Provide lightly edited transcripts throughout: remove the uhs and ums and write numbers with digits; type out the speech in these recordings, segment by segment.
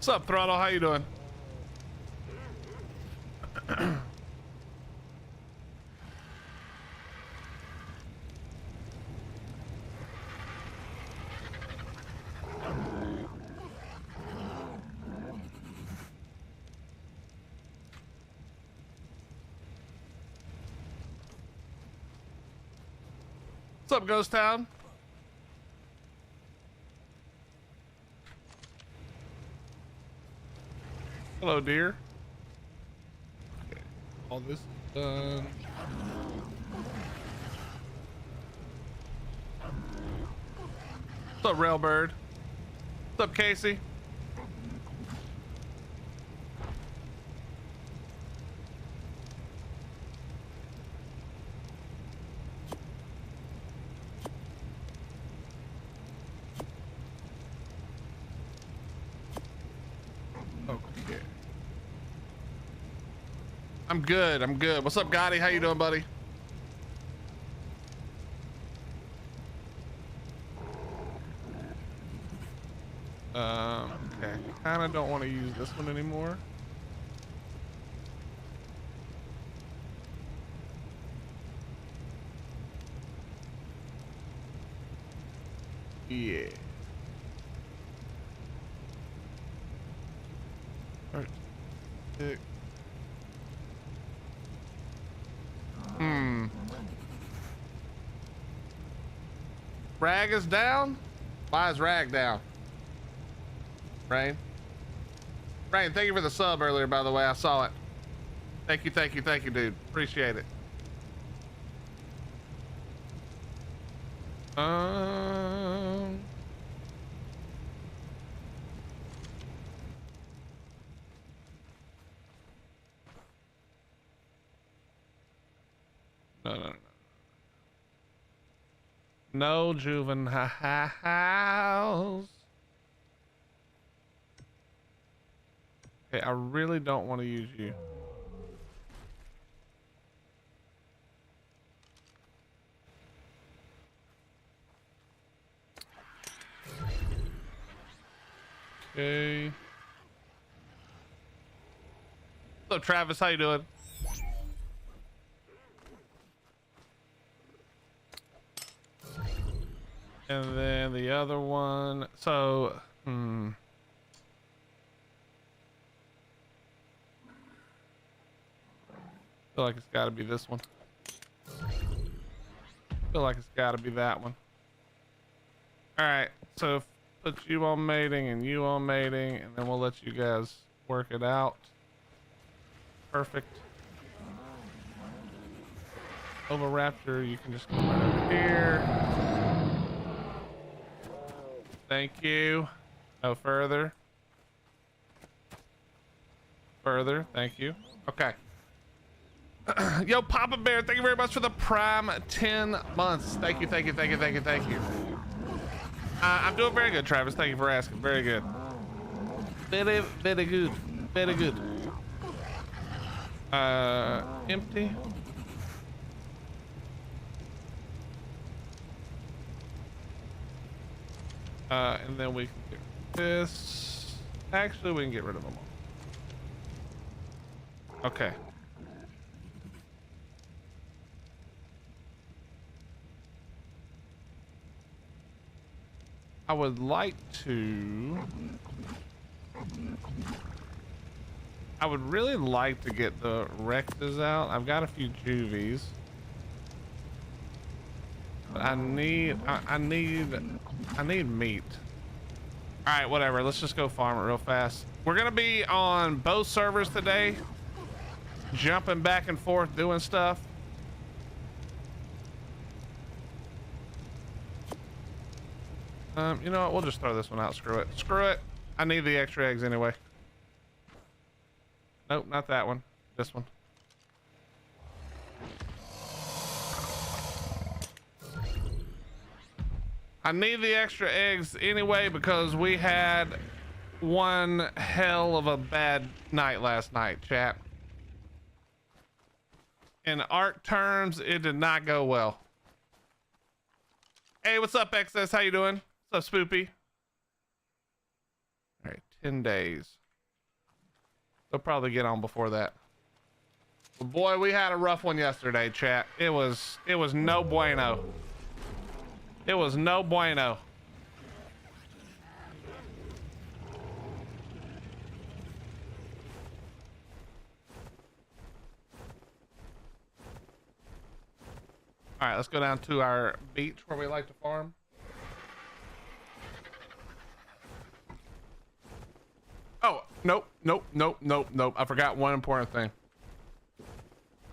What's up, Throttle? How you doing? What's up, Ghost Town? Hello, dear. Okay, all this is done. What's up, Railbird? What's up, Casey? Okay. I'm good. I'm good. What's up, Gotti? How you doing, buddy? Okay. Kind of don't want to use this one anymore. Yeah. All right. Six. Rag is down? Why is Rag down? Rain? Rain, thank you for the sub earlier, by the way. I saw it. Thank you, thank you, thank you, dude. Appreciate it. No, no, no. No juveniles. Okay, I really don't want to use you. Okay. What's up, Travis? How you doing? And then the other one. So, feel like it's got to be this one. Feel like it's got to be that one. All right. So put you on mating and you on mating, and then we'll let you guys work it out. Perfect. Oviraptor, you can just come right over here. Thank you. No further. Further. Thank you. Okay. Yo, Papa Bear, thank you very much for the prime 10 months. Thank you, thank you, thank you, thank you, thank you. I'm doing very good, Travis. Thank you for asking. Very good. Very, very good. Very good. Empty. And then we can get this. Actually, we can get rid of them all. Okay. I would like to. I would really like to get the Rexes out. I've got a few Juvies. But I need meat. All right, whatever. Let's just go farm it real fast. We're gonna be on both servers today, jumping back and forth, doing stuff. You know what? We'll just throw this one out. Screw it. Screw it. I need the extra eggs anyway. Nope, not that one. This one. I need the extra eggs anyway because we had one hell of a bad night last night, chat. In ARK terms, it did not go well. Hey, what's up, XS? How you doing? What's up, Spoopy? All right, 10 days. They'll probably get on before that. But boy, we had a rough one yesterday, chat. It was no bueno. It was no bueno. All right, let's go down to our beach where we like to farm. Oh, nope. I forgot one important thing.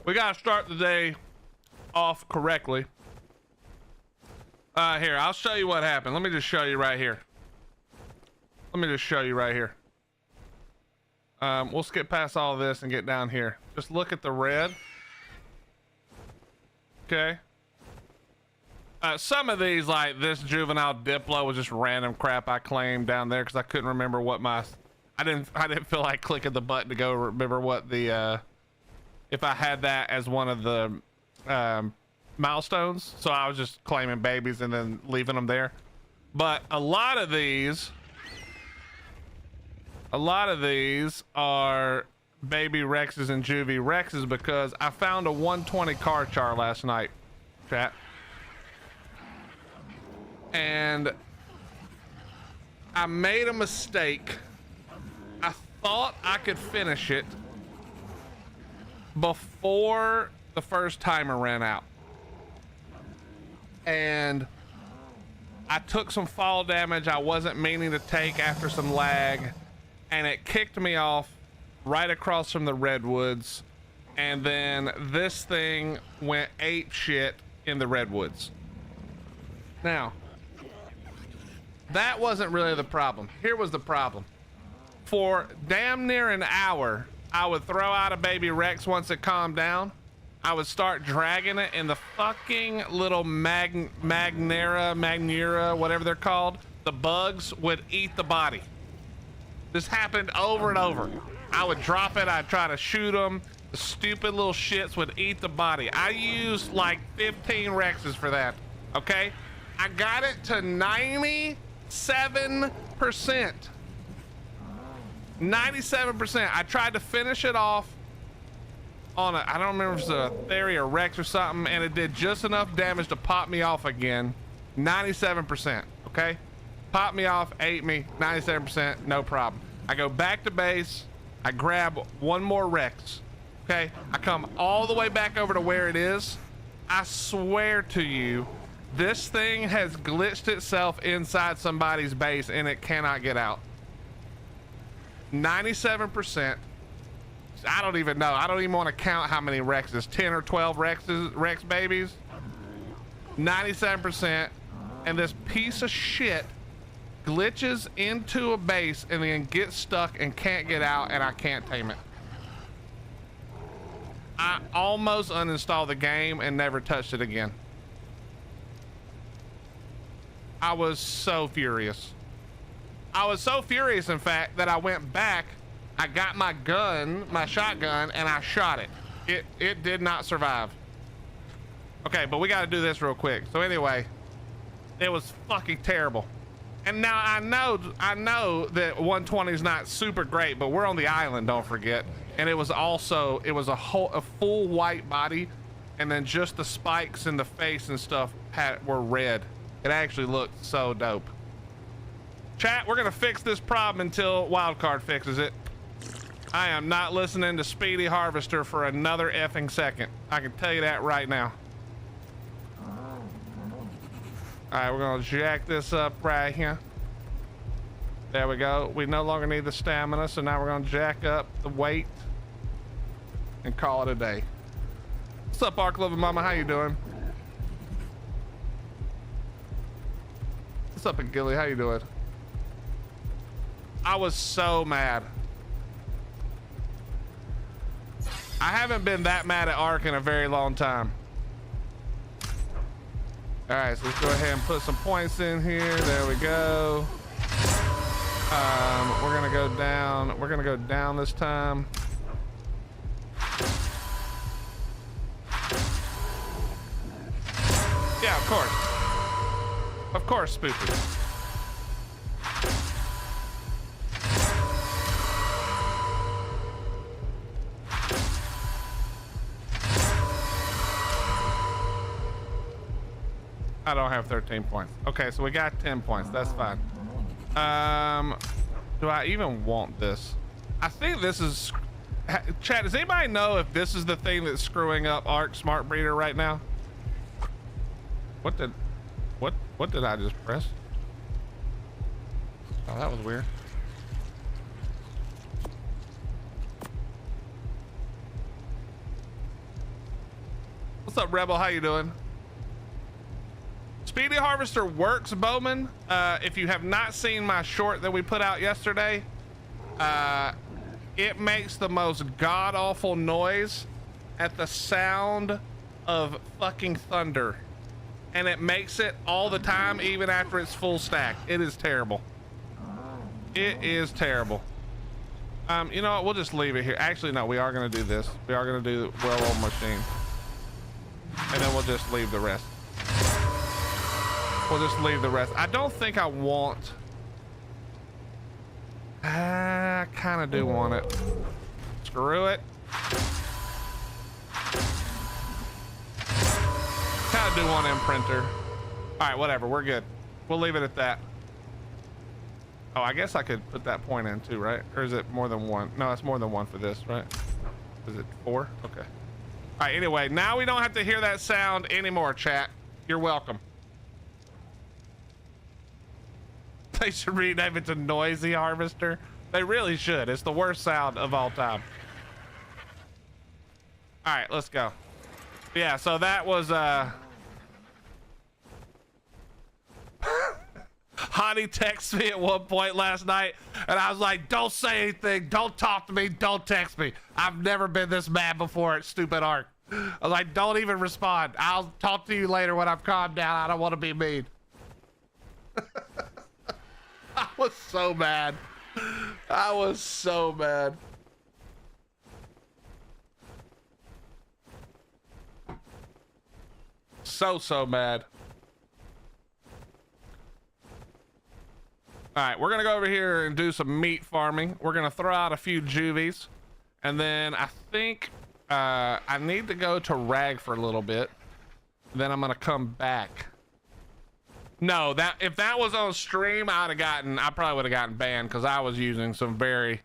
We gotta start the day off correctly. Here, I'll show you what happened. Let me just show you right here. We'll skip past all of this and get down here. Just look at the red. Okay. Some of these, like this juvenile Diplo, was just random crap I claimed down there because I couldn't remember what my... I didn't feel like clicking the button to go remember what the... if I had that as one of the milestones. So I was just claiming babies and then leaving them there. But a lot of these are baby Rexes and juvie Rexes because I found a 120 car chart last night, chat. And I made a mistake. I thought I could finish it before the first timer ran out. And I took some fall damage I wasn't meaning to take after some lag, and it kicked me off right across from the redwoods, and then this thing went ape shit in the redwoods. Now, that wasn't really the problem. Here was the problem. For damn near an hour, I would throw out a baby Rex once it calmed down. I would start dragging it, and the fucking little Magnera, whatever they're called, the bugs would eat the body. This happened over and over. I would drop it, I'd try to shoot them. The stupid little shits would eat the body. I used like 15 Rexes for that, okay? I got it to 97%. 97%. I tried to finish it off on a, I don't remember if it was a Theory or Rex or something, and it did just enough damage to pop me off again. 97%, okay? Pop me off, ate me, 97%, no problem. I go back to base, I grab one more Rex, okay? I come all the way back over to where it is. I swear to you, this thing has glitched itself inside somebody's base and it cannot get out. 97%. I don't even know. I don't even want to count how many Rexes. 10 or 12 Rex babies. 97%. And this piece of shit glitches into a base and then gets stuck and can't get out, and I can't tame it. I almost uninstalled the game and never touched it again. I was so furious. I was so furious, in fact, that I went back, I got my gun, my shotgun, and I shot it. It did not survive. Okay, but we got to do this real quick. So anyway, it was fucking terrible. And now I know that 120 is not super great, but we're on the island, don't forget. And it was also, it was a full white body, and then just the spikes in the face and stuff were red. It actually looked so dope. Chat, we're gonna fix this problem until Wildcard fixes it. I am not listening to Speedy Harvester for another effing second. I can tell you that right now. All right, we're gonna jack this up right here. There we go. We no longer need the stamina, so now we're gonna jack up the weight and call it a day. What's up, ARKPVE Mama? How you doing? What's up, Gilly? How you doing? I was so mad. I haven't been that mad at Ark in a very long time. All right, so let's go ahead and put some points in here. There we go. We're gonna go down. We're gonna go down this time. Yeah, of course. Of course, Spoopy. I don't have 13 points. Okay, so we got 10 points. That's fine. Do I even want this? I think this is... Chat, does anybody know if this is the thing that's screwing up Ark Smart Breeder right now? What did I just press? Oh, that was weird. What's up, Rebel? How you doing? Speedy Harvester works, Bowman. If you have not seen my short that we put out yesterday, it makes the most god-awful noise at the sound of fucking thunder. And it makes it all the time, even after it's full stack. It is terrible. It is terrible. You know what? We'll just leave it here. Actually, no, we are going to do this. We are going to do well-oiled machine. And then we'll just leave the rest. We'll just leave the rest. I don't think I want... I kind of do want it. Screw it. Kind of do want imprinter. All right, whatever. We're good. We'll leave it at that. Oh, I guess I could put that point in too, right? Or is it more than one? No, it's more than one for this, right? Is it 4? Okay. All right, anyway, now we don't have to hear that sound anymore, chat. You're welcome. They should rename it to Noisy Harvester. They really should. It's the worst sound of all time. All right, let's go. Yeah, so that was Honey texted me at one point last night, and I was like, don't say anything, don't talk to me, don't text me. I've never been this mad before at stupid Ark. I was like, don't even respond. I'll talk to you later when I've calmed down. I don't want to be mean. I was so mad. I was so mad. So mad. All right, we're gonna go over here and do some meat farming. We're gonna throw out a few juvies, and then I think I need to go to Rag for a little bit. Then I'm gonna come back. No, that if that was on stream, I probably would have gotten banned because I was using some very,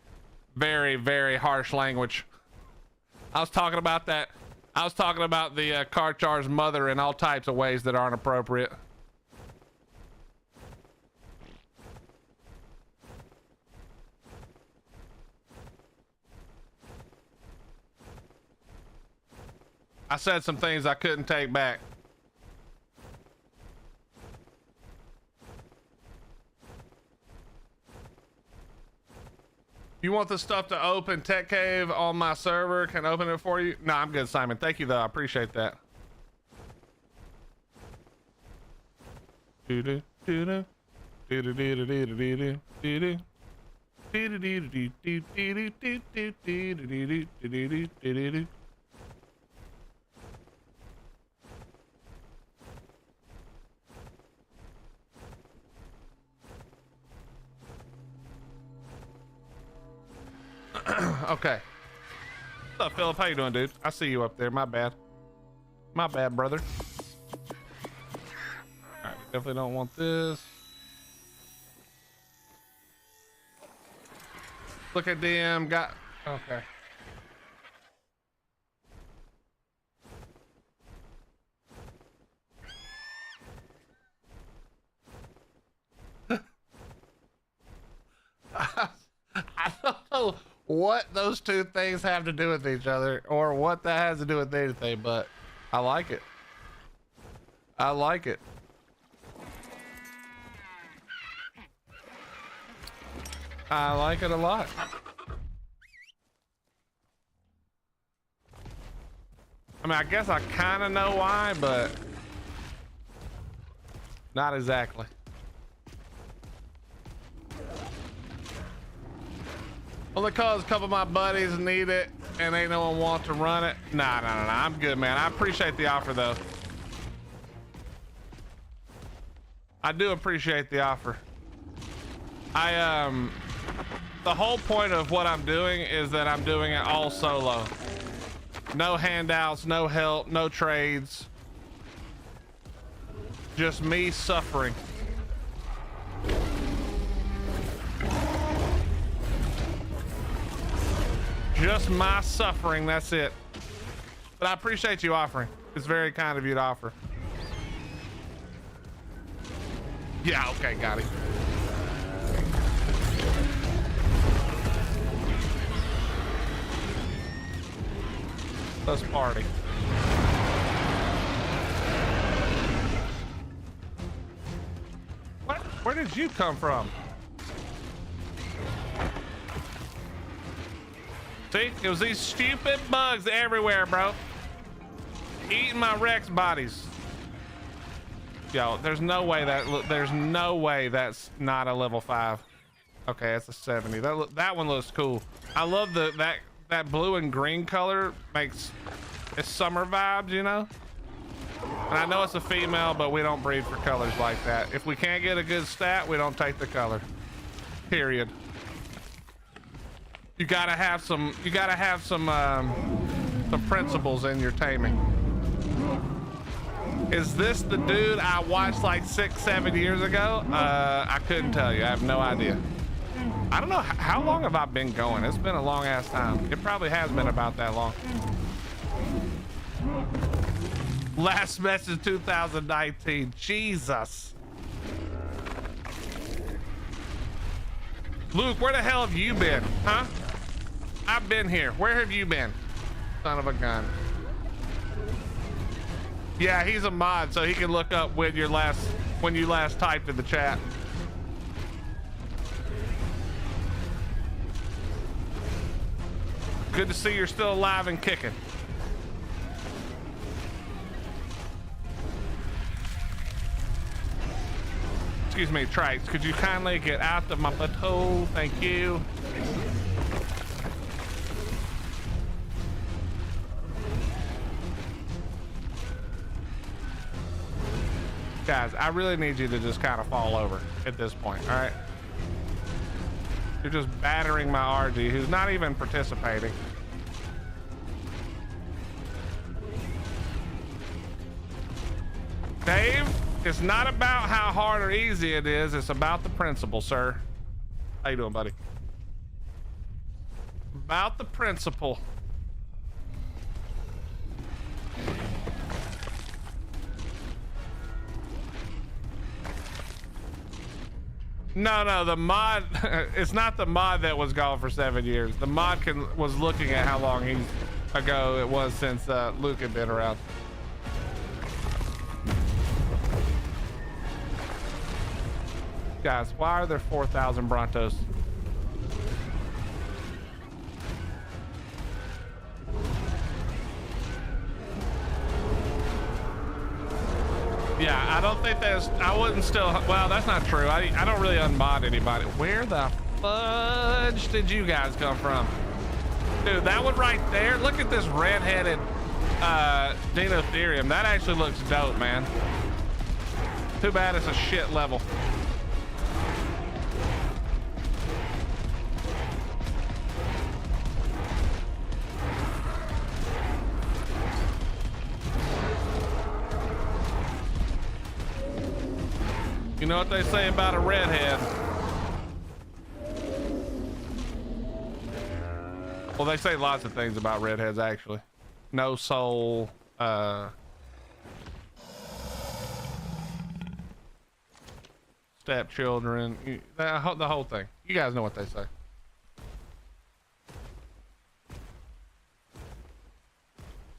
very, very harsh language. I was talking about that. I was talking about the Karchar's mother in all types of ways that aren't appropriate. I said some things I couldn't take back. You want the stuff to open Tech Cave on my server? Can open it for you? No, I'm good, Simon. Thank you, though. I appreciate that. Okay. What's up, Philip? How you doing, dude? I see you up there. My bad. My bad, brother. All right, definitely don't want this. Look at them. Got... Okay. I don't know what those two things have to do with each other or what that has to do with anything, but I like it. I like it. I like it a lot. I mean, I guess I kind of know why, but not exactly. Only cause a couple of my buddies need it and ain't no one want to run it. Nah, I'm good, man. I appreciate the offer, though. I do appreciate the offer. The whole point of what I'm doing is that I'm doing it all solo. No handouts, no help, no trades. Just me suffering. Just my suffering, that's it. But I appreciate you offering. It's very kind of you to offer. Yeah, okay, got it. Let's party. What? Where did you come from? See, it was these stupid bugs everywhere, bro. Eating my Rex bodies. Yo, there's no way that's not a level 5. Okay, that's a 70. That one looks cool. I love that blue and green color makes it summer vibes, you know? And I know it's a female, but we don't breed for colors like that. If we can't get a good stat, we don't take the color. Period. You gotta have some principles in your taming. Is this the dude I watched like 6-7 years ago? I couldn't tell you. I have no idea. I don't know. How long have I been going? It's been a long ass time. It probably has been about that long. Last message 2019. Jesus. Luke, where the hell have you been? Huh? I've been here. Where have you been? Son of a gun. Yeah, he's a mod, so he can look up when you last typed in the chat. Good to see you're still alive and kicking. Excuse me, Trites. Could you kindly get out of my butthole? Thank you. Guys, I really need you to just kind of fall over at this point, all right? You're just battering my RG, who's not even participating. Dave, it's not about how hard or easy it is. It's about the principle, sir. How you doing, buddy? About the principle. No, the mod, it's not the mod that was gone for 7 years. The mod was looking at how long ago it was since Luke had been around. Guys, why are there 4,000 Brontos? Yeah, I don't think I wouldn't still, well, that's not true. I don't really unmod anybody. Where the fudge did you guys come from? Dude, that one right there, look at this red-headed Dino. That actually looks dope, man. Too bad it's a shit level. You know what they say about a redhead? Well, they say lots of things about redheads, actually. No soul, stepchildren, the whole thing. You guys know what they say.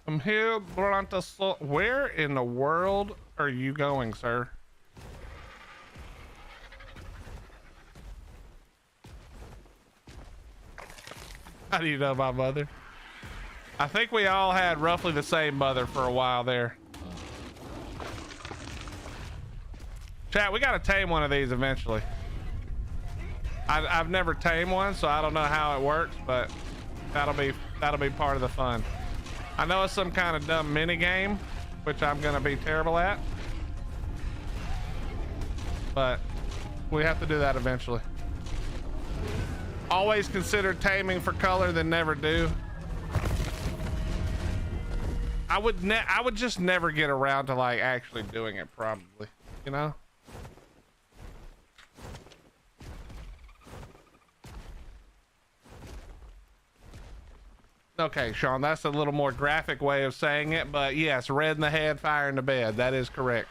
I'm here, Brontosaurus. Where in the world are you going, sir? How do you know my mother? I think we all had roughly the same mother for a while there. Chat, we gotta tame one of these eventually. I've never tamed one, so I don't know how it works, but that'll be part of the fun. I know it's some kind of dumb mini game, which I'm gonna be terrible at, but we have to do that eventually. Always consider taming for color, then never do. I would just never get around to like actually doing it, probably. you know? Okay, Sean, that's a little more graphic way of saying it, but yes, red in the head, fire in the bed. That is correct.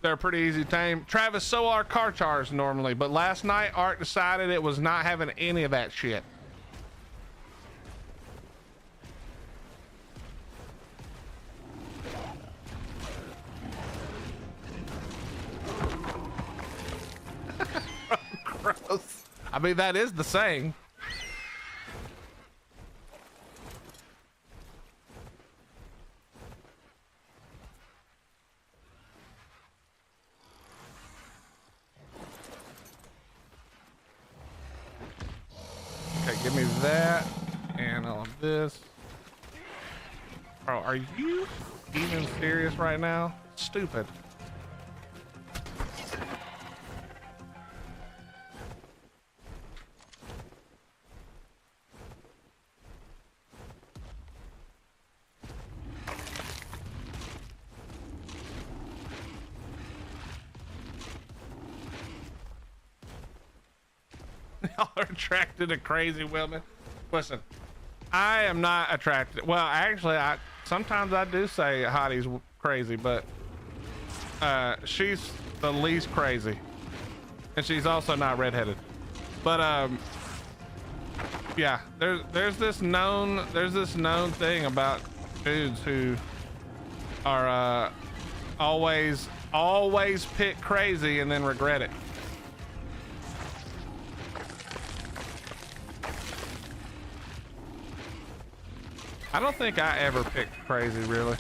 They're pretty easy to tame. Travis, so are Karchars normally, but last night Art decided it was not having any of that shit. Gross. I mean, that is the saying. Okay, give me that and all of this. Bro, are you even serious right now? Stupid. Y'all are attracted to crazy women. Listen, I am not attracted. Well, actually, sometimes I do say Hottie's crazy, but she's the least crazy, and she's also not redheaded. But yeah, there's this known thing about dudes who are always pick crazy and then regret it. I don't think I ever picked crazy, really.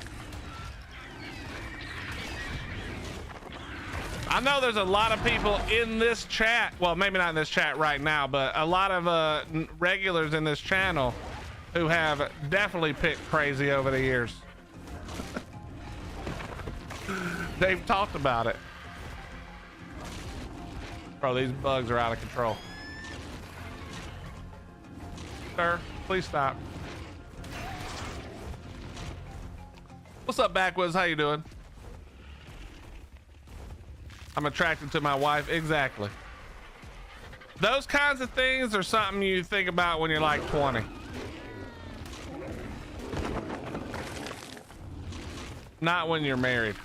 I know there's a lot of people in this chat, well, maybe not in this chat right now, but a lot of regulars in this channel who have definitely picked crazy over the years. They've talked about it. Bro, these bugs are out of control. Sir, please stop. What's up, Backwoods? How you doing? I'm attracted to my wife. Exactly. Those kinds of things are something you think about when you're like 20. Not when you're married.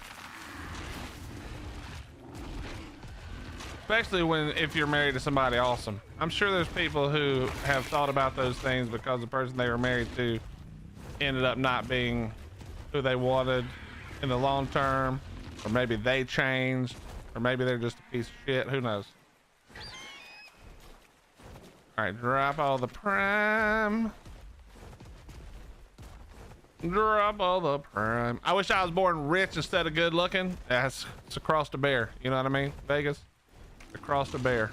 Especially if you're married to somebody awesome. I'm sure there's people who have thought about those things because the person they were married to ended up not being who they wanted in the long term, or maybe they changed, or maybe they're just a piece of shit. Who knows? All right, drop all the prime. Drop all the prime. I wish I was born rich instead of good looking. It's across the bear. You know what I mean? Vegas, across the bear.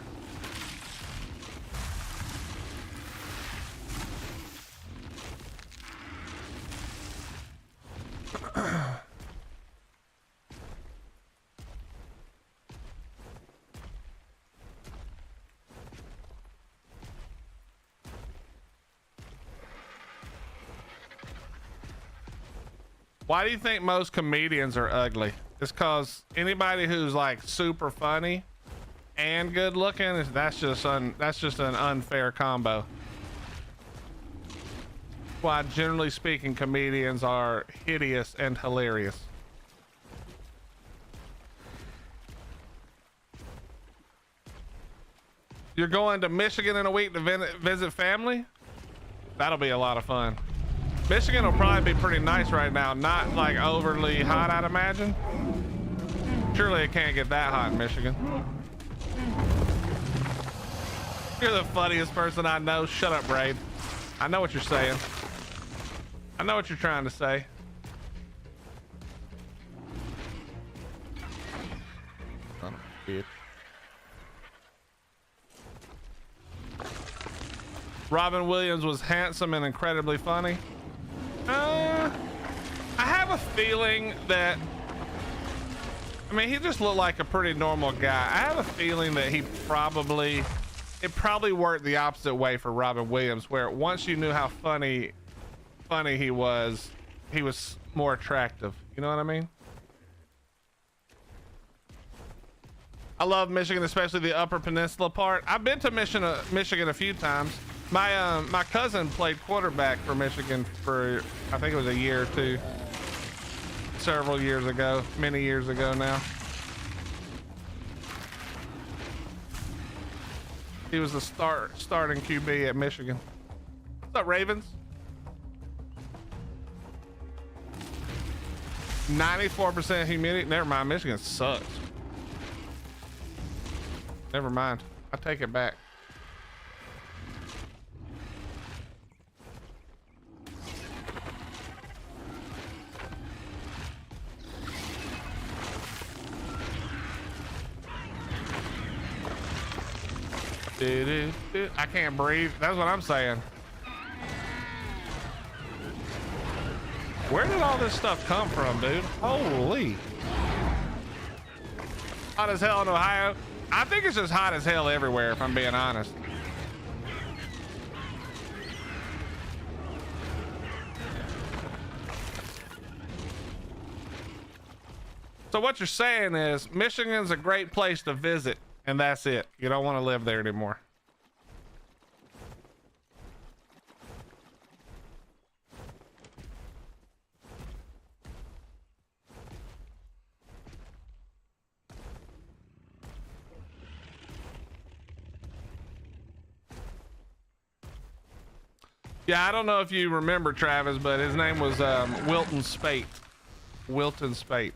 Why do you think most comedians are ugly? It's cause anybody who's like super funny and good looking, that's just an unfair combo. Why, generally speaking, comedians are hideous and hilarious. You're going to Michigan in a week to visit family? That'll be a lot of fun. Michigan will probably be pretty nice right now. Not like overly hot, I'd imagine. Surely it can't get that hot in Michigan. You're the funniest person I know. Shut up, Braid. I know what you're saying. I know what you're trying to say. Son of a bitch. Robin Williams was handsome and incredibly funny. I have a feeling that, I mean, he just looked like a pretty normal guy. I have a feeling that it probably worked the opposite way for Robin Williams, where once you knew how funny he was, he was more attractive. You know what I mean? I love Michigan, especially the Upper Peninsula part. I've been to Michigan a few times. My cousin played quarterback for Michigan for, I think it was a year or two, several years ago, many years ago now. He was the starting QB at Michigan. What's up, Ravens? 94% humidity. Never mind, Michigan sucks. Never mind. I take it back. I can't breathe. That's what I'm saying. Where did all this stuff come from, dude? Holy. Hot as hell in Ohio. I think it's just hot as hell everywhere, if I'm being honest. So what you're saying is Michigan's a great place to visit, and that's it. You don't want to live there anymore. Yeah, I don't know if you remember Travis, but his name was Wilton Spate. Wilton Spate.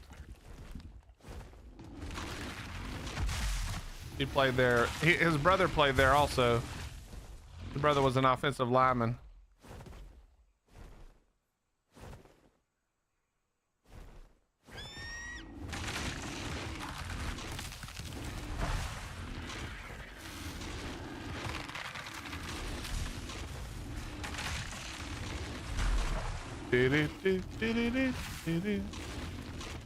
He played there. His brother played there also. His brother was an offensive lineman.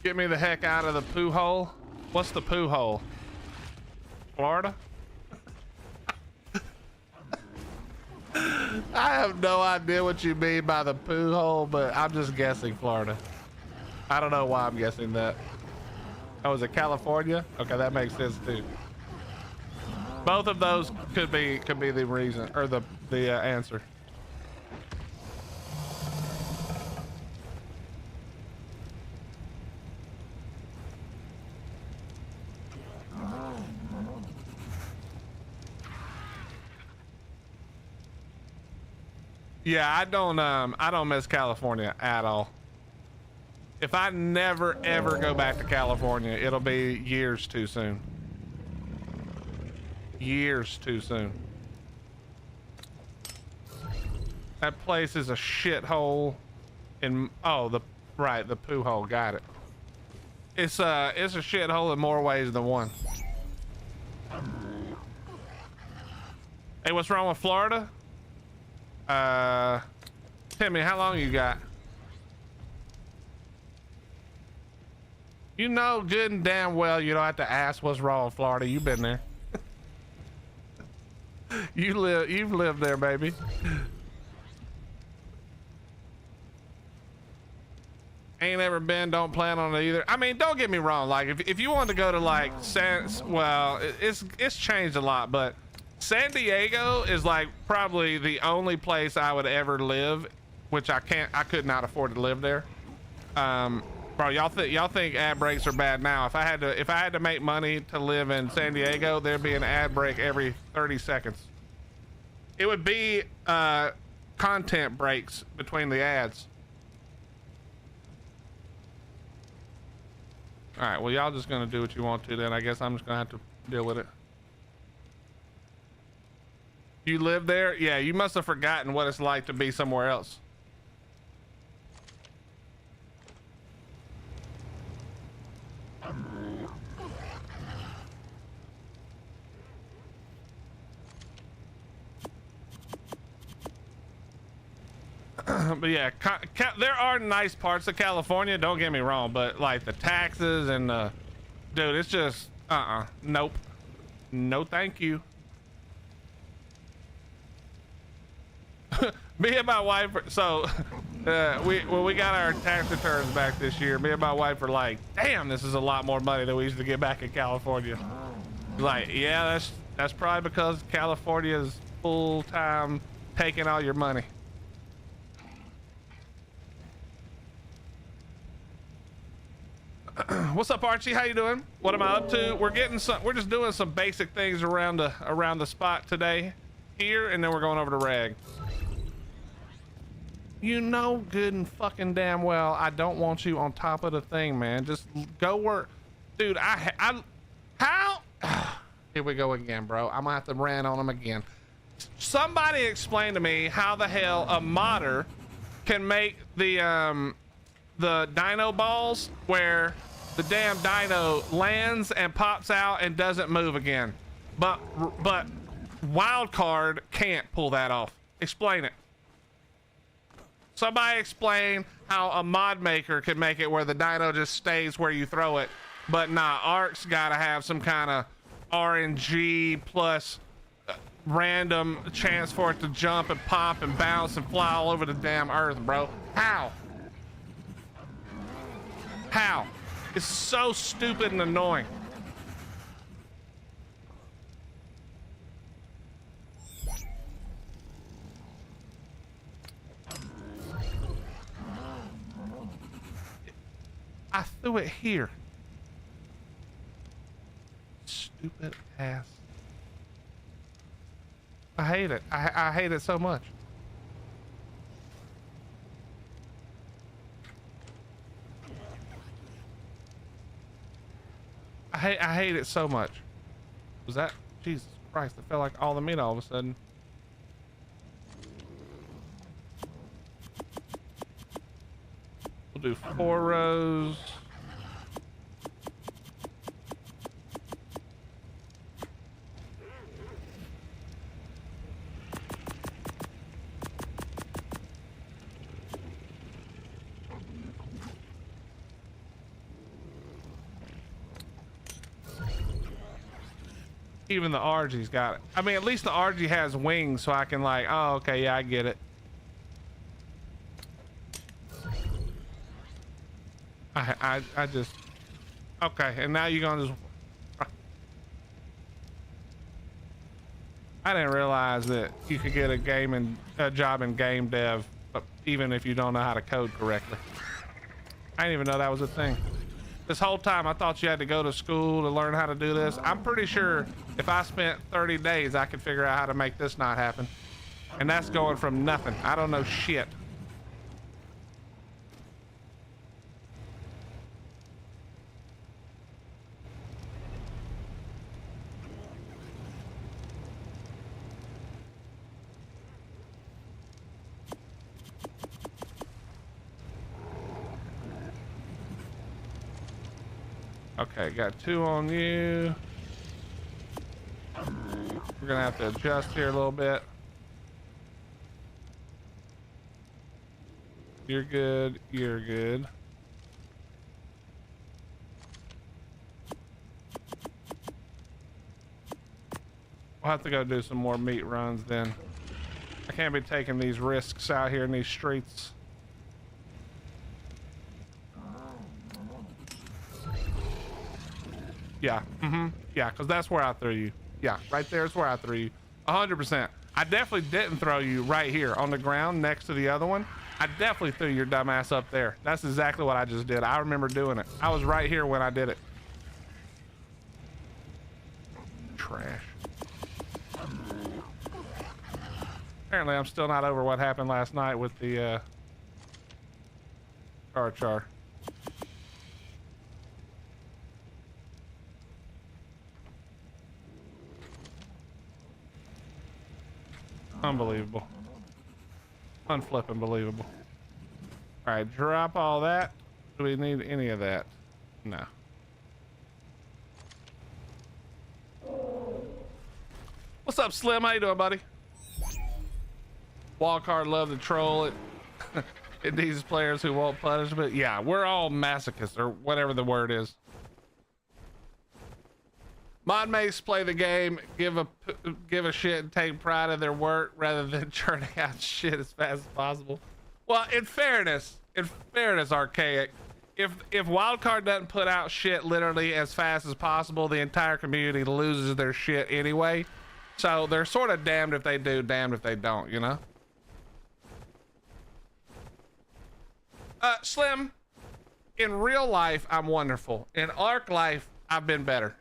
Get me the heck out of the poo hole. What's the poo hole? Florida? I have no idea what you mean by the poo hole, but I'm just guessing Florida. I don't know why I'm guessing that. Oh, is it California? Okay, that makes sense too. Both of those could be the reason or the answer. Yeah, I don't miss California at all. If I never ever go back to California, it'll be years too soon. Years too soon. That place is a shithole. In the poo hole. Got it. It's a shithole in more ways than one. Hey, what's wrong with Florida? Timmy, how long you got? You know good and damn well you don't have to ask what's wrong with Florida. You've been there. You've lived there, baby. Ain't ever been, don't plan on it either. I mean, don't get me wrong, like if you want to go to like it's changed a lot, but San Diego is like probably the only place I would ever live, which I could not afford to live there. Bro, y'all think ad breaks are bad now. If I had to make money to live in San Diego, there'd be an ad break every 30 seconds. It would be content breaks between the ads. All right, well, y'all just gonna do what you want to then. I guess I'm just gonna have to deal with it. You live there? Yeah, you must have forgotten what it's like to be somewhere else. But yeah, there are nice parts of California, don't get me wrong, but like the taxes and dude, it's just nope, no thank you. Me and my wife, so when we got our tax returns back this year, me and my wife were like, damn, this is a lot more money than we used to get back in California. Like, yeah, that's probably because California is full time taking all your money. What's up, Archie? How you doing? What am I up to? We're just doing some basic things around the spot today here, and then we're going over to Rag. You know good and fucking damn well I don't want you on top of the thing, man. Just go work. Dude, how? Here we go again, bro. I'm gonna have to rant on him again. Somebody explain to me how the hell a modder can make the dino balls where the damn dino lands and pops out and doesn't move again. But Wildcard can't pull that off. Explain it. Somebody explain how a mod maker can make it where the dino just stays where you throw it. But nah, Ark's gotta have some kind of RNG plus random chance for it to jump and pop and bounce and fly all over the damn earth, bro. How? How? It's so stupid and annoying. I threw it here. Stupid ass. I hate it. I hate it so much. I hate it so much. Was that? Jesus Christ, I felt like all the meat all of a sudden. We'll do 4 rows. Even the RG's got it. I mean, at least the RG has wings, so I can like, oh, okay, yeah, I get it. I just, okay, and now you're gonna just, I didn't realize that you could get a job in game dev, even if you don't know how to code correctly. I didn't even know that was a thing. This whole time I thought you had to go to school to learn how to do this. I'm pretty sure if I spent 30 days, I could figure out how to make this not happen. And that's going from nothing. I don't know shit. Okay, got 2 on you. We're gonna have to adjust here a little bit. You're good, you're good. We'll have to go do some more meat runs then. I can't be taking these risks out here in these streets. Yeah, yeah, because that's where I threw you. Yeah, right there's where I threw you. 100%. I definitely didn't throw you right here on the ground next to the other one. I definitely threw your dumb ass up there. That's exactly what I just did. I remember doing it. I was right here when I did it. Trash. Apparently I'm still not over what happened last night with the char. Unbelievable. Unflippin' believable. All right, drop all that. Do we need any of that? No. What's up, Slim? How you doing, buddy? Wildcard love to troll it. It these players who won't punishment. Yeah, we're all masochists or whatever the word is. Mod mates play the game, give a shit and take pride in their work rather than churning out shit as fast as possible. Well, in fairness, Archaic, if Wildcard doesn't put out shit literally as fast as possible, the entire community loses their shit anyway. So they're sort of damned if they do, damned if they don't, you know? Slim, in real life, I'm wonderful. In Ark life, I've been better.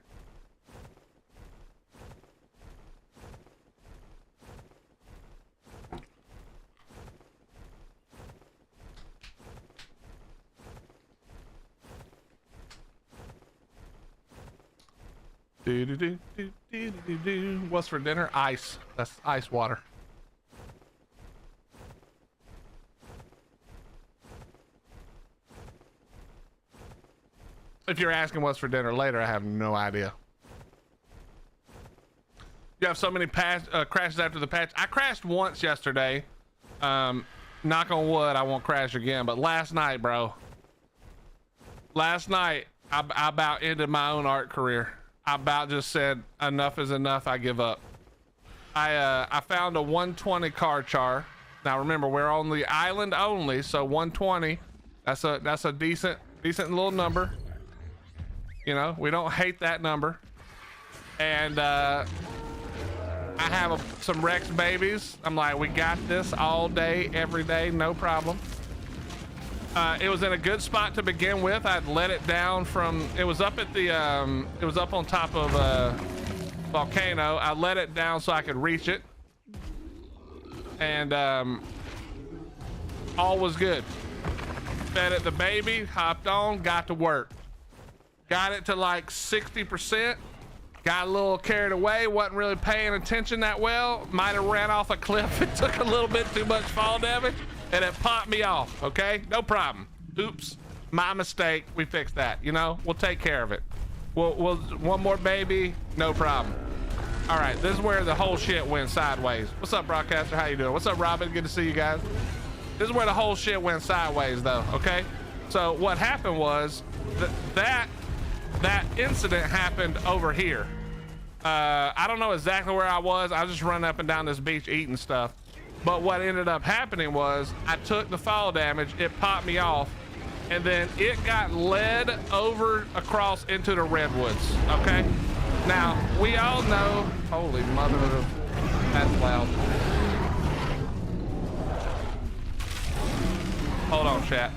What's for dinner? Ice. That's ice water. If you're asking what's for dinner later, I have no idea. You have so many crashes after the patch. I crashed once yesterday. Knock on wood, I won't crash again. But last night, bro. Last night, I about ended my own art career. I about just said enough is enough. I give up. I found a 120 car char. Now remember, we're on the island only, so 120. That's a decent little number. You know, we don't hate that number. And I have some Rex babies. I'm like, we got this all day, every day, no problem. It was in a good spot to begin with. I'd let it down from, it was up at the, it was up on top of a volcano. I let it down so I could reach it. And all was good. Fed it the baby, hopped on, got to work. Got it to like 60%. Got a little carried away, wasn't really paying attention that well. Might have ran off a cliff. It took a little bit too much fall damage. And it popped me off, okay? No problem. Oops, my mistake. We fixed that, you know? We'll take care of it. We'll one more baby, no problem. All right, this is where the whole shit went sideways. What's up, broadcaster? How you doing? What's up, Robin? Good to see you guys. This is where the whole shit went sideways, though, okay? So what happened was that incident happened over here. I don't know exactly where I was. I was just running up and down this beach eating stuff. But what ended up happening was I took the fall damage, it popped me off, and then it got led over across into the redwoods, okay? Now, we all know, holy mother of, that's loud. Hold on, chat.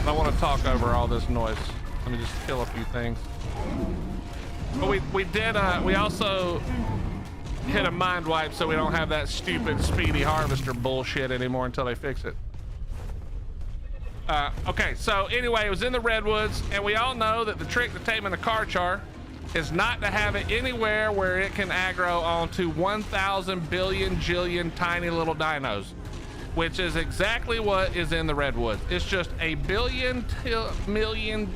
I want to talk over all this noise. Let me just kill a few things. But we also hit a mind wipe so we don't have that stupid speedy harvester bullshit anymore until they fix it. Okay, so anyway, it was in the redwoods, and we all know that the trick to taming a car char is not to have it anywhere where it can aggro onto 1,000 billion jillion tiny little dinos, which is exactly what is in the redwoods. It's just a billion, million,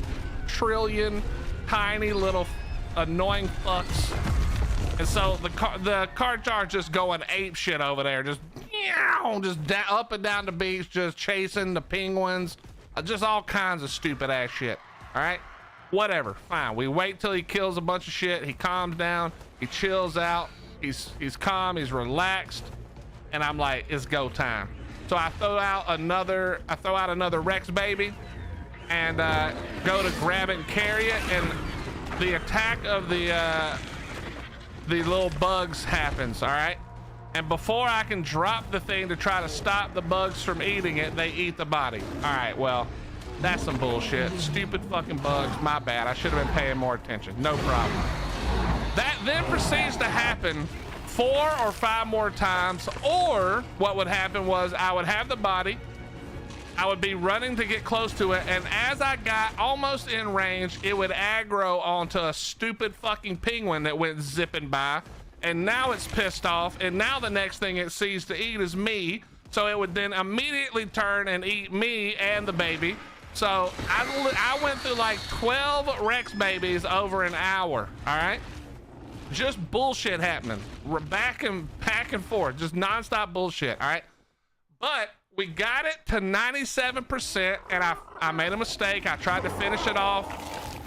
trillion tiny little annoying fucks. And so the car char just going ape shit over there, just up and down the beach, just chasing the penguins, just all kinds of stupid ass shit. All right, whatever, fine. We wait till he kills a bunch of shit. He calms down, he chills out, he's calm, he's relaxed, and I'm like, it's go time. So I throw out another Rex baby, and go to grab it and carry it, and the attack of the little bugs happens, all right? And before I can drop the thing to try to stop the bugs from eating it, they eat the body. All right, well, that's some bullshit. Stupid fucking bugs, my bad. I should have been paying more attention, no problem. That then proceeds to happen 4 or 5 more times, or what would happen was I would have the body, I would be running to get close to it, and as I got almost in range, it would aggro onto a stupid fucking penguin that went zipping by, and now it's pissed off, and now the next thing it sees to eat is me, so it would then immediately turn and eat me and the baby. So I went through like 12 Rex babies over an hour, all right? Just bullshit happening, back and forth, just nonstop bullshit, all right? But we got it to 97%, and I made a mistake. I tried to finish it off.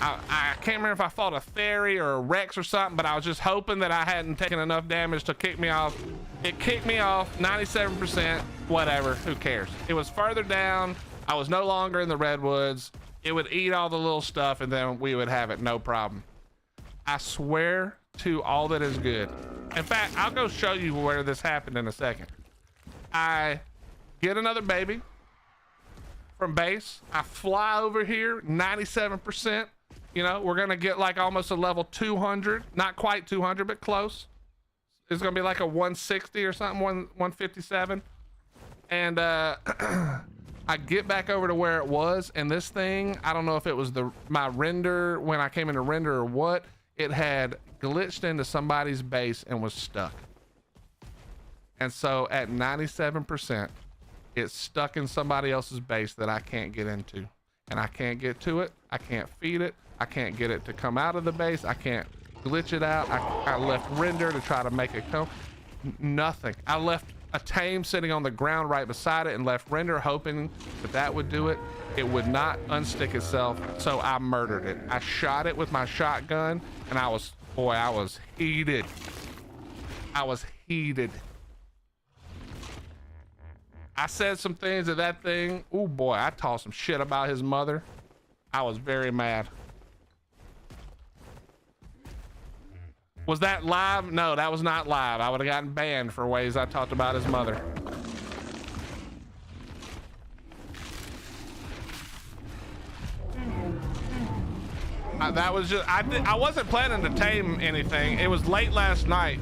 I can't remember if I fought a Theory or a Rex or something, but I was just hoping that I hadn't taken enough damage to kick me off. It kicked me off 97%, whatever, who cares? It was further down. I was no longer in the redwoods. It would eat all the little stuff and then we would have it, no problem. I swear to all that is good. In fact, I'll go show you where this happened in a second. I get another baby from base. I fly over here, 97%. You know, we're gonna get like almost a level 200, not quite 200, but close. It's gonna be like a 160 or something, 157. And I get back over to where it was, and this thing, I don't know if it was my render when I came into render or what, it had glitched into somebody's base and was stuck. And so at 97%, it's stuck in somebody else's base that I can't get into. And I can't get to it. I can't feed it. I can't get it to come out of the base. I can't glitch it out. I left render to try to make it come. Nothing. I left a tame sitting on the ground right beside it and left render hoping that that would do it. It would not unstick itself, so I murdered it. I shot it with my shotgun, and I was heated. I was heated. I said some things to that thing. Oh boy, I tossed some shit about his mother. I was very mad. Was that live? No, that was not live. I would have gotten banned for ways I talked about his mother. That was just, I wasn't planning to tame anything. It was late last night.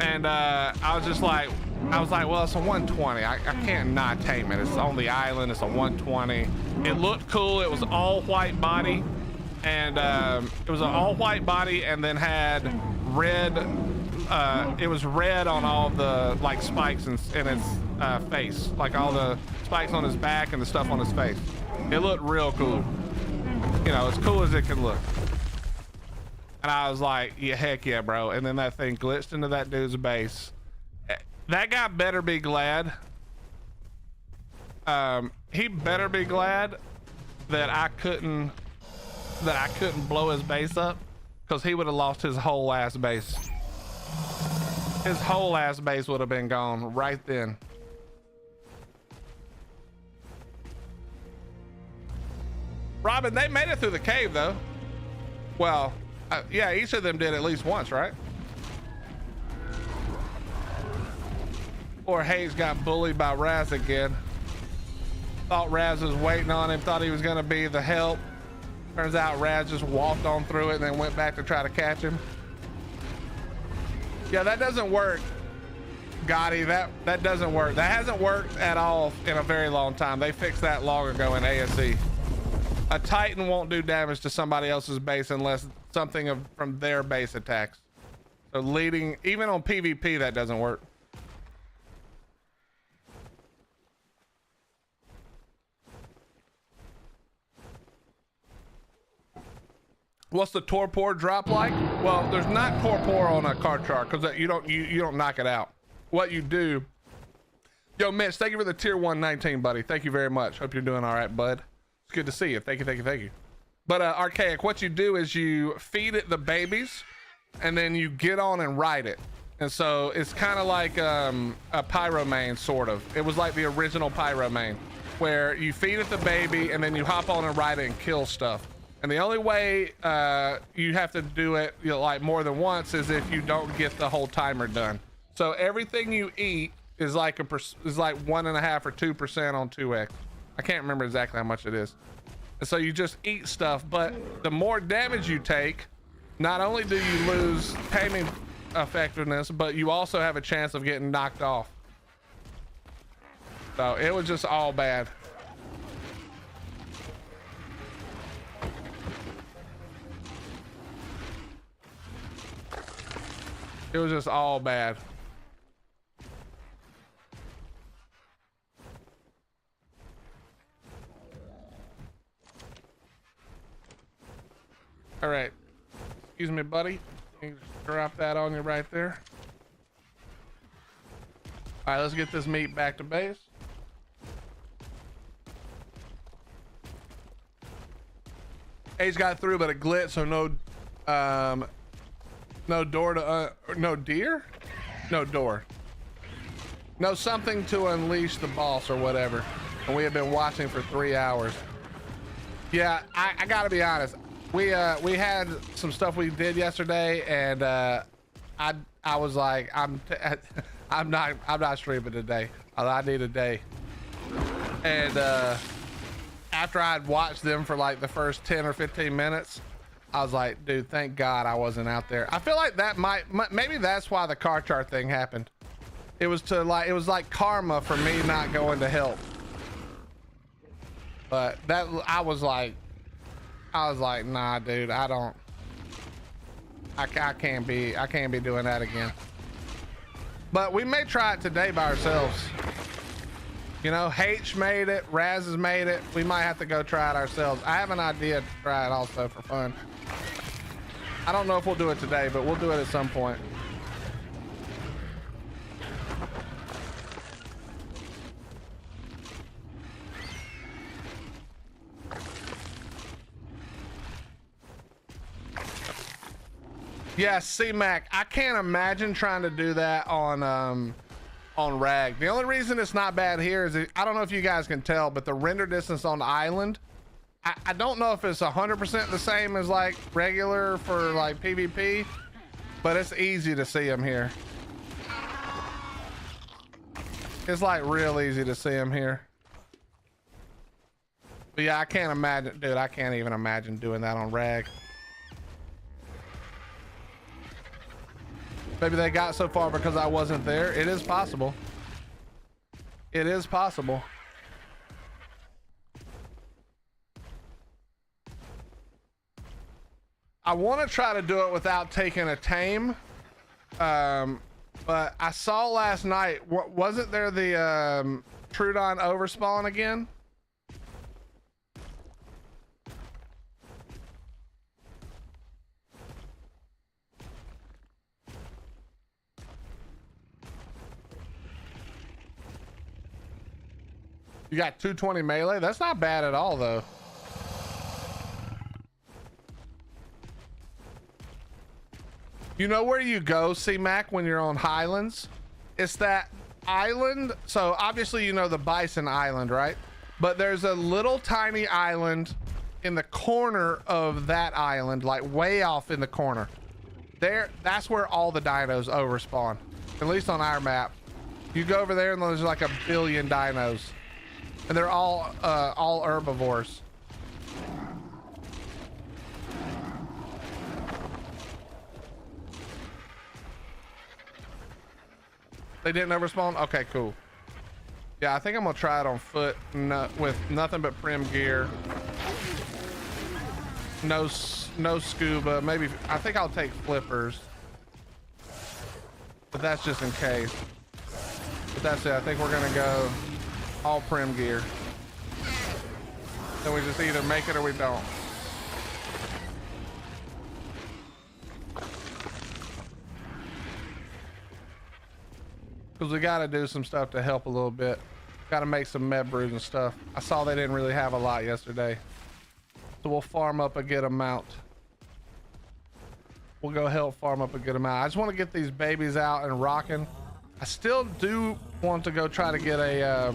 And I was like, well, it's a 120. I can't not tame it. It's on the island. It's a 120. It looked cool. It was all white body. And it was an all white body and then had red. It was red on all the like spikes in its face. Like all the spikes on his back and the stuff on his face. It looked real cool. You know, as cool as it can look. And I was like, yeah, heck yeah, bro. And then that thing glitched into that dude's base. That guy better be glad. He better be glad that I couldn't blow his base up, because he would have lost his whole ass base. His whole ass base would have been gone right then. Robin, they made it through the cave though. Well, yeah, each of them did at least once, right? Poor Hayes got bullied by Raz again. Thought Raz was waiting on him, thought he was gonna be the help. Turns out Raz just walked on through it and then went back to try to catch him. Yeah, that doesn't work, Gotti. That doesn't work. That hasn't worked at all in a very long time. They fixed that long ago in ASE. A Titan won't do damage to somebody else's base unless something from their base attacks. So leading, even on PvP, that doesn't work. What's the torpor drop like? Well, there's not torpor on a card chart because you don't knock it out. What you do, yo, Mitch, thank you for the tier 119, buddy. Thank you very much. Hope you're doing all right, bud. It's good to see you. Thank you. But Archaic, what you do is you feed it the babies, and then you get on and ride it. And so it's kind of like a pyromane, sort of. It was like the original pyromane, where you feed it the baby, and then you hop on and ride it and kill stuff. And the only way you have to do it, you know, like more than once is if you don't get the whole timer done. So everything you eat is like 1.5 or 2% on 2x. I can't remember exactly how much it is. And so you just eat stuff, but the more damage you take, not only do you lose taming effectiveness, but you also have a chance of getting knocked off. So it was just all bad. It was just all bad. All right. Excuse me, buddy. You can just drop that on you right there. All right, let's get this meat back to base. Age got through, but a glitch, so no door to no deer, no door, no something to unleash the boss or whatever. And we have been watching for 3 hours. Yeah, I gotta be honest. We had some stuff we did yesterday, and I was like, I'm not streaming today. I need a day. And after I'd watched them for like the first 10 or 15 minutes, I was like, dude, thank God I wasn't out there. I feel like that maybe that's why the car chart thing happened. It was like karma for me not going to help. But that I was like, nah, dude, I can't be doing that again. But we may try it today by ourselves. You know, H made it, Raz has made it. We might have to go try it ourselves. I have an idea to try it also for fun. I don't know if we'll do it today, but we'll do it at some point. Yeah, C-Mac, I can't imagine trying to do that on Rag. The only reason it's not bad here is I don't know if you guys can tell, but the render distance on the island, I don't know if it's 100% the same as like regular for like PvP, but it's easy to see them here. It's like real easy to see them here. But yeah, I can't imagine, dude, I can't even imagine doing that on Rag. Maybe they got so far because I wasn't there. It is possible. It is possible. I want to try to do it without taking a tame. But I saw last night, wasn't there the Trudon overspawn again? You got 220 melee? That's not bad at all, though. You know where you go, C-Mac, when you're on Highlands? It's that island. So obviously, you know the Bison Island, right? But there's a little tiny island in the corner of that island, like way off in the corner. That's where all the dinos overspawn, at least on our map. You go over there and there's like a billion dinos. And they're all herbivores. They didn't overspawn? Okay, cool. Yeah, I think I'm gonna try it on foot, with nothing but prim gear. No scuba. Maybe I think I'll take flippers, but that's just in case. But that's it. I think we're gonna go all prim gear. Then we just either make it or we don't. Because we got to do some stuff to help a little bit. Got to make some med brews and stuff. I saw they didn't really have a lot yesterday. So we'll farm up a good amount. We'll go help farm up a good amount. I just want to get these babies out and rocking. I still do want to go try to get a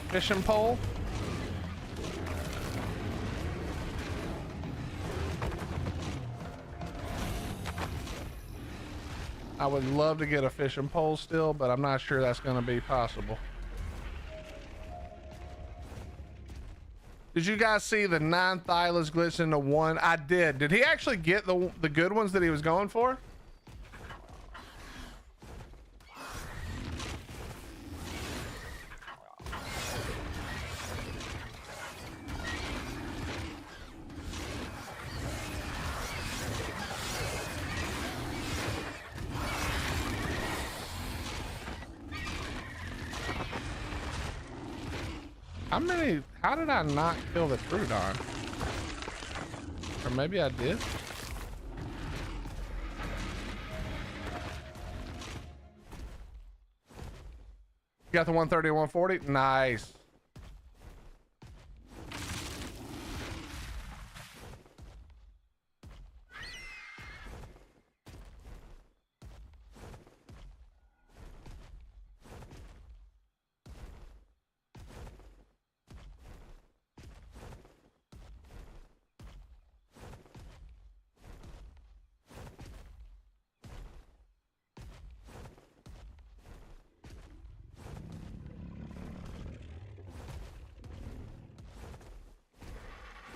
fishing pole. I would love to get a fishing pole still, but I'm not sure that's going to be possible. Did you guys see the 9 Thylas glitch into 1? I did. Did he actually get the good ones that he was going for? How did I not kill the Trudon? Or maybe I did? You got the 130 and 140? Nice.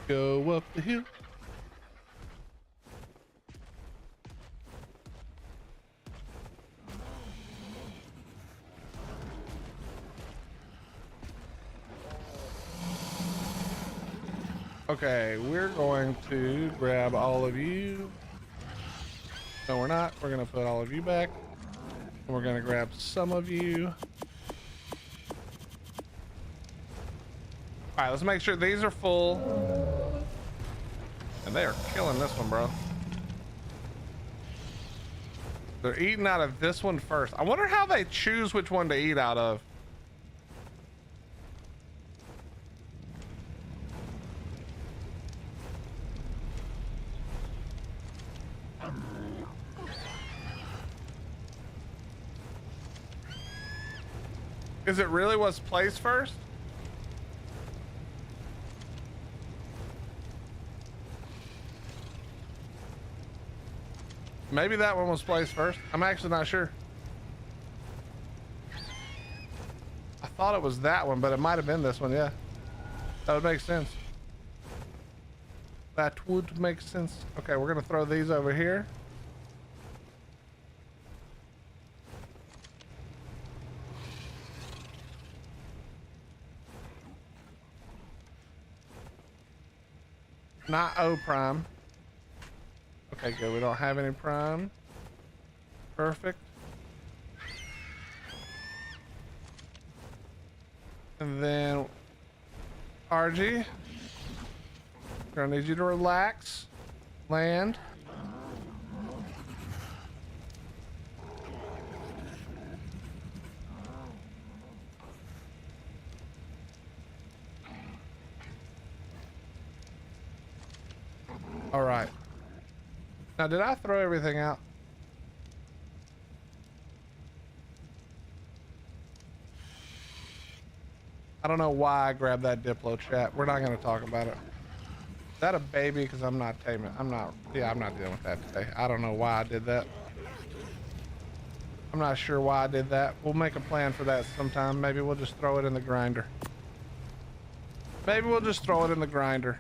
Go up the hill. Okay, we're going to grab all of you. No, we're not. We're gonna put all of you back. And we're gonna grab some of you. All right, let's make sure these are full. And they are killing this one, bro. They're eating out of this one first. I wonder how they choose which one to eat out of. Is it really what's placed first? Maybe that one was placed first. I'm actually not sure. I thought it was that one, but it might have been this one. Yeah, that would make sense. That would make sense. Okay, we're gonna throw these over here. Not O prime. Okay, good. We don't have any prime. Perfect. And then RG, gonna need you to relax. Land. All right. Now, did I throw everything out? I don't know why I grabbed that Diplo, chat. We're not going to talk about it. Is that a baby? Because I'm not taming. I'm not dealing with that today. I don't know why I did that. I'm not sure why I did that. We'll make a plan for that sometime. Maybe we'll just throw it in the grinder. Maybe we'll just throw it in the grinder.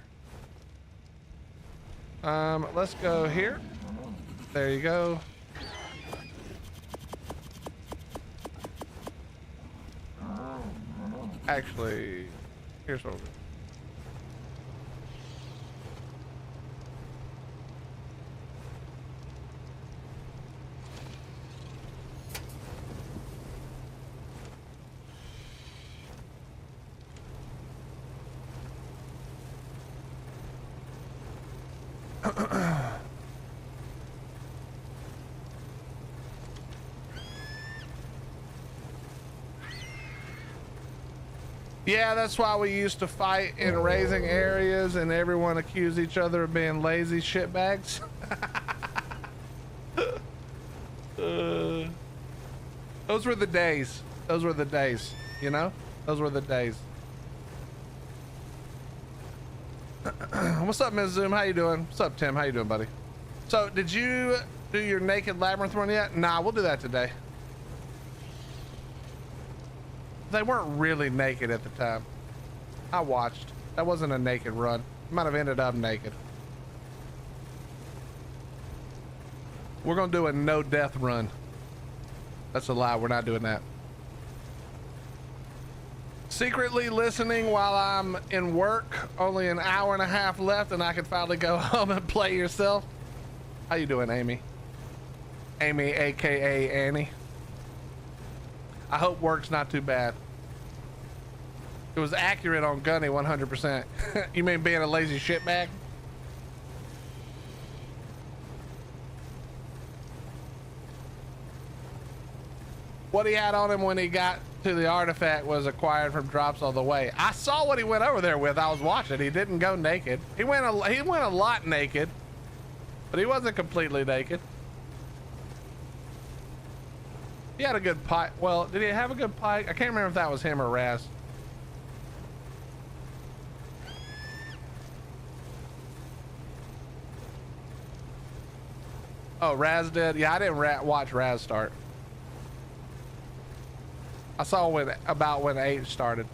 Let's go here. There you go. Actually, here's what we'll do. Yeah, that's why we used to fight in raising areas and everyone accused each other of being lazy shitbags. Those were the days. Those were the days, you know? Those were the days. What's up, Ms. Zoom? How you doing? What's up, Tim? How you doing, buddy? So, did you do your naked labyrinth run yet? Nah, we'll do that today. They weren't really naked at the time. I watched. That wasn't a naked run. Might have ended up naked. We're gonna do a no death run. That's a lie. We're not doing that. Secretly listening while I'm in work. Only an hour and a half left and I can finally go home and play yourself. How you doing, Amy? Amy, aka Annie. I hope work's not too bad. It was accurate on Gunny 100%. You mean being a lazy shitbag? What he had on him when he got to the artifact was acquired from drops all the way. I saw what he went over there with. I was watching. He didn't go naked. He went a lot naked, but he wasn't completely naked. He had a good pike. Well, did he have a good pike? I can't remember if that was him or Raz. Oh, Raz did? Yeah, I didn't watch Raz start. I saw about when 8 started.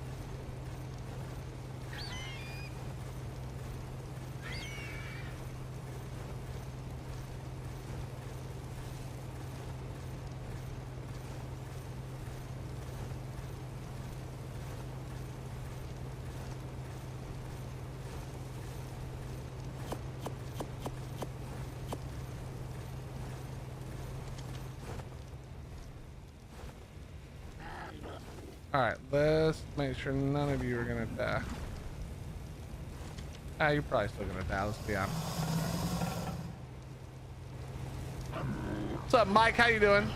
All right, let's make sure none of you are gonna die. Ah, you're probably still gonna die, let's be honest. What's up, Mike? How you doing?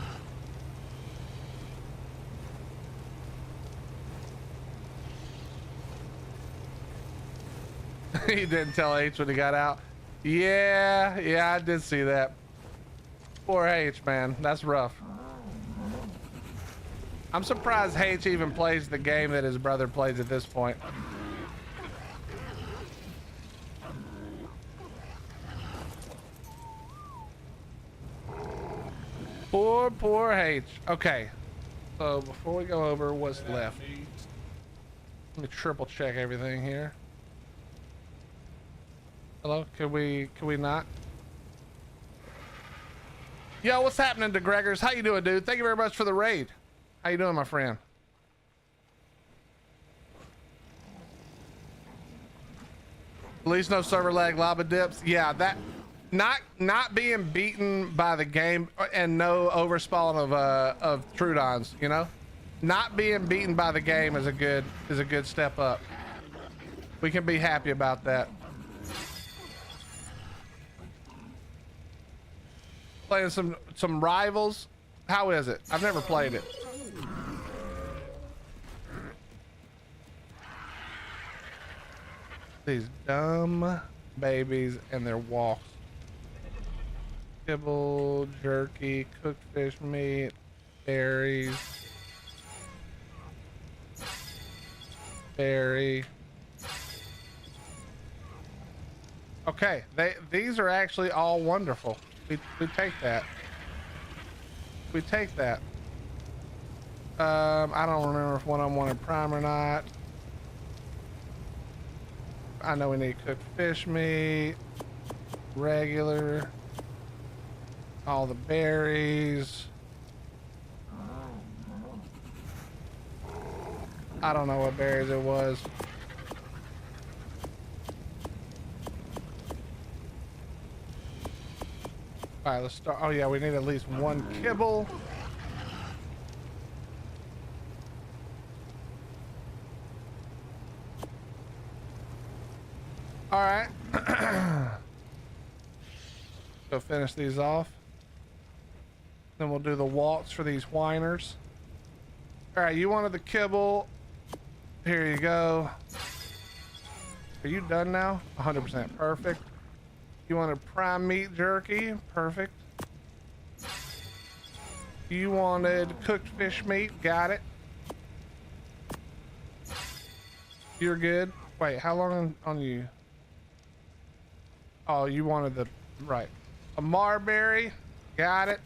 He didn't tell H when he got out. Yeah, I did see that. Poor H, man. That's rough. I'm surprised H even plays the game that his brother plays at this point. Poor H. Okay. So before we go over what's left, let me triple check everything here. Hello, can we not? Yo, what's happening to Gregors? How you doing, dude? Thank you very much for the raid. How you doing, my friend? At least no server lag, lava dips. Yeah, that not being beaten by the game and no overspawn of Trudons, you know? Not being beaten by the game is a good step up. We can be happy about that. Playing some rivals. How is it? I've never played it. These dumb babies and their walks. Kibble, jerky, cooked fish meat, berries, berry. Okay, these are actually all wonderful. We take that. We take that. I don't remember if one of them wanted prime or not. I know we need cooked fish meat, regular, all the berries. I don't know what berries it was. All right, let's start. Oh yeah, we need at least one kibble. All right. Go finish these off. Then we'll do the walks for these whiners. All right, you wanted the kibble. Here you go. Are you done now? 100% perfect. You wanted prime meat jerky? Perfect. You wanted cooked fish meat? Got it. You're good. Wait, how long on you? Oh, you wanted the right. A marberry? Got it.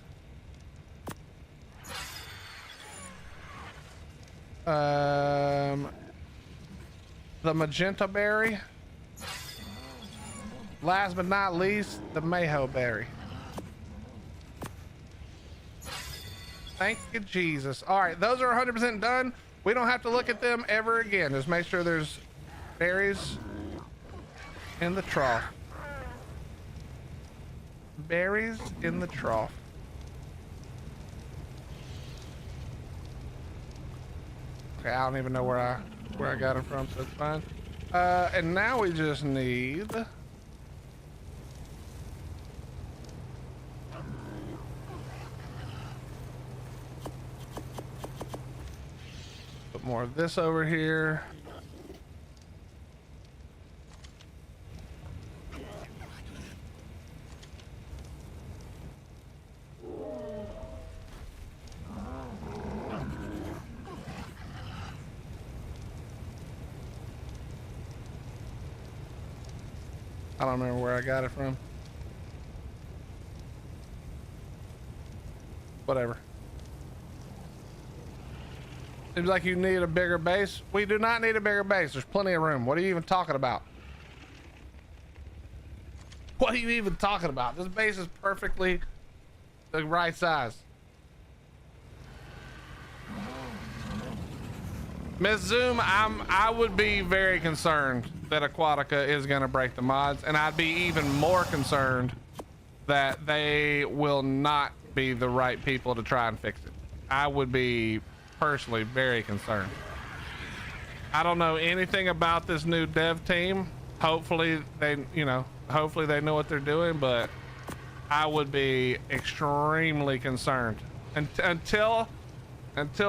The magenta berry. Last but not least, the Mayho berry. Thank you, Jesus. All right, those are 100% done. We don't have to look at them ever again. Just make sure there's berries in the trough. Berries in the trough. Okay, I don't even know where I got it from, so it's fine. And now we just need put more of this over here. I don't remember where I got it from. Whatever. Seems like you need a bigger base. We do not need a bigger base. There's plenty of room. What are you even talking about? What are you even talking about? This base is perfectly the right size. Miss Zoom, I would be very concerned that Aquatica is going to break the mods, and I'd be even more concerned that they will not be the right people to try and fix it. I would be personally very concerned. I don't know anything about this new dev team. Hopefully they, you know, hopefully they know what they're doing, but I would be extremely concerned. Until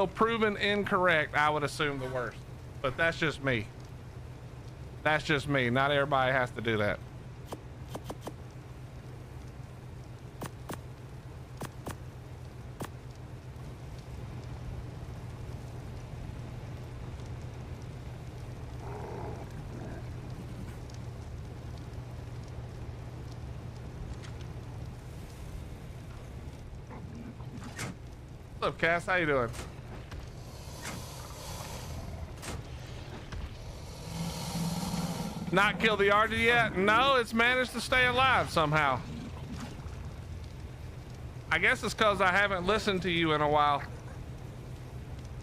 proven incorrect, I would assume the worst. But that's just me. That's just me. Not everybody has to do that. What's up, Cass? How you doing? Not killed the Argy yet? No, it's managed to stay alive somehow. I guess it's because I haven't listened to you in a while,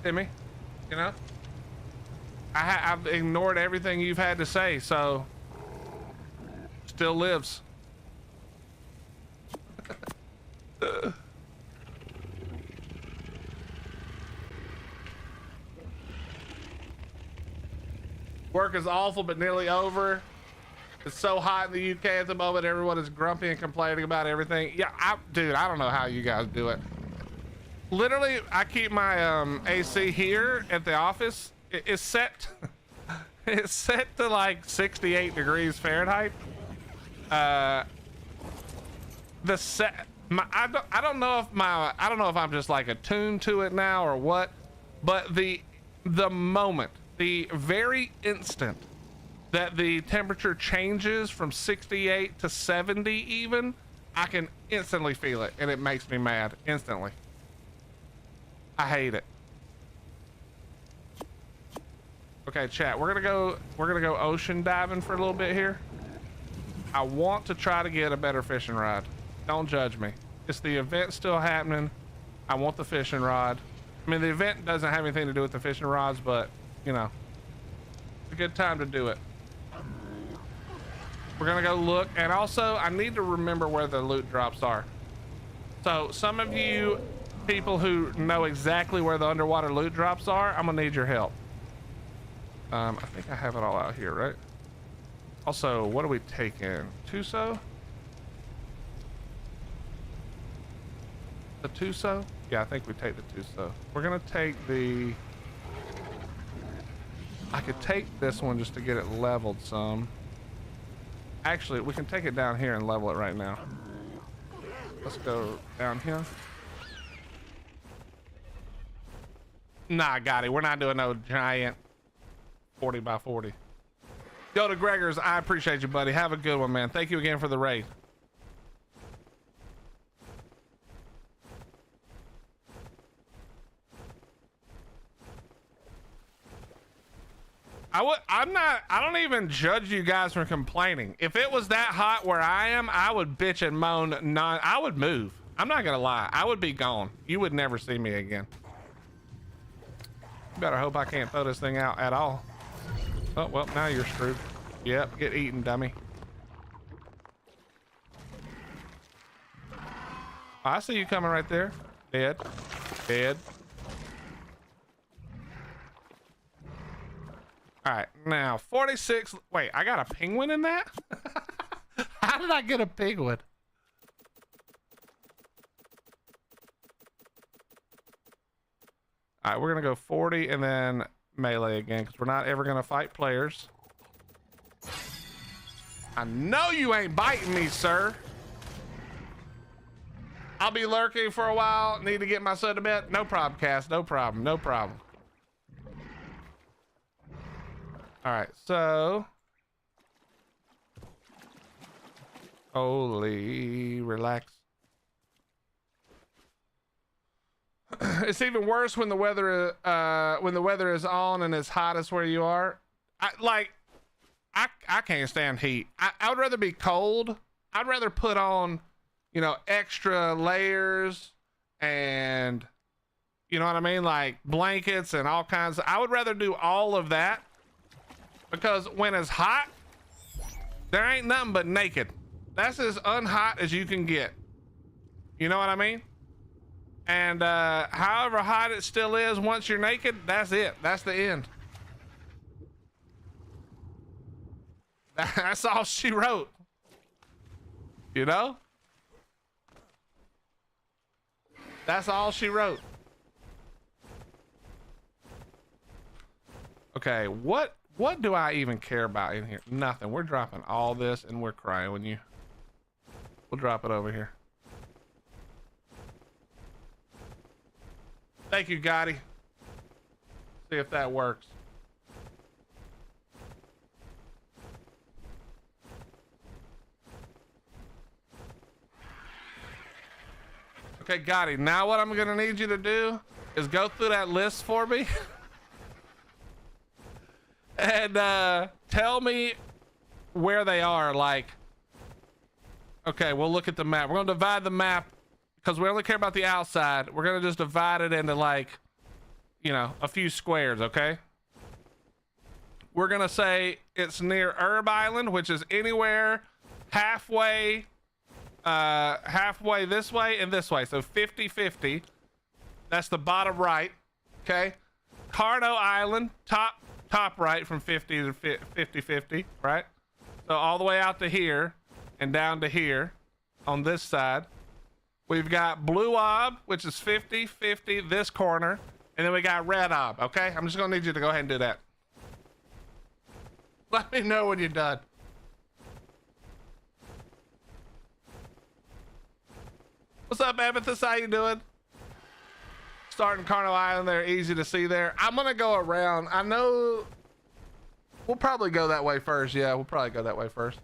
Timmy. You know, I've ignored everything you've had to say, so still lives. Work is awful, but nearly over. It's so hot in the UK at the moment. Everyone is grumpy and complaining about everything. Yeah, dude, I don't know how you guys do it. Literally, I keep my AC here at the office. It's set. It's set to like 68 degrees Fahrenheit. I don't know if I'm just like attuned to it now or what, but the moment, the very instant that the temperature changes from 68 to 70 even, I can instantly feel it, and it makes me mad instantly. I hate it. Okay, chat, we're gonna go ocean diving for a little bit here. I want to try to get a better fishing rod. Don't judge me. It's the event still happening. I want the fishing rod. I mean, the event doesn't have anything to do with the fishing rods, but you know, it's a good time to do it. We're gonna go look, and also I need to remember where the loot drops are. So some of you people who know exactly where the underwater loot drops are, I'm gonna need your help. I think I have it all out here, right? Also, what are we taking? Tuso? The Tuso? Yeah, I think we take the Tuso. We're gonna take the... I could take this one just to get it leveled some. Actually, we can take it down here and level it right now. Let's go down here. Nah, got it. We're not doing no giant 40 by 40. Yo, to Gregors, I appreciate you, buddy. Have a good one, man. Thank you again for the raid. I don't even judge you guys for complaining. If it was that hot where I am, I would bitch and moan. I would move. I'm not gonna lie. I would be gone. You would never see me again. You better hope I can't throw this thing out at all. Oh, well, now you're screwed. Yep, get eaten, dummy. Oh, I see you coming right there. Dead. Dead. All right, now 46. Wait, I got a penguin in that? How did I get a penguin? All right, we're gonna go 40 and then melee again because we're not ever gonna fight players. I know you ain't biting me, sir. I'll be lurking for a while. Need to get my son to bed. No problem, Cass. No problem. No problem. All right, so holy relax. It's even worse when the weather is on and it's hottest where you are. I can't stand heat. I would rather be cold. I'd rather put on, you know, extra layers and, you know what I mean, like blankets and all kinds. I would rather do all of that. Because when it's hot, there ain't nothing but naked. That's as unhot as you can get. You know what I mean? And however hot it still is, once you're naked, that's it. That's the end. That's all she wrote. You know? That's all she wrote. Okay, what do I even care about in here? Nothing. We're dropping all this and we're crying when you. We'll drop it over here. Thank you, Gotti. See if that works. Okay, Gotti, now what I'm gonna need you to do is go through that list for me and tell me where they are. Like, okay, we'll look at the map. We're gonna divide the map because we only care about the outside. We're gonna just divide it into, like, you know, a few squares, okay? We're gonna say it's near Herb Island, which is anywhere halfway this way and this way, so 50-50. That's the bottom right. Okay, Carno Island, top right from 50 to 50-50, right? So all the way out to here and down to here on this side. We've got Blue Ob, which is 50-50 this corner, and then we got Red Ob. Okay, I'm just gonna need you to go ahead and do that. Let me know when you're done. What's up, Amethyst? How you doing? Starting Carno Island, they're easy to see there. I'm gonna go around. I know we'll probably go that way first. Yeah, we'll probably go that way first.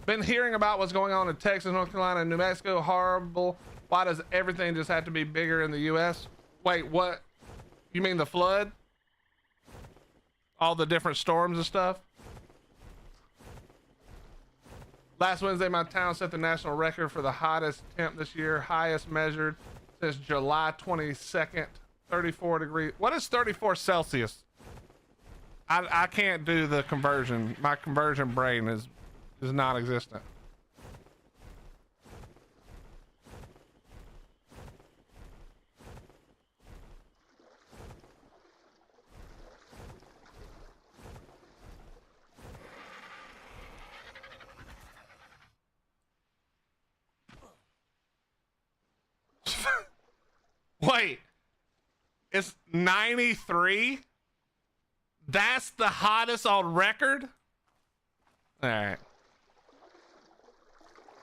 Been hearing about what's going on in Texas, North Carolina, and New Mexico. Horrible. Why does everything just have to be bigger in the U.S.? Wait, what? You mean the flood? All the different storms and stuff? Last Wednesday, my town set the national record for the hottest temp this year, highest measured since July 22nd, 34 degrees. What is 34 Celsius? I can't do the conversion. My conversion brain is non-existent. Wait, it's 93? That's the hottest on record? All right.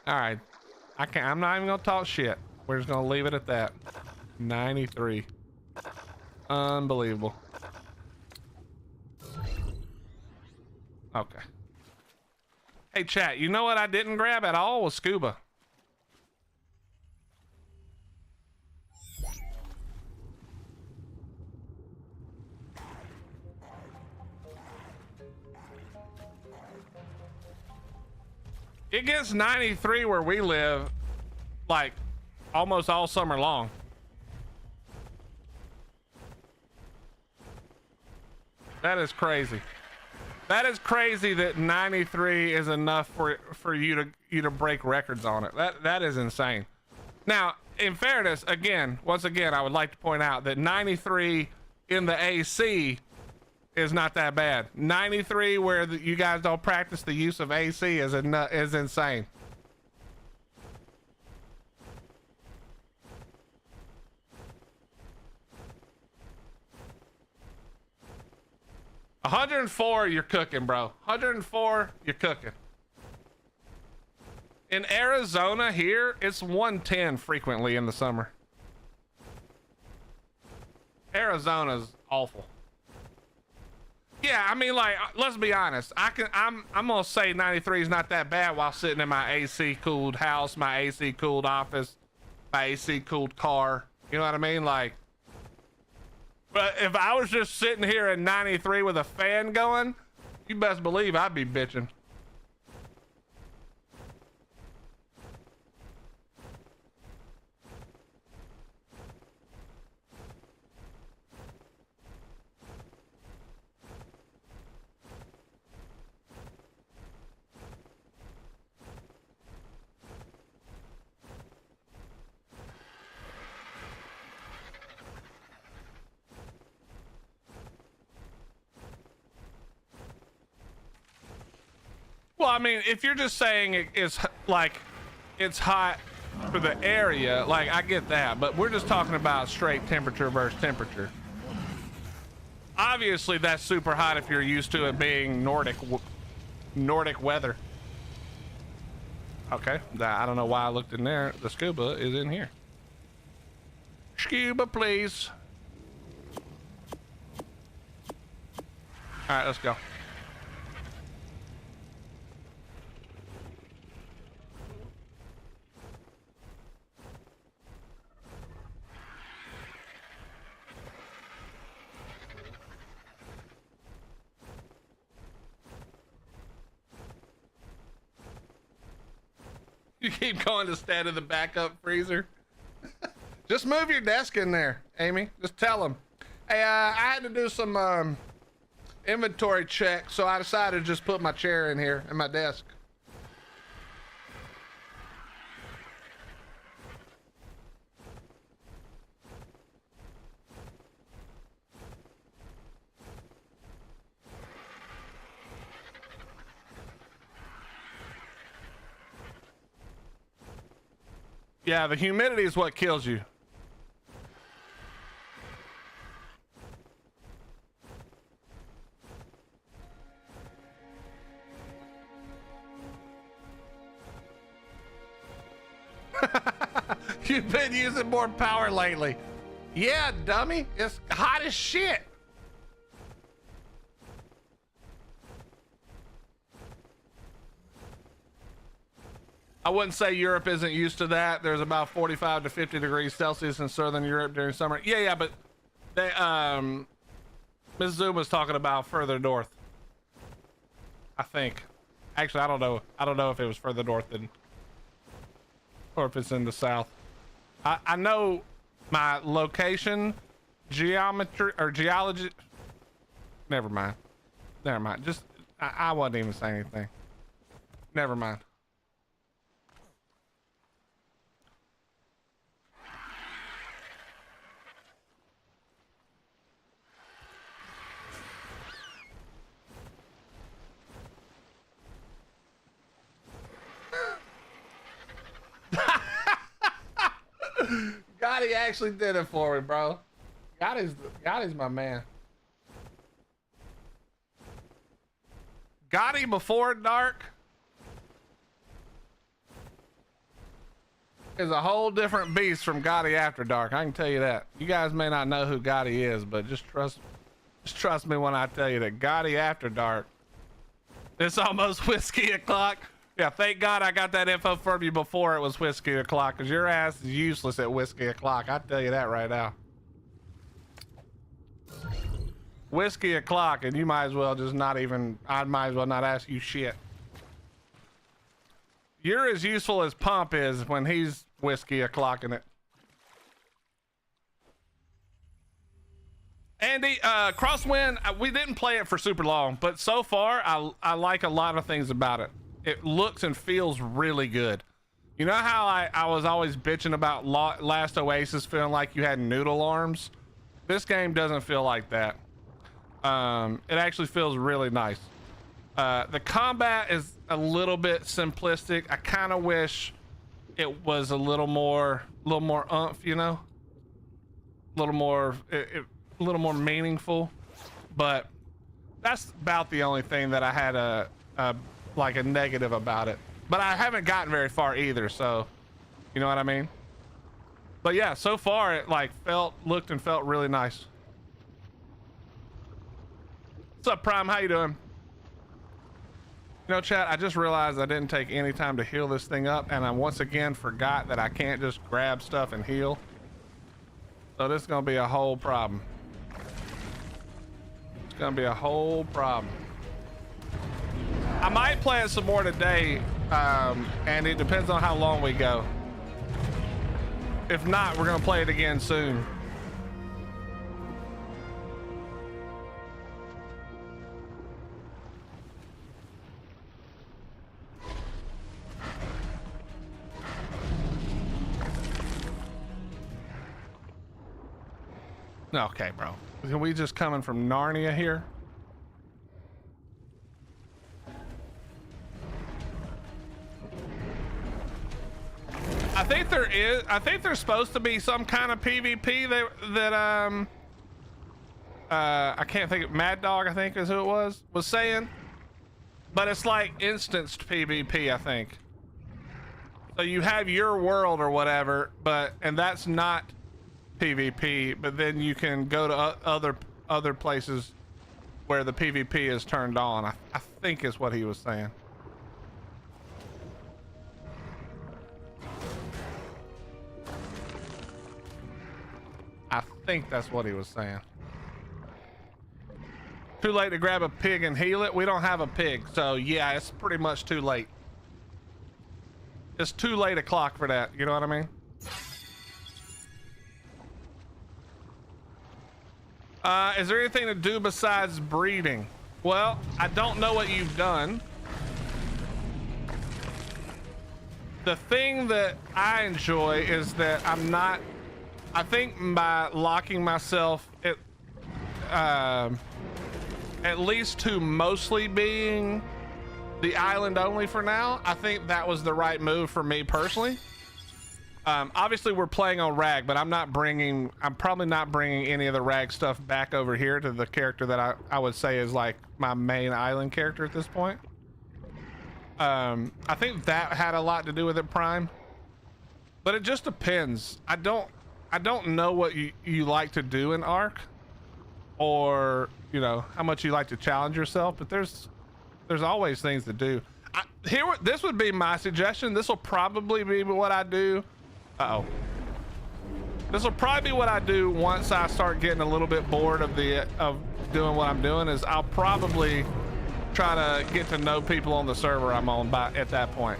I'm not even gonna talk shit. We're just gonna leave it at that. 93. Unbelievable. Okay. Hey chat, you know what I didn't grab at all was scuba. It gets 93 where we live, like, almost all summer long. That is crazy. That is crazy that 93 is enough for you to break records on it. That is insane. Now, in fairness, once again, I would like to point out that 93 in the AC is not that bad. 93 where you guys don't practice the use of AC is insane. $104, you're cooking, bro. $104, you're cooking. In Arizona here, it's 110 frequently in the summer. Arizona's awful. Yeah, I mean, like, let's be honest. I'm gonna say 93 is not that bad while sitting in my AC cooled house, my AC cooled office, my AC cooled car. You know what I mean? Like, but if I was just sitting here in 93 with a fan going, you best believe I'd be bitching. Well, I mean, if you're just saying it's like it's hot for the area, like I get that, but we're just talking about straight temperature versus temperature. Obviously, that's super hot if you're used to it being Nordic weather. Okay, I don't know why I looked in there. The scuba is in here. Scuba, please. All right, let's go. You keep going to stand in the backup freezer. Just move your desk in there, Amy. Just tell them. Hey, I had to do some inventory check, so I decided to just put my chair in here and my desk. Yeah, the humidity is what kills you. You've been using more power lately. Yeah, dummy. It's hot as shit. I wouldn't say Europe isn't used to that. There's about 45 to 50 degrees Celsius in Southern Europe during summer. Yeah, but they, Ms. Zoom was talking about further north. I think. Actually, I don't know. I don't know if it was further north than, or if it's in the south. I know my location, geometry, or geology. Never mind. Never mind. Just, I wasn't even saying anything. Never mind. Gotti actually did it for me, bro. Gotti's my man. Gotti before dark is a whole different beast from Gotti after dark. I can tell you that. You guys may not know who Gotti is, but just trust me when I tell you that Gotti after dark. It's almost whiskey o'clock. Yeah, thank God I got that info from you before it was whiskey o'clock, because your ass is useless at whiskey o'clock. I tell you that right now. Whiskey o'clock, and you might as well just not even, I might as well not ask you shit. You're as useful as Pump is when he's whiskey o'clocking it. Andy, Crosswind, we didn't play it for super long, but so far I like a lot of things about it. It looks and feels really good. You know how I was always bitching about Last Oasis feeling like you had noodle arms? This game doesn't feel like that. It actually feels really nice. The combat is a little bit simplistic. I kind of wish it was a little more oomph, you know, a little more meaningful. But that's about the only thing that I had like a negative about it. But I haven't gotten very far either, so you know what I mean. But yeah, so far it like looked and felt really nice. What's up, Prime? How you doing? You know, chat, I just realized I didn't take any time to heal this thing up, and I once again forgot that I can't just grab stuff and heal. So this is gonna be a whole problem. It's gonna be a whole problem. I might play it some more today, and it depends on how long we go. If not, we're gonna play it again soon. Okay, bro. Are we just coming from Narnia here? think there is. I think there's supposed to be some kind of PvP that I can't think of. Mad Dog, I think is who it was saying, but it's like instanced PvP, I think. So you have your world or whatever, and that's not PvP, but then you can go to other places where the PvP is turned on. I think is what he was saying. I think that's what he was saying. Too late to grab a pig and heal it. We don't have a pig, so yeah, it's pretty much too late. It's too late o'clock for that. You know what I mean? Is there anything to do besides breeding? Well, I don't know what you've done. The thing that I enjoy is that I think by locking myself at least to mostly being the island only for now, I think that was the right move for me personally. Obviously we're playing on rag, but I'm probably not bringing any of the rag stuff back over here to the character that I would say is like my main island character at this point. I think that had a lot to do with it, Prime, but it just depends. I don't know what you like to do in Ark, or you know how much you like to challenge yourself, but there's always things to do. This would be my suggestion. This will probably be what I do. This will probably be what I do once I start getting a little bit bored of doing what I'm doing. Is I'll probably try to get to know people on the server I'm on at that point.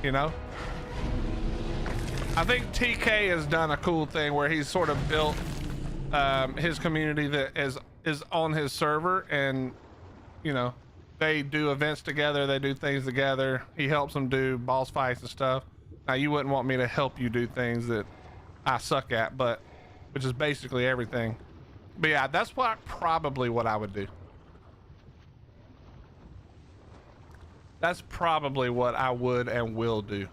You know, I think TK has done a cool thing where he's sort of built his community that is on his server, and you know, they do events together, they do things together. He helps them do boss fights and stuff. Now you wouldn't want me to help you do things that I suck at, which is basically everything. But yeah, that's probably what I would do. That's probably what I would and will do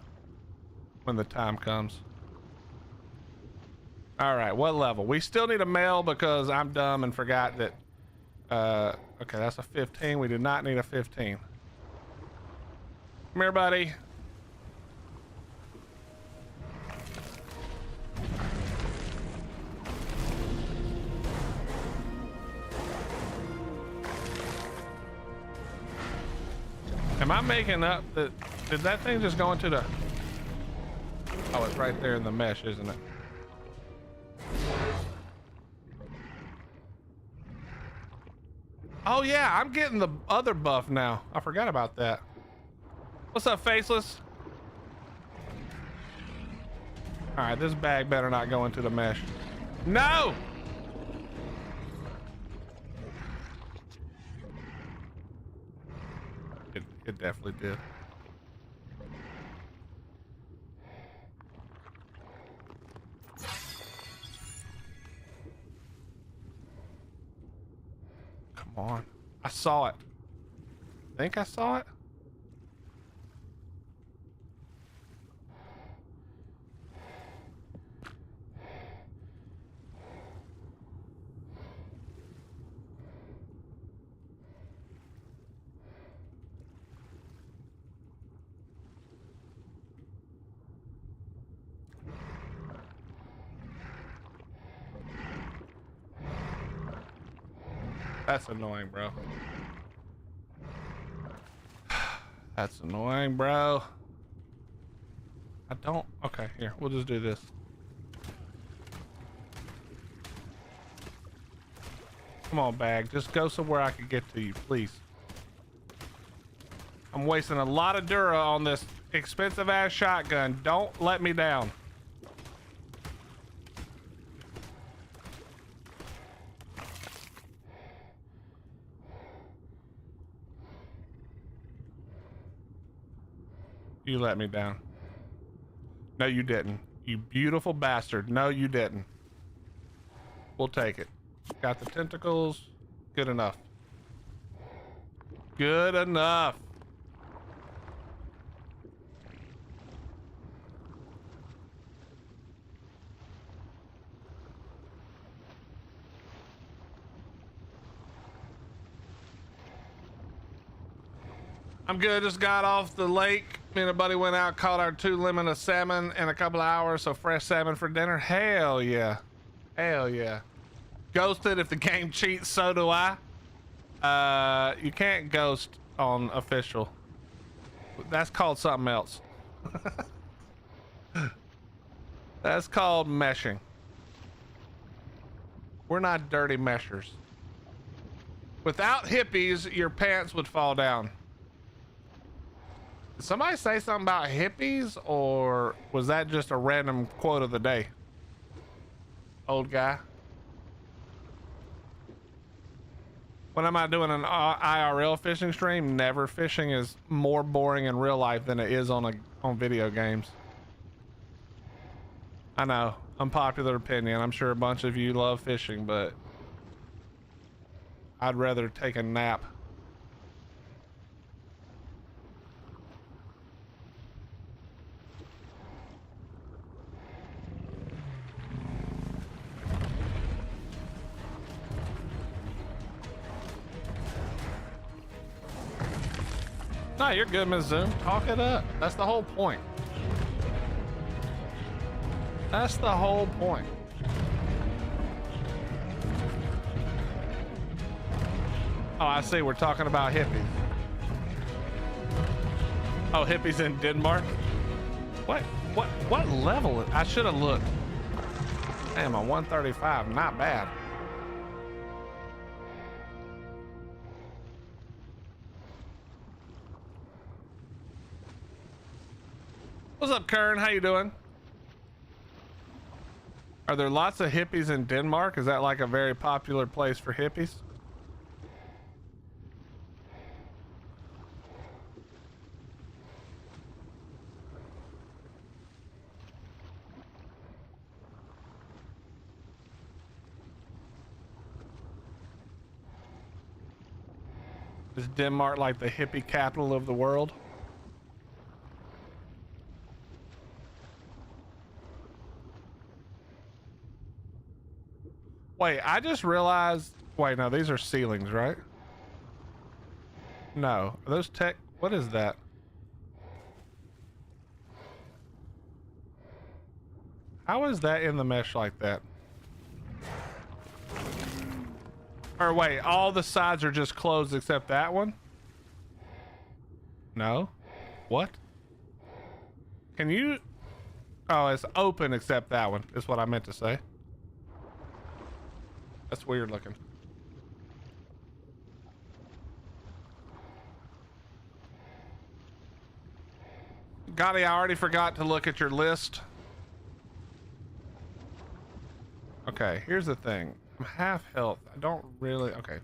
when the time comes. All right, what level? We still need a male because I'm dumb and forgot that. Okay, that's a 15. We do not need a 15. Come here, buddy. Am I making up that? Did that thing just go into the? Oh, it's right there in the mesh, isn't it? Oh yeah, I'm getting the other buff now. I forgot about that. What's up, Faceless? All right, this bag better not go into the mesh. No! It definitely did. Come on. I saw it. Think I saw it? That's annoying, bro. That's annoying, bro. I don't. Okay, here. We'll just do this. Come on, bag. Just go somewhere I can get to you, please. I'm wasting a lot of Dura on this expensive ass shotgun. Don't let me down. You let me down. No, you didn't. You beautiful bastard. No, you didn't. We'll take it. Got the tentacles. Good enough. Good enough. I'm good. Just got off the lake. Me and a buddy went out, caught our 2 limit of salmon in a couple of hours. So fresh salmon for dinner. Hell yeah. Hell yeah. Ghosted if the game cheats, so do I. You can't ghost on official. That's called something else. That's called meshing. We're not dirty meshers. Without hippies, your pants would fall down. Did somebody say something about hippies, or was that just a random quote of the day? Old guy. When am I doing an IRL fishing stream? Never. Fishing is more boring in real life than it is on video games. I know, unpopular opinion. I'm sure a bunch of you love fishing, but I'd rather take a nap. No, you're good, Ms. Zoom. Talk it up. That's the whole point. That's the whole point. Oh, I see. We're talking about hippies. Oh, hippies in Denmark? What level? I should have looked. Damn, a 135. Not bad. What's up, Kern? How you doing? Are there lots of hippies in Denmark? Is that like a very popular place for hippies? Is Denmark like the hippie capital of the world? Wait, I just realized. Wait, no, these are ceilings, right? No, are those tech? What is that? How is that in the mesh like that? Or wait, all the sides are just closed except that one? No? What? Can you? Oh, it's open except that one, is what I meant to say. That's weird looking. Gotti, I already forgot to look at your list. Okay, here's the thing. I'm half health. I don't really... Okay.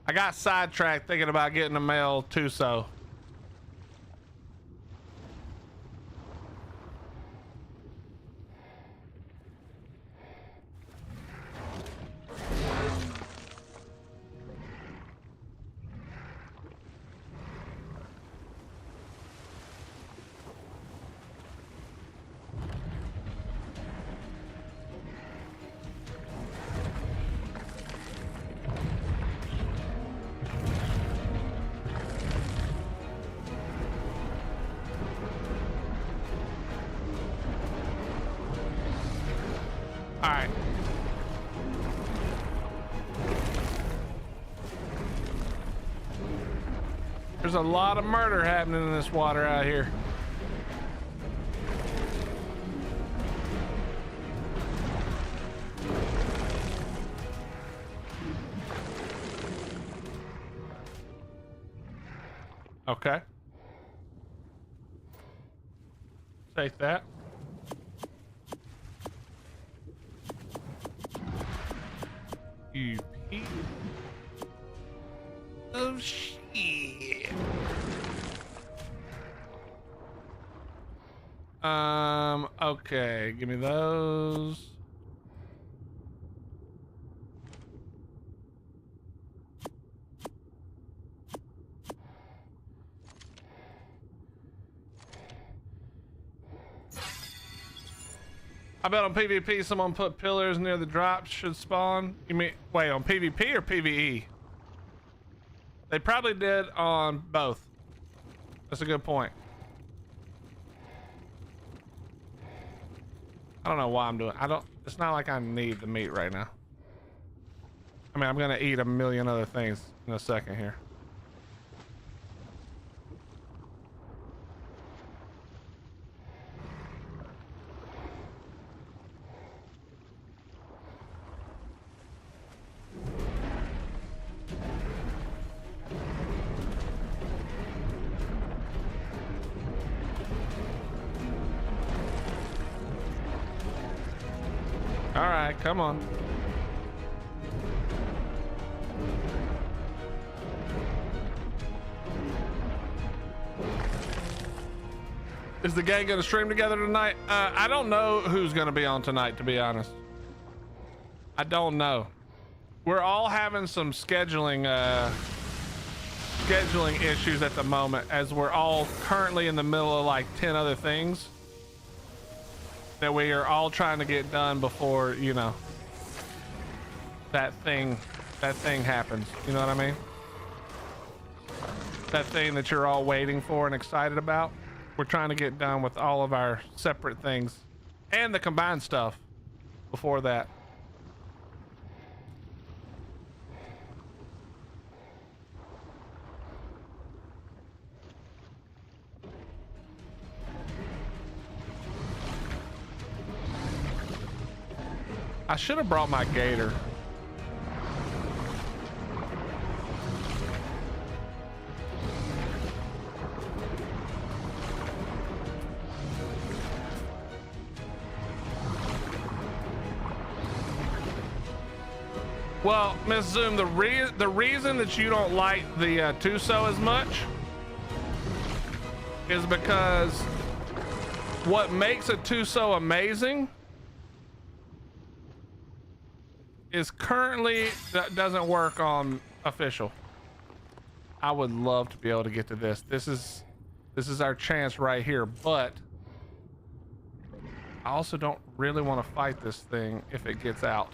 I got sidetracked thinking about getting a male Tuso. Alright. There's a lot of murder happening in this water out here. Okay. Take that. You piece. Oh shit. Okay, give me those. I bet on PvP someone put pillars near the drops should spawn. You mean, wait, on PvP or PvE? They probably did on both. That's a good point. I don't know why I'm doing, it's not like I need the meat right now. I mean, I'm gonna eat a million other things in a second here. All right, come on. Is the gang gonna stream together tonight? I don't know who's gonna be on tonight, to be honest. I don't know. We're all having some scheduling issues at the moment, as we're all currently in the middle of like 10 other things that we are all trying to get done before, you know, that thing happens. You know what I mean? That thing that you're all waiting for and excited about. We're trying to get done with all of our separate things and the combined stuff before that. I should have brought my gator. Well, Miss Zoom, the reason that you don't like the Tuso as much is because what makes a Tuso amazing is currently that doesn't work on official. I would love to be able to get to this. This is our chance right here, but I also don't really want to fight this thing if it gets out,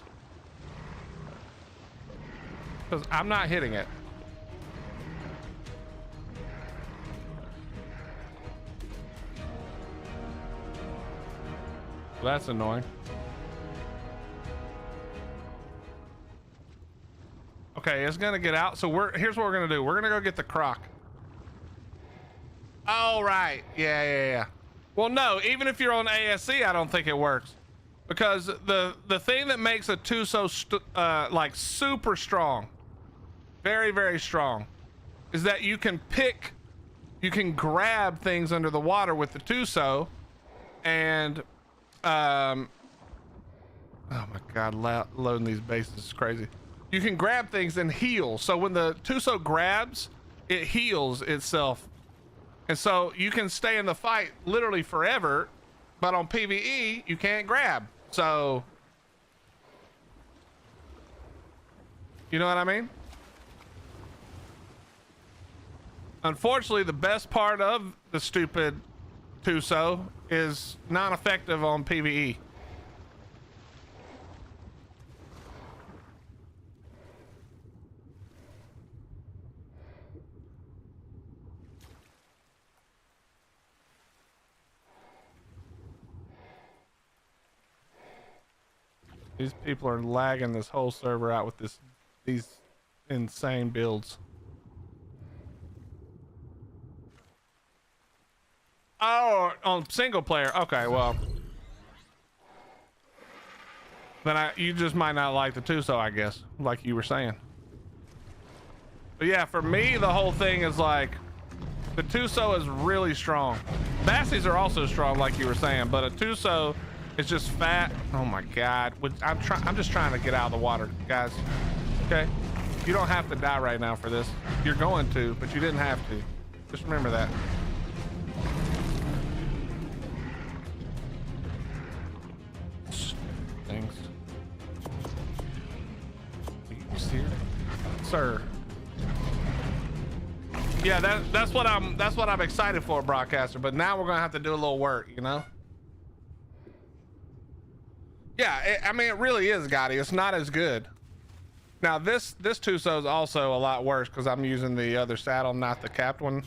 because I'm not hitting it. Well, that's annoying. Okay, it's gonna get out. So here's what we're gonna do. We're gonna go get the croc. Oh, right. Yeah. Well, no, even if you're on ASC, I don't think it works, because the thing that makes a Tuso like super strong, very, very strong, is that you can grab things under the water with the Tuso, and oh my God, loading these bases is crazy. You can grab things and heal. So when the Tuso grabs, it heals itself. And so you can stay in the fight literally forever, but on PvE, you can't grab. So, you know what I mean? Unfortunately, the best part of the stupid Tuso is non-effective on PvE. These people are lagging this whole server out with these insane builds. Oh, on single player. Okay, well, then you just might not like the Tuso, I guess, like you were saying. But yeah, for me, the whole thing is like, the Tuso is really strong. Bassies are also strong, like you were saying, but a Tuso is just fat. Oh my God. I'm just trying to get out of the water, guys. Okay? You don't have to die right now for this. You're going to, but you didn't have to. Just remember that. Things. Are you serious? Sir. Yeah, that's what I'm excited for, broadcaster, but now we're gonna have to do a little work, you know? Yeah, I mean, it really is, Gotti. It's not as good. Now, this Tuso is also a lot worse because I'm using the other saddle, not the capped one.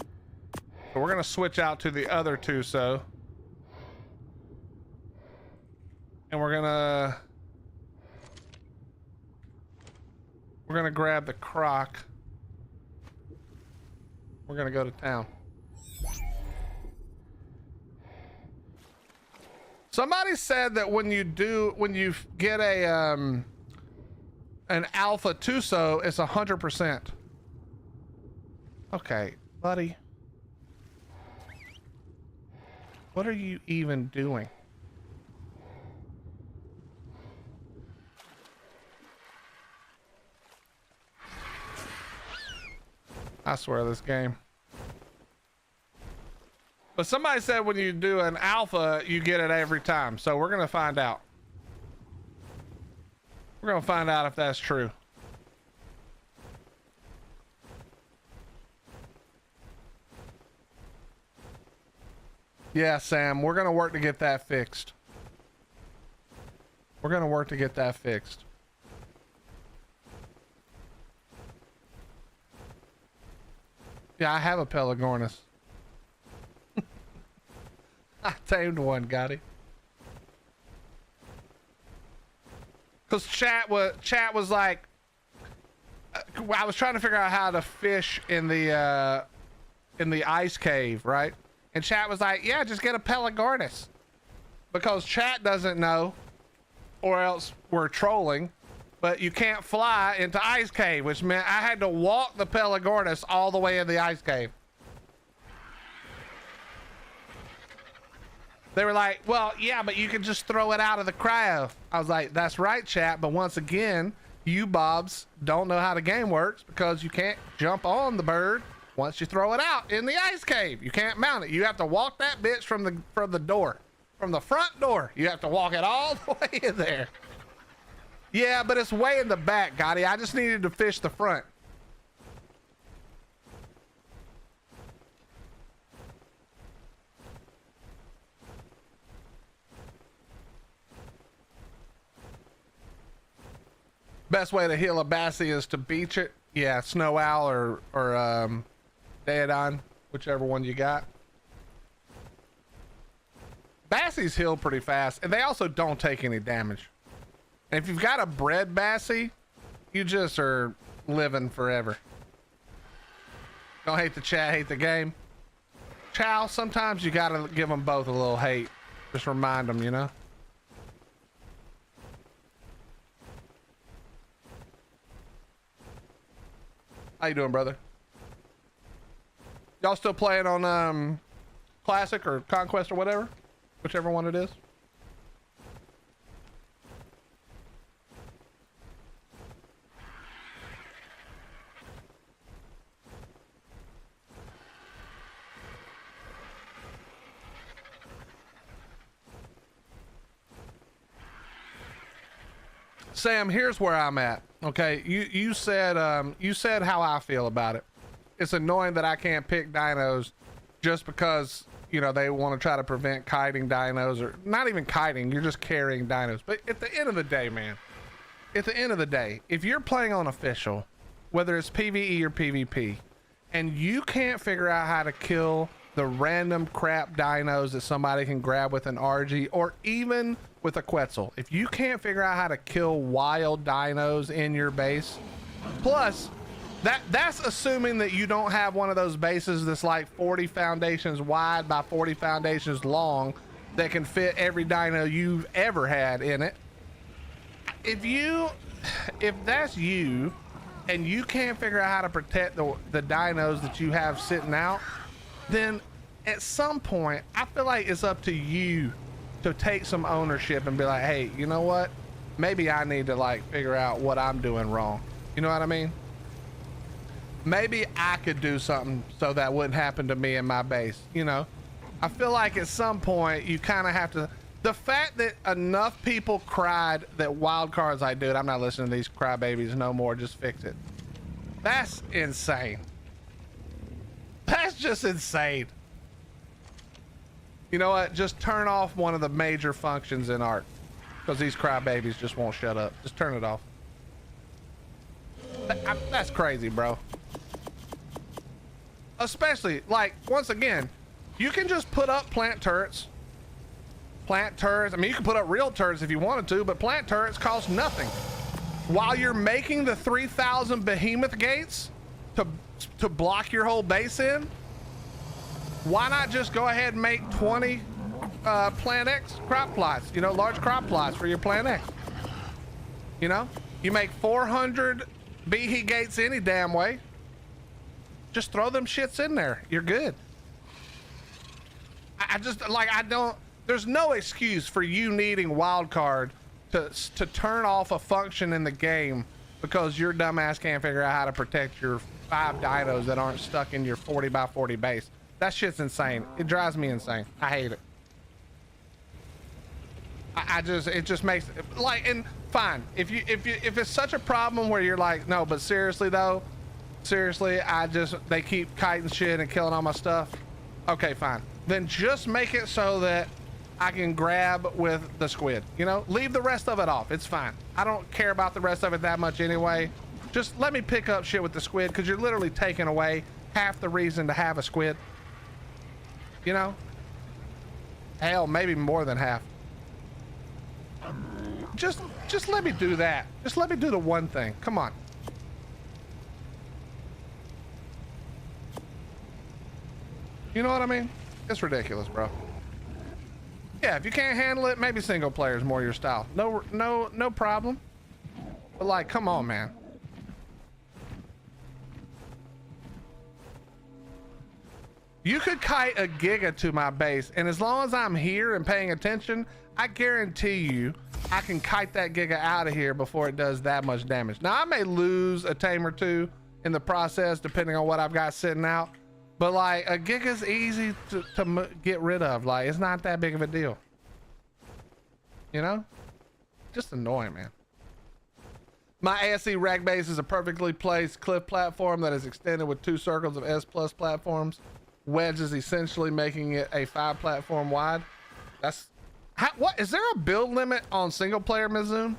So we're going to switch out to the other Tuso. And we're going to grab the croc. We're going to go to town. Somebody said that when you get a an alpha Tuso, it's 100%. Okay, buddy. What are you even doing? I swear this game. But somebody said when you do an alpha, you get it every time. So we're going to find out. We're going to find out if that's true. Yeah, Sam, we're going to work to get that fixed. We're going to work to get that fixed. Yeah, I have a Pelagornis. I tamed one, got it. Cause chat was like, I was trying to figure out how to fish in the ice cave, right? And chat was like, yeah, just get a Pelagornis, because chat doesn't know, or else we're trolling. But you can't fly into ice cave, which meant I had to walk the Pelagornis all the way in the ice cave. They were like, well, yeah, but you can just throw it out of the cryo. I was like, that's right, chat. But once again, you bobs don't know how the game works, because you can't jump on the bird once you throw it out in the ice cave. You can't mount it. You have to walk that bitch from the door, from the front door. You have to walk it all the way in there. Yeah, but it's way in the back, Gotti. I just needed to fish the front. Best way to heal a Bassie is to beach it. Yeah, Snow Owl or Daedon, whichever one you got. Bassies heal pretty fast, and they also don't take any damage. And if you've got a bred Bassie, you just are living forever. Don't hate the chat, hate the game. Chow, sometimes you gotta give them both a little hate. Just remind them, you know? How you doing, brother? Y'all still playing on Classic or Conquest or whatever? Whichever one it is. Sam, here's where I'm at. Okay, you said how I feel about it. It's annoying that I can't pick dinos just because, you know, they want to try to prevent kiting dinos, or not even kiting, you're just carrying dinos. But at the end of the day, man, at the end of the day, if you're playing on official, whether it's PVE or PvP, and you can't figure out how to kill the random crap dinos that somebody can grab with an RG or even with a Quetzal, if you can't figure out how to kill wild dinos in your base, plus that's assuming that you don't have one of those bases that's like 40 foundations wide by 40 foundations long that can fit every dino you've ever had in it. If that's you and you can't figure out how to protect the dinos that you have sitting out, then at some point I feel like it's up to you to take some ownership and be like, hey, you know what, maybe I need to like figure out what I'm doing wrong. You know what I mean? Maybe I could do something so that wouldn't happen to me in my base. You know, I feel like at some point you kind of have to. The fact that enough people cried that wild cards, like, dude, I'm not listening to these crybabies no more, just fix it. That's insane. That's just insane. You know what? Just turn off one of the major functions in Ark. because these crybabies just won't shut up. Just turn it off. That's crazy, bro. Especially, like, once again, you can just put up plant turrets. Plant turrets. I mean, you can put up real turrets if you wanted to, but plant turrets cost nothing. While you're making the 3,000 behemoth gates to block your whole base in, why not just go ahead and make 20 Plant X crop plots, you know, large crop plots for your Plant X. You know, you make 400 BE gates any damn way. Just throw them shits in there. You're good. I just, like, I don't, there's no excuse for you needing wildcard to turn off a function in the game because your dumbass can't figure out how to protect your 5 dinos that aren't stuck in your 40 by 40 base. That shit's insane. It drives me insane. I hate it. It just makes, like, and fine. If it's such a problem where you're like, no, but seriously though, seriously, they keep kiting shit and killing all my stuff. Okay, fine. Then just make it so that I can grab with the squid, you know, leave the rest of it off. It's fine. I don't care about the rest of it that much anyway. Just let me pick up shit with the squid, because you're literally taking away half the reason to have a squid, you know. Hell, maybe more than half. Just let me do that. Just let me do the one thing. Come on. You know what I mean? It's ridiculous, bro. Yeah, if you can't handle it, maybe single player is more your style. No problem. But, like, come on, man. You could kite a giga to my base, and as long as I'm here and paying attention, I guarantee you I can kite that giga out of here before it does that much damage. Now, I may lose a tame or two in the process, depending on what I've got sitting out. But, like, a giga's easy to get rid of. Like, it's not that big of a deal. You know? Just annoying, man. My ASC rack base is a perfectly placed cliff platform that is extended with 2 circles of S+ platforms. Wedge is essentially making it a 5 platform wide. That's... what? Is there a build limit on single player, Mizoom?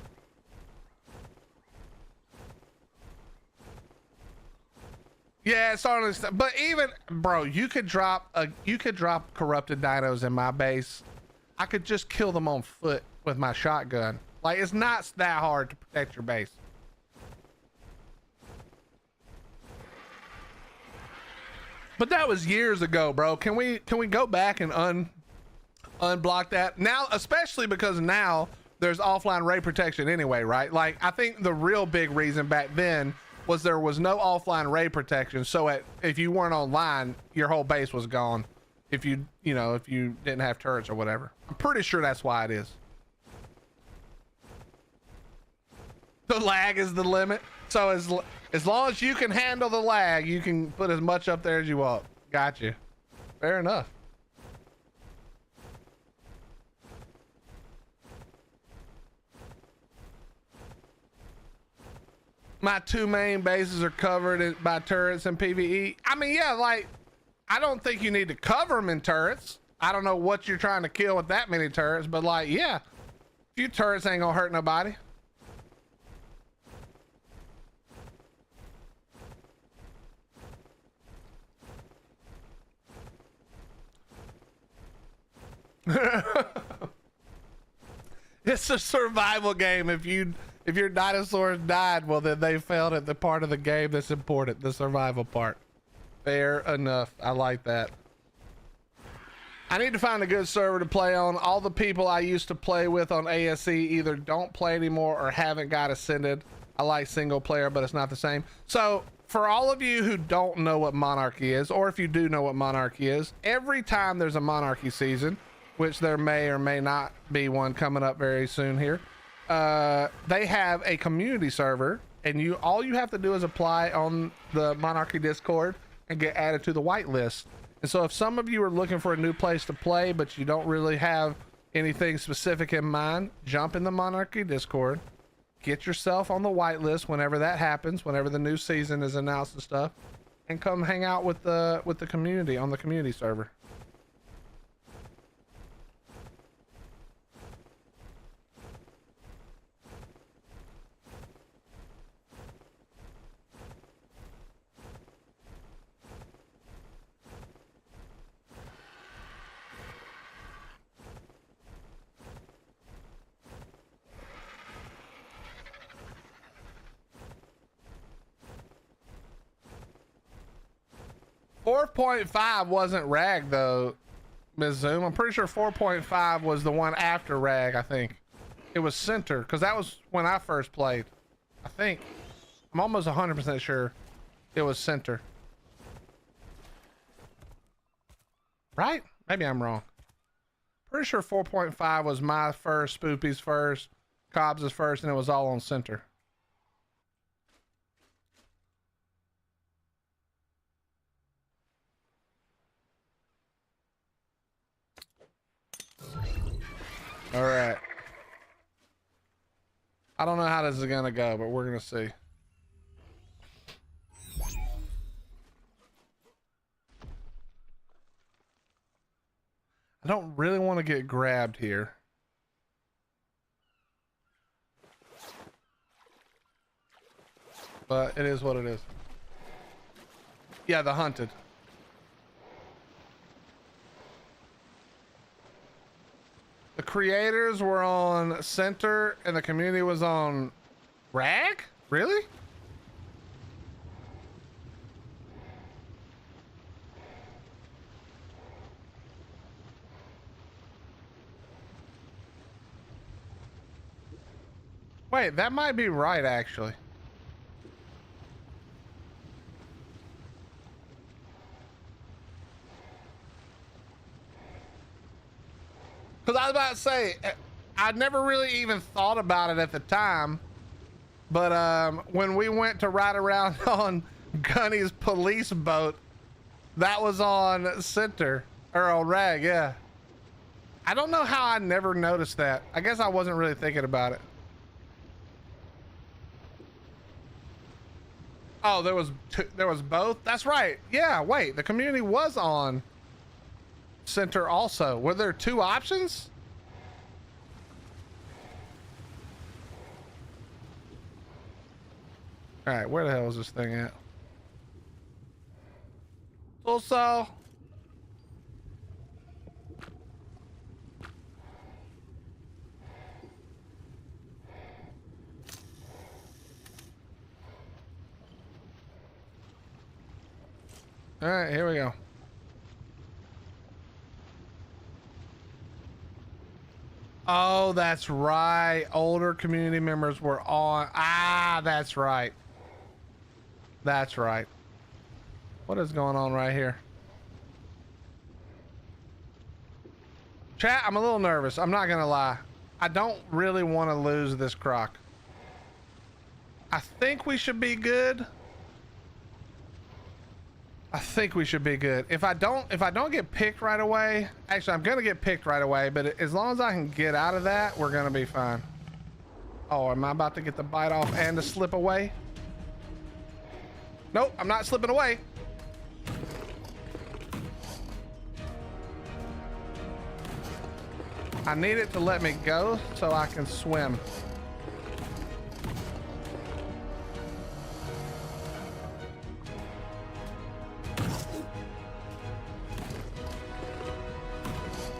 Yeah, it's on this, but even, bro, you could drop corrupted dinos in my base. I could just kill them on foot with my shotgun. Like, it's not that hard to protect your base. But that was years ago, bro. Can we go back and unblock that now, especially because now there's offline ray protection anyway, right? Like, I think the real big reason back then was there was no offline ray protection, so if you weren't online, your whole base was gone. If you didn't have turrets or whatever. I'm pretty sure that's why it is. The lag is the limit. So as long as you can handle the lag, you can put as much up there as you want. Gotcha. Fair enough. My 2 main bases are covered by turrets and PVE. I mean, yeah, like, I don't think you need to cover them in turrets. I don't know what you're trying to kill with that many turrets, but, like, yeah, a few turrets ain't gonna hurt nobody. It's a survival game. If your dinosaurs died, well, then they failed at the part of the game that's important, the survival part. Fair enough. I like that. I need to find a good server to play on. All the people I used to play with on ASC either don't play anymore or haven't got ascended. I like single player, but it's not the same. So for all of you who don't know what Monarchy is, or if you do know what Monarchy is, every time there's a Monarchy season, which there may or may not be one coming up very soon here, they have a community server, and all you have to do is apply on the Monarchy Discord and get added to the whitelist. And so if some of you are looking for a new place to play, but you don't really have anything specific in mind, jump in the Monarchy Discord, get yourself on the whitelist whenever that happens, whenever the new season is announced and stuff, and come hang out with the community on the community server. 4.5 wasn't rag though, Ms. Zoom. I'm pretty sure 4.5 was the one after rag. I think it was center because that was when I first played. I think I'm almost 100% sure it was center. Right? Maybe I'm wrong. Pretty sure 4.5 was my first, Spoopy's first, Cobbs's first, and it was all on center. All right. I don't know how this is gonna go, but we're gonna see. I don't really want to get grabbed here. But it is what it is. Yeah, the hunted. The creators were on center and the community was on rag? Really? Wait, that might be right actually. Because I was about to say, I never really even thought about it at the time. But when we went to ride around on Gunny's police boat, that was on center, or on rag, yeah. I don't know how I never noticed that. I guess I wasn't really thinking about it. Oh, there was both? That's right. Yeah, wait, the community was on center also. Were there two options? All right, where the hell is this thing at? Also, all right, here we go. Oh, that's right. Older community members were on. Ah, that's right. That's right. What is going on right here? Chat, I'm a little nervous. I'm not gonna lie. I don't really want to lose this croc. I think we should be good. I think we should be good. If I don't get picked right away, actually I'm gonna get picked right away, but as long as I can get out of that, we're gonna be fine. Oh, am I about to get the bite off and to slip away? Nope, I'm not slipping away. I need it to let me go so I can swim.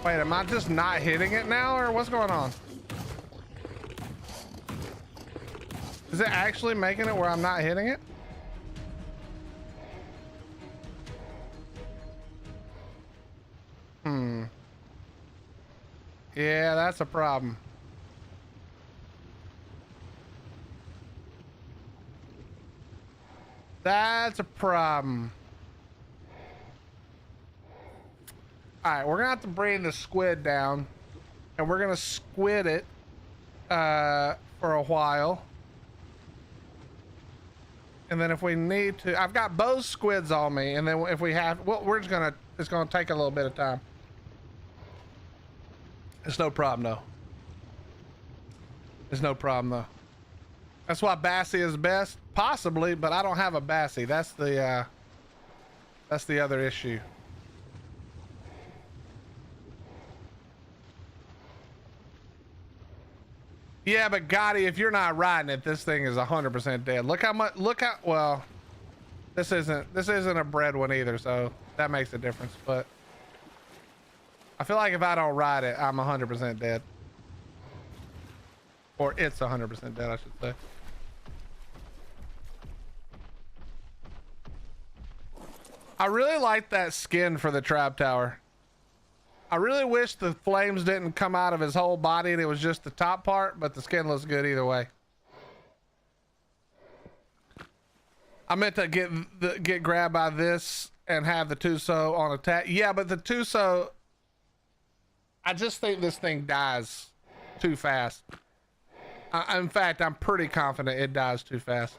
Wait, am I just not hitting it now, or what's going on? Is it actually making it where I'm not hitting it? Yeah, that's a problem. That's a problem. All right, we're gonna have to bring the squid down, and we're gonna squid it for a while. And then if we need to, I've got both squids on me, and then if we have, well, it's gonna take a little bit of time. It's no problem though. It's no problem though. That's why Bassie is best, possibly, but I don't have a Bassie. That's the other issue. Yeah, but Gotti, if you're not riding it, this thing is 100% dead. Look how much, well, this isn't a bred one either, so that makes a difference, but I feel like if I don't ride it, I'm 100% dead. Or it's 100% dead, I should say. I really like that skin for the trap tower. I really wish the flames didn't come out of his whole body and it was just the top part, but the skin looks good either way. I meant to get grabbed by this and have the Tuso on attack. Yeah, but the Tuso, I just think this thing dies too fast. In fact, I'm pretty confident it dies too fast.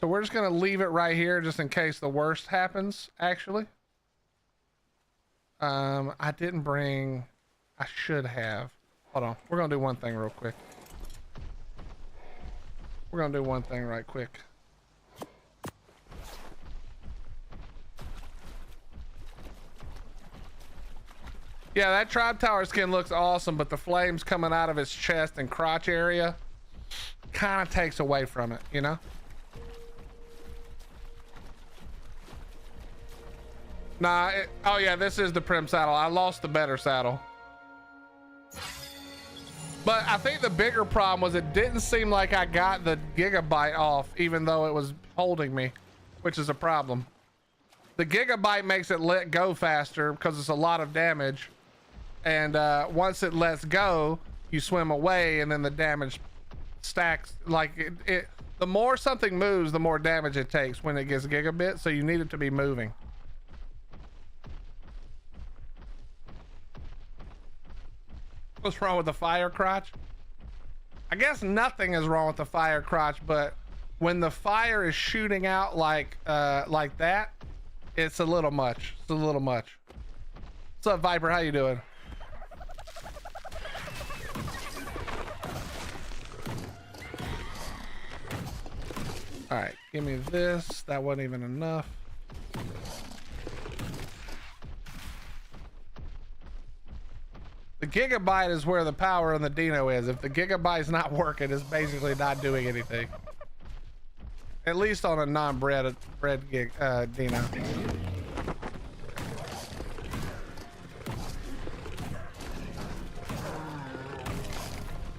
So we're just gonna leave it right here just in case the worst happens, actually. I didn't bring, I should have. Hold on, we're gonna do one thing real quick. We're gonna do one thing right quick. Yeah, that tribe tower skin looks awesome, but the flames coming out of his chest and crotch area kind of takes away from it, you know? Nah, oh yeah, this is the Prim saddle. I lost the better saddle. But I think the bigger problem was it didn't seem like I got the gigabyte off, even though it was holding me, which is a problem. The gigabyte makes it let go faster because it's a lot of damage. And once it lets go, you swim away and then the damage stacks. Like the more something moves, the more damage it takes when it gets gigabit. So you need it to be moving. What's wrong with the fire crotch? I guess nothing is wrong with the fire crotch, but when the fire is shooting out like that, it's a little much. It's a little much. What's up, Viper? How you doing? All right, give me this. That wasn't even enough. The gigabyte is where the power in the Dino is. If the gigabyte's not working, it's basically not doing anything. At least on a non-bread Dino.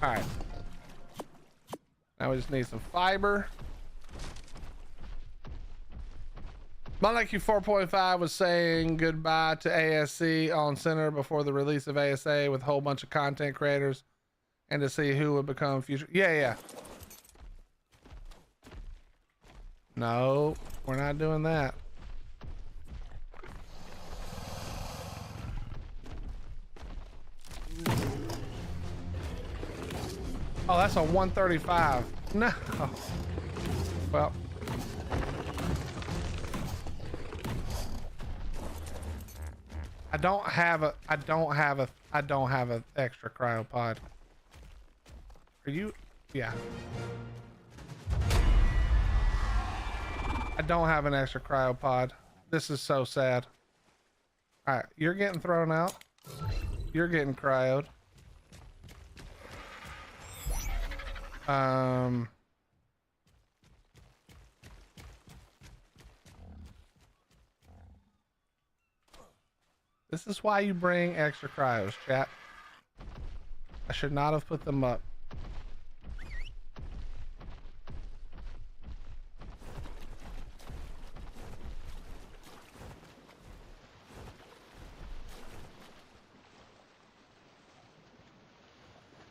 All right. Now we just need some fiber. Monkey 4.5 was saying goodbye to ASC on center before the release of ASA with a whole bunch of content creators and to see who would become future. Yeah. No, we're not doing that. Oh, that's a 135. No. Well. I don't have an extra cryopod. Are you? Yeah. I don't have an extra cryopod. This is so sad. All right, you're getting thrown out. You're getting cryoed. This is why you bring extra cryos, chat. I should not have put them up.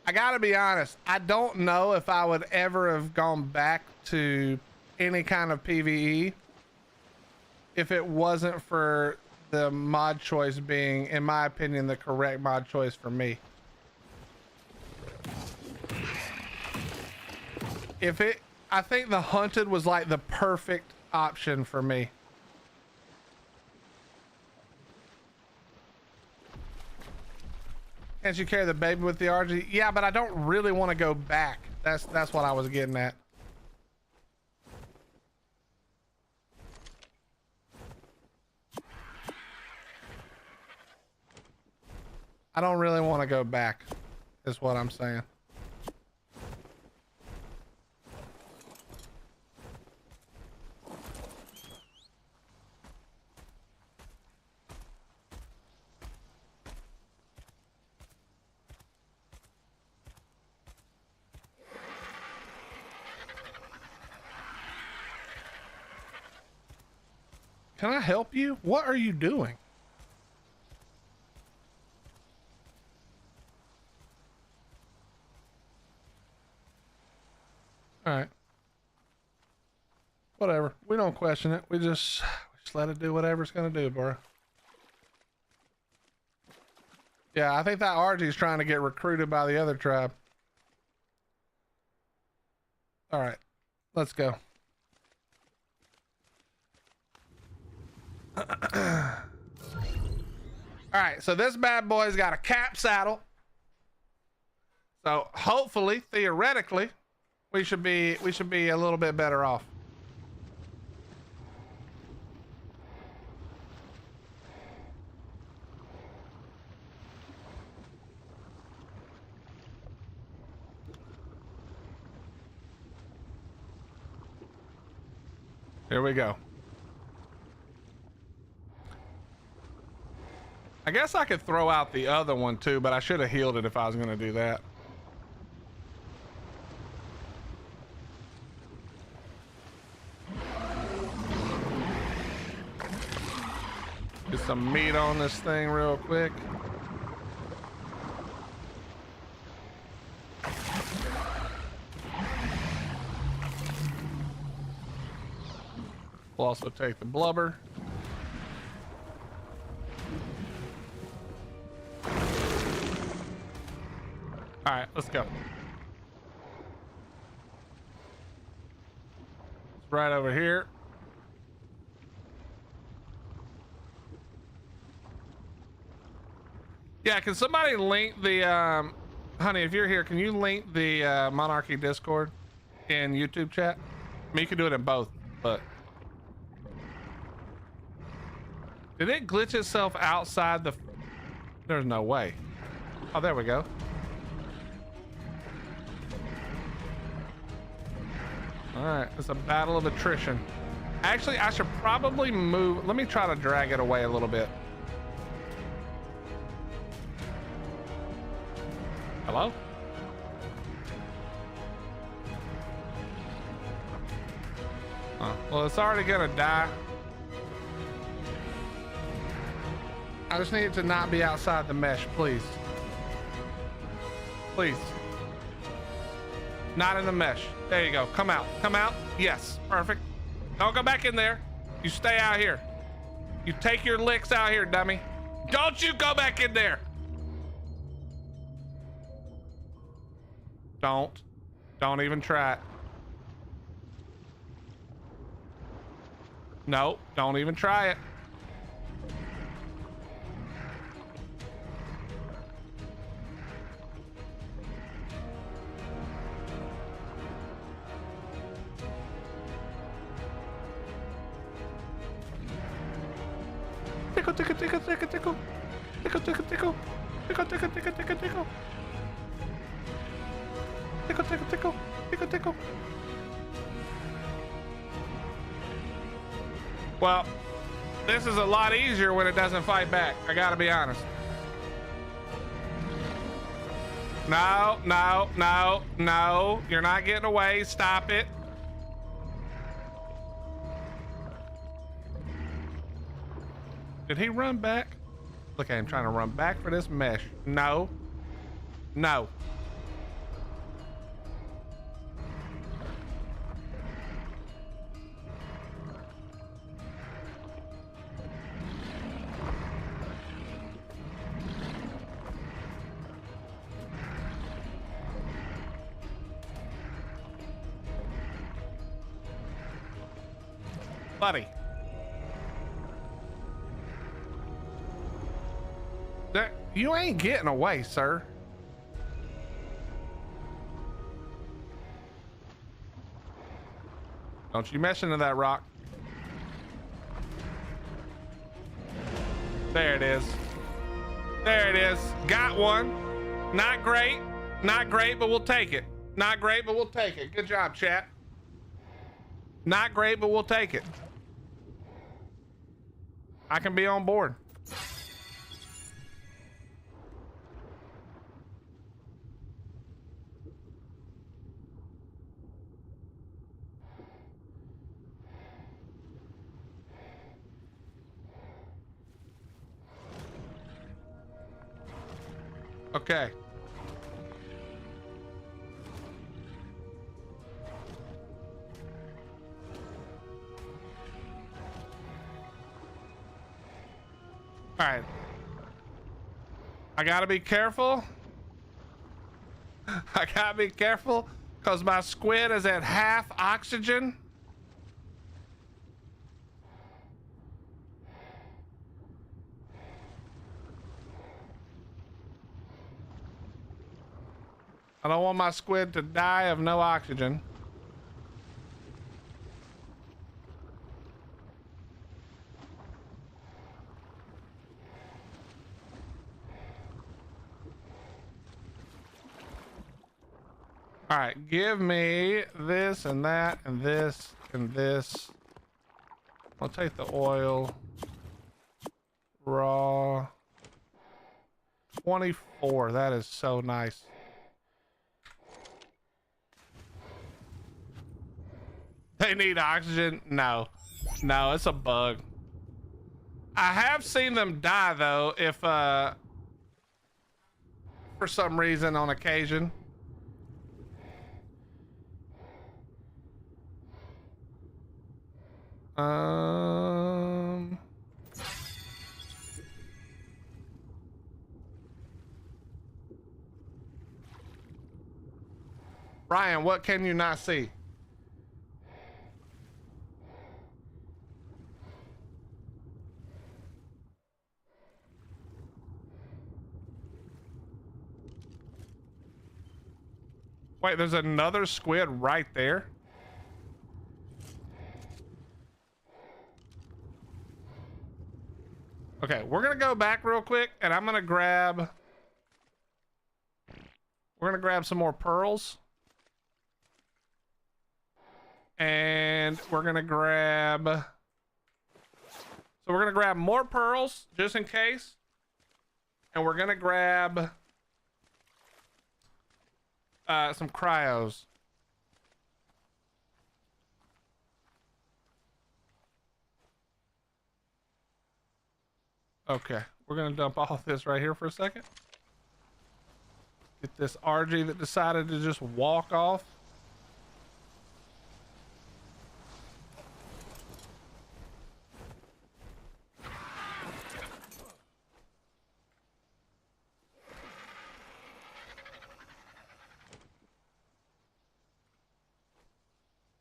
I gotta be honest, I don't know if I would ever have gone back to any kind of PVE if it wasn't for the mod choice being, in my opinion, the correct mod choice for me. I think the hunted was like the perfect option for me. Can't you carry the baby with the RG? Yeah, but I don't really want to go back. That's what I was getting at. I don't really want to go back, is what I'm saying. Can I help you? What are you doing? All right. Whatever. We don't question it. We just let it do whatever it's going to do, bro. Yeah, I think that RG's trying to get recruited by the other tribe. All right. Let's go. All right. So this bad boy's got a cap saddle. So hopefully, theoretically, we should be a little bit better off. Here we go. I guess I could throw out the other one too, but I should have healed it if I was going to do that. Get some meat on this thing real quick. We'll also take the blubber. All right, let's go. It's right over here. Yeah, can somebody link the, honey, if you're here, can you link the Monarchy Discord in YouTube chat? I mean, you can do it in both, but. Did it glitch itself outside the... There's no way. Oh, there we go. All right, it's a battle of attrition. Actually, I should probably move. Let me try to drag it away a little bit. Hello? Oh, well, it's already gonna die. I just need it to not be outside the mesh, please. Please. Not in the mesh. There you go. Come out. Come out. Yes. Perfect. Don't go back in there. You stay out here. You take your licks out here, dummy. Don't you go back in there. Don't. Don't even try it. No, don't even try it. Tickle, tickle, tickle, tickle, tickle. Tickle, tickle, tickle. Tickle, tickle, tickle, tickle, tickle. Tickle, tickle, tickle. Tickle, tickle. Well, this is a lot easier when it doesn't fight back. I gotta be honest. No, no, no, no. You're not getting away. Stop it. Did he run back? Look at him trying to run back for this mesh. No. No. Buddy. You ain't getting away, sir. Don't you mess into that rock. There it is. There it is. Got one. Not great. Not great, but we'll take it. Not great, but we'll take it. Good job, chat. Not great, but we'll take it. I can be on board. Okay. All right. I gotta be careful. I gotta be careful because my squid is at half oxygen. I don't want my squid to die of no oxygen. All right, give me this and that and this and this. I'll take the oil. Raw. 24, that is so nice. They need oxygen? No. No, it's a bug. I have seen them die though, if for some reason on occasion. Ryan, what can you not see? Wait, there's another squid right there. Okay, we're gonna go back real quick and I'm gonna grab, we're gonna grab some more pearls. And we're gonna grab, so we're gonna grab more pearls just in case. And we're gonna grab some cryos. Okay, we're gonna dump all this right here for a second. Get this RG that decided to just walk off.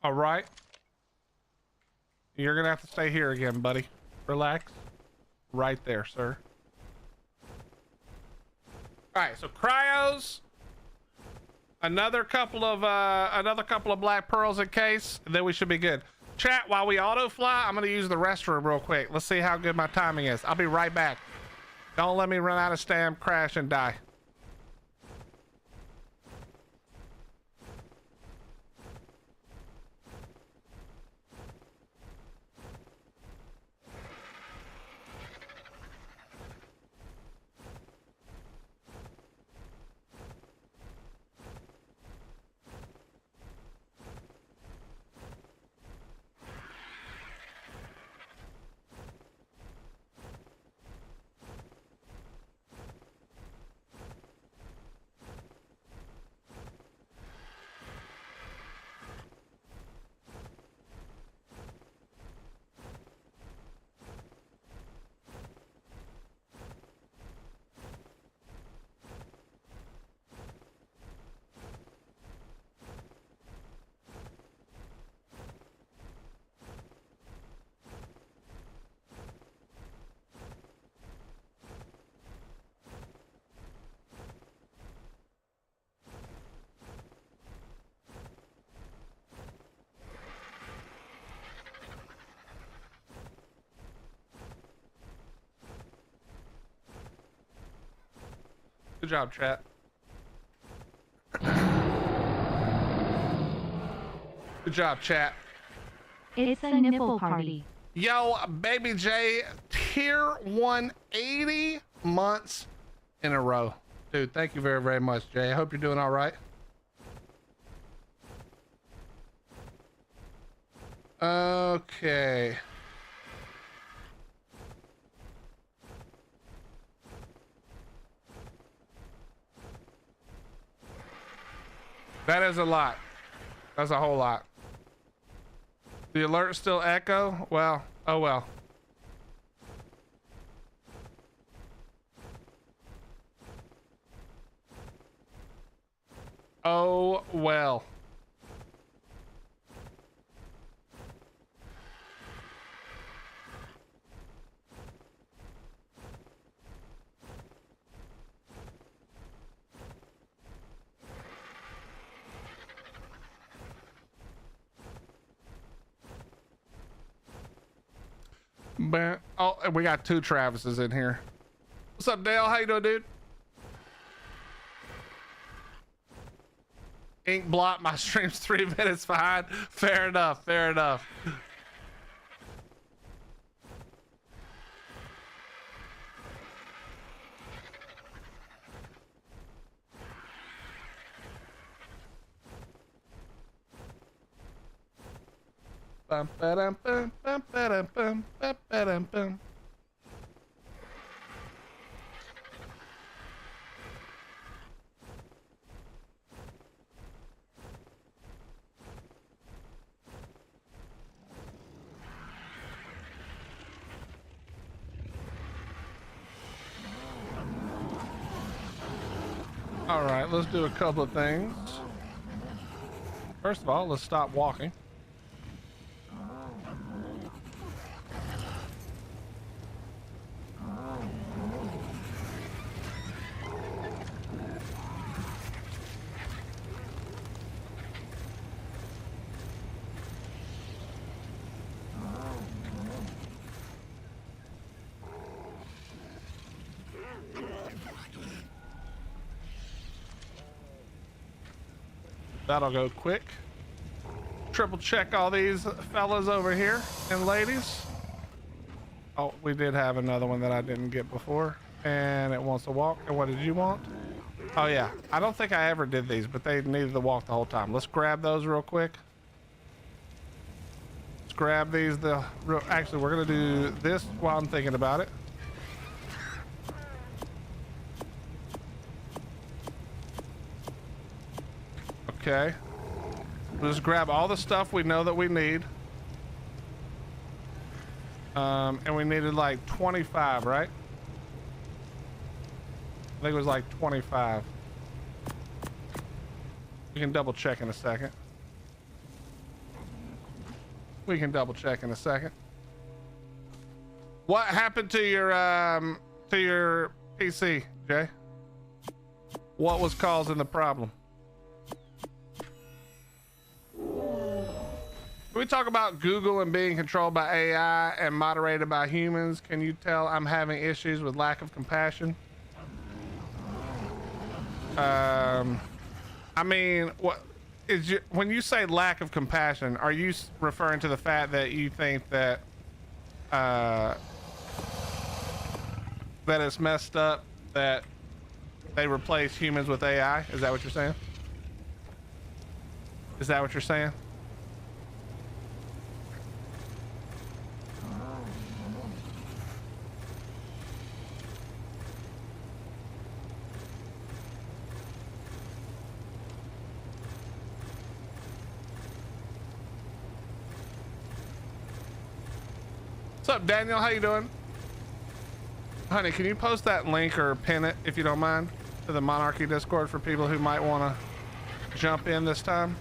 All right. You're gonna have to stay here again, buddy. Relax. Right there, sir. All right, so cryos. Another couple of black pearls in case, and then we should be good. Chat, while we auto fly, I'm gonna use the restroom real quick. Let's see how good my timing is. I'll be right back. Don't let me run out of stam, crash, and die. Good job, chat. Good job, chat. It's a nipple party. Yo, Baby J, tier 180 months in a row. Dude, thank you very, very much, Jay. I hope you're doing all right. Okay. That is a lot. That's a whole lot. The alert still echo? Well, oh well. Oh well. Oh, and we got 2 Travises in here. What's up, Dale? How you doing, dude? Ink blot, my stream's 3 minutes behind. Fair enough, fair enough. Bum, ba-dum, bum, bum, ba-dum, bum, ba-dum, bum. All right, let's do a couple of things. First of all, let's stop walking. That'll go quick. Triple check all these fellas over here and ladies. Oh, we did have another one that I didn't get before, and it wants to walk. And what did you want? Oh yeah, I don't think I ever did these, but they needed to walk the whole time. Let's grab those real quick. Let's grab these. Actually, we're gonna do this while I'm thinking about it. Okay. We'll just grab all the stuff we know that we need. And we needed like 25, right? I think it was like 25. We can double check in a second. We can double check in a second. What happened to your PC, Jay? What was causing the problem? Can we talk about Google and being controlled by AI and moderated by humans? Can you tell I'm having issues with lack of compassion? I mean, what is when you say lack of compassion, are you referring to the fact that you think that that it's messed up that they replace humans with AI? Is that what you're saying? Is that what you're saying? What's up, Daniel? How you doing? Honey, can you post that link or pin it, if you don't mind, to the Monarchy Discord for people who might want to jump in this time?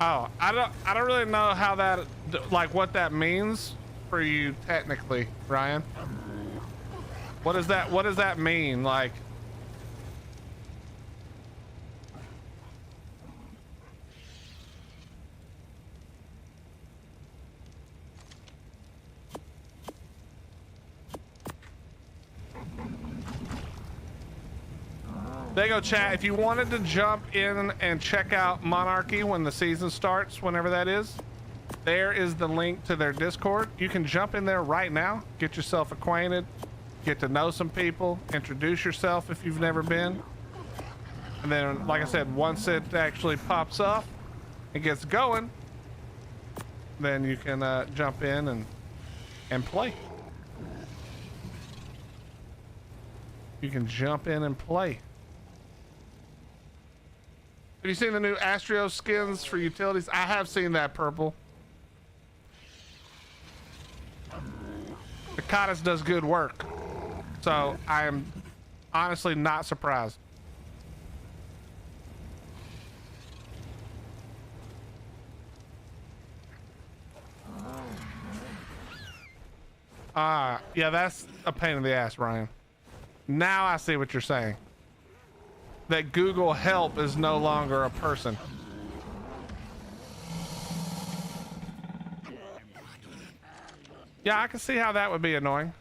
Oh, I don't really know how that, like, what that means for you technically, Ryan. What does that mean? Like, there you go, chat. If you wanted to jump in and check out Monarchy when the season starts, whenever that is, there is the link to their Discord. You can jump in there right now, get yourself acquainted, get to know some people, introduce yourself if you've never been. And then, like I said, once it actually pops up and gets going, then you can jump in and play. You can jump in and play. Have you seen the new Astro skins for utilities? I have seen that, Purple. The Cottis does good work. So I am honestly not surprised. Yeah, that's a pain in the ass, Ryan. Now I see what you're saying. That Google Help is no longer a person. Yeah, I can see how that would be annoying.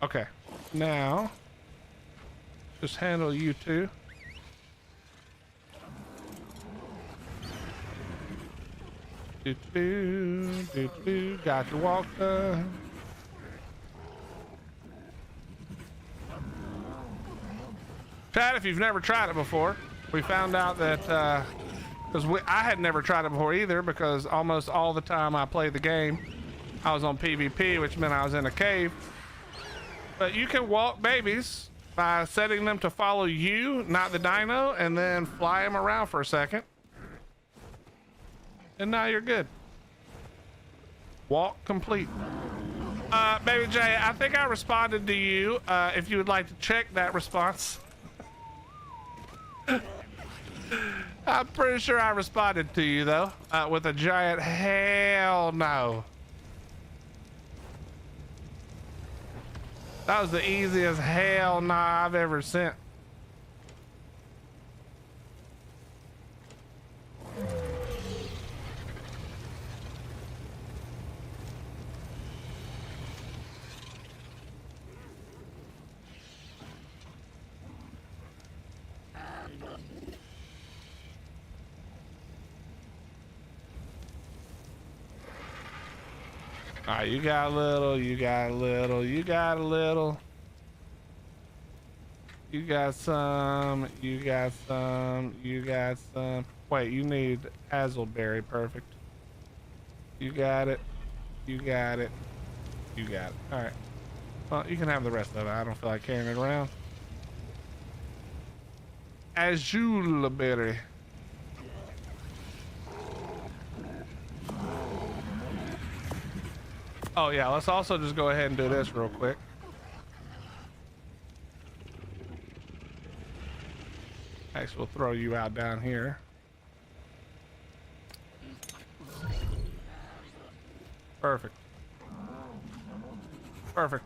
Okay, now just handle you two. Got your walk done. Chat, if you've never tried it before, we found out that because I had never tried it before either, because almost all the time I played the game I was on PvP, which meant I was in a cave. But you can walk babies by setting them to follow you, not the dino, and then fly them around for a second. And now you're good. Walk complete. Baby J, I think I responded to you. If you would like to check that response. I'm pretty sure I responded to you though, with a giant hell no. That was the easiest hell nah I've ever sent. All right, you got a little, you got a little, you got a little. You got some, you got some, you got some. Wait, you need Hazelberry, perfect. You got it, you got it, you got it. All right, well, you can have the rest of it. I don't feel like carrying it around. Azulberry. Oh yeah, let's also just go ahead and do this real quick. Actually, we'll throw you out down here. Perfect. Perfect.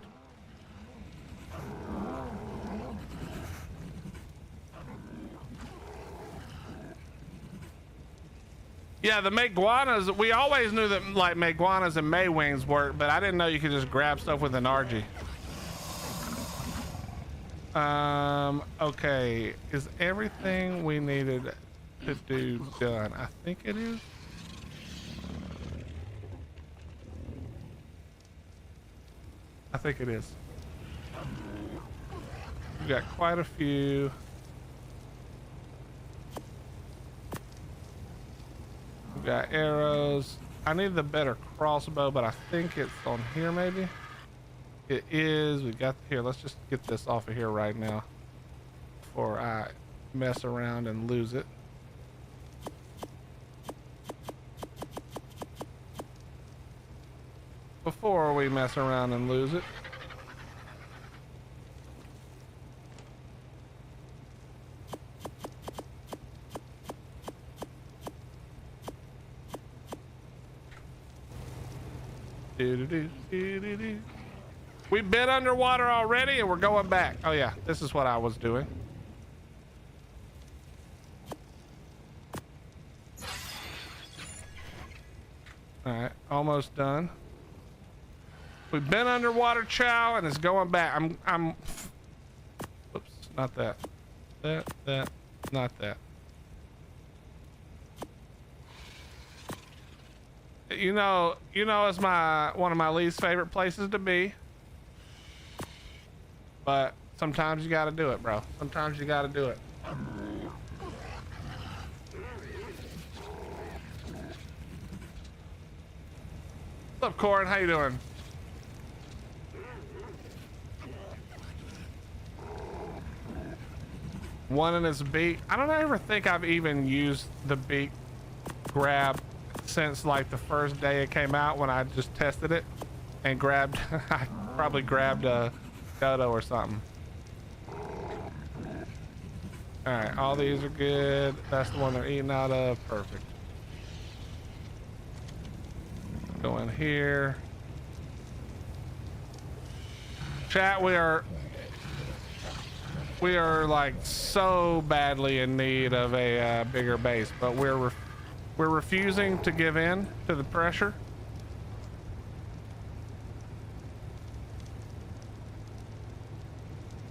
Yeah, the Meguanas, we always knew that like Meguanas and Maywings work, but I didn't know you could just grab stuff with an RG. Okay, is everything we needed to do done? I think it is. I think it is. We got quite a few. We got arrows. I need the better crossbow, but I think it's on here maybe. It is. We got here. Let's just get this off of here right now before I mess around and lose it. Before we mess around and lose it. We've been underwater already and we're going back. Oh yeah, this is what I was doing. almost done. We've been underwater, chow, and it's going back. I'm oops, not that. Not that. You know, it's one of my least favorite places to be. But sometimes you gotta do it, bro. Sometimes you gotta do it. What's up, Corin? How you doing? One in his beak. I don't ever think I've even used the beak grab since like the first day it came out, when I just tested it and grabbed I probably grabbed a dodo or something. All right, all these are good. That's the one they're eating out of. Perfect. Go in here. Chat, we are like so badly in need of a bigger base, but we're refusing to give in to the pressure.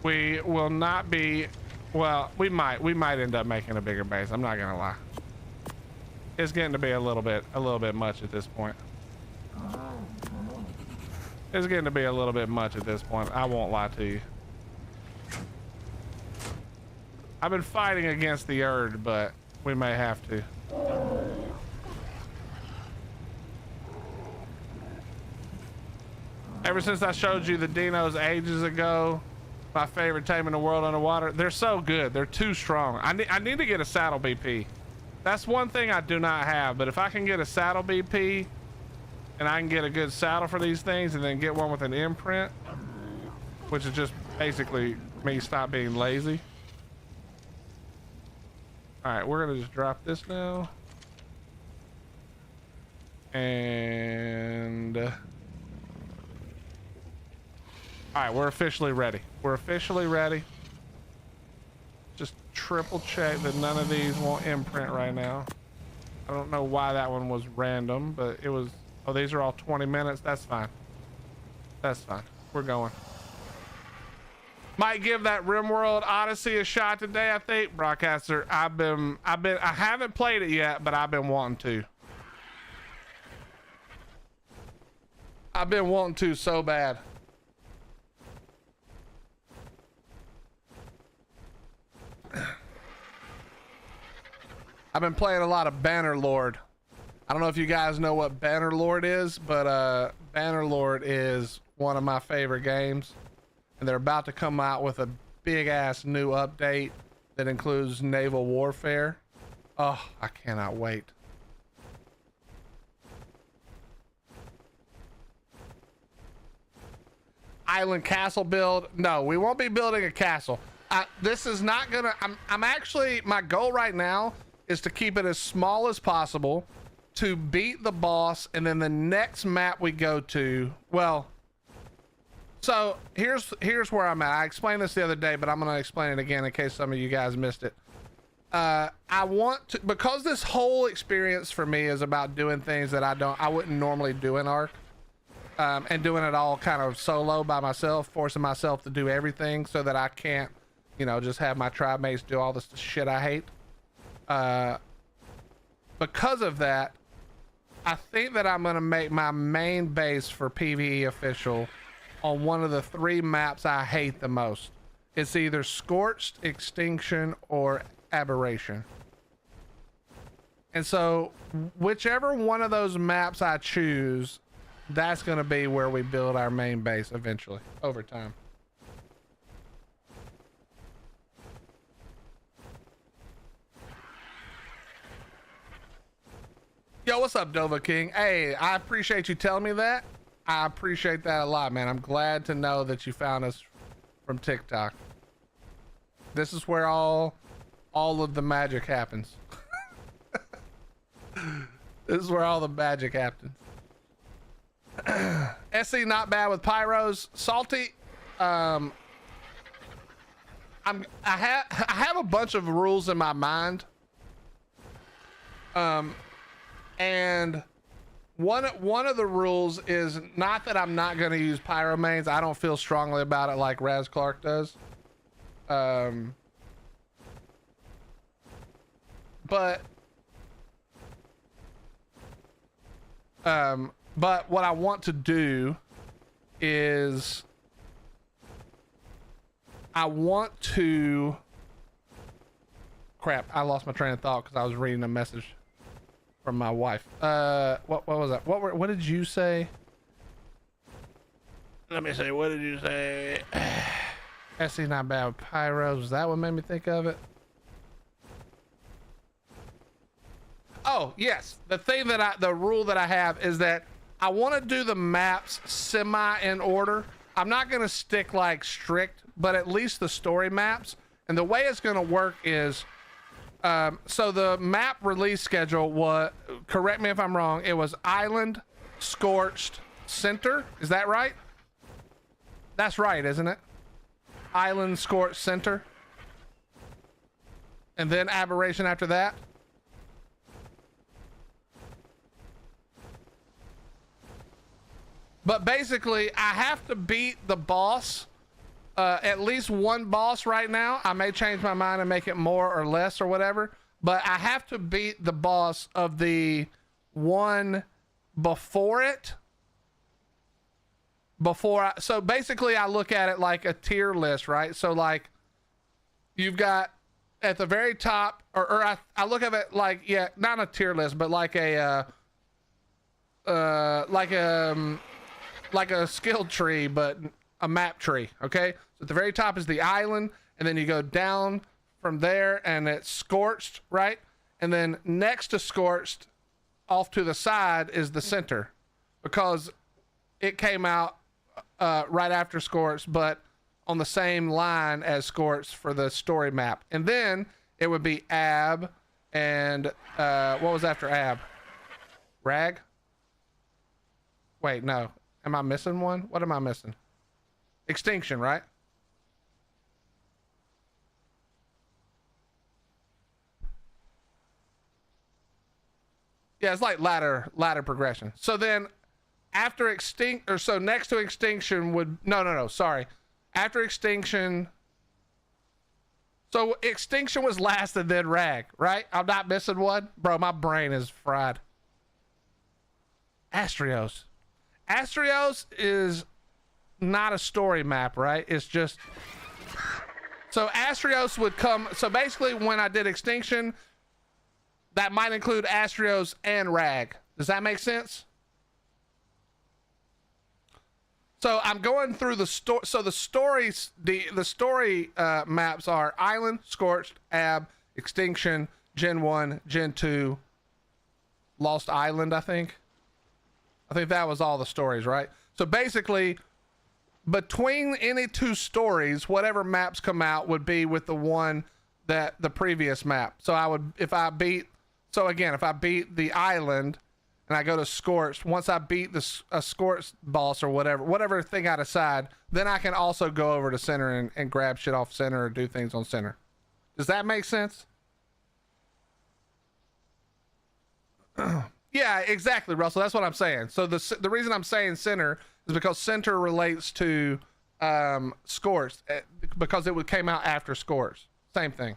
We will not be, well, we might end up making a bigger base. I'm not gonna lie. It's getting to be a little bit much at this point. It's getting to be a little bit much at this point. I won't lie to you. I've been fighting against the Erd, but we may have to. Ever since I showed you the dinos ages ago, my favorite tame in the world underwater, they're so good. They're too strong. I need to get a saddle BP. That's one thing I do not have, but if I can get a saddle BP and I can get a good saddle for these things and then get one with an imprint, which is just basically me stop being lazy. All right, we're gonna just drop this now. And all right, we're officially ready. We're officially ready. Just triple check that none of these won't imprint right now. I don't know why that one was random, but it was, oh, these are all 20 minutes. That's fine. That's fine. We're going. Might give that RimWorld Odyssey a shot today, I think. Broadcaster, I haven't played it yet, but I've been wanting to. I've been wanting to so bad. I've been playing a lot of Bannerlord. I don't know if you guys know what Bannerlord is, but Bannerlord is one of my favorite games. And they're about to come out with a big ass new update that includes naval warfare. Oh, I cannot wait. Island castle build. No, we won't be building a castle. This is not gonna, I'm actually, my goal right now is to keep it as small as possible to beat the boss. And then the next map we go to, well, so here's where I'm at. I explained this the other day, but I'm going to explain it again in case some of you guys missed it. I want to, because this whole experience for me is about doing things that I wouldn't normally do in Ark, and doing it all kind of solo by myself, forcing myself to do everything so that I can't, you know, just have my tribe mates do all this shit I hate. Because of that, I think that I'm going to make my main base for PVE official on one of the 3 maps I hate the most. It's either Scorched, Extinction, or Aberration. And so whichever one of those maps I choose, that's going to be where we build our main base eventually, over time. Yo, what's up, Dova King? Hey, I appreciate you telling me that. I appreciate that a lot, man. I'm glad to know that you found us from TikTok. This is where all of the magic happens. This is where all the magic happens. SC not bad with pyros. Salty. I have a bunch of rules in my mind. And one of the rules is not that I'm not going to use pyromanes. I don't feel strongly about it like Raz Clark does. But what I want to do is I want to crap. I lost my train of thought because I was reading a message from my wife. What was that? What did you say? Let me see. What did you say? SC not bad with pyros. Was that what made me think of it? Oh yes, the rule that I have is that I want to do the maps semi in order. I'm not going to stick like strict, but at least the story maps. And the way it's going to work is, so the map release schedule was, correct me if I'm wrong, it was Island, Scorched, Center. Is that right? That's right, isn't it? Island, Scorched, Center. And then Aberration after that. But basically, I have to beat the boss, at least one boss right now. I may change my mind and make it more or less or whatever, but I have to beat the boss of the one before it. So basically, I look at it like a tier list, right? So like, you've got at the very top, or I look at it like, yeah, not a tier list, but like a skill tree, but a map tree. Okay, so at the very top is the island, and then you go down from there and it's Scorched, right? And then next to Scorched, off to the side, is the center, because it came out right after Scorched, but on the same line as Scorched for the story map. And then it would be Ab, and what was after Ab? Rag? Wait, no. Am I missing one? What am I missing? Extinction, right? Yeah, it's like ladder progression. So then after so next to Extinction would, no, sorry. After Extinction, so Extinction was last and then Rag, right? I'm not missing one? Bro, my brain is fried. Astrios. Astrios is not a story map, right? It's just, so Astrios would come, so basically when I did Extinction, that might include Astrios and Rag. Does that make sense? So I'm going through the story. So the stories, the story maps are Island, Scorched, Ab, Extinction, Gen 1, Gen 2, Lost Island, I think that was all the stories, right? So basically, between any two stories, whatever maps come out would be with the one that the previous map. So I would, if I beat the island and I go to Scorched, once I beat a Scorched boss or whatever thing I decide, then I can also go over to center and grab shit off center or do things on center. Does that make sense? Yeah, exactly, Russell. That's what I'm saying. So the reason I'm saying center is because center relates to Scorched, because it came out after Scorched. Same thing.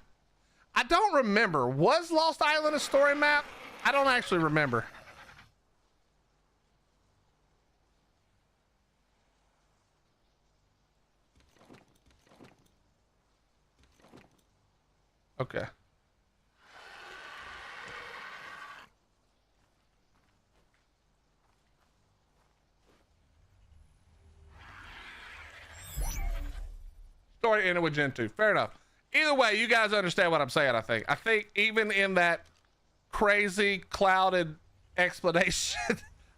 I don't remember. Was Lost Island a story map? I don't actually remember. Okay. Story ended with Gen 2. Fair enough. Either way, you guys understand what I'm saying, I think. I think even in that crazy, clouded explanation,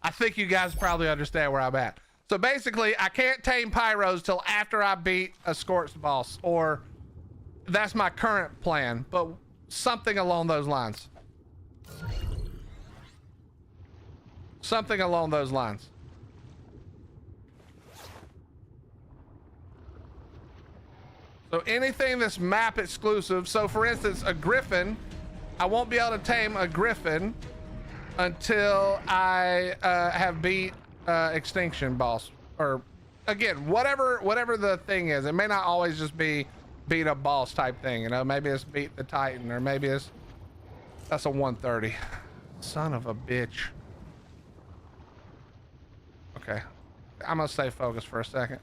I think you guys probably understand where I'm at. So basically, I can't tame Pyros till after I beat a Scorched boss, or that's my current plan, but something along those lines. Something along those lines. So anything that's map exclusive. So for instance, a Griffin, I won't be able to tame a Griffin until I have beat Extinction Boss, or again, whatever the thing is. It may not always just be beat a boss type thing, you know. Maybe it's beat the Titan, or maybe it's that's a 130. Son of a bitch. Okay, I'm gonna stay focused for a second.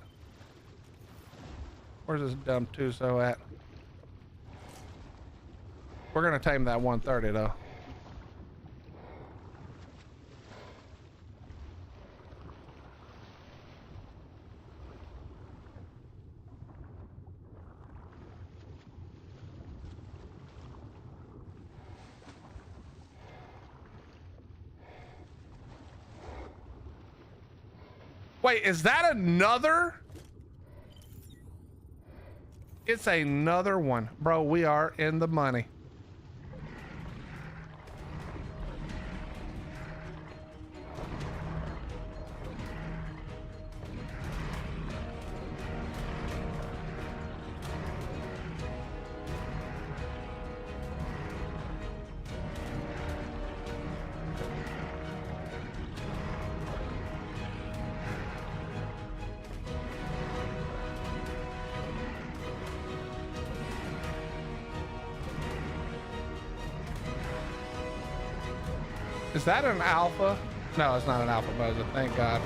Where's this dumb Tuso at? We're gonna tame that 130 though. Wait, is that another? It's another one. Bro, we are in the money. Is that an alpha? No, it's not an alpha Moza, thank God.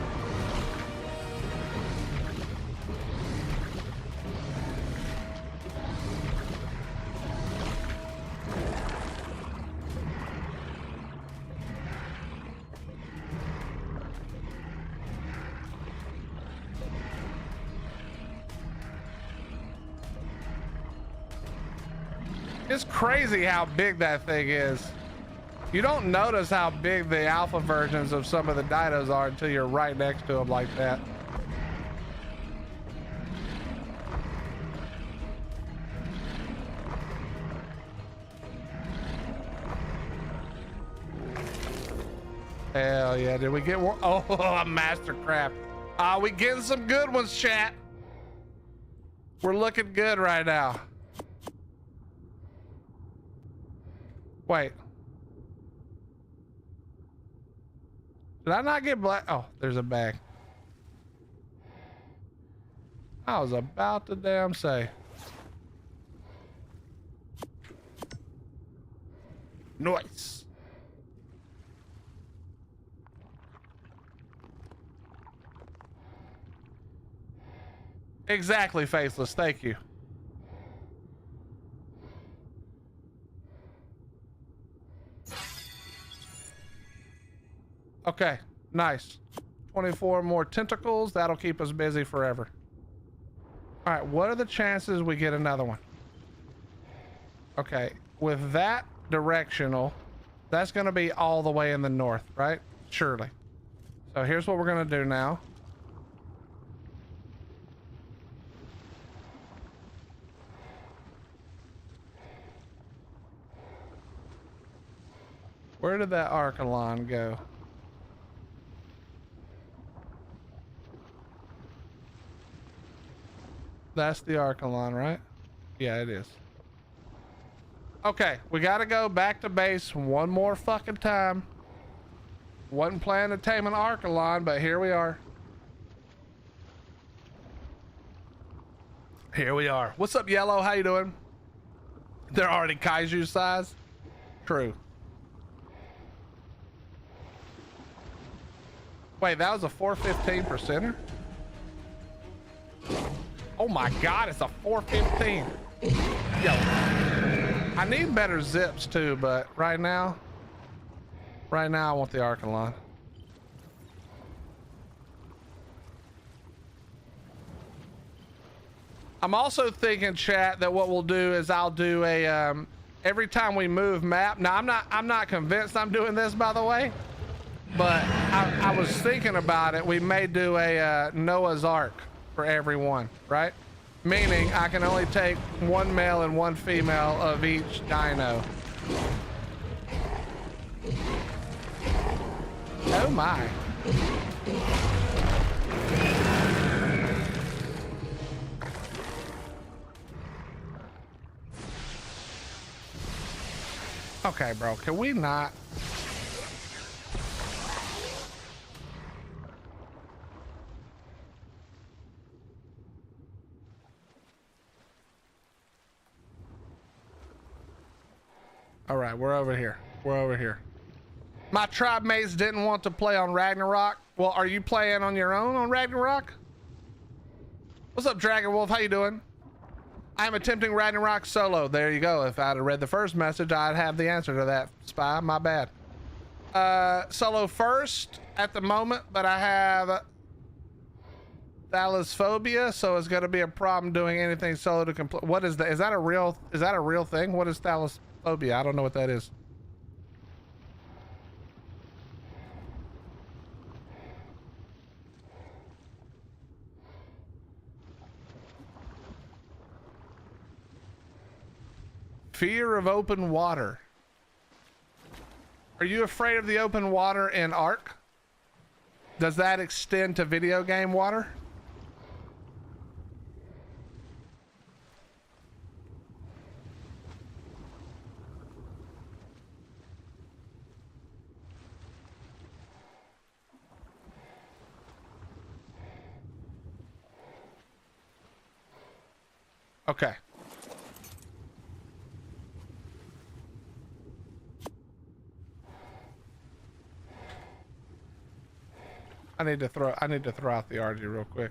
It's crazy how big that thing is. You don't notice how big the alpha versions of some of the dinos are until you're right next to them like that. Hell yeah, did we get one? Oh, a mastercraft. We getting some good ones, chat. We're looking good right now. Wait. Did I not get black? Oh, there's a bag. I was about to damn say. Nice. Exactly, Faithless. Thank you. Okay, nice. 24 more tentacles. That'll keep us busy forever. All right, what are the chances we get another one? Okay, with that directional, that's going to be all the way in the north, right? Surely. So here's what we're going to do now. Where did that Arkalon go? That's the Arkalon, right? Yeah, it is. Okay, we gotta go back to base one more fucking time. Wasn't planning to tame an Arkalon, but here we are. Here we are. What's up, Yellow? How you doing? They're already kaiju size? True. Wait, that was a 415 percenter? Oh my God, it's a 415. Yo, I need better zips too, but right now I want the Arkalon. I'm also thinking, chat, that what we'll do is I'll do a every time we move map. Now I'm not convinced I'm doing this, by the way, but I was thinking about it. We may do a Noah's Ark for everyone, right? Meaning I can only take one male and one female of each dino. Oh my. Okay, bro, can we not? All right, we're over here. We're over here. My tribe mates didn't want to play on Ragnarok. Well, are you playing on your own on Ragnarok? What's up, Dragon Wolf? How you doing? I'm attempting Ragnarok solo. There you go. If I'd have read the first message, I'd have the answer to that, Spy. My bad. Solo first at the moment, but I have thalassophobia, so it's going to be a problem doing anything solo to complete. What is that? Is that a real thing? What is thalassophobia? I don't know what that is. Fear of open water. Are you afraid of the open water in Ark? Does that extend to video game water? Okay. I need to throw out the RG real quick.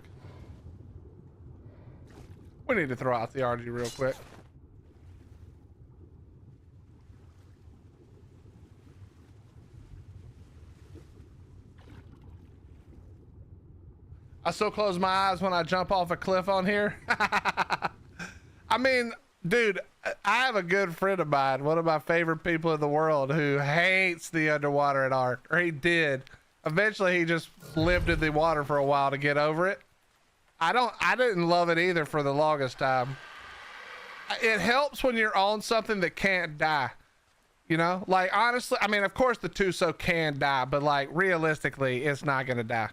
We need to throw out the RG real quick. I still close my eyes when I jump off a cliff on here. I mean, dude, I have a good friend of mine, one of my favorite people in the world, who hates the underwater at Ark, or he did. Eventually he just lived in the water for a while to get over it. I didn't love it either for the longest time. It helps when you're on something that can't die. You know, like honestly, I mean, of course the Tuso can die, but like realistically, it's not gonna die.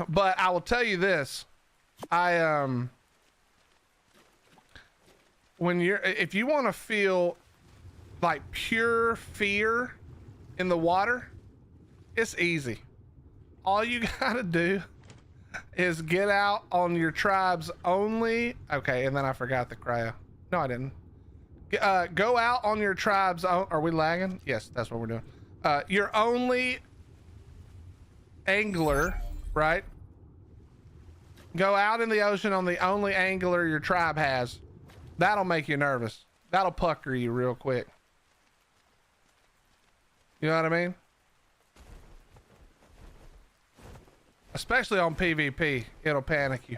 But I will tell you this, if you want to feel like pure fear in the water, it's easy. All you gotta do is get out on your tribe's only. Okay, and then I forgot the cryo. No, I didn't. Go out on your tribe's own. Are we lagging? Yes, that's what we're doing. Your only angler, right? Go out in the ocean on the only angler your tribe has. That'll make you nervous. That'll pucker you real quick. You know what I mean? Especially on PvP, it'll panic you.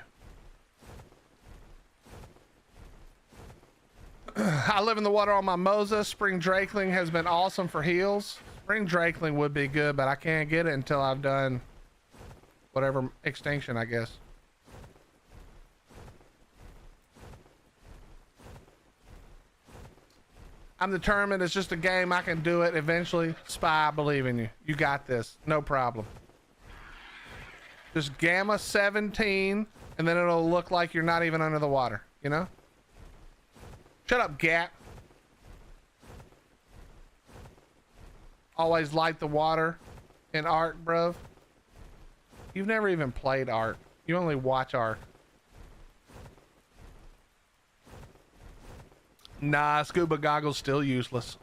I live in the water on my Mosa. Spring Drakeling has been awesome for heals. Spring Drakeling would be good, but I can't get it until I've done whatever extinction, I guess. I'm determined. It's just a game. I can do it eventually. Spy, I believe in you. You got this. No problem. Just gamma 17, and then it'll look like you're not even under the water, you know? Shut up, Gat. Always light the water in Ark, bruv. You've never even played Ark. You only watch Ark. Nah, scuba goggles still useless.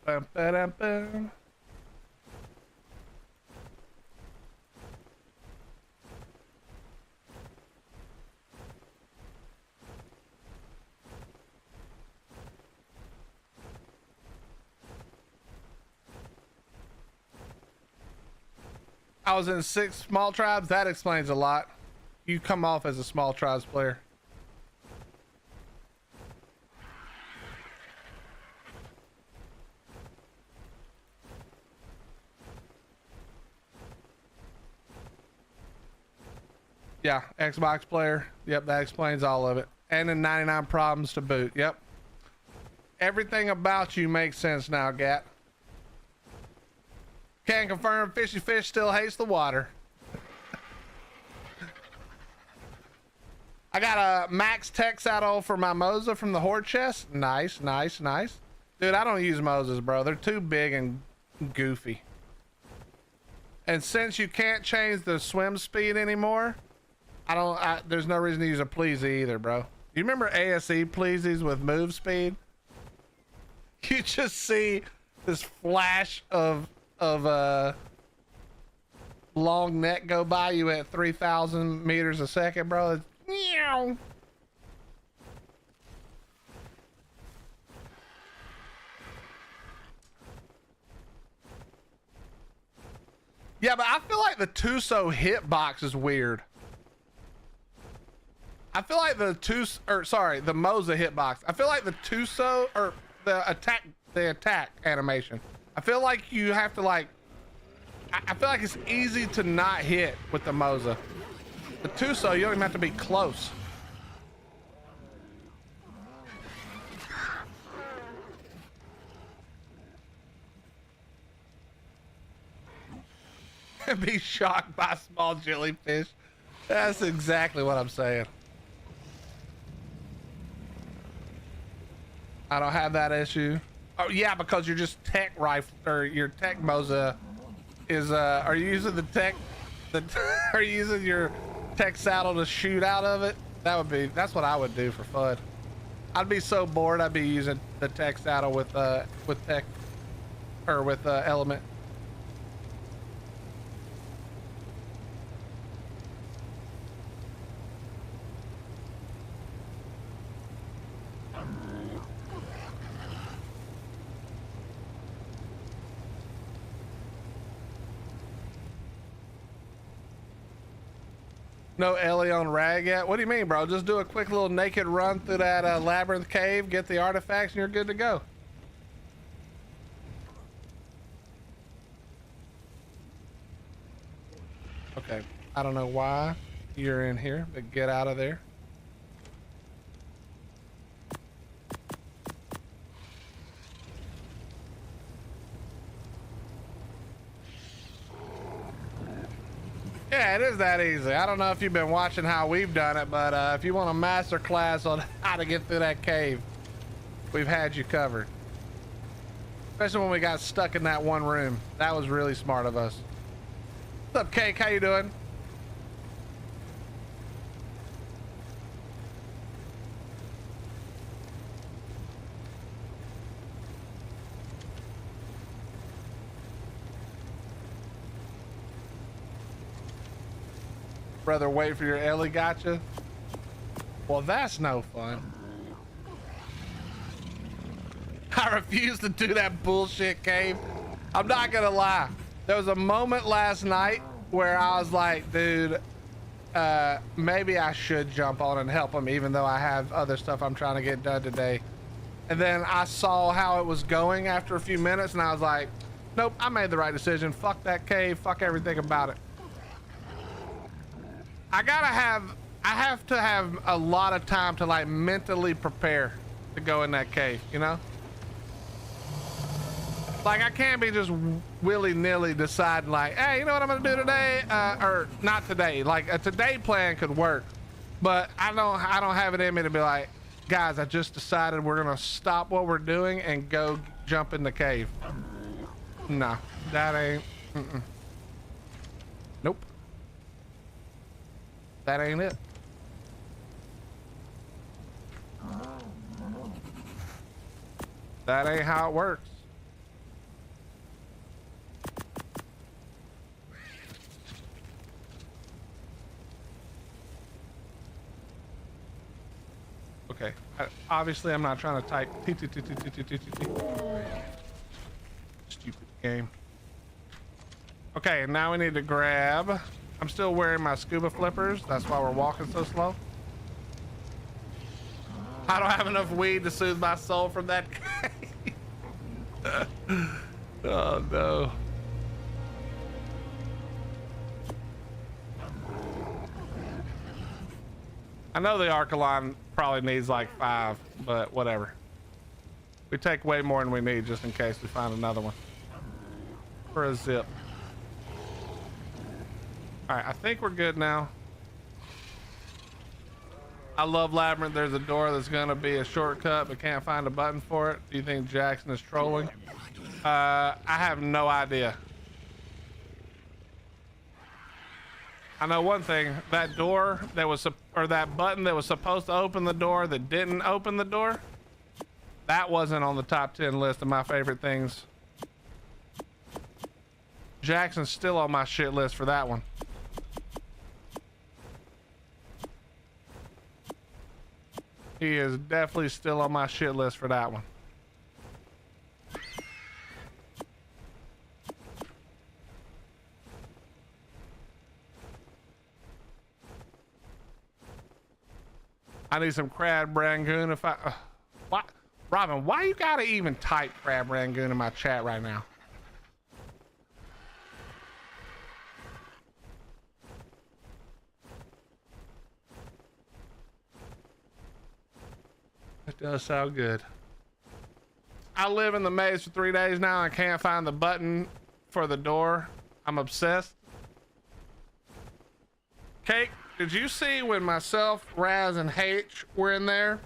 Bum, ba-dum, bum. I was in 6 small tribes. That explains a lot. You come off as a small tribes player. Yeah, Xbox player. Yep, that explains all of it. And then 99 problems to boot. Yep. Everything about you makes sense now, Gat. Can confirm Fishy Fish still hates the water. I got a max tech saddle for my Moza from the horde chest. Nice, nice, nice. Dude, I don't use Mozas, bro. They're too big and goofy. And since you can't change the swim speed anymore, there's no reason to use a Pleasy either, bro. You remember ASE Pleasies with move speed? You just see this flash of long neck go by you at 3,000 meters a second, bro. It's meow. Yeah, but I feel like the Tuso hitbox is weird. I feel like the Moza hitbox. I feel like the Tuso or the attack animation. I feel like you have to like. I feel like it's easy to not hit with the Moza. The Tuso, you don't even have to be close. Be shocked by small jellyfish. That's exactly what I'm saying. I don't have that issue. Oh yeah, because you're just tech rifle or your tech Moza is are you using the tech are you using your tech saddle to shoot out of it? That's what I would do for fun. I'd be so bored I'd be using the tech saddle with tech or with element. No Ellie on rag yet? What do you mean, bro? Just do a quick little naked run through that labyrinth cave, get the artifacts, and you're good to go. Okay, I don't know why you're in here, but get out of there. Yeah, it is that easy. I don't know if you've been watching how we've done it, but if you want a master class on how to get through that cave, we've had you covered. Especially when we got stuck in that one room. That was really smart of us. What's up, Cake? How you doing? Brother, wait for your Ellie gotcha. Well, that's no fun. I refuse to do that bullshit cave. I'm not gonna lie. There was a moment last night where I was like, dude, maybe I should jump on and help him, even though I have other stuff I'm trying to get done today. And then I saw how it was going after a few minutes, and I was like, nope, I made the right decision. Fuck that cave. Fuck everything about it. I have to have a lot of time to like mentally prepare to go in that cave, you know? Like I can't be just willy-nilly deciding like, hey, you know what I'm gonna do today? Or not today. Like a today plan could work, but I don't have it in me to be like, guys, I just decided we're gonna stop what we're doing and go jump in the cave. No, that ain't. Nope. That ain't it. That ain't how it works. Okay. Obviously, I'm not trying to type. Stupid game. Okay, now we need to grab. I'm still wearing my scuba flippers. That's why we're walking so slow. I don't have enough weed to soothe my soul from that. Oh no. I know the Arkalon probably needs like 5, but whatever. We take way more than we need just in case we find another one. For a zip. Alright, I think we're good now. I love Labyrinth. There's a door that's gonna be a shortcut but can't find a button for it. Do you think Jackson is trolling? I have no idea. I know one thing, that door that was, or that button that was supposed to open the door that didn't open the door, that wasn't on the top 10 list of my favorite things. Jackson's still on my shit list for that one. He is definitely still on my shit list for that one. I need some crab rangoon if I... what? Robin, why you gotta even type crab rangoon in my chat right now? It does sound good. I live in the maze for 3 days now. I can't find the button for the door. I'm obsessed. Cake, did you see when myself, Raz, and H were in there?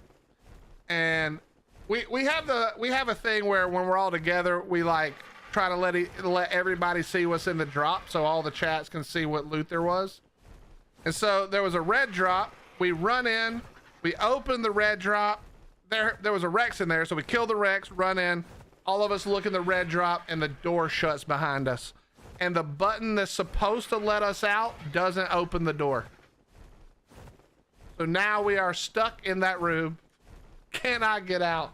And we have a thing where when we're all together, we like try to let everybody see what's in the drop, so all the chats can see what loot there was. And so there was a red drop. We run in, we open the red drop. There was a Rex in there, so we kill the Rex, run in. All of us look in the red drop, and the door shuts behind us. And the button that's supposed to let us out doesn't open the door. So now we are stuck in that room. Cannot get out.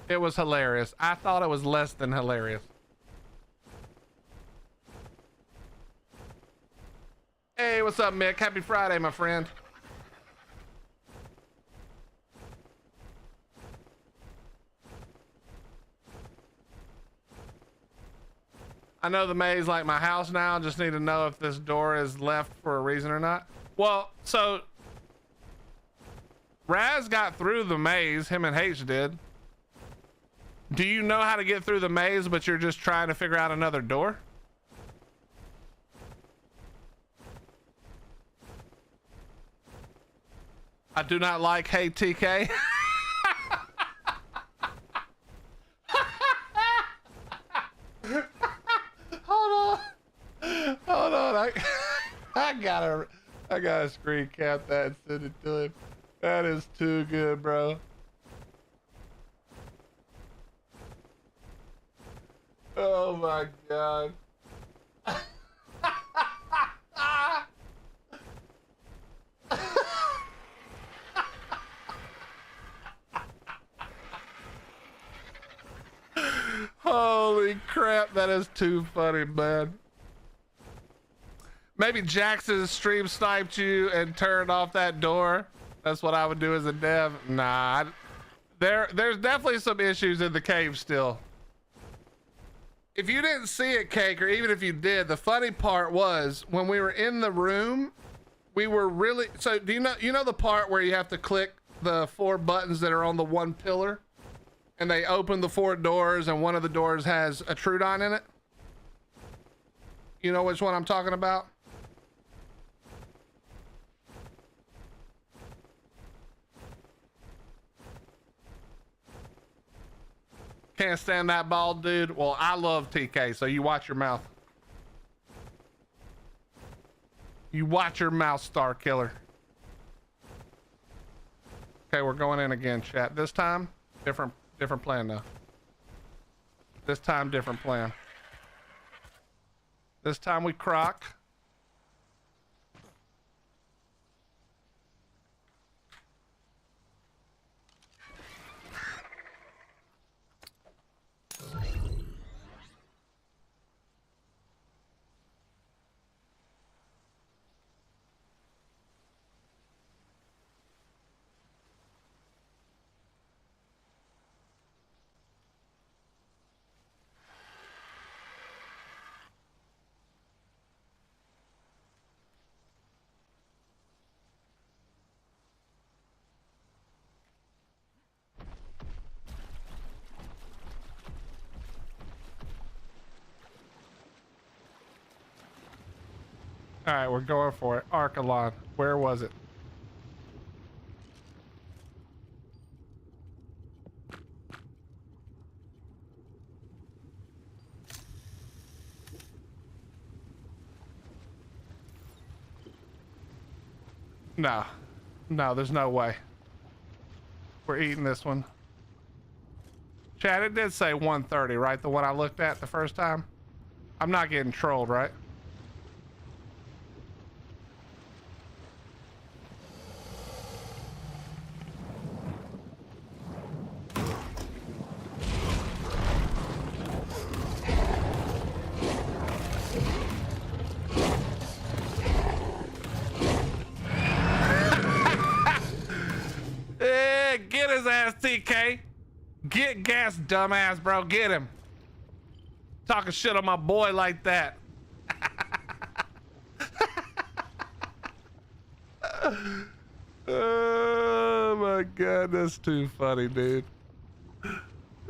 It was hilarious. I thought it was less than hilarious. Hey, what's up, Mick? Happy Friday, my friend. I know the maze like my house now. Just need to know if this door is left for a reason or not. Well, so Raz got through the maze. Him and H did. Do you know how to get through the maze, but you're just trying to figure out another door? I do not like Hey TK. Hold on. I gotta screen cap that and send it to him. That is too good, bro. Oh my god. Holy crap, that is too funny, man. Maybe Jackson stream sniped you and turned off that door. That's what I would do as a dev. Nah, there's definitely some issues in the cave still. If you didn't see it, Cake, or even if you did, the funny part was when we were in the room, we were really, so do you know the part where you have to click the 4 buttons that are on the one pillar? And they open the 4 doors, and one of the doors has a Trudon in it. You know which one I'm talking about? Can't stand that bald dude. Well, I love TK, so you watch your mouth. You watch your mouth, Star Killer. Okay, we're going in again, chat. This time, different plan though. This time, different plan. This time we croc. All right, we're going for it. Archelon. Where was it? No. No, there's no way. We're eating this one. Chad, it did say 130, right? The one I looked at the first time? I'm not getting trolled, right? Yeah, get his ass, TK. Get gas, dumbass, bro. Get him. Talking shit on my boy like that. Oh my god, that's too funny, dude.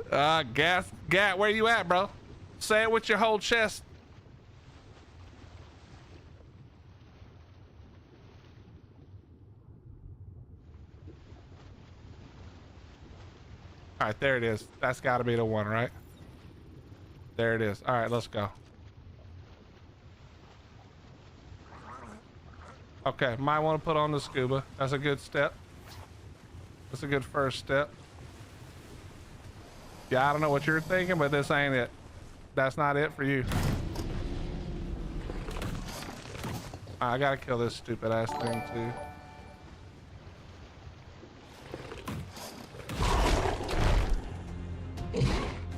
Gas, where you at, bro? Say it with your whole chest. All right, there it is. That's got to be the one, right? There it is. All right, let's go. Okay, might want to put on the scuba. That's a good step. That's a good first step. Yeah, I don't know what you're thinking, but this ain't it. That's not it for you. I gotta kill this stupid ass thing too.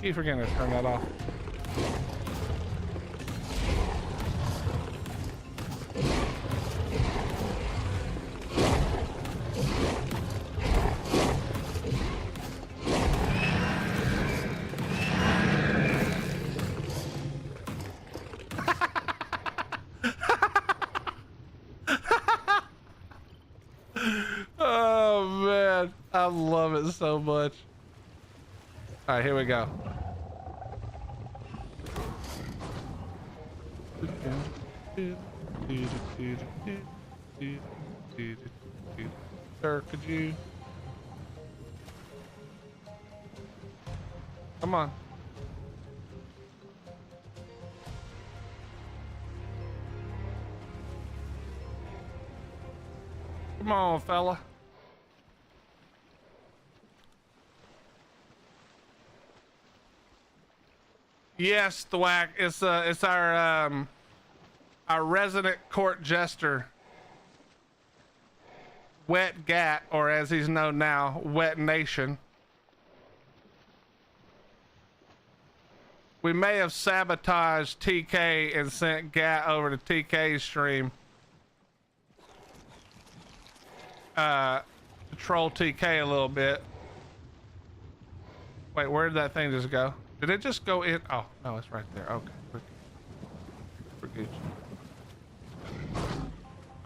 Keep forgetting to turn that off. Oh man, I love it so much. All right, here we go. Sir, could you? Come on. Come on, fella. Yes, Thwack. It's our resident court jester, Wet Gat, or as he's known now, Wet Nation. We may have sabotaged TK and sent Gat over to TK's stream to troll TK a little bit. Wait, where did that thing just go? Did it just go in? Oh, no, it's right there. Okay. Forget you.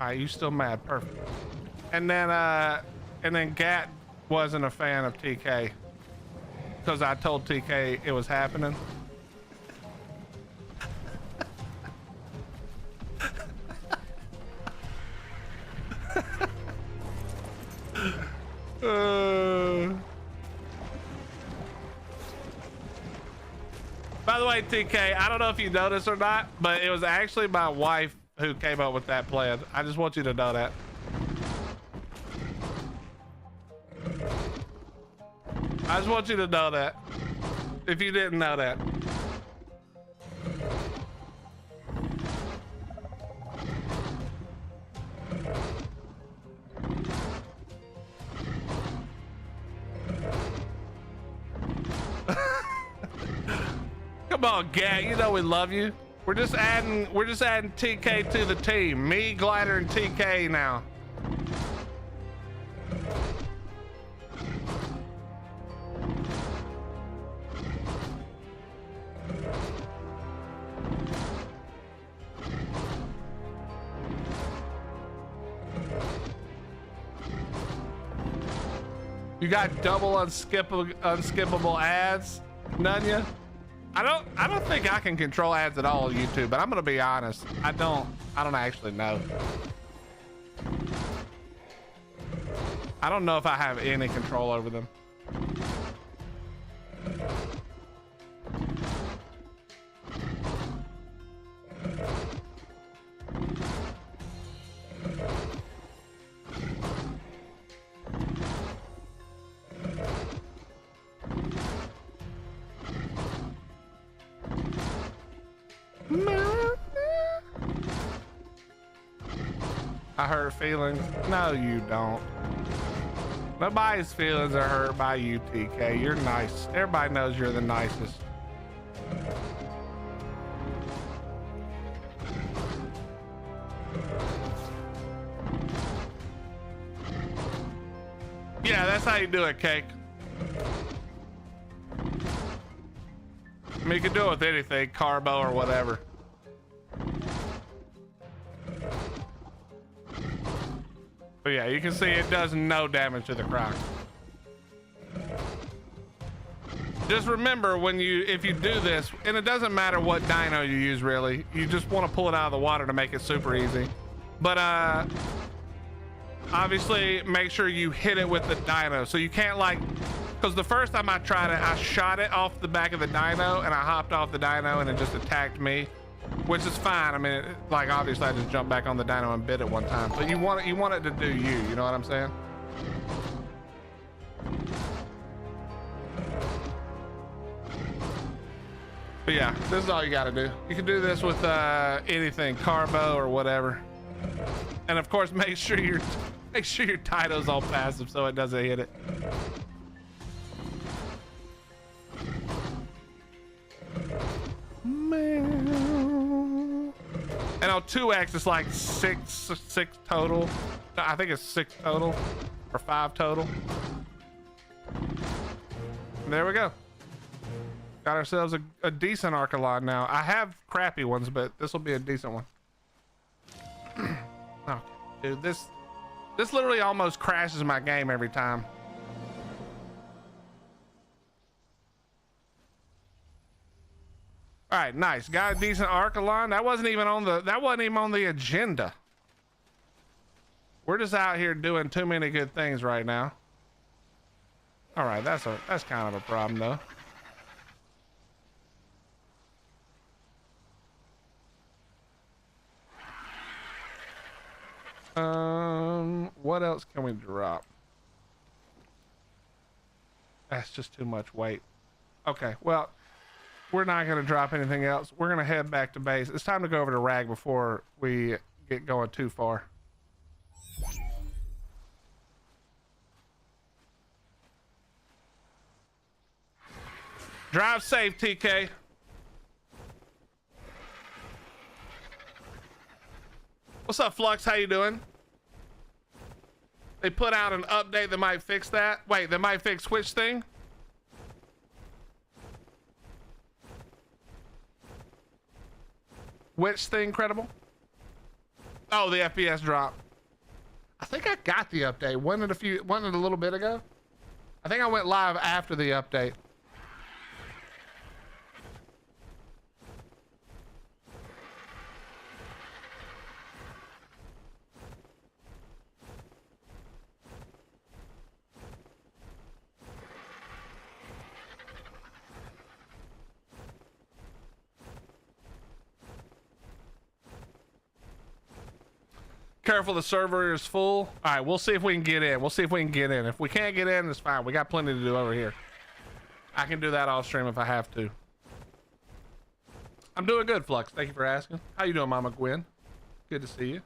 Alright, you still mad. Perfect. And then Gat wasn't a fan of TK because I told TK it was happening. By the way, TK, I don't know if you noticed or not, but it was actually my wife who came up with that plan. I just want you to know that. I just want you to know that. If you didn't know that. Come on, Gat, you know we love you. We're just adding TK to the team. Me, Glider, and TK now. You got double unskippable ads, Nunya? I don't think I can control ads at all on YouTube, but I'm gonna be honest. I don't actually know. I don't know if I have any control over them. I hurt feelings. No, you don't. Nobody's feelings are hurt by you, TK. You're nice. Everybody knows you're the nicest. Yeah, that's how you do it, Cake. I mean, you can do it with anything, carbo or whatever. But yeah, you can see it does no damage to the croc. Just remember if you do this, and it doesn't matter what dino you use really, you just want to pull it out of the water to make it super easy. But obviously make sure you hit it with the dino. So you can't because the first time I tried it, I shot it off the back of the dino and I hopped off the dino and it just attacked me. Which is fine. I mean, obviously I just jumped back on the dino and bit it one time. But you want it to do you know what I'm saying? But yeah, this is all you gotta do. You can do this with anything, carbo or whatever. And of course, make sure your Tito's all passive so it doesn't hit it. And on 2x it's like six total. I think it's 6 total or 5 total. And there we go. Got ourselves a decent Arkalon now. I have crappy ones, but this will be a decent one. Oh, dude, this literally almost crashes my game every time. All right, nice. Got a decent Arkalon. That wasn't even on the agenda. We're just out here doing too many good things right now. All right, that's kind of a problem though. What else can we drop? That's just too much weight. Okay, well, we're not going to drop anything else. We're going to head back to base. It's time to go over to Rag before we get going too far. Drive safe, TK. What's up, Flux? How you doing? They put out an update that might fix that. Wait, that might fix which thing? Which thing, Credible? Oh, the FPS drop. I think I got the update. Wasn't it a little bit ago? I think I went live after the update. Careful, the server is full. All right, we'll see if we can get in. If we can't get in, it's fine. We got plenty to do over here. I can do that off stream if I have to. I'm doing good, Flux. Thank you for asking. How you doing, Mama Gwen? Good to see you.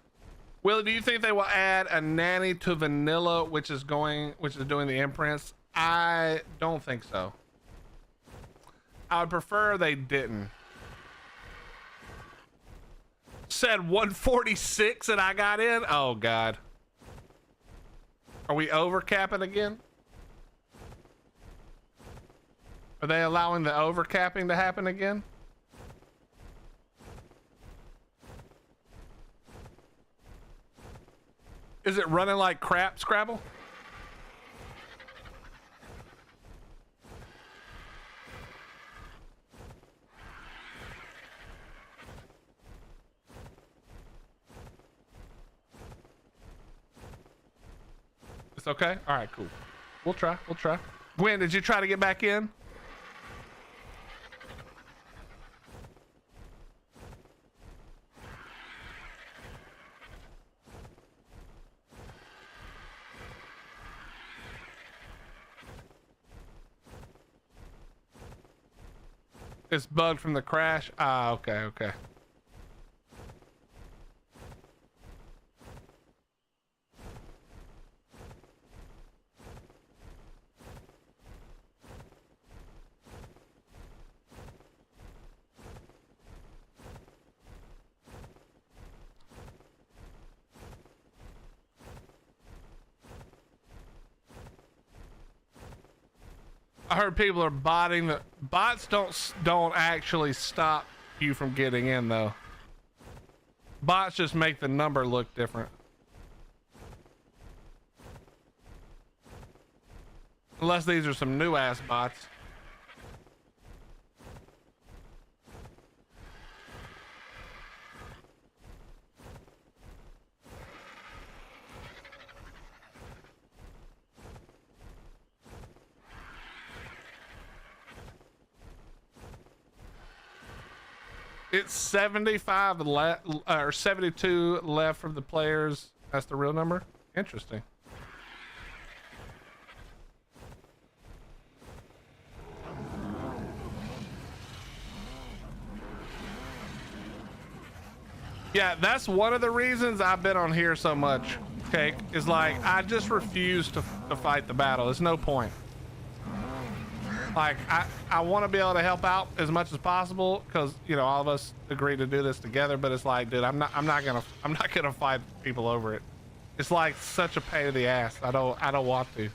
Willie, do you think they will add a nanny to vanilla, which is doing the imprints? I don't think so. I would prefer they didn't. Said 146 and I got in. Oh God. Are we overcapping again? Are they allowing the overcapping to happen again? Is it running like crap, Scrabble? It's okay. All right, cool. We'll try. We'll try. Gwen, did you try to get back in? It's bugged from the crash. Ah, okay, okay. I heard people are botting the bots don't actually stop you from getting in though. Bots just make the number look different. Unless these are some new ass bots. It's 75 left, or 72 left from the players. That's the real number. Interesting. Yeah, that's one of the reasons I've been on here so much, Cake, is like, I just refuse to fight the battle. There's no point. Like, I want to be able to help out as much as possible because, you know, all of us agree to do this together, but it's like, dude, I'm not gonna fight people over it. It's like such a pain in the ass. I don't want to.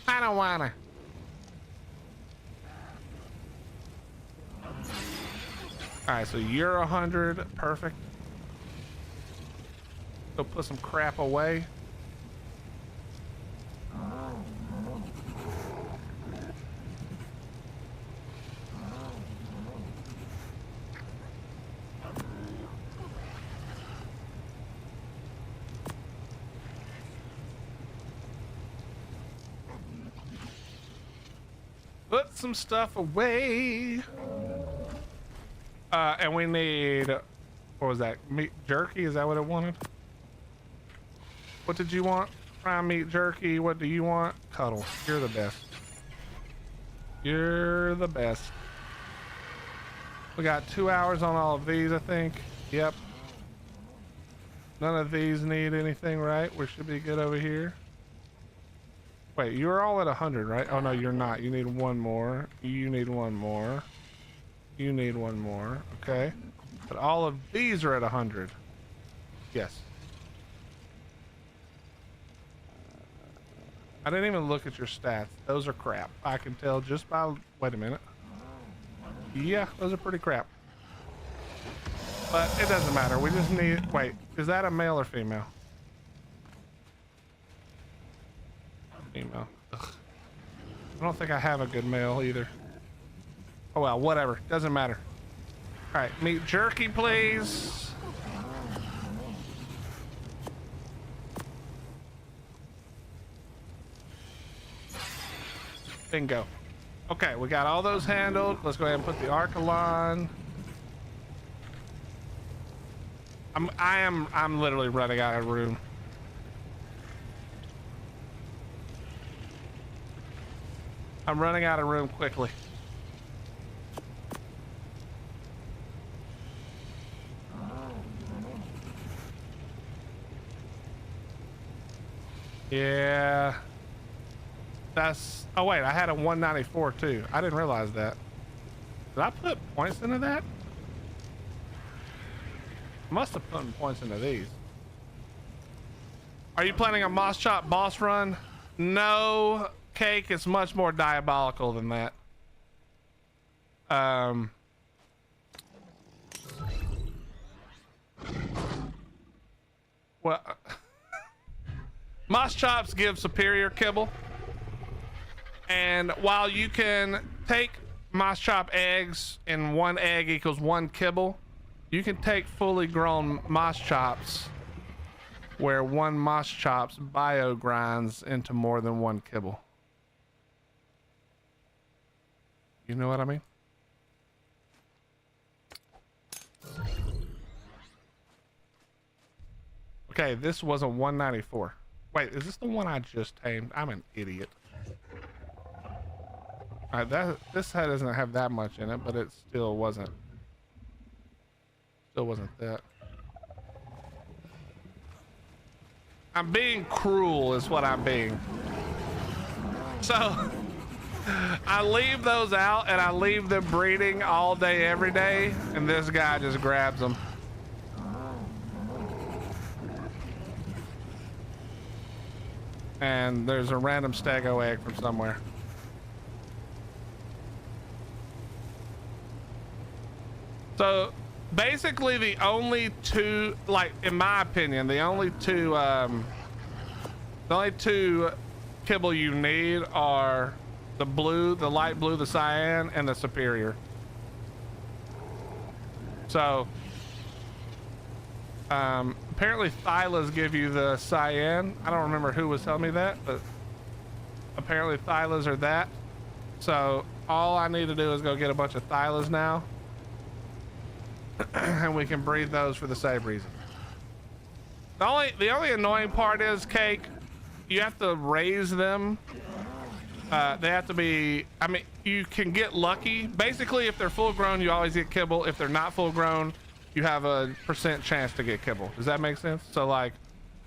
I don't wanna. All right, so you're 100, perfect. Go put some crap away. Put some stuff away. And we need, what was that? Meat jerky? Is that what it wanted? What did you want? Prime meat jerky. What do you want? Cuddle. You're the best. You're the best. We got 2 hours on all of these, I think. Yep. None of these need anything, right? We should be good over here. Wait, you're all at 100, right? Oh no, you're not. You need one more. You need one more. You need one more. Okay. But all of these are at 100. Yes. I didn't even look at your stats. Those are crap. I can tell just by... Wait a minute. Yeah, those are pretty crap. But it doesn't matter. We just need... Wait, is that a male or female? Female. Ugh. I don't think I have a good male either. Oh well, whatever. Doesn't matter. All right, meat jerky, please. Bingo. Okay, we got all those handled. Let's go ahead and put the Arkalon. I'm literally running out of room. I'm running out of room quickly. Yeah. That's... Oh wait, I had a 194 too. I didn't realize that. Did I put points into that? I must have put points into these. Are you planning a Moss Chop boss run? No, Cake. It's much more diabolical than that. Well, Moss Chops give superior kibble. And while you can take Moss Chop eggs and 1 egg equals 1 kibble, you can take fully grown Moss Chops where one moss chops bio grinds into more than one kibble. You know what I mean? Okay, this was a 194. Wait, is this the one I just tamed? I'm an idiot. All right, this head doesn't have that much in it, but it still wasn't. Still wasn't that. I'm being cruel is what I'm being. So I leave those out and I leave them breeding all day, every day. And this guy just grabs them. And there's a random stego egg from somewhere. So basically the only two, like in my opinion, the only two kibble you need are the blue, the light blue, the cyan, and the superior. So apparently Thylas give you the cyan. I don't remember who was telling me that, but apparently Thylas are that. So all I need to do is go get a bunch of Thylas now. And we can breed those for the same reason. The only annoying part is, Cake, you have to raise them. They have to be, I mean, you can get lucky. Basically, if they're full grown, you always get kibble. If they're not full grown, you have a % chance to get kibble. Does that make sense? So like,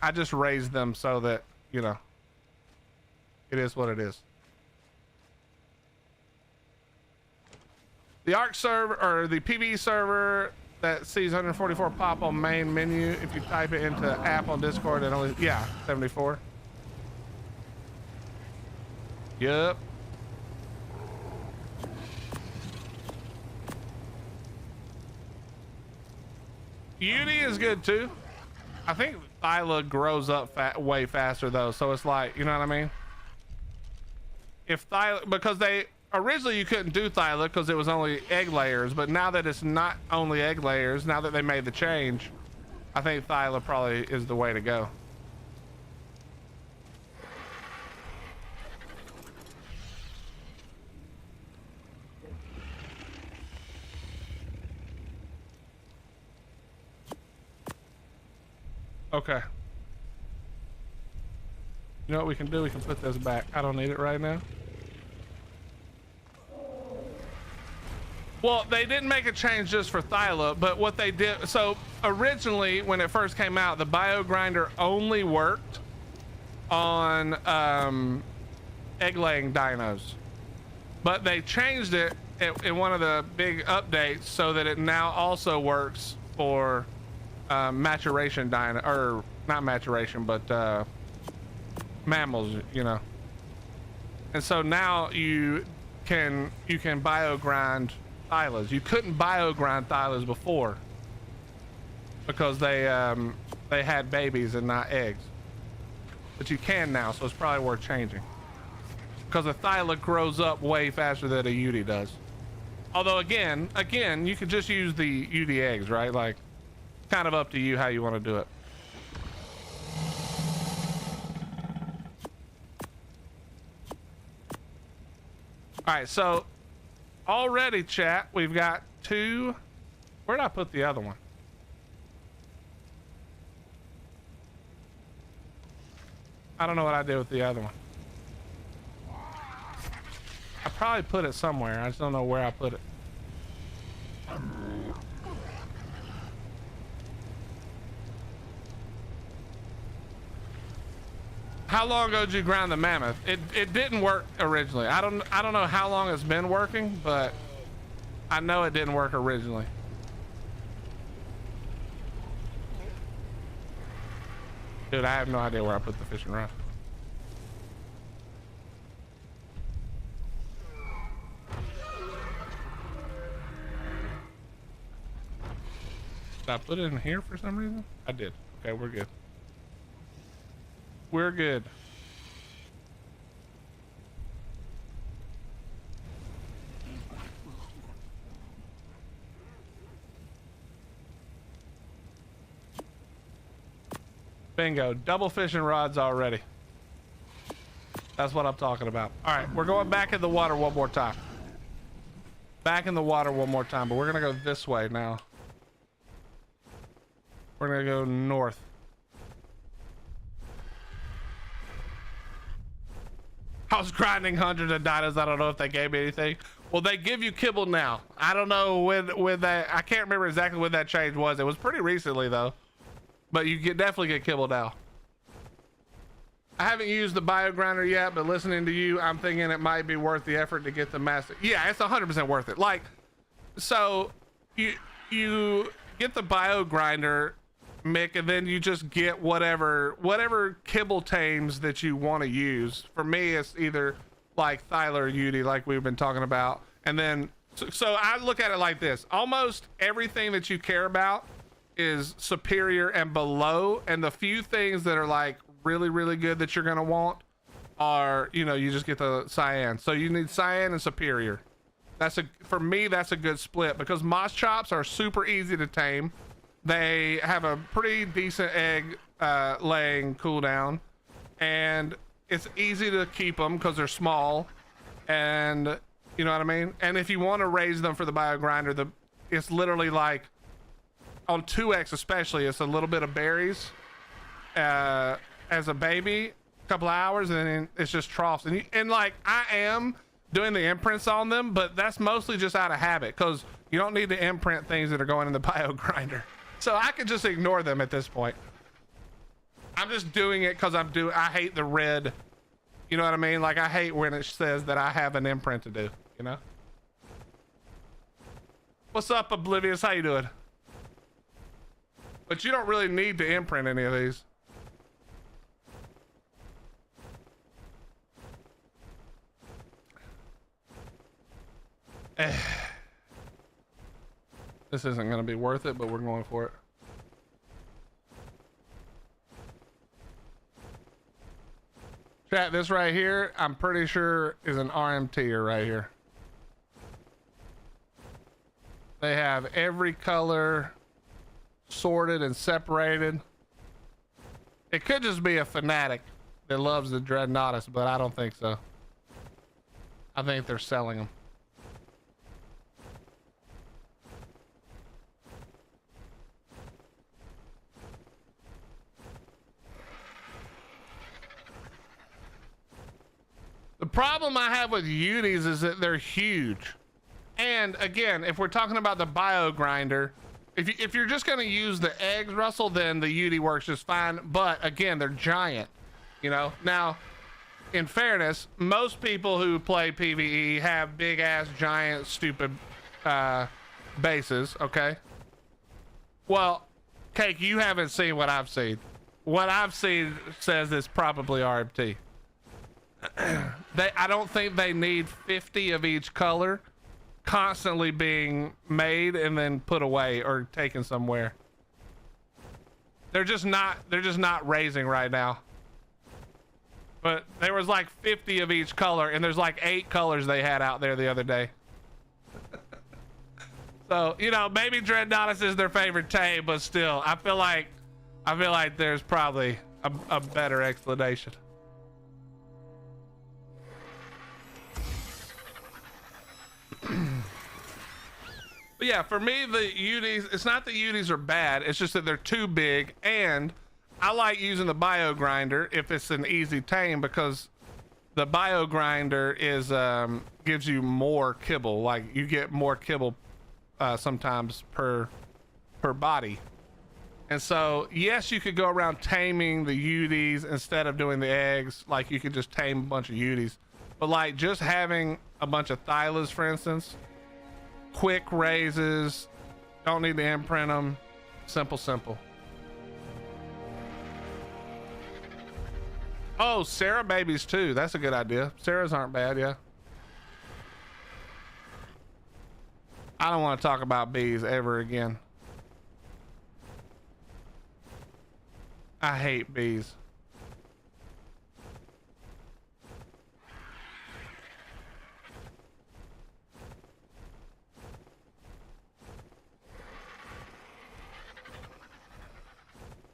I just raise them so that, you know, it is what it is. The ARK server, or the PVE server that sees 144 pop on main menu, if you type it into app on Discord, it only, yeah, 74. Yep. Uni is good too. I think Thyla grows up way faster though, so it's like, you know what I mean? If Thyla, because originally you couldn't do Thyla because it was only egg layers, but now that it's not only egg layers, now that they made the change, I think Thyla probably is the way to go. Okay. You know what we can do? We can put this back. I don't need it right now. Well, they didn't make a change just for Thyla, but what they did, so originally when it first came out, the bio grinder only worked on egg laying dinos, but they changed it in one of the big updates so that it now also works for maturation dino, or not maturation, but mammals, you know. And so now you can bio grind Thylas. You couldn't bio grind Thylas before because they had babies and not eggs, but you can now, so it's probably worth changing because a Thyla grows up way faster than a UD does. Although again you could just use the UD eggs, right? Like, kind of up to you how you want to do it. All right, so already, chat, we've got 2. Where'd I put the other one? I don't know what I did with the other one. I probably put it somewhere. I just don't know where I put it. How long ago did you grind the mammoth? It didn't work originally. I don't know how long it's been working, but I know it didn't work originally. Dude, I have no idea where I put the fishing rod. Did I put it in here for some reason? I did. Okay, we're good. We're good. Bingo. Double fishing rods already. That's what I'm talking about. All right, we're going back in the water one more time. Back in the water one more time, but we're gonna go this way now. We're gonna go north. I was grinding hundreds of dinos. I don't know if they gave me anything. Well, they give you kibble now. I don't know when that, I can't remember exactly when that change was. It was pretty recently though, but you definitely get kibble now. I haven't used the bio grinder yet, but listening to you, I'm thinking it might be worth the effort to get the master. Yeah, it's 100% worth it. Like, so you get the bio grinder, Mick, and then you just get whatever kibble tames that you want to use. For me, it's either like Thyla or Yudi, like we've been talking about. And then, so I look at it like this. Almost everything that you care about is superior and below. And the few things that are like really, really good that you're going to want are, you know, you just get the cyan. So you need cyan and superior. For me, that's a good split because moss chops are super easy to tame. They have a pretty decent egg laying cooldown, and it's easy to keep them because they're small, and you know what I mean? And if you want to raise them for the bio grinder, it's literally like on 2x especially, it's a little bit of berries as a baby, a couple of hours, and then it's just troughs. And like I am doing the imprints on them, but that's mostly just out of habit because you don't need to imprint things that are going in the bio grinder. So I could just ignore them at this point. I'm just doing it because I hate the red. You know what I mean? Like I hate when it says that I have an imprint to do, you know? What's up, Oblivious? How you doing? But you don't really need to imprint any of these. This isn't going to be worth it, but we're going for it. Chat, this right here, I'm pretty sure is an RMT right here. They have every color sorted and separated. It could just be a fanatic that loves the Dreadnoughtus, but I don't think so. I think they're selling them. The problem I have with Unis is that they're huge. And again, if we're talking about the bio grinder, if you're just going to use the eggs, Russell, then the Uni works just fine. But again, they're giant, you know? Now, in fairness, most people who play PVE have big ass, giant, stupid bases, okay? Well, Cake, you haven't seen what I've seen. What I've seen says it's probably RMT. I don't think they need 50 of each color constantly being made and then put away or taken somewhere. They're just not raising right now. But there was like 50 of each color, and there's like 8 colors they had out there the other day. So, you know, maybe Dreadnoughtus is their favorite tame, but still, I feel like there's probably a better explanation. But yeah, for me, the Unis, it's not that Unis are bad, it's just that they're too big, and I like using the bio grinder if it's an easy tame because the bio grinder is gives you more kibble. Like you get more kibble sometimes per body. And so yes, you could go around taming the Unis instead of doing the eggs. Like you could just tame a bunch of Unis, but like just having a bunch of Thylas, for instance, quick raises, don't need to imprint them, simple. Oh, Sarah babies too. That's a good idea. Sarah's aren't bad, yeah. I don't want to talk about bees ever again. I hate bees.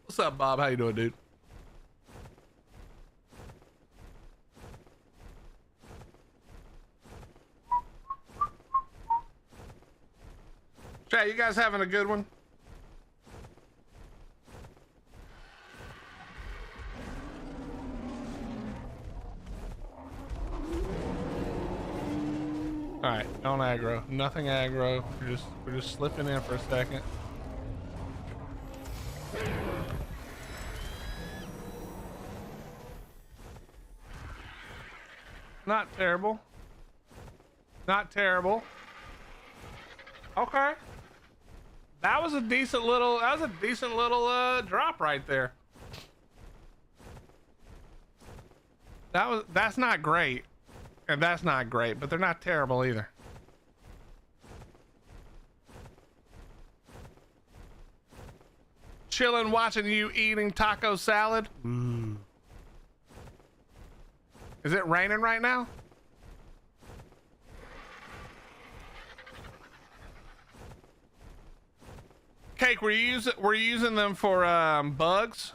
What's up, Bob? How you doing, dude? Chat, you guys having a good one? All right, don't aggro. Nothing aggro. We're just slipping in for a second. Not terrible. Not terrible. Okay. That was a decent little drop right there. That's not great. And that's not great, but they're not terrible either. Chilling watching you eating taco salad. Ooh. Is it raining right now? Cake, were you using them for bugs?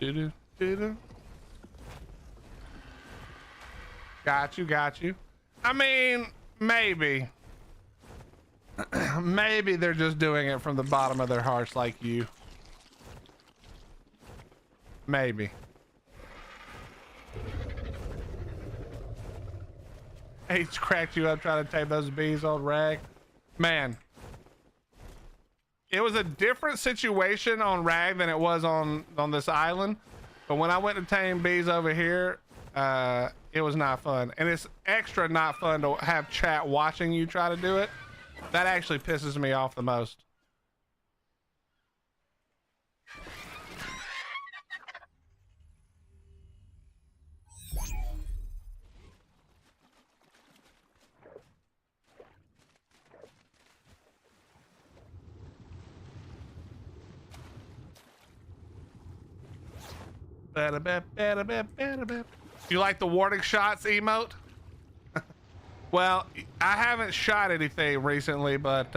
Do-do. Got you. I mean, maybe. Maybe they're just doing it from the bottom of their hearts like you. Maybe. H cracked you up trying to tame those bees on Rag. Man. It was a different situation on Rag than it was on this island. But when I went to tame bees over here, it was not fun. And it's extra not fun to have chat watching you try to do it. That actually pisses me off the most. You like the warning shots emote? Well, I haven't shot anything recently, but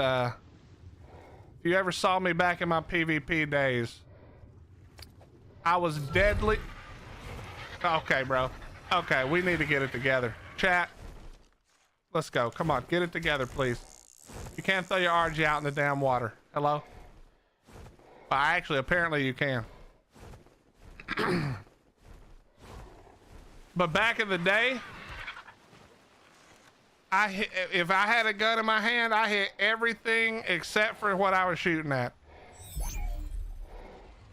if you ever saw me back in my PvP days, I was deadly. Okay, bro. Okay, we need to get it together. Chat, let's go. Come on, get it together, please. You can't throw your RG out in the damn water. Hello? Well, actually, apparently you can. But back in the day, if I had a gun in my hand, I hit everything except for what I was shooting at.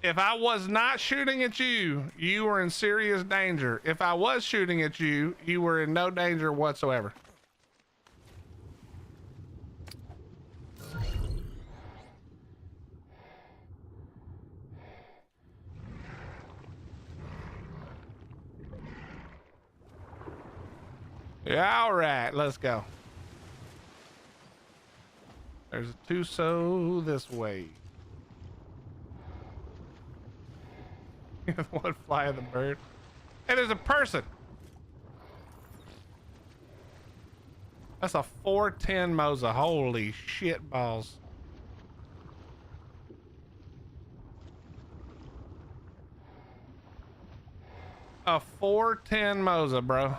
If I was not shooting at you, you were in serious danger. If I was shooting at you, you were in no danger whatsoever. Yeah, all right, let's go. There's a Tuso this way. One fly of the bird. Hey, there's a person. That's a 410 Moza. Holy shit balls. A 410 Moza, bro.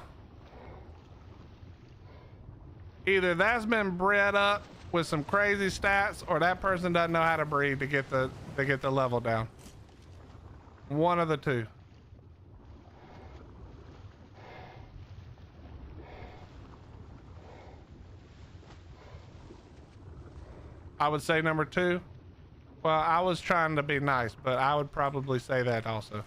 Either that's been bred up with some crazy stats, or that person doesn't know how to breed to get the level down. One of the two. I would say number two. Well, I was trying to be nice, but I would probably say that also.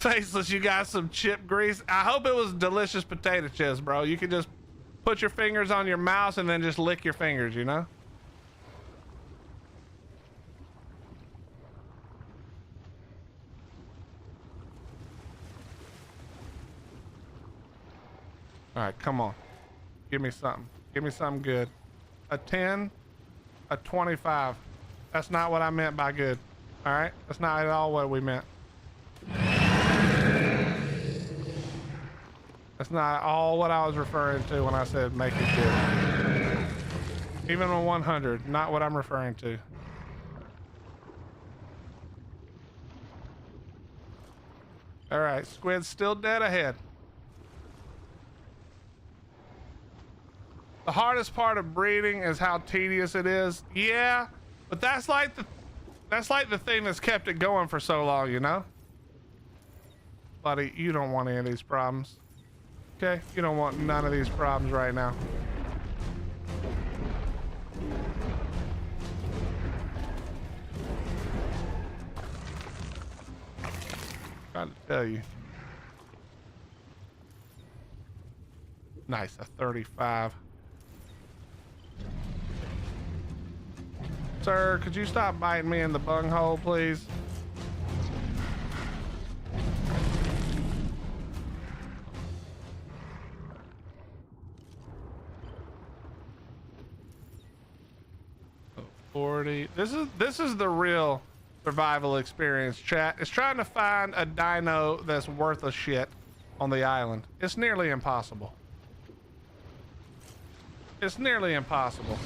Faceless, you got some chip grease. I hope it was delicious potato chips, bro. You can just put your fingers on your mouse and then just lick your fingers, you know? All right, come on. Give me something. Give me something good. A 10, a 25. That's not what I meant by good. All right? That's not at all what we meant. That's not all what I was referring to when I said make it good. Even a 100, not what I'm referring to. All right, squid's still dead ahead. The hardest part of breeding is how tedious it is. Yeah, but that's like the thing that's kept it going for so long, you know? Buddy, you don't want any of these problems. Okay? You don't want none of these problems right now. Trying to tell you. Nice, a 35. Sir, could you stop biting me in the bunghole, please? Oh, 40. This is the real survival experience, chat. It's trying to find a dino that's worth a shit on the island. It's nearly impossible. It's nearly impossible.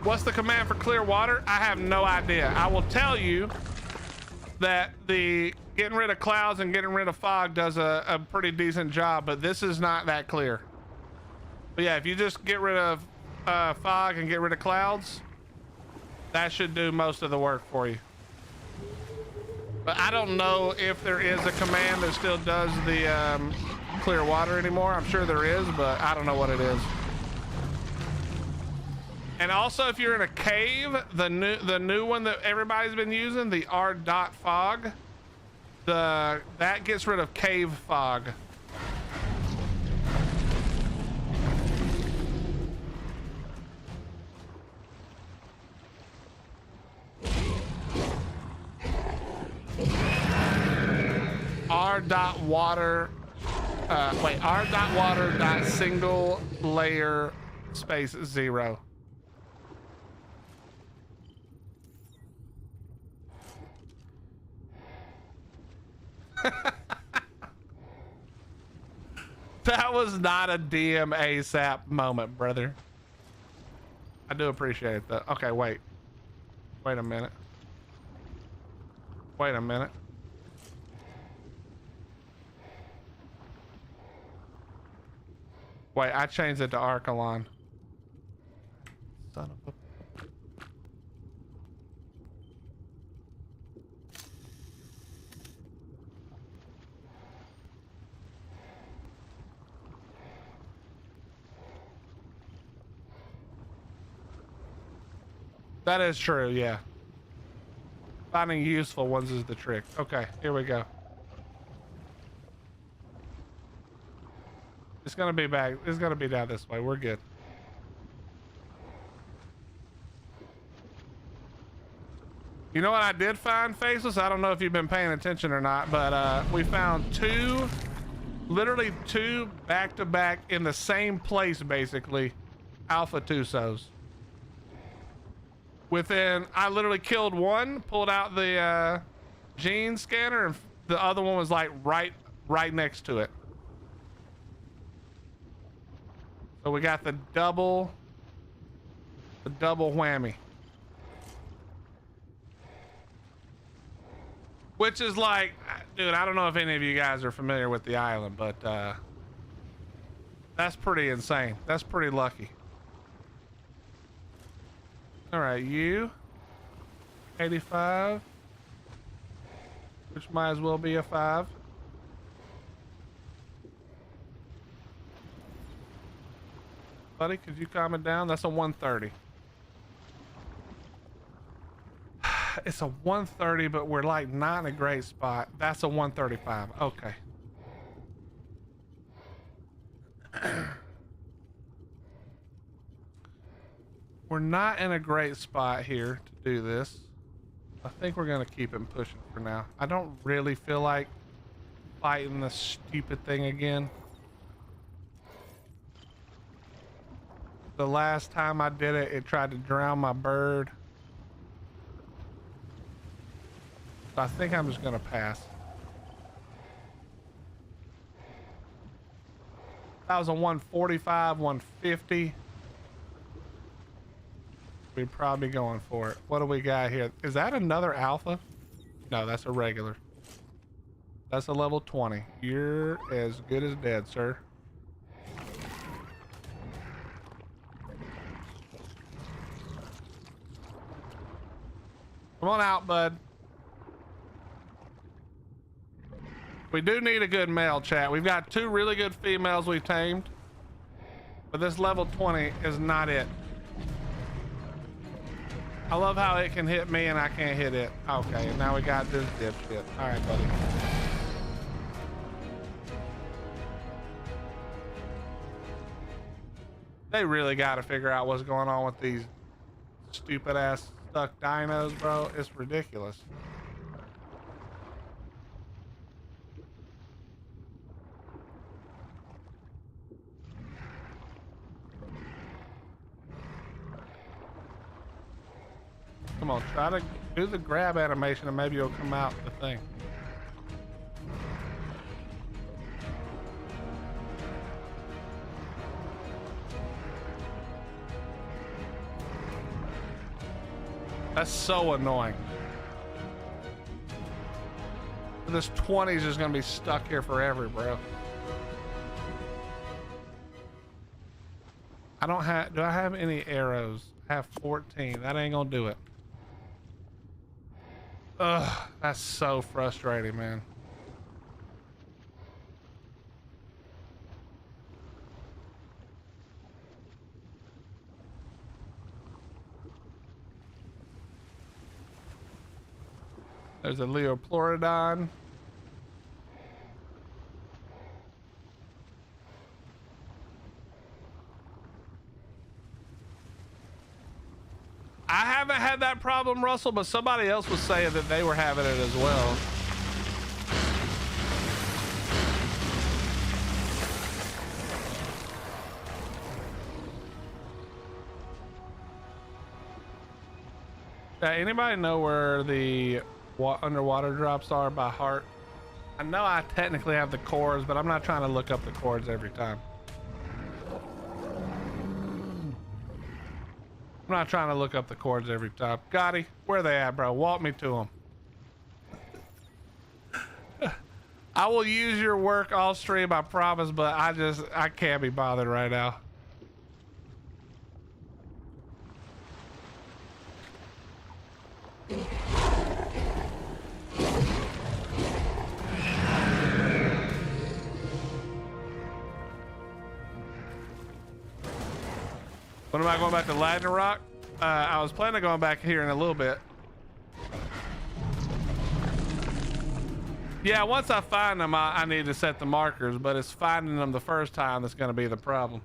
What's the command for clear water? I have no idea. I will tell you that the getting rid of clouds and getting rid of fog does a pretty decent job, but this is not that clear. But yeah, if you just get rid of fog and get rid of clouds, that should do most of the work for you. But I don't know if there is a command that still does the clear water anymore. I'm sure there is, but I don't know what it is. And also, if you're in a cave, the new one that everybody's been using, the R.fog, that gets rid of cave fog. R.water, R.water single layer space 0. That was not a DM ASAP moment, brother. I do appreciate that. Okay, wait a minute. Wait a minute. Wait, I changed it to Archelon. Son of a... That is true, yeah. Finding useful ones is the trick. Okay, here we go. It's gonna be back. It's gonna be down this way. We're good. You know what I did find, Faceless? I don't know if you've been paying attention or not, but we found literally two back-to-back in the same place, basically, Alpha Tusos. I literally killed one, pulled out the gene scanner, and the other one was like right next to it. So we got the double whammy. Which is like, dude, I don't know if any of you guys are familiar with the island, but that's pretty insane. That's pretty lucky. All right, you 85, which might as well be a 5. Buddy, could you calm it down? That's a 130. It's a 130, but we're like not in a great spot. That's a 135. Okay. We're not in a great spot here to do this. I think we're gonna keep him pushing for now. I don't really feel like fighting this stupid thing again. The last time I did it, it tried to drown my bird. So I think I'm just gonna pass. That was a 145, 150. We'd probably be going for it. What do we got here? Is that another alpha? No, that's a regular. That's a level 20. You're as good as dead, sir. Come on out, bud. We do need a good male, chat. We've got 2 really good females we've tamed, but this level 20 is not it. I love how it can hit me and I can't hit it. Okay, and now we got this dipshit. All right, buddy. They really got to figure out what's going on with these stupid ass stuck dinos, bro. It's ridiculous. Come on, try to do the grab animation and maybe you'll come out the thing. That's so annoying. This 20 is just gonna be stuck here forever, bro. I don't have, do I have any arrows? I have 14, that ain't gonna do it. Ugh, that's so frustrating, man. There's a Leoplorodon. I haven't had that problem, Russell, but somebody else was saying that they were having it as well. Anybody know where the underwater drops are by heart? I know I technically have the cores, but I'm not trying to look up the cores every time. I'm not trying to look up the chords every time. Gotti, where they at, bro? Walk me to them. I will use your work all stream, I promise, but I can't be bothered right now. When am I going back to Ragnarok? I was planning on going back here in a little bit. Yeah, once I find them, I need to set the markers, but it's finding them the first time that's going to be the problem.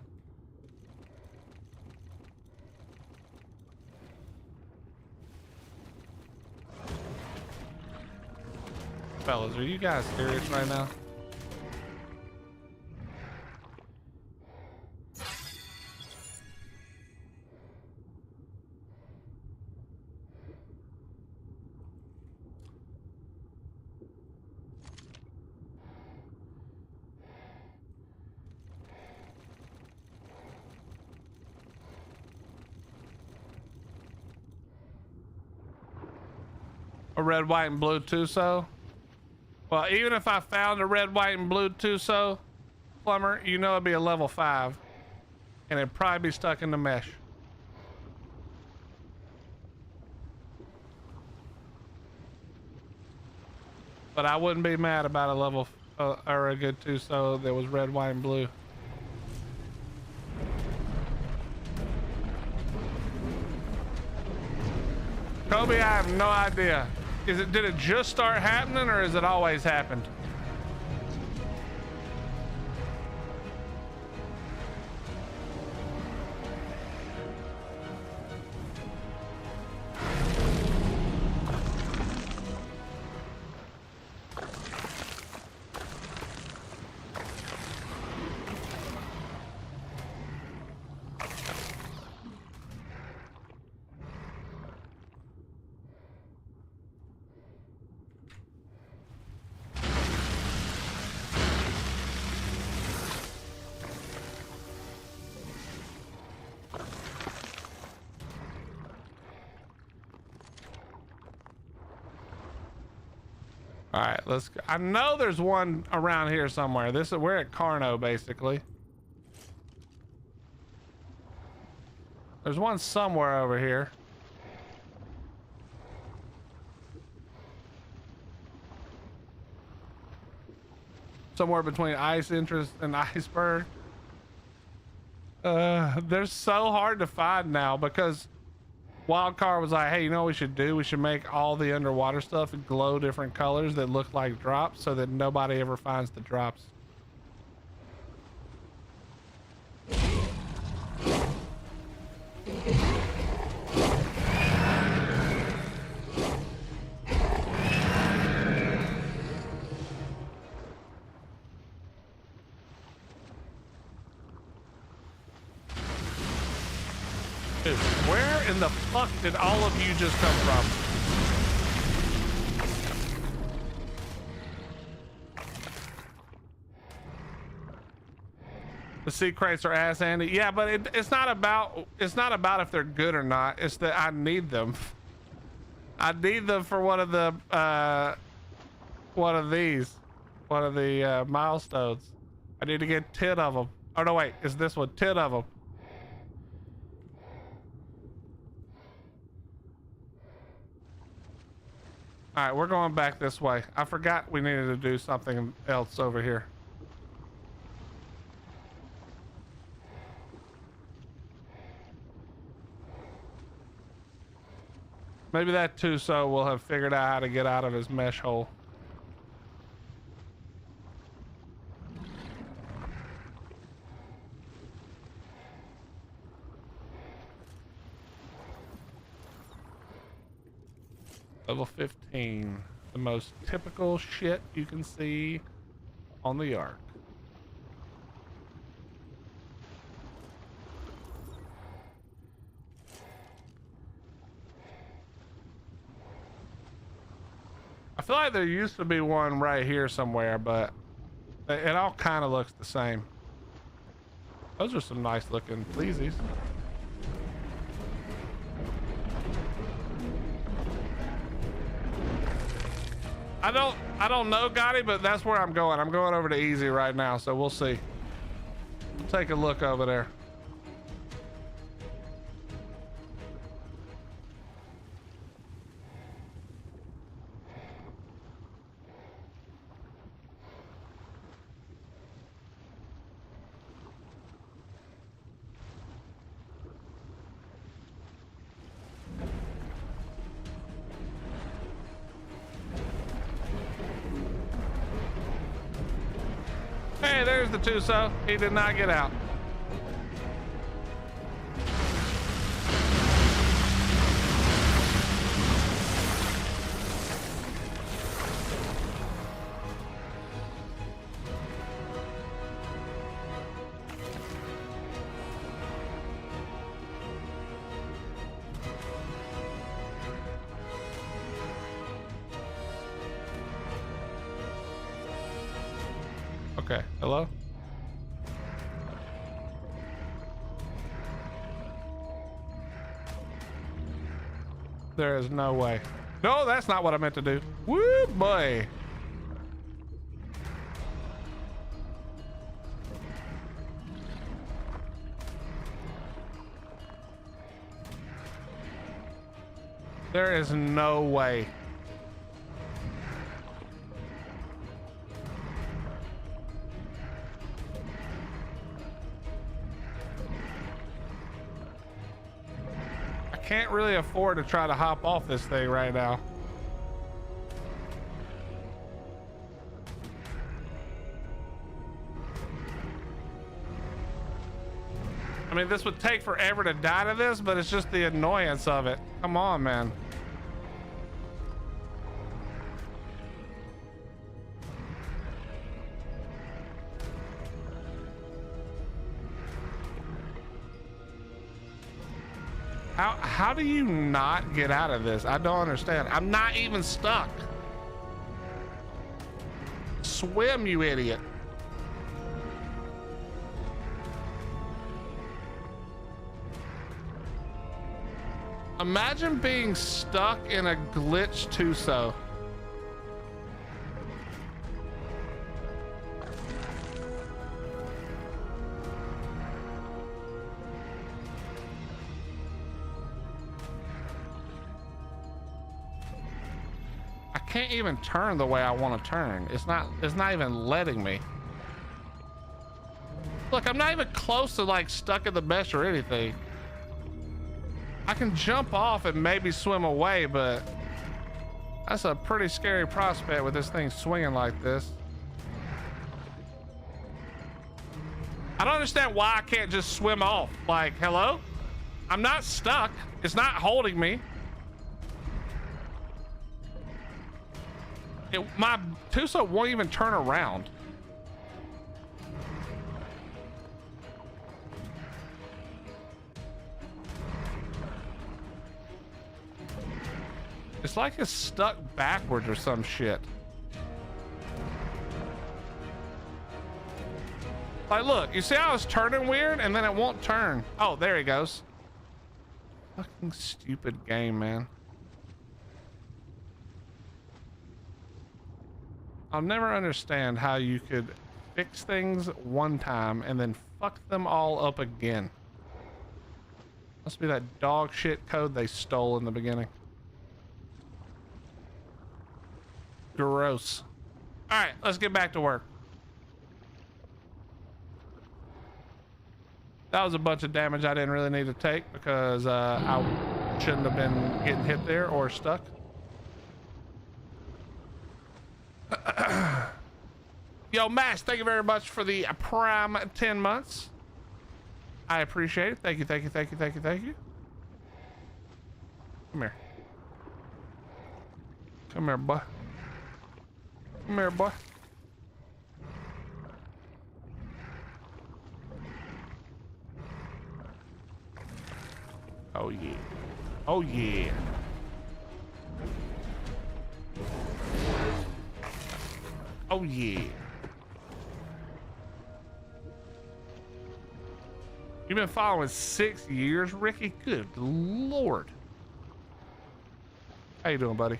Fellas, are you guys serious right now? A red, white, and blue Tuso? Well, even if I found a red, white, and blue Tuso, Plumber, you know it'd be a level 5. And it'd probably be stuck in the mesh. But I wouldn't be mad about a level, or a good Tuso that was red, white, and blue. Kobe, I have no idea. Did it just start happening or has it always happened? All right, let's go. I know there's one around here somewhere. We're at Carno basically. There's one somewhere over here. Somewhere between Ice Interest and Iceberg. They're so hard to find now because Wildcard was like, hey, you know what we should do? We should make all the underwater stuff glow different colors that look like drops so that nobody ever finds the drops. Dude, where in the fuck did all of you just come from? The seed crates are ass, Andy. Yeah, but it's not about if they're good or not. It's that I need them. I need them for one of the milestones. I need to get 10 of them. Oh no, wait, is this one 10 of them? All right, we're going back this way. I forgot we needed to do something else over here. Maybe that Tuso will have figured out how to get out of his mesh hole. Level 15, the most typical shit you can see on the Ark. I feel like there used to be one right here somewhere, but it all kind of looks the same. Those are some nice looking pleasies. I don't know, Gotti, but that's where I'm going. I'm going over to easy right now, so we'll see. We'll take a look over there. Hey, there's the Tuso. He did not get out. Okay, hello? There is no way. No, that's not what I meant to do. Woo, boy. There is no way. I can't really afford to try to hop off this thing right now. I mean, this would take forever to die to this, but it's just the annoyance of it. Come on, man. How do you not get out of this? I don't understand. I'm not even stuck. Swim, you idiot. Imagine being stuck in a glitch Tuso. I can't even turn the way I want to turn. It's not even letting me. Look, I'm not even close to like stuck in the mesh or anything. I can jump off and maybe swim away, but that's a pretty scary prospect with this thing swinging like this. I don't understand why I can't just swim off. Like, hello? I'm not stuck. It's not holding me. My Tuso won't even turn around. It's like it's stuck backwards or some shit. Like, look, you see how it's turning weird and then it won't turn. Oh, there he goes. Fucking stupid game, man. I'll never understand how you could fix things one time and then fuck them all up again. Must be that dog shit code they stole in the beginning. Gross. All right, let's get back to work. That was a bunch of damage I didn't really need to take because I shouldn't have been getting hit there or stuck. Yo, Mash, thank you very much for the prime 10 months. I appreciate it. Thank you, thank you, thank you, thank you, thank you. Come here. Come here, boy. Come here, boy. Oh, yeah. Oh, yeah. Oh, yeah. You've been following 6 years, Ricky? Good Lord. How you doing, buddy?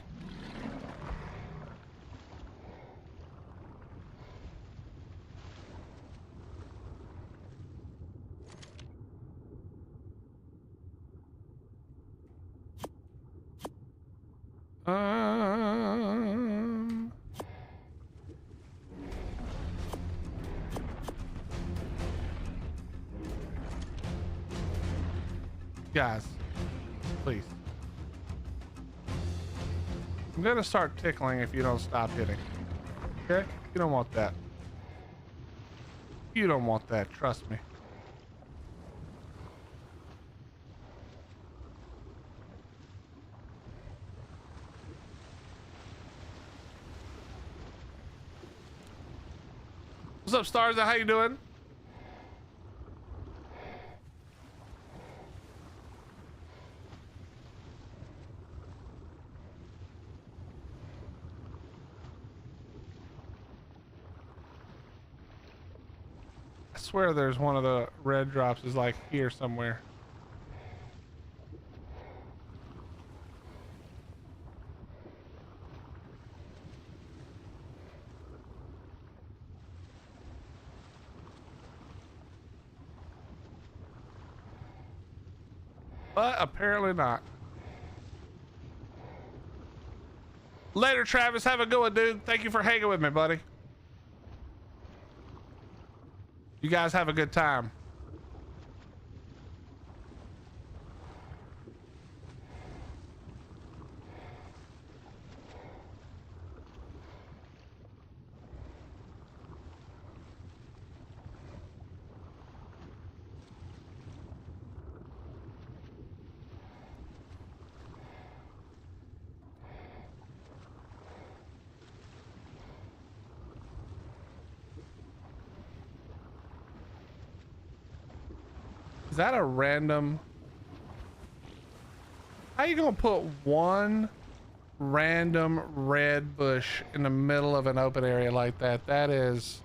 Guys, please. I'm gonna start tickling if you don't stop hitting. Okay? You don't want that. You don't want that, trust me. What's up, Stars? How you doing? I swear there's one of the red drops is like here somewhere. But apparently not. Later, Travis. Have a good one, dude. Thank you for hanging with me, buddy. You guys have a good time. Is that a random? How you gonna put one random red bush in the middle of an open area like that? That is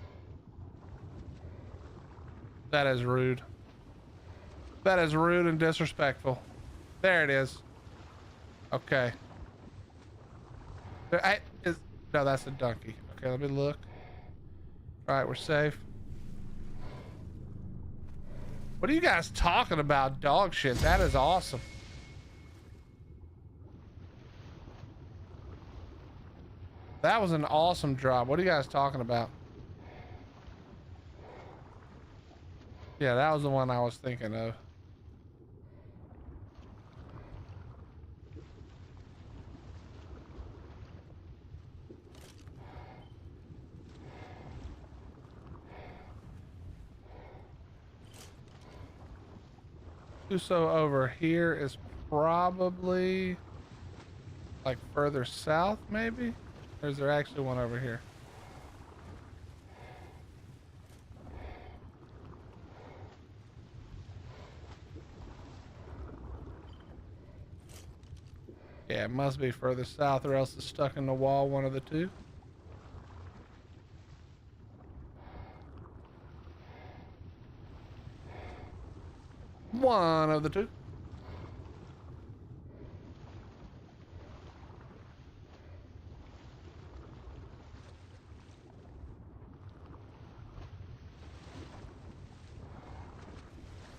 rude. That is rude and disrespectful. There it is. Okay. No, that's a donkey. Okay, let me look. All right, we're safe. What are you guys talking about? Dog shit. That is awesome. That was an awesome drop. What are you guys talking about? Yeah, that was the one I was thinking of. So over here is probably like further south, maybe? Or is there actually one over here? Yeah, it must be further south or else it's stuck in the wall, one of the two. One of the two.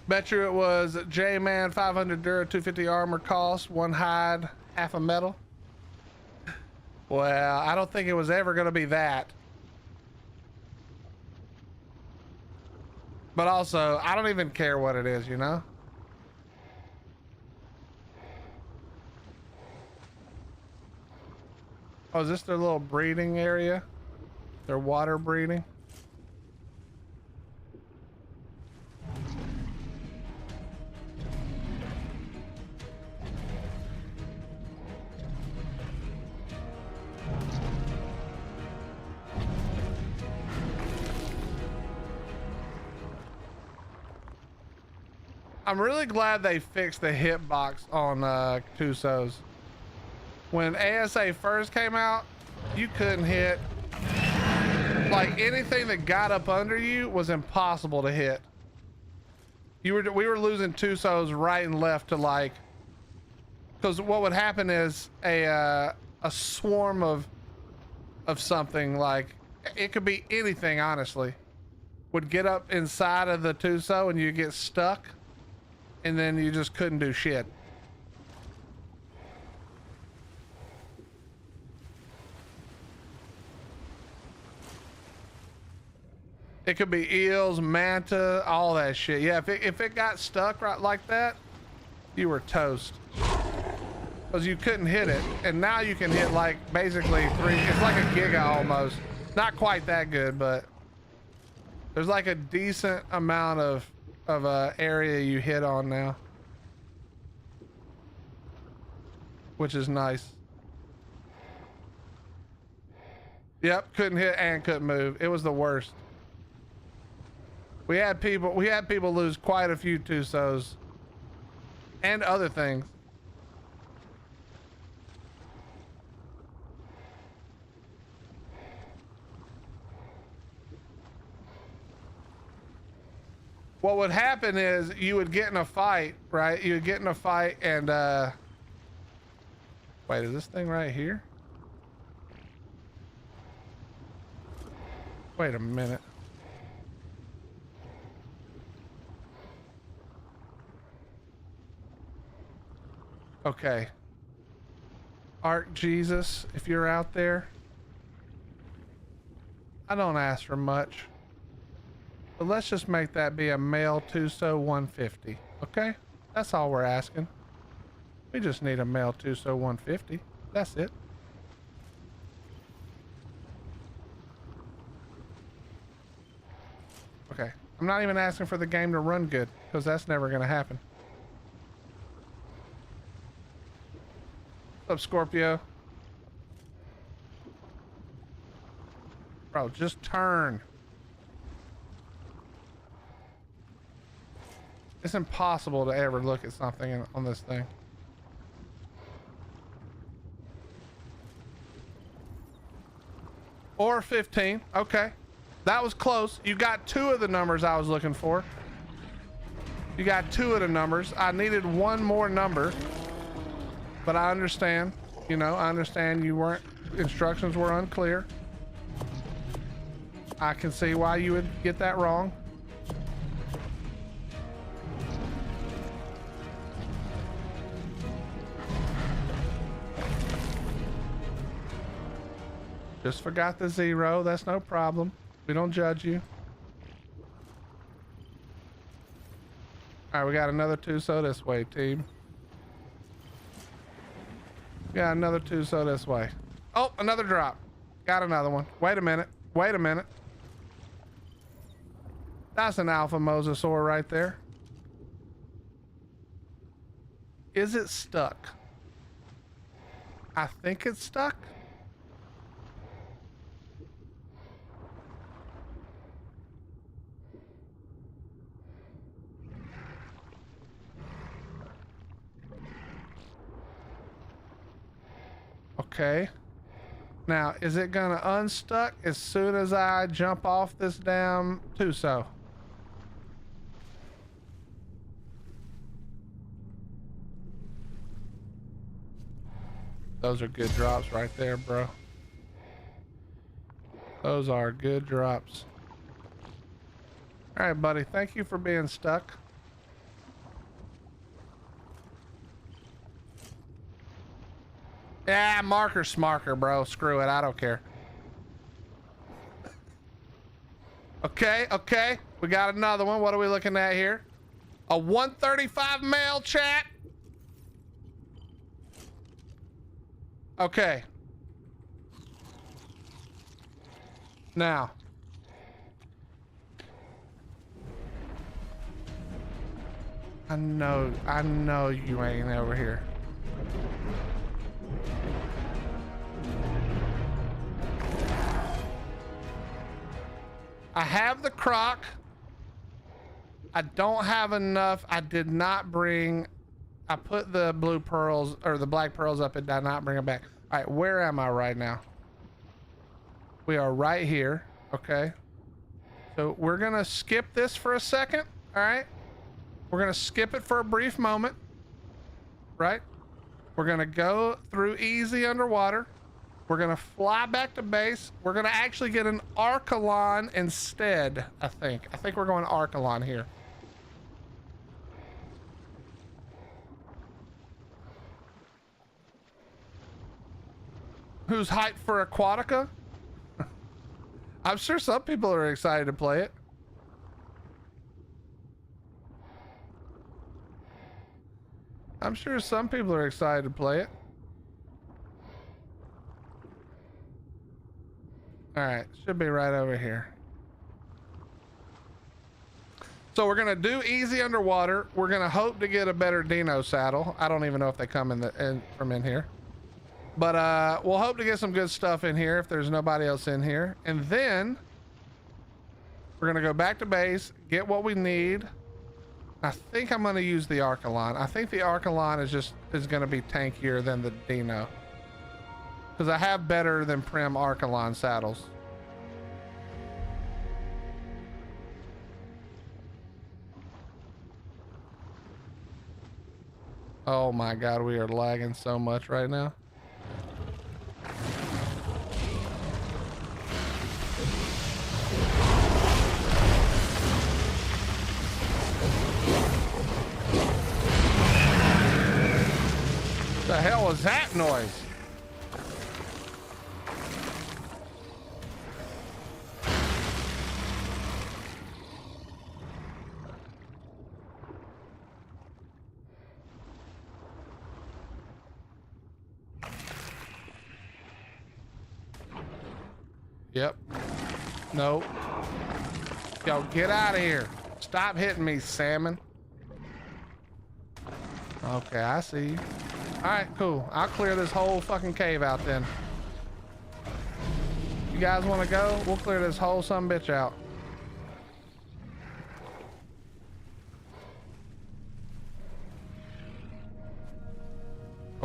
Bet you it was J-Man, 500 Dura, 250 armor cost, 1 hide, half a metal. Well, I don't think it was ever going to be that. But also, I don't even care what it is, you know? Oh, is this their little breeding area? Their water breeding? I'm really glad they fixed the hitbox on Tusos. When ASA first came out, you couldn't hit. Like anything that got up under you was impossible to hit. We were losing Tusos right and left to like, because what would happen is a swarm of something, like it could be anything honestly, would get up inside of the Tuso and you get stuck. And then you just couldn't do shit. It could be eels, manta, all that shit. Yeah, if it got stuck right like that, you were toast. Because you couldn't hit it. And now you can hit like basically 3, it's like a giga almost. Not quite that good, but there's like a decent amount of area you hit on now, which is nice. Yep, couldn't hit and couldn't move. It was the worst. We had people lose quite a few Tusos and other things. What would happen is you would get in a fight, right? You would get in a fight and, wait, is this thing right here? Wait a minute. Okay. Ark Jesus, if you're out there, I don't ask for much. But let's just make that be a male Tuso 150, okay? That's all we're asking. We just need a male Tuso 150. That's it. Okay. I'm not even asking for the game to run good, because that's never going to happen. What's up, Scorpio? Bro, just turn. It's impossible to ever look at something on this thing. Or 15. Okay. That was close. You got 2 of the numbers I was looking for. You got 2 of the numbers. I needed 1 more number. But I understand. You know, I understand you weren't... Instructions were unclear. I can see why you would get that wrong. Just forgot the 0. That's no problem. We don't judge you. All right, we got another 2 so this way, team. We got another 2 so this way. Oh, another drop. Got another one. Wait a minute. Wait a minute. That's an alpha mosasaur right there. Is it stuck? I think it's stuck. Okay. Now, is it gonna unstuck as soon as I jump off this damn Tuso? Those are good drops right there, bro. Those are good drops. All right, buddy. Thank you for being stuck. Yeah, marker smarker, bro. Screw it. I don't care. Okay, okay. We got another one. What are we looking at here? A 135 male, chat. Okay. Now. I know you ain't over here. I have the croc. I don't have enough. I did not bring... I put the blue pearls or the black pearls up and did not bring them back. All right, where am I right now? We are right here. Okay. So we're going to skip this for a second. All right. We're going to skip it for a brief moment. Right. We're going to go through easy underwater. We're going to fly back to base. We're going to actually get an Arkalon instead, I think. I think we're going Arkalon here. Who's hyped for Aquatica? I'm sure some people are excited to play it. I'm sure some people are excited to play it. All right, should be right over here. So we're gonna do easy underwater. We're gonna hope to get a better Dino saddle. I don't even know if they come from in here. But we'll hope to get some good stuff in here if there's nobody else in here. And then we're gonna go back to base, get what we need. I think I'm gonna use the Arkalon. I think the Arkalon is gonna be tankier than the Dino. Because I have better than Prim Arkalon saddles. Oh my god, we are lagging so much right now. What the hell was that noise? Yep. Nope. Yo, get out of here. Stop hitting me, salmon. Okay, I see you. All right, cool. I'll clear this whole fucking cave out then. You guys want to go? We'll clear this whole sumbitch out.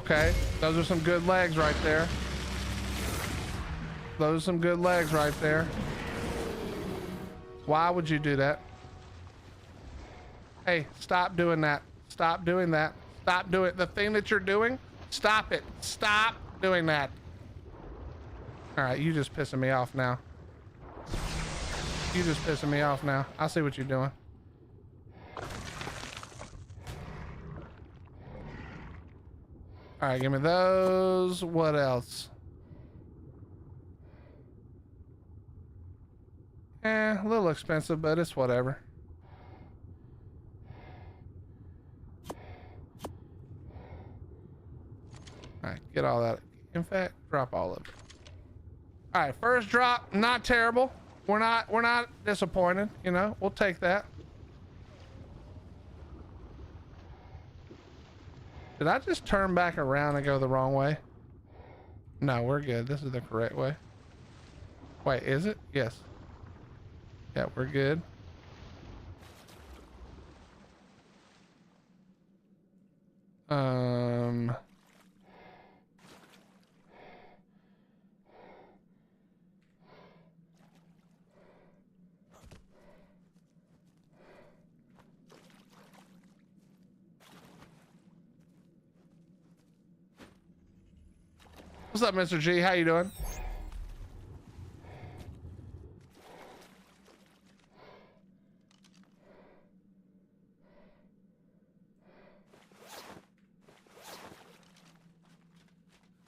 Okay, those are some good legs right there. Those are some good legs right there. Why would you do that? Hey, stop doing that. Stop doing that. Stop doing the thing that you're doing. Stop it. Stop doing that. All right, you just pissing me off now. You just pissing me off now. I see what you're doing. All right, give me those. What else? A little expensive, but it's whatever. All right, get all that. In fact, drop all of it. All right, first drop, not terrible. We're not disappointed, you know. We'll take that. Did I just turn back around and go the wrong way? No, we're good. This is the correct way. Wait, is it? Yes. Yeah, we're good. What's up, Mr. G? How you doing?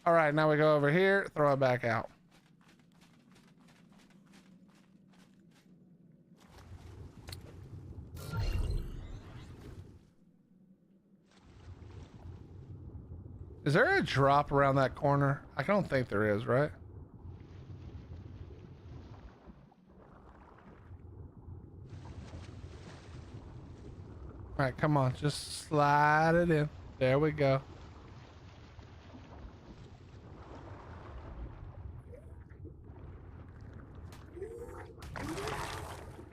All right, now we go over here, throw it back out. Is there a drop around that corner? I don't think there is, right? All right, come on, just slide it in. There we go.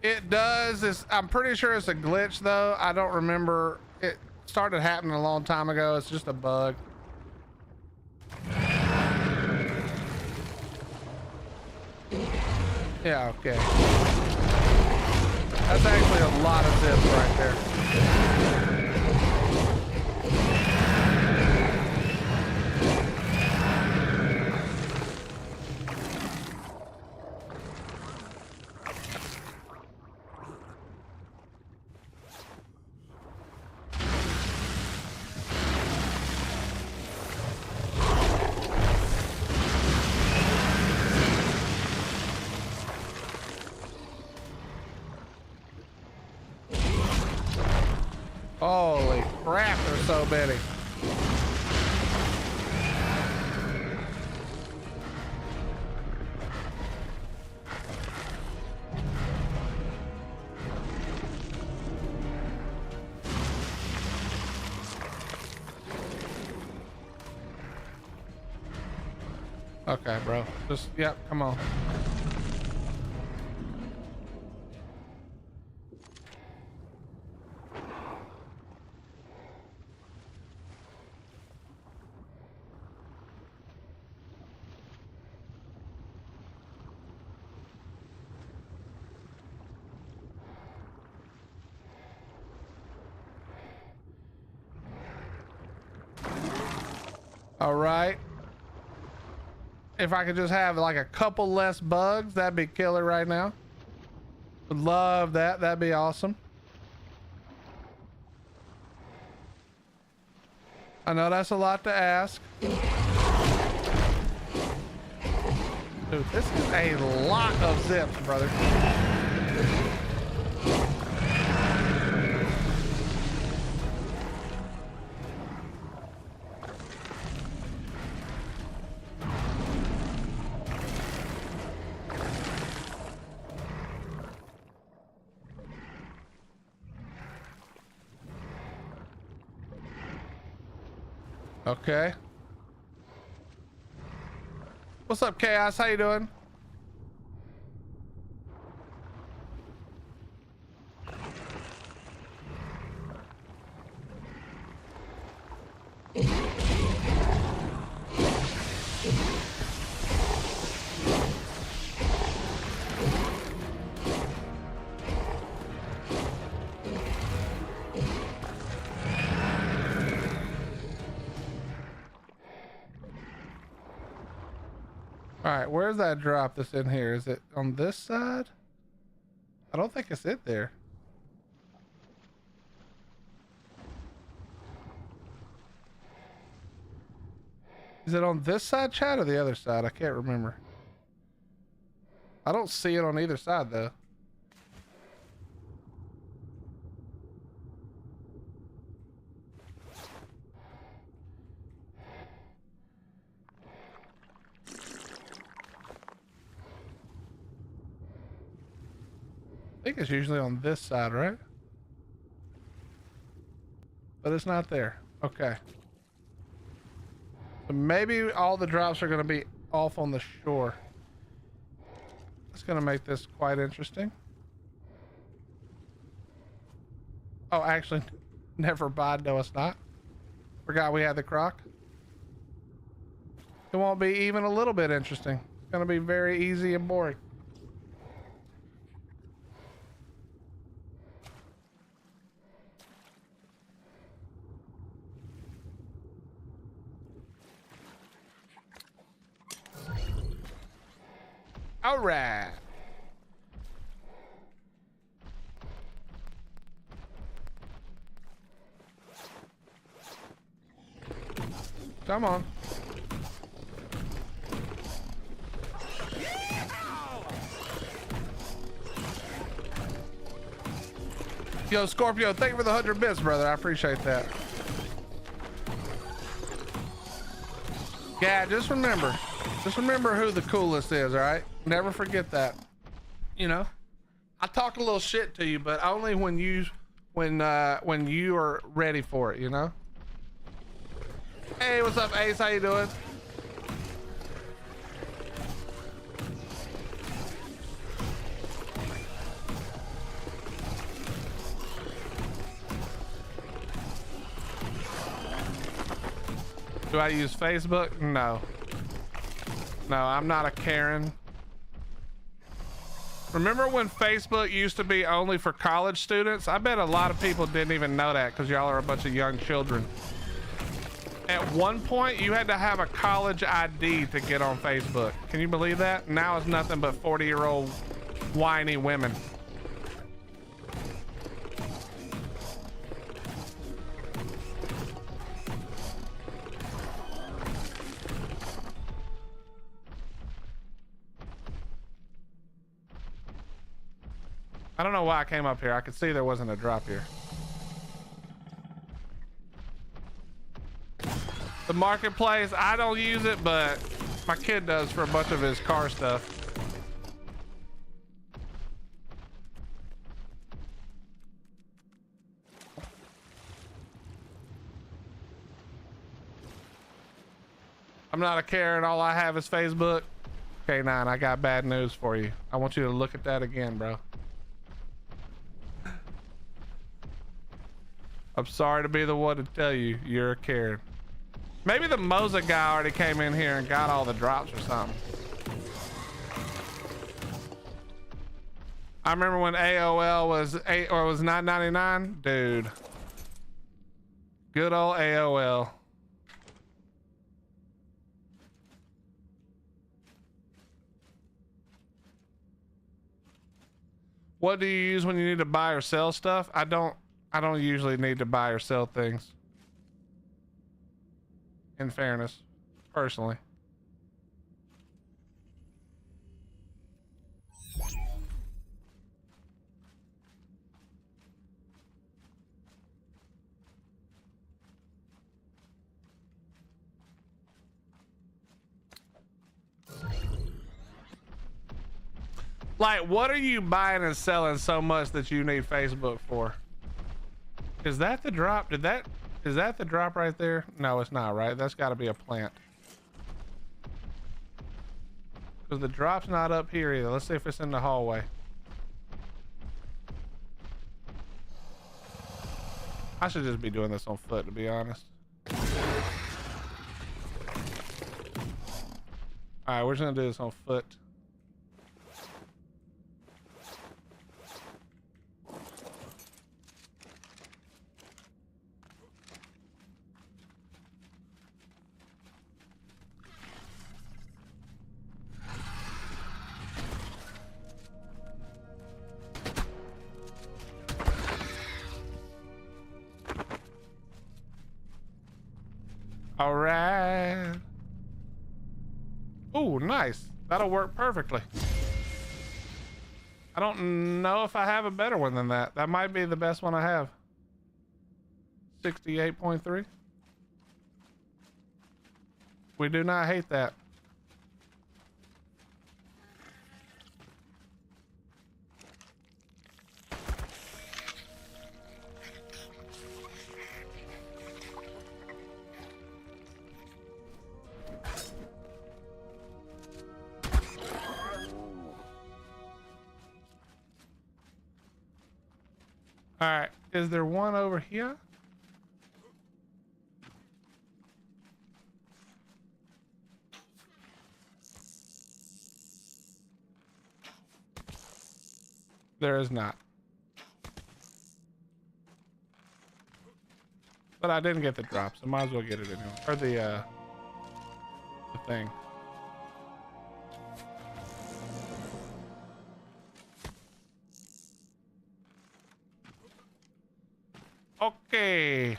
It does. I'm pretty sure it's a glitch though. I don't remember. It started happening a long time ago. It's just a bug. Yeah, okay. That's actually a lot of zips right there. Holy crap, there's so many. Okay, bro. Just, yep, come on. All right. If I could just have like a couple less bugs, that'd be killer right now. Would love that. That'd be awesome. I know that's a lot to ask. Dude, this is a lot of zips, brother. Okay. What's up, Chaos? How you doing? All right, where's that drop that's in here? Is it on this side? I don't think it's it there. Is it on this side, Chad, or the other side? I can't remember. I don't see it on either side, though. I think it's usually on this side, right? But it's not there. Okay. So maybe all the drops are going to be off on the shore. That's going to make this quite interesting. Oh, actually, never mind. No, it's not. Forgot we had the croc. It won't be even a little bit interesting. It's going to be very easy and boring. All right. Come on. Yo, Scorpio, thank you for the 100 bits, brother. I appreciate that. Yeah, just remember who the coolest is, all right? Never forget that. You know, I talk a little shit to you, but only when you are ready for it, you know? Hey, what's up, Ace? How you doing? Do I use Facebook? No. No, I'm not a Karen. Remember when Facebook used to be only for college students? I bet a lot of people didn't even know that because y'all are a bunch of young children. At one point, you had to have a college ID to get on Facebook. Can you believe that? Now it's nothing but 40-year-old whiny women. I don't know why I came up here. I could see there wasn't a drop here. The marketplace, I don't use it, but my kid does for a bunch of his car stuff. I'm not a Karen. All I have is Facebook. K9, I got bad news for you. I want you to look at that again, bro. I'm sorry to be the one to tell you, you're a Karen. Maybe the Moza guy already came in here and got all the drops or something. I remember when AOL was $9.99, dude. Good old AOL. What do you use when you need to buy or sell stuff? I don't usually need to buy or sell things. In fairness, personally. Like, what are you buying and selling so much that you need Facebook for? Is that the drop? Is that the drop right there? No, it's not, right? That's got to be a plant. Because the drop's not up here either. Let's see if it's in the hallway. I should just be doing this on foot, to be honest. All right, we're just gonna do this on foot. All right. Oh, nice. That'll work perfectly. I don't know if I have a better one than that. That might be the best one I have. 68.3. We do not hate that. All right, is there one over here? There is not. But I didn't get the drop, so might as well get it anyway. Or the thing. Okay.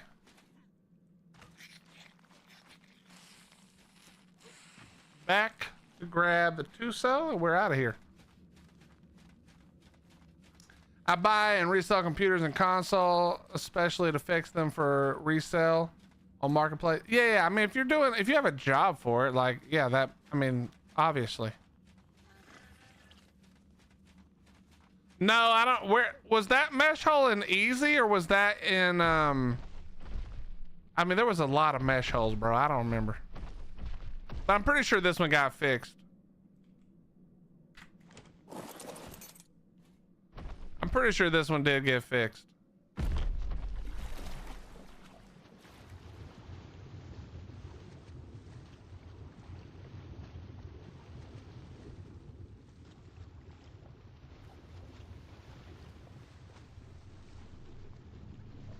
Back to grab the Tuso and we're out of here. I buy and resell computers and console, especially to fix them for resale on marketplace. Yeah, I mean, if you have a job for it, like, yeah, that, I mean, obviously. No, I don't. Where was that mesh hole in easy or was that in, I mean, there was a lot of mesh holes, bro. I don't remember. But I'm pretty sure this one got fixed. I'm pretty sure this one did get fixed.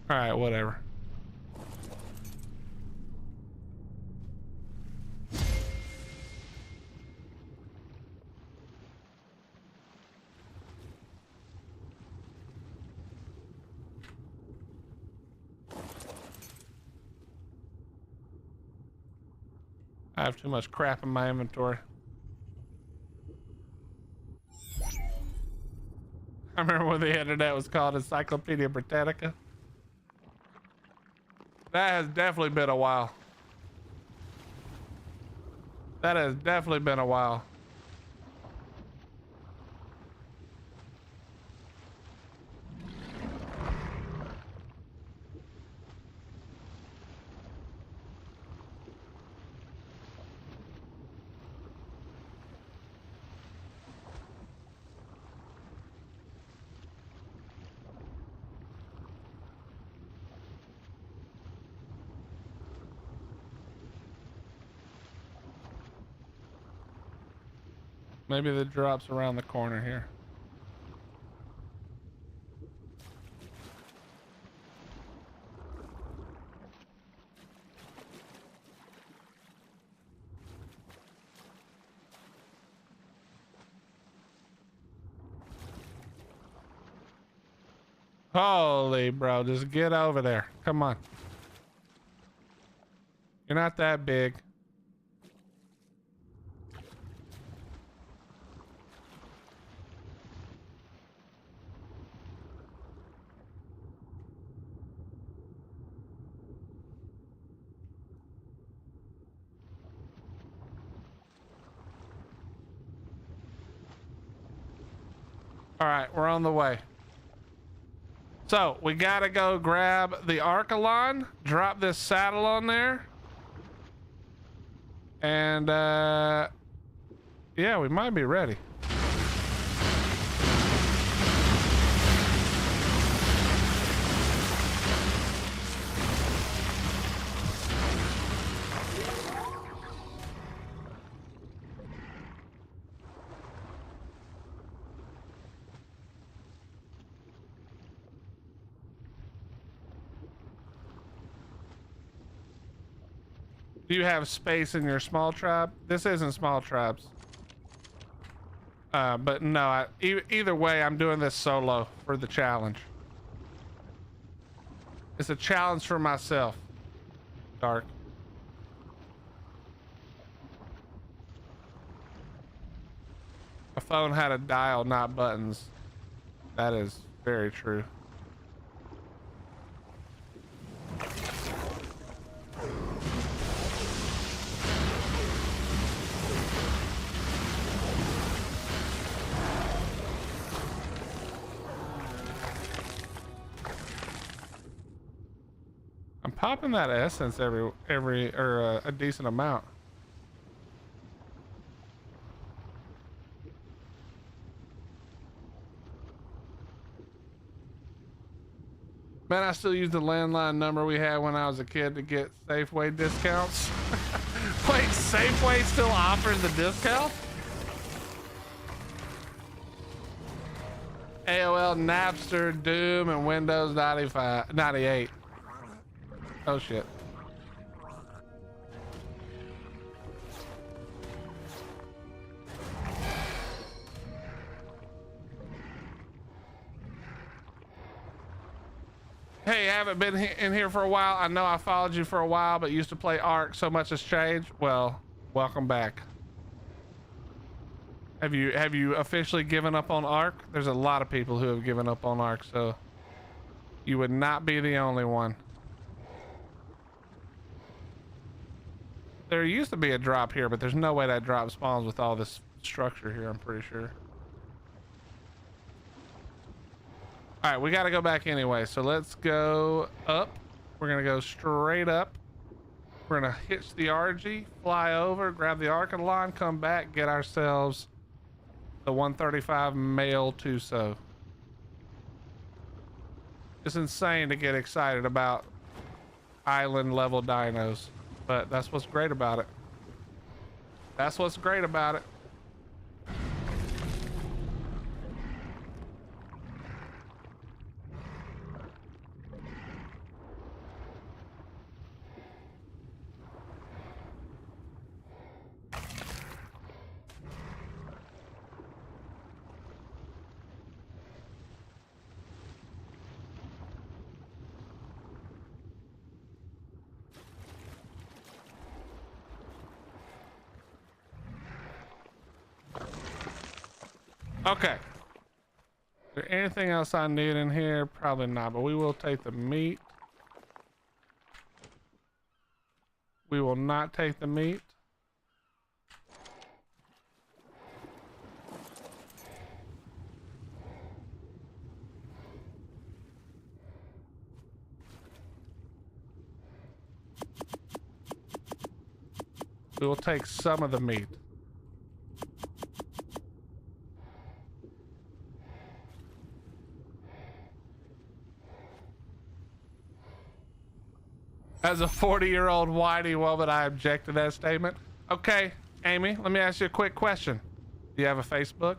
All right, whatever. I have too much crap in my inventory. I remember when the internet was called Encyclopedia Britannica. That has definitely been a while. That has definitely been a while. Maybe the drop's around the corner here. Holy bro, just get over there. Come on. You're not that big. All right, we're on the way. So we gotta go grab the Arkalon, drop this saddle on there. And yeah, we might be ready. Do you have space in your small tribe? This isn't small tribes. But no, either way, I'm doing this solo for the challenge. It's a challenge for myself. Dark. A phone had a dial, not buttons. That is very true. I'm popping that essence every or a decent amount. Man, I still use the landline number we had when I was a kid to get Safeway discounts. Wait, Safeway still offers the discount? AOL, Napster, Doom, and Windows 98. Oh shit. Hey, haven't been in here for a while. I know I followed you for a while, but used to play Ark. So much has changed. Well, welcome back. Have you officially given up on Ark? There's a lot of people who have given up on Ark, so you would not be the only one. There used to be a drop here, but there's no way that drop spawns with all this structure here, I'm pretty sure. All right, we got to go back anyway, so let's go up. We're gonna go straight up. We're gonna hitch the RG, fly over, grab the Arkalon, come back, get ourselves the 135 male Tuso. It's insane to get excited about island level dinos, but that's what's great about it. That's what's great about it. Okay. Is there anything else I need in here? Probably not, but we will take the meat. We will not take the meat. We will take some of the meat. As a 40-year-old whitey woman, I object to that statement. Okay, Amy, let me ask you a quick question. Do you have a Facebook?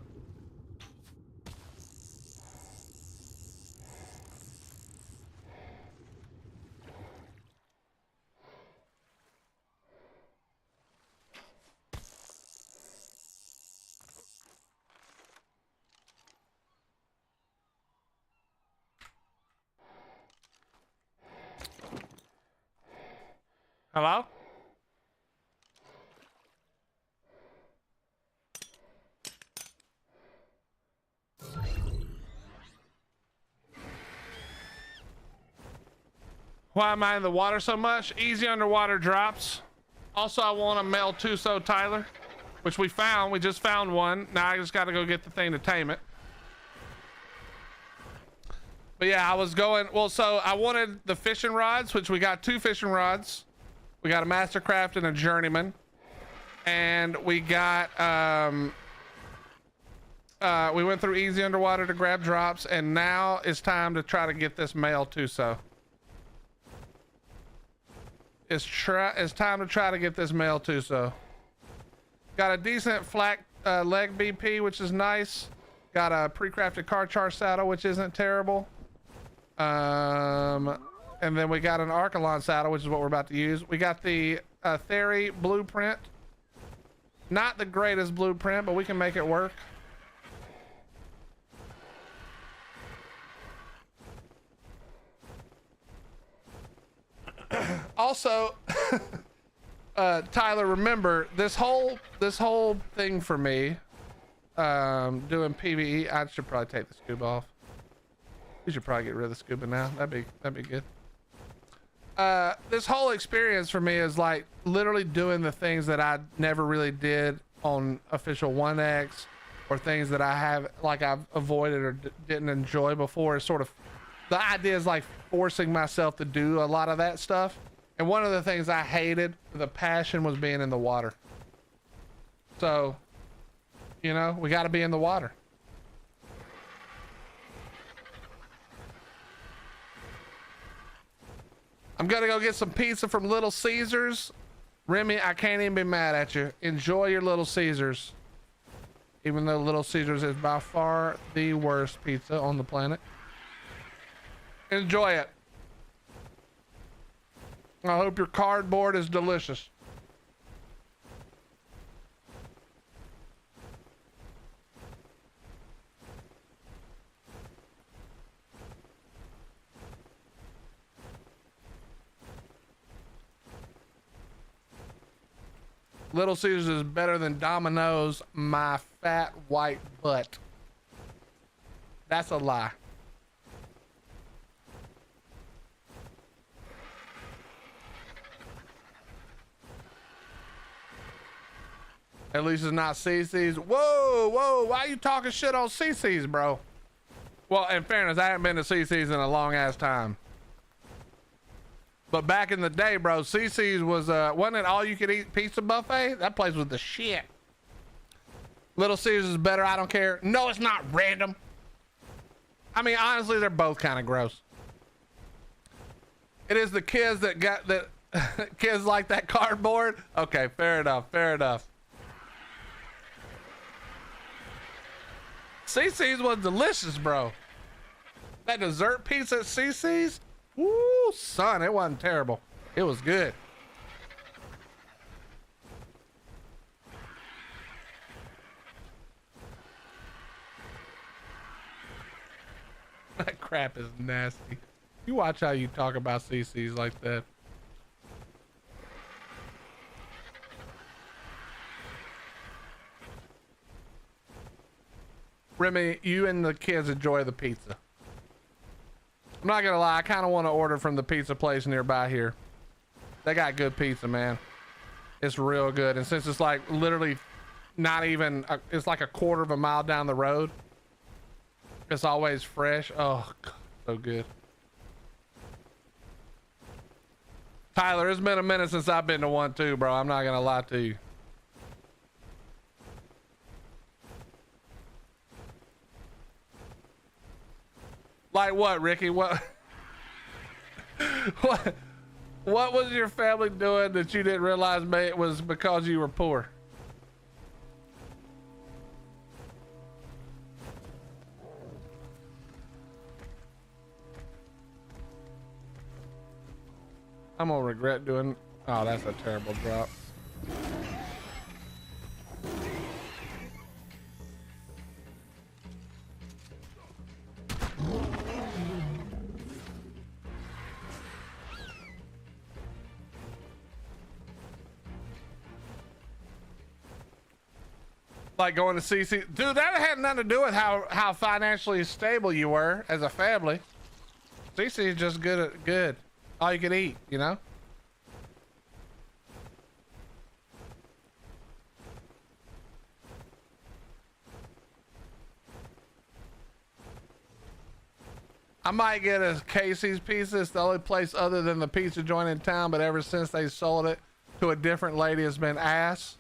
Hello? Why am I in the water so much? Easy underwater drops. Also, I want a male Tuso Tyler, which we found. We just found one. Now I just got to go get the thing to tame it. But yeah, I was going, well, so I wanted the fishing rods, which we got 2 fishing rods. We got a Mastercraft and a Journeyman. And we got, we went through easy underwater to grab drops, and now it's time to try to get this male Tuso. It's time to try to get this male Tuso. Got a decent flat leg BP, which is nice. Got a pre-crafted car char saddle, which isn't terrible. And then we got an Arkalon saddle, which is what we're about to use. We got the Theory blueprint. Not the greatest blueprint, but we can make it work. Also, Tyler, remember this whole thing for me. doing PVE. I should probably take the scuba off. We should probably get rid of the scuba now. That'd be good. This whole experience for me is like literally doing the things that I never really did on official 1X, or things that I've avoided or didn't enjoy before. Is sort of the idea is like forcing myself to do a lot of that stuff. And one of the things I hated, the passion, was being in the water. So, you know, we got to be in the water. I'm gonna go get some pizza from Little Caesars. Remy, I can't even be mad at you. Enjoy your Little Caesars. Even though Little Caesars is by far the worst pizza on the planet. Enjoy it. I hope your cardboard is delicious. Little Caesars is better than Domino's, my fat white butt. That's a lie. At least it's not CC's. Whoa, whoa, why are you talking shit on CC's, bro? Well, in fairness, I haven't been to CC's in a long ass time. But back in the day, bro, CC's was, wasn't it all you could eat pizza buffet? That place was the shit. Little Caesars is better, I don't care. No, it's not random. I mean, honestly, they're both kind of gross. It is the kids that got that, kids like that cardboard. Okay, fair enough, fair enough. CC's was delicious, bro. That dessert pizza at CC's? Woo, son, it wasn't terrible. It was good. That crap is nasty. You watch how you talk about CC's like that. Remy, you and the kids enjoy the pizza. I'm not gonna lie, I kind of want to order from the pizza place nearby here. They got good pizza, man. It's real good. And since it's like literally not even, it's like a quarter of a mile down the road. It's always fresh. Oh, God, so good. Tyler, it's been a minute since I've been to one too, bro. I'm not gonna lie to you. Like what, Ricky? What? What was your family doing that you didn't realize it was because you were poor? I'm gonna regret doing. Oh, that's a terrible drop. Like going to CC, dude, that had nothing to do with how financially stable you were as a family. CC is just good. All you can eat, you know? I might get a Casey's pizza. It's the only place other than the pizza joint in town, but ever since they sold it to a different lady, it's been ass.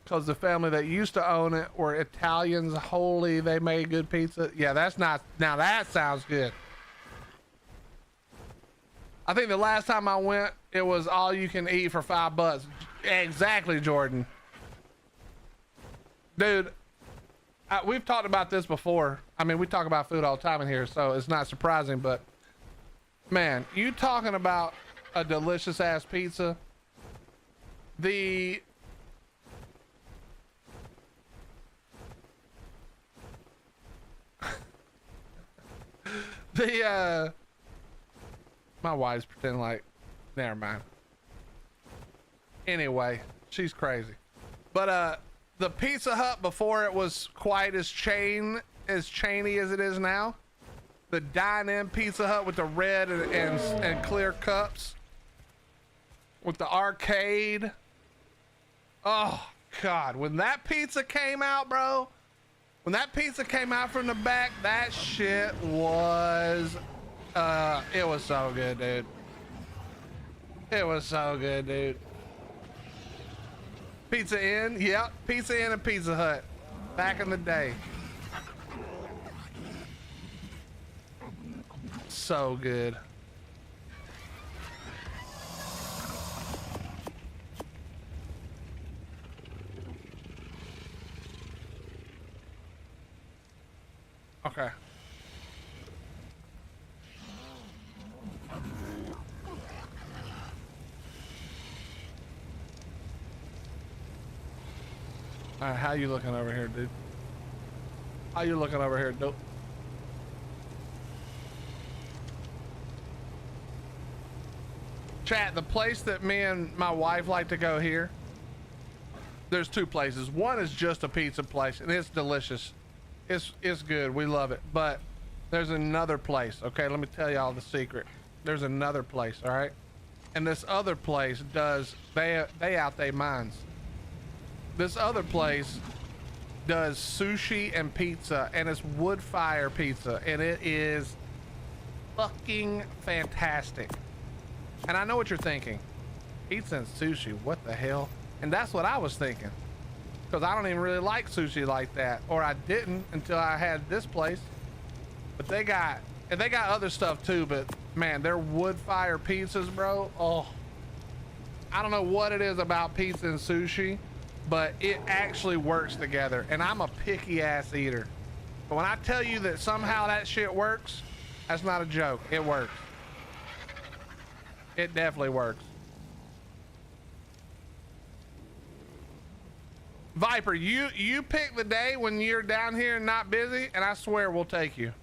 Because the family that used to own it were Italians. Holy, they made good pizza. Yeah, that's not, now that sounds good. I think the last time I went, it was all you can eat for $5. Exactly, Jordan. Dude, we've talked about this before. I mean, we talk about food all the time in here, so it's not surprising, but man, you talking about a delicious ass pizza. My wife's pretending like, never mind. Anyway, she's crazy. But the Pizza Hut before it was quite as chainy as it is now. The dine-in Pizza Hut with the red and clear cups. With the arcade. Oh, God. When that pizza came out, bro. When that pizza came out from the back, that shit was... it was so good, dude. It was so good, dude. Pizza Inn? Yep. Pizza Inn and Pizza Hut. Back in the day. So good. Okay. All right, how you looking over here, dude? How you looking over here, dude? Chat, the place that me and my wife like to go here, there's two places. One is just a pizza place, and it's delicious. It's good. We love it. But there's another place. Okay, let me tell y'all the secret. There's another place, all right? And this other place does, they out their minds. This other place does sushi and pizza, and it's wood fire pizza, and it is fucking fantastic. And I know what you're thinking. Pizza and sushi, what the hell? And that's what I was thinking. Because I don't even really like sushi like that. Or I didn't until I had this place. But they got other stuff too, but man, their wood fire pizzas, bro. Oh, I don't know what it is about pizza and sushi, but it actually works together. And I'm a picky ass eater. But when I tell you that somehow that shit works, that's not a joke. It works. It definitely works. Viper, you pick the day when you're down here and not busy, and I swear we'll take you.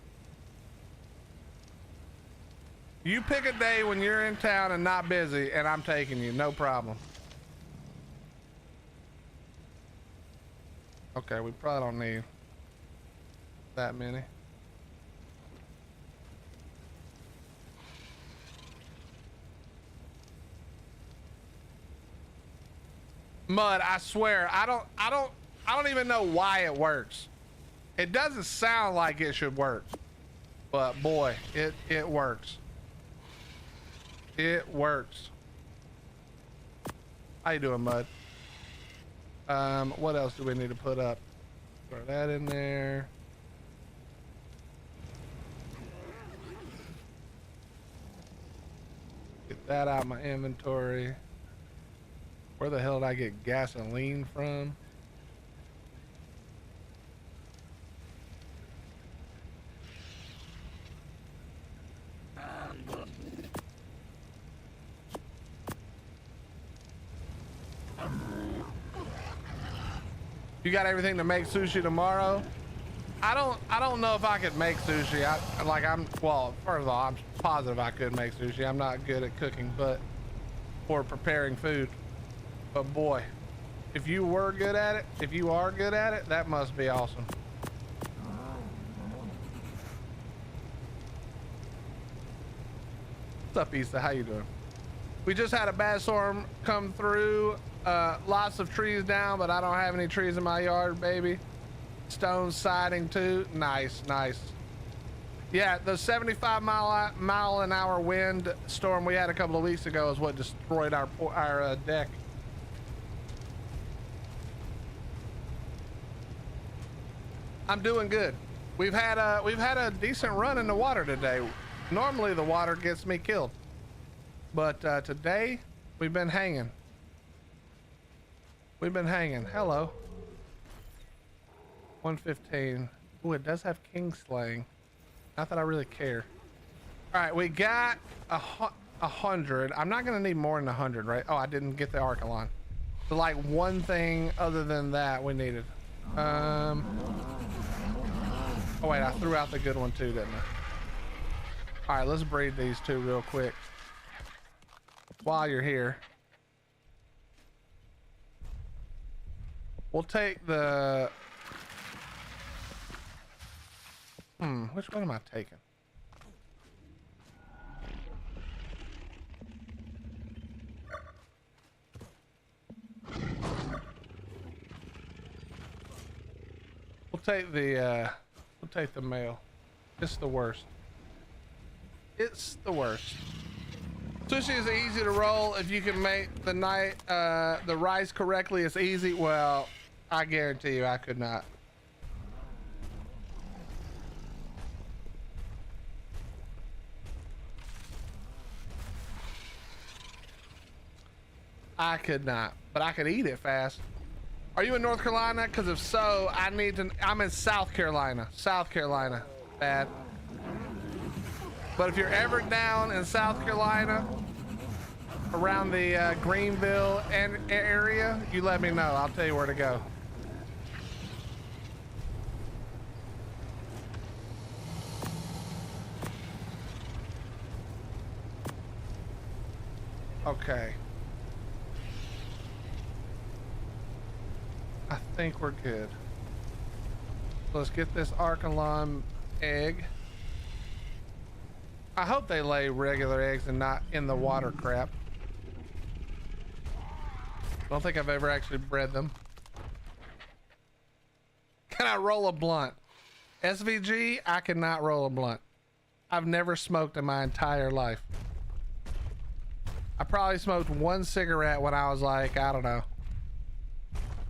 You pick a day when you're in town and not busy, and I'm taking you, no problem. Okay, we probably don't need that many. Mud, I swear, I don't even know why it works. It doesn't sound like it should work, but boy, it works. It works. How you doing, Mud? What else do we need to put up? Throw that in there. Get that out of my inventory. Where the hell did I get gasoline from? You got everything to make sushi tomorrow? I don't know if I could make sushi. Well, first of all, I'm positive I could make sushi. I'm not good at cooking, but or preparing food. But boy, if you were good at it, if you are good at it, that must be awesome. What's up, Issa? How you doing? We just had a bad storm come through. Lots of trees down, but I don't have any trees in my yard, baby. Stone siding too. Nice, nice. Yeah, the 75 mile an hour wind storm we had a couple of weeks ago is what destroyed our deck. I'm doing good. We've had a decent run in the water today. Normally the water gets me killed, but today we've been hanging. We've been hanging. Hello. 115. Ooh, it does have king slaying. Not that I really care. All right, we got 100. I'm not gonna need more than 100, right? Oh, I didn't get the Archelon. So like one thing other than that we needed. Oh wait, I threw out the good one too, didn't I? All right, let's breed these two real quick while you're here. We'll take the... which one am I taking? We'll take the mail. It's the worst. It's the worst. Sushi is easy to roll if you can make the rice correctly. It's easy. Well, I guarantee you I could not. I could not, but I could eat it fast. Are you in North Carolina? Because if so, I'm in South Carolina. South Carolina. Bad. But if you're ever down in South Carolina, around the Greenville area, you let me know. I'll tell you where to go. Okay. I think we're good. Let's get this Arkalon egg. I hope they lay regular eggs and not in the water crap. Don't think I've ever actually bred them. Can I roll a blunt? SVG, I cannot roll a blunt. I've never smoked in my entire life. I probably smoked one cigarette when I was like, I don't know,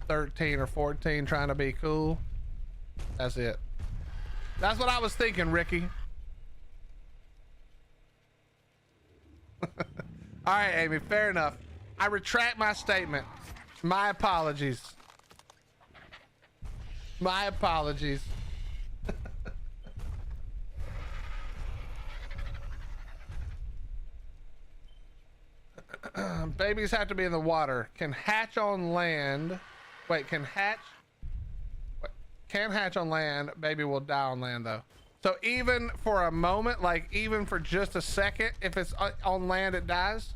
13 or 14, trying to be cool. That's it. That's what I was thinking, Ricky. All right, Amy, fair enough. I retract my statement. My apologies. My apologies. Babies have to be in the water. Can hatch on land. Wait, can hatch on land. Baby will die on land though. So even for a moment, like even for just a second, if it's on land, it dies.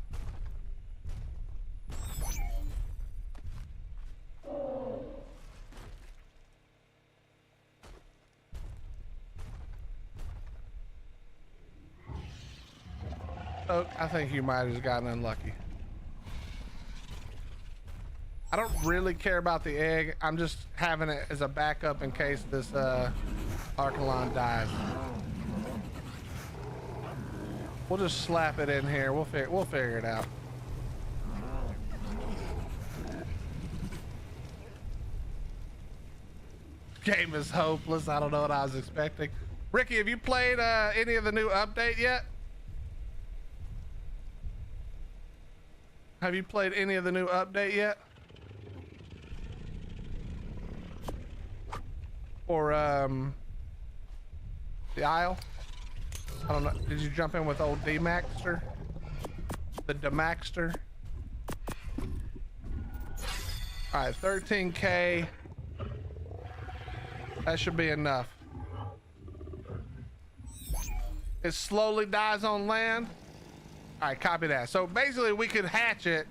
Oh, I think you might have just gotten unlucky. I don't really care about the egg. I'm just having it as a backup in case this Arkalon dies. We'll just slap it in here. We'll figure it out. Game is hopeless. I don't know what I was expecting. Ricky, have you played any of the new update yet? Have you played any of the new update yet? Or the Isle? I don't know. Did you jump in with old D-Maxter? The D-Maxter? Alright, 13K. That should be enough. It slowly dies on land. All right, copy that. So basically we could hatch it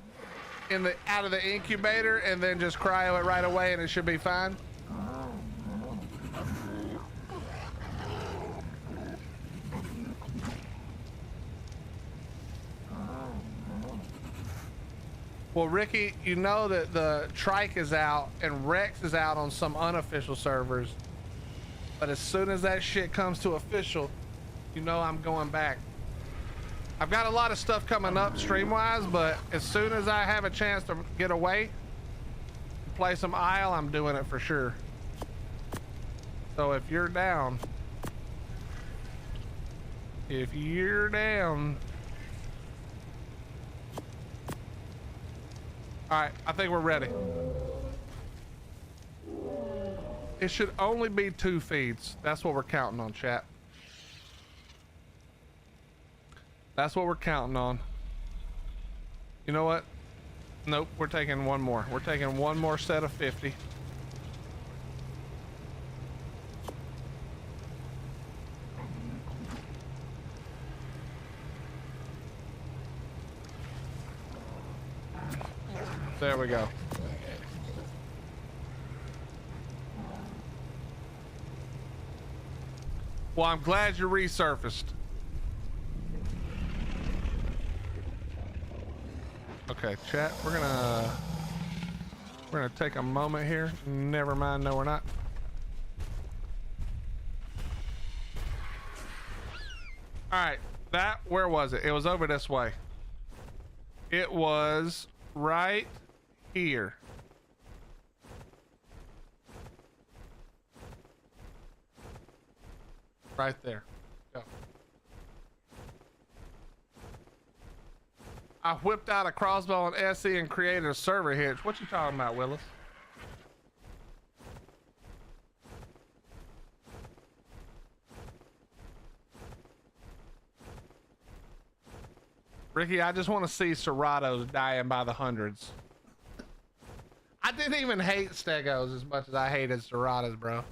out of the incubator and then just cryo it right away and it should be fine. Well, Ricky, you know that the Trike is out and Rex is out on some unofficial servers. But as soon as that shit comes to official, you know I'm going back. I've got a lot of stuff coming up stream-wise, but as soon as I have a chance to get away, play some Isle, I'm doing it for sure. So if you're down, all right, I think we're ready. It should only be 2 feeds. That's what we're counting on, chat. That's what we're counting on. You know what? Nope, we're taking one more. We're taking one more set of 50. There we go. Well, I'm glad you resurfaced. Okay, chat, we're gonna take a moment here. Never mind, no we're not. All right, where was it? It was over this way. It was right here. Right there. Go. I whipped out a crossbow and SE and created a server hitch. What you talking about, Willis? Ricky, I just want to see Seratos dying by the hundreds. I didn't even hate Stegos as much as I hated Seratos, bro.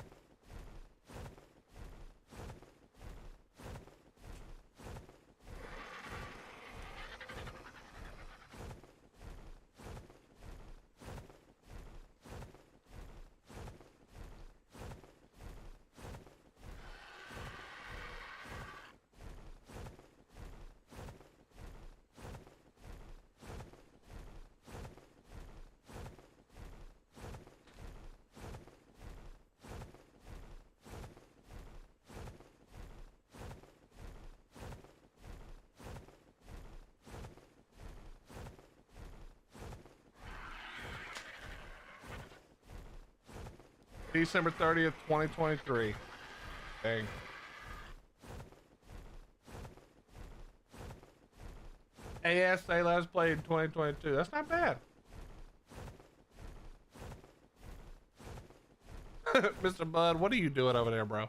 December 30th, 2023. Dang. AS they last played in 2022. That's not bad. Mr. Bud, what are you doing over there, bro?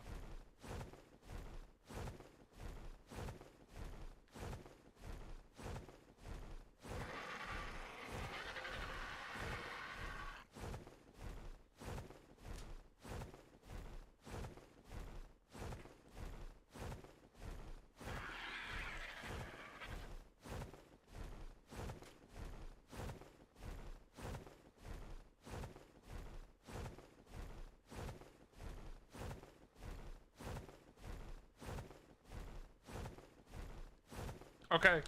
Okay,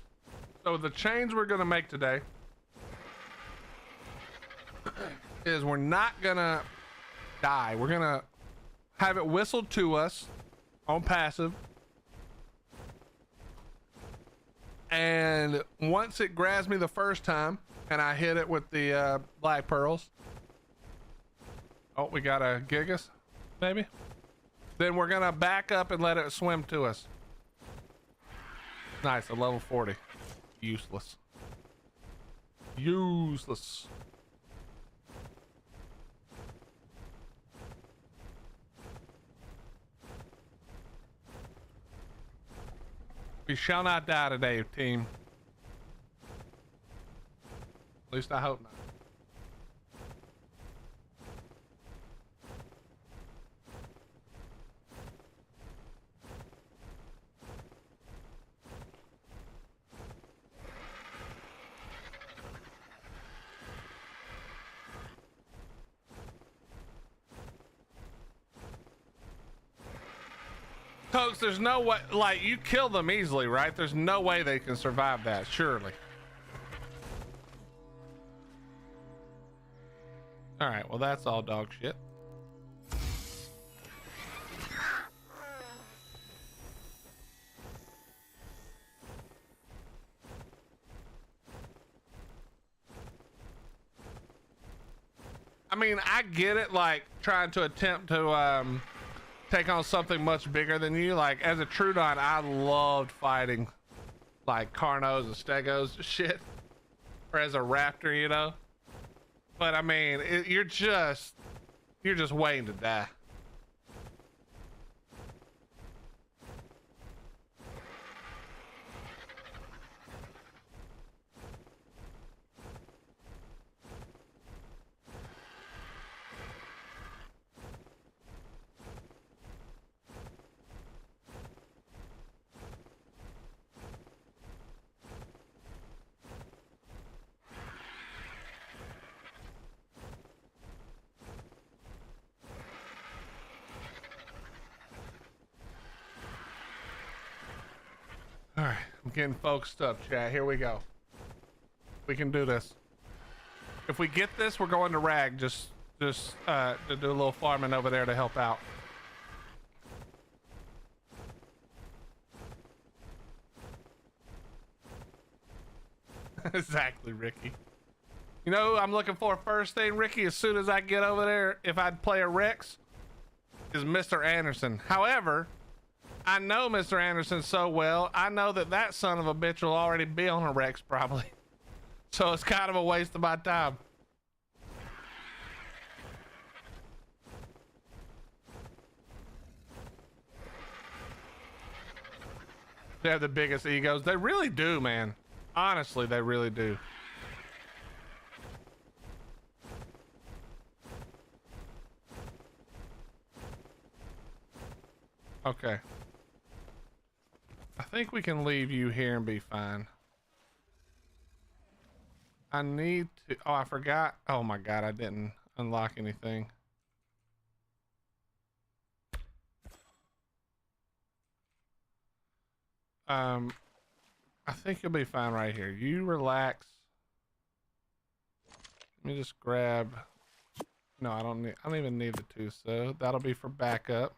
so the change we're gonna make today is we're not gonna die. We're gonna have it whistled to us on passive, and once it grabs me the first time and I hit it with the black pearls, oh, we got a Gigas maybe, then we're gonna back up and let it swim to us. Nice, a level 40. Useless. Useless. We shall not die today, team. At least I hope not. Folks, there's no way, like, you kill them easily, right? There's no way they can survive that, surely. All right, well, that's all dog shit. I mean, I get it, like, trying to attempt to, take on something much bigger than you. Like, as a Trudon, I loved fighting like Carnos and Stegos and shit, or as a Raptor, you know. But I mean, you're just waiting to die. right, I'm getting focused up, chat. Here we go. We can do this. If we get this, we're going to Rag just to do a little farming over there to help out. Exactly, Ricky. You know who I'm looking for first thing, Ricky, as soon as I get over there, if I'd play a Rex, is Mr. Anderson. However, I know Mr. Anderson so well, I know that that son of a bitch will already be on a Rex probably. So it's kind of a waste of my time. They have the biggest egos. They really do, man. Honestly, they really do. Okay. I think we can leave you here and be fine. I need to... Oh, I forgot. Oh my God, I didn't unlock anything. I think you'll be fine right here. You relax. Let me just grab... No, I don't even need the two, so that'll be for backup.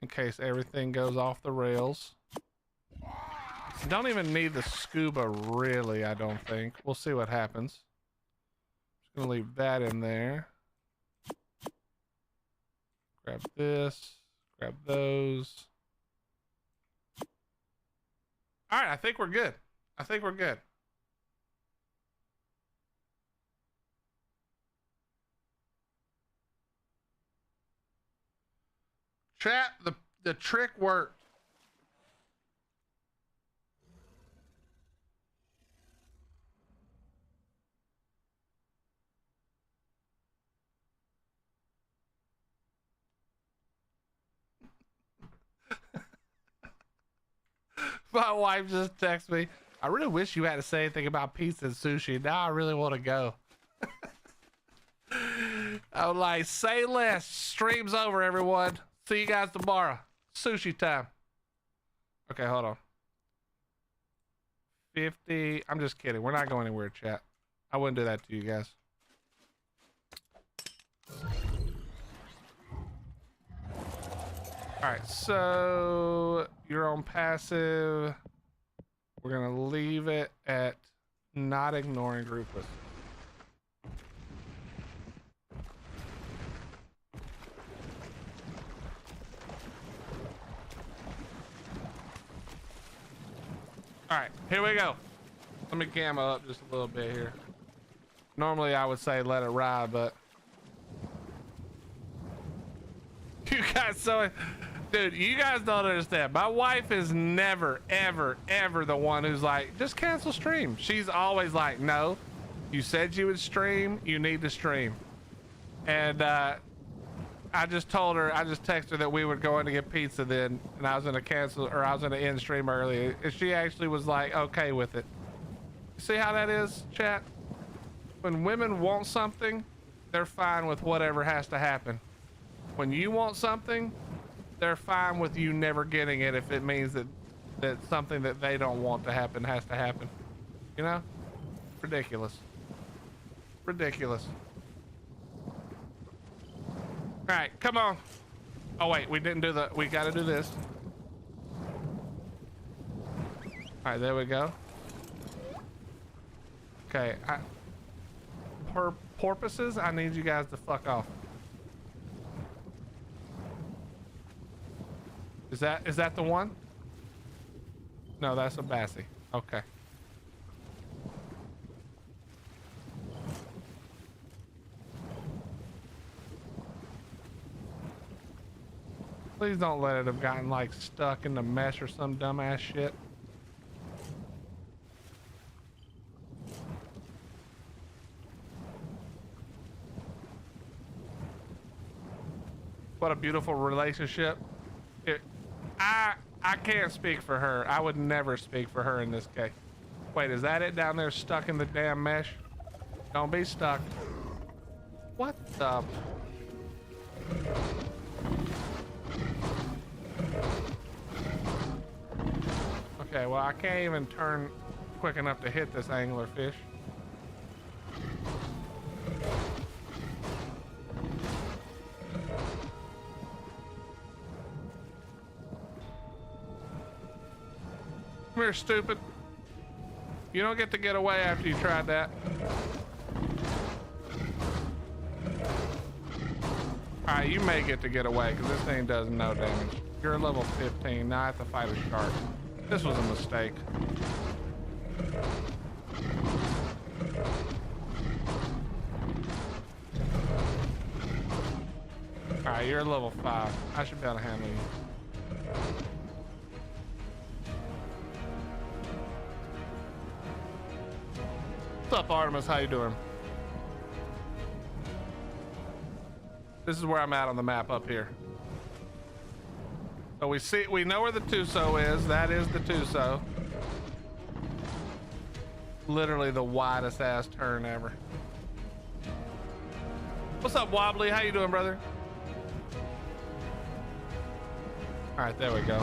In case everything goes off the rails. Don't even need the scuba, really, I don't think. We'll see what happens. Just gonna leave that in there. Grab this. Grab those. All right, I think we're good. I think we're good. Chat, the trick worked. My wife just texted me. I really wish you had to say anything about pizza and sushi. Now I really want to go. I'm like, say less. Stream's over, everyone. See you guys tomorrow. Sushi time. Okay, hold on. 50. I'm just kidding. We're not going anywhere, chat. I wouldn't do that to you guys. All right, so you're on passive. We're gonna leave it at not ignoring groupless. All right, here we go. Let me camo up just a little bit here. Normally I would say let it ride, but you guys so... Dude, you guys don't understand. My wife is never, ever, ever the one who's like, just cancel stream. She's always like, no, you said you would stream. You need to stream. And I just told her, I just texted her that we were going to get pizza then, and I was going to cancel, or I was going to end stream early. And she actually was like, okay with it. See how that is, chat? When women want something, they're fine with whatever has to happen. When you want something, they're fine with you never getting it if it means that something that they don't want to happen has to happen. You know? Ridiculous. Ridiculous. All right, come on. Oh wait, we didn't do we gotta do this. All right, there we go. Okay, porpoises, I need you guys to fuck off. Is that the one? No, that's a Bassie. Okay. Please don't let it have gotten like stuck in the mesh or some dumbass shit. What a beautiful relationship. I can't speak for her. I would never speak for her in this case. Wait, is that it down there stuck in the damn mesh? Don't be stuck. What the? Okay, well, I can't even turn quick enough to hit this anglerfish. Come here, stupid. You don't get to get away after you tried that. Alright, you may get to get away because this thing does no damage. You're level 15. Now I have to fight a shark. This was a mistake. Alright, you're level 5. I should be able to handle you. What's up, Artemis? How you doing? This is where I'm at on the map up here. So we know where the Tuso is. That is the Tuso. Literally the widest ass turn ever. What's up, Wobbly? How you doing, brother? All right, there we go.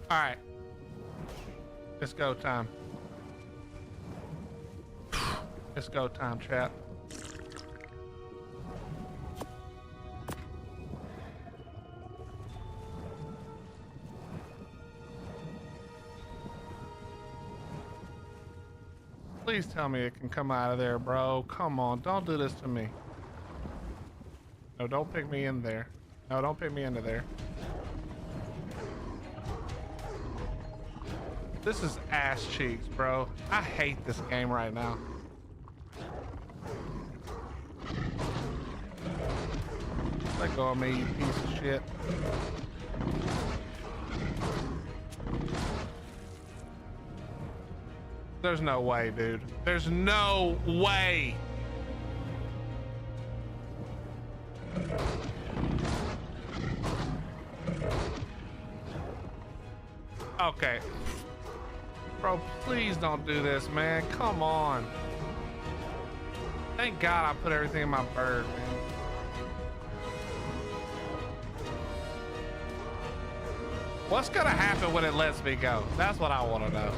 All right, it's go time. It's go time, chat. Please tell me it can come out of there, bro. Come on, don't do this to me. No, don't pick me in there. No, don't pick me into there. This is ass cheeks, bro. I hate this game right now. Let go of me, you piece of shit. There's no way, dude. There's no way. Okay. Bro, please don't do this, man. Come on. Thank God I put everything in my bird, man. What's gonna happen when it lets me go? That's what I want to know.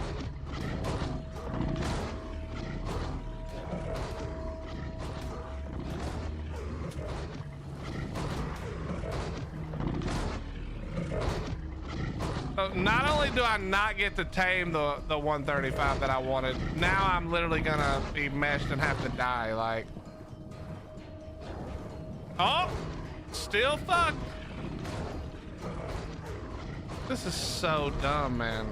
So not only do I not get to tame the 135 that I wanted, now I'm literally gonna be meshed and have to die, like. Oh, still fucked. This is so dumb, man.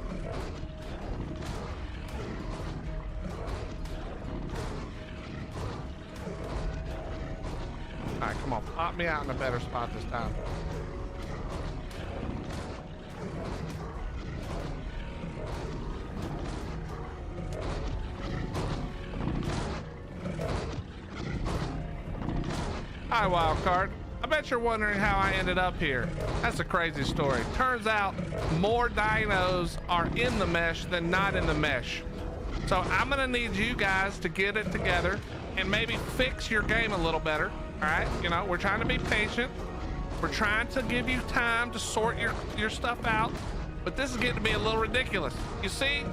All right, come on, pop me out in a better spot this time. Hi, Wildcard. I bet you're wondering how I ended up here. That's a crazy story. Turns out more dinos are in the mesh than not in the mesh. So I'm gonna need you guys to get it together and maybe fix your game a little better. All right, you know, we're trying to be patient. We're trying to give you time to sort your stuff out, but this is getting to be a little ridiculous. You see,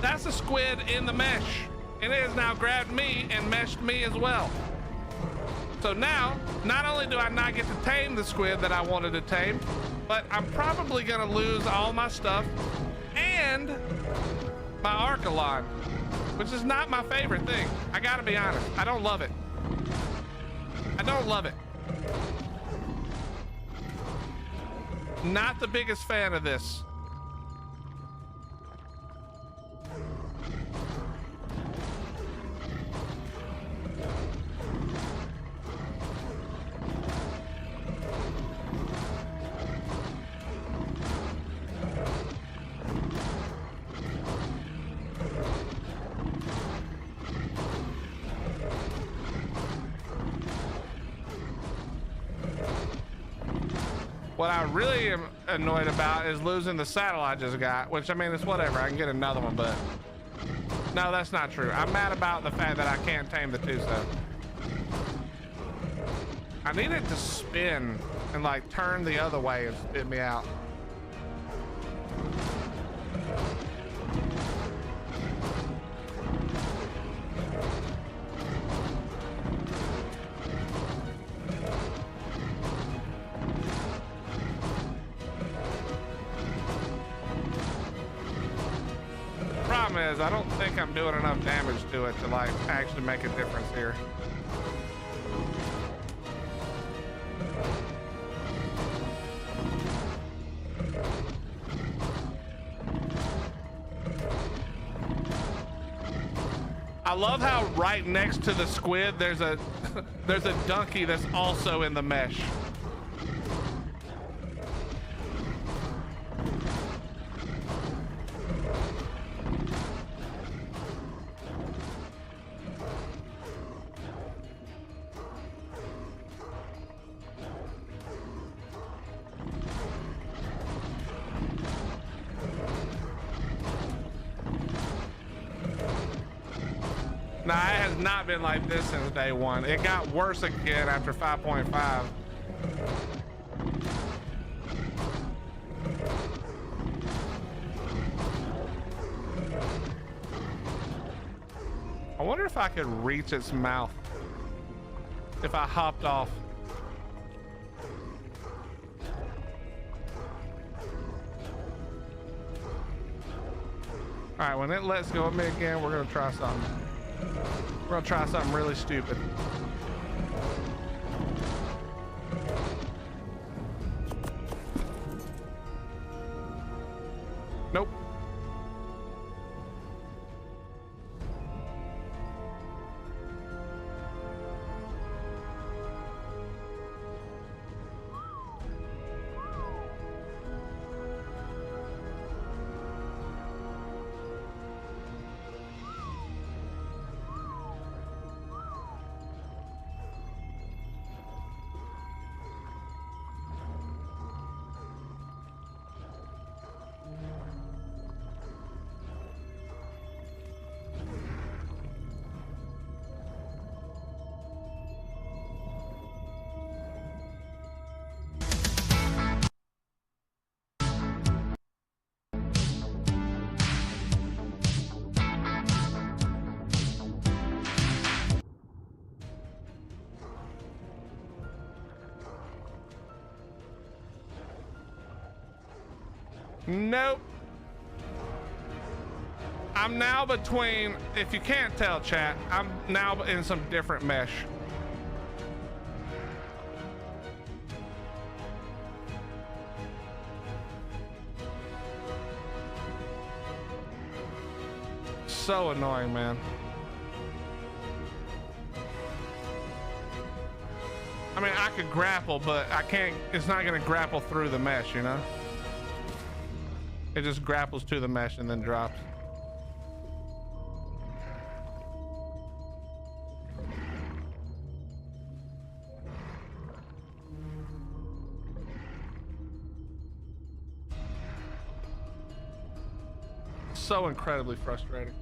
that's a squid in the mesh, and it has now grabbed me and meshed me as well. So now, not only do I not get to tame the squid that I wanted to tame, but I'm probably gonna lose all my stuff and my Arkalon, which is not my favorite thing. I gotta be honest, I don't love it. I don't love it. Not the biggest fan of this. What I really am annoyed about is losing the saddle I just got, which I mean, it's whatever. I can get another one, but no, that's not true. I'm mad about the fact that I can't tame the Tuso. I need it to spin and like turn the other way and spit me out. Problem is, I don't think I'm doing enough damage to it to like actually make a difference here. I love how right next to the squid there's a there's a donkey that's also in the mesh. Nah, it has not been like this since day one. It got worse again after 5.5. I wonder if I could reach its mouth if I hopped off. All right, when it lets go of me again, we're gonna try something. We're gonna try something really stupid. Nope. Nope. I'm now between, if you can't tell, chat, I'm now in some different mesh. So annoying, man. I mean, I could grapple, but I can't, it's not gonna grapple through the mesh, you know? It just grapples to the mesh and then drops. So incredibly frustrating.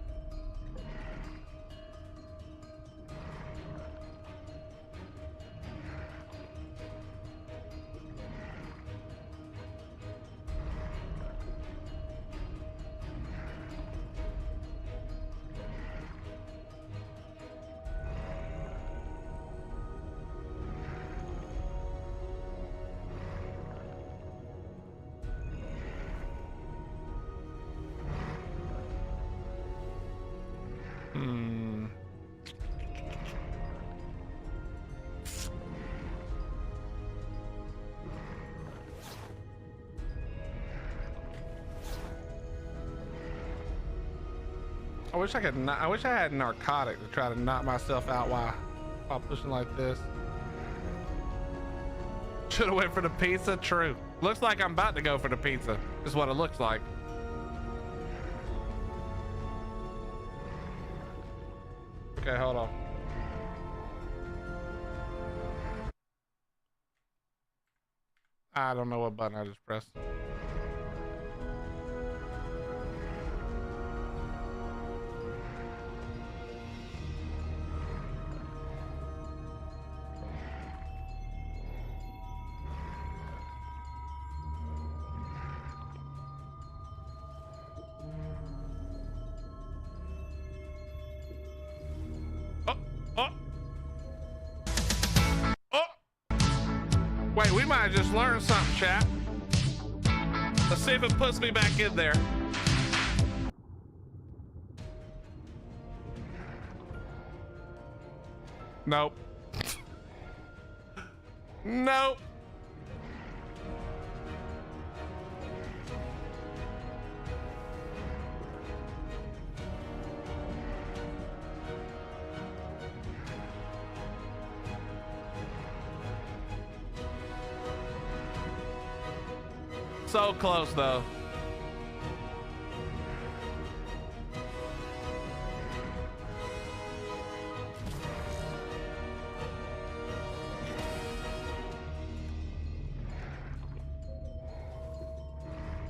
I wish I had narcotic to try to knock myself out while pushing like this. Should have went for the pizza. True. Looks like I'm about to go for the pizza. Is what it looks like. Okay, hold on. I don't know what button I just pressed. Oh, oh. Oh. Wait, we might have just learned something, chat. Let's see if it puts me back in there. Nope. Nope. So close though.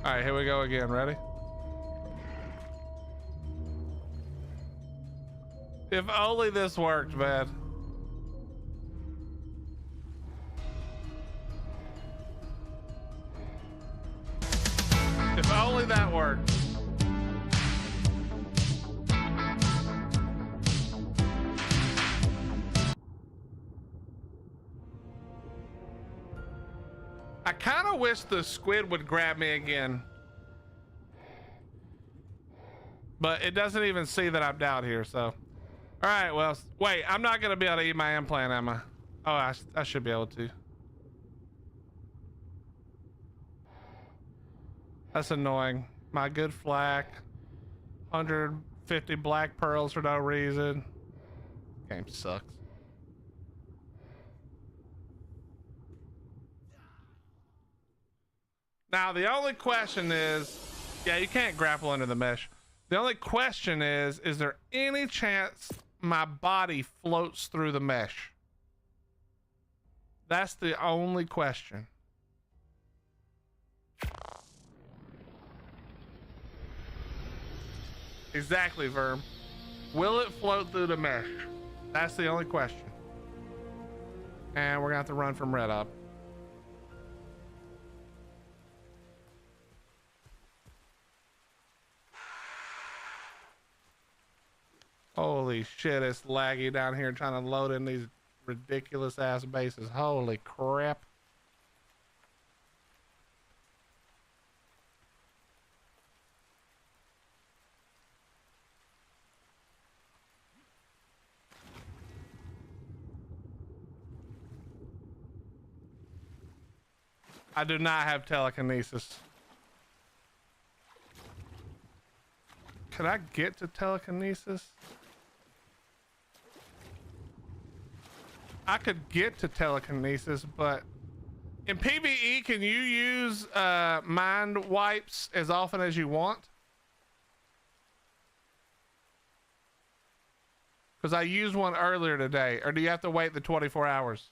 All right, here we go again. Ready? If only this worked, man. If only that worked. I kind of wish the squid would grab me again. But it doesn't even see that I'm down here, so. All right, well, wait, I'm not gonna be able to eat my implant, am I? Oh, I should be able to. That's annoying. My good flak. 150 black pearls for no reason. Game sucks. Now, the only question is, yeah, you can't grapple under the mesh. The only question is there any chance my body floats through the mesh? That's the only question. Exactly, Verm. Will it float through the mesh? That's the only question. And we're gonna have to run from Red Up. Holy shit, it's laggy down here trying to load in these ridiculous ass bases. Holy crap. I do not have telekinesis. Can I get to telekinesis? I could get to telekinesis, but in PVE, can you use mind wipes as often as you want? Because I used one earlier today. Or do you have to wait the 24 hours?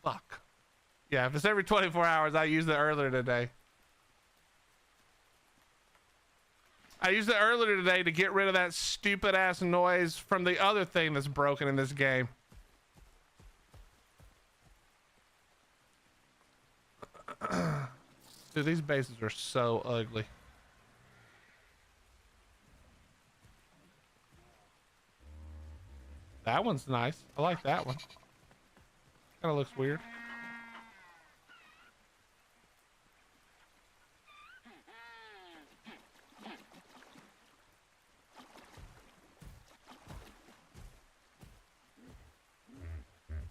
Fuck. Yeah, if it's every 24 hours, I used it earlier today. I used it earlier today to get rid of that stupid ass noise from the other thing that's broken in this game. Dude, these bases are so ugly. That one's nice. I like that one. Kind of looks weird.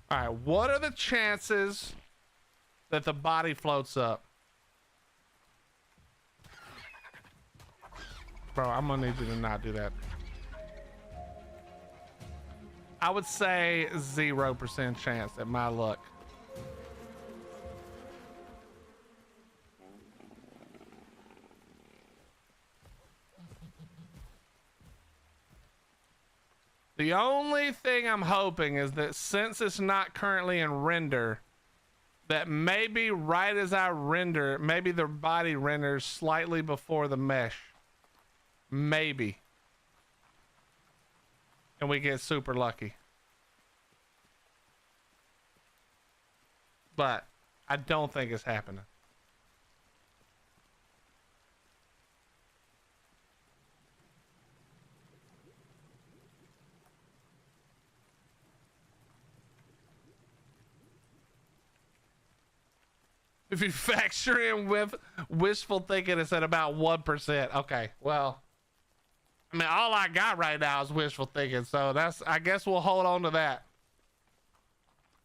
All right, what are the chances that the body floats up? Bro, I'm gonna need you to not do that. I would say 0% chance at my luck. The only thing I'm hoping is that since it's not currently in render, that maybe right as I render, maybe the body renders slightly before the mesh. Maybe. And we get super lucky. But I don't think it's happening. If you factor in with wishful thinking, it's at about 1%. Okay, well, I mean, all I got right now is wishful thinking, so that's, I guess we'll hold on to that.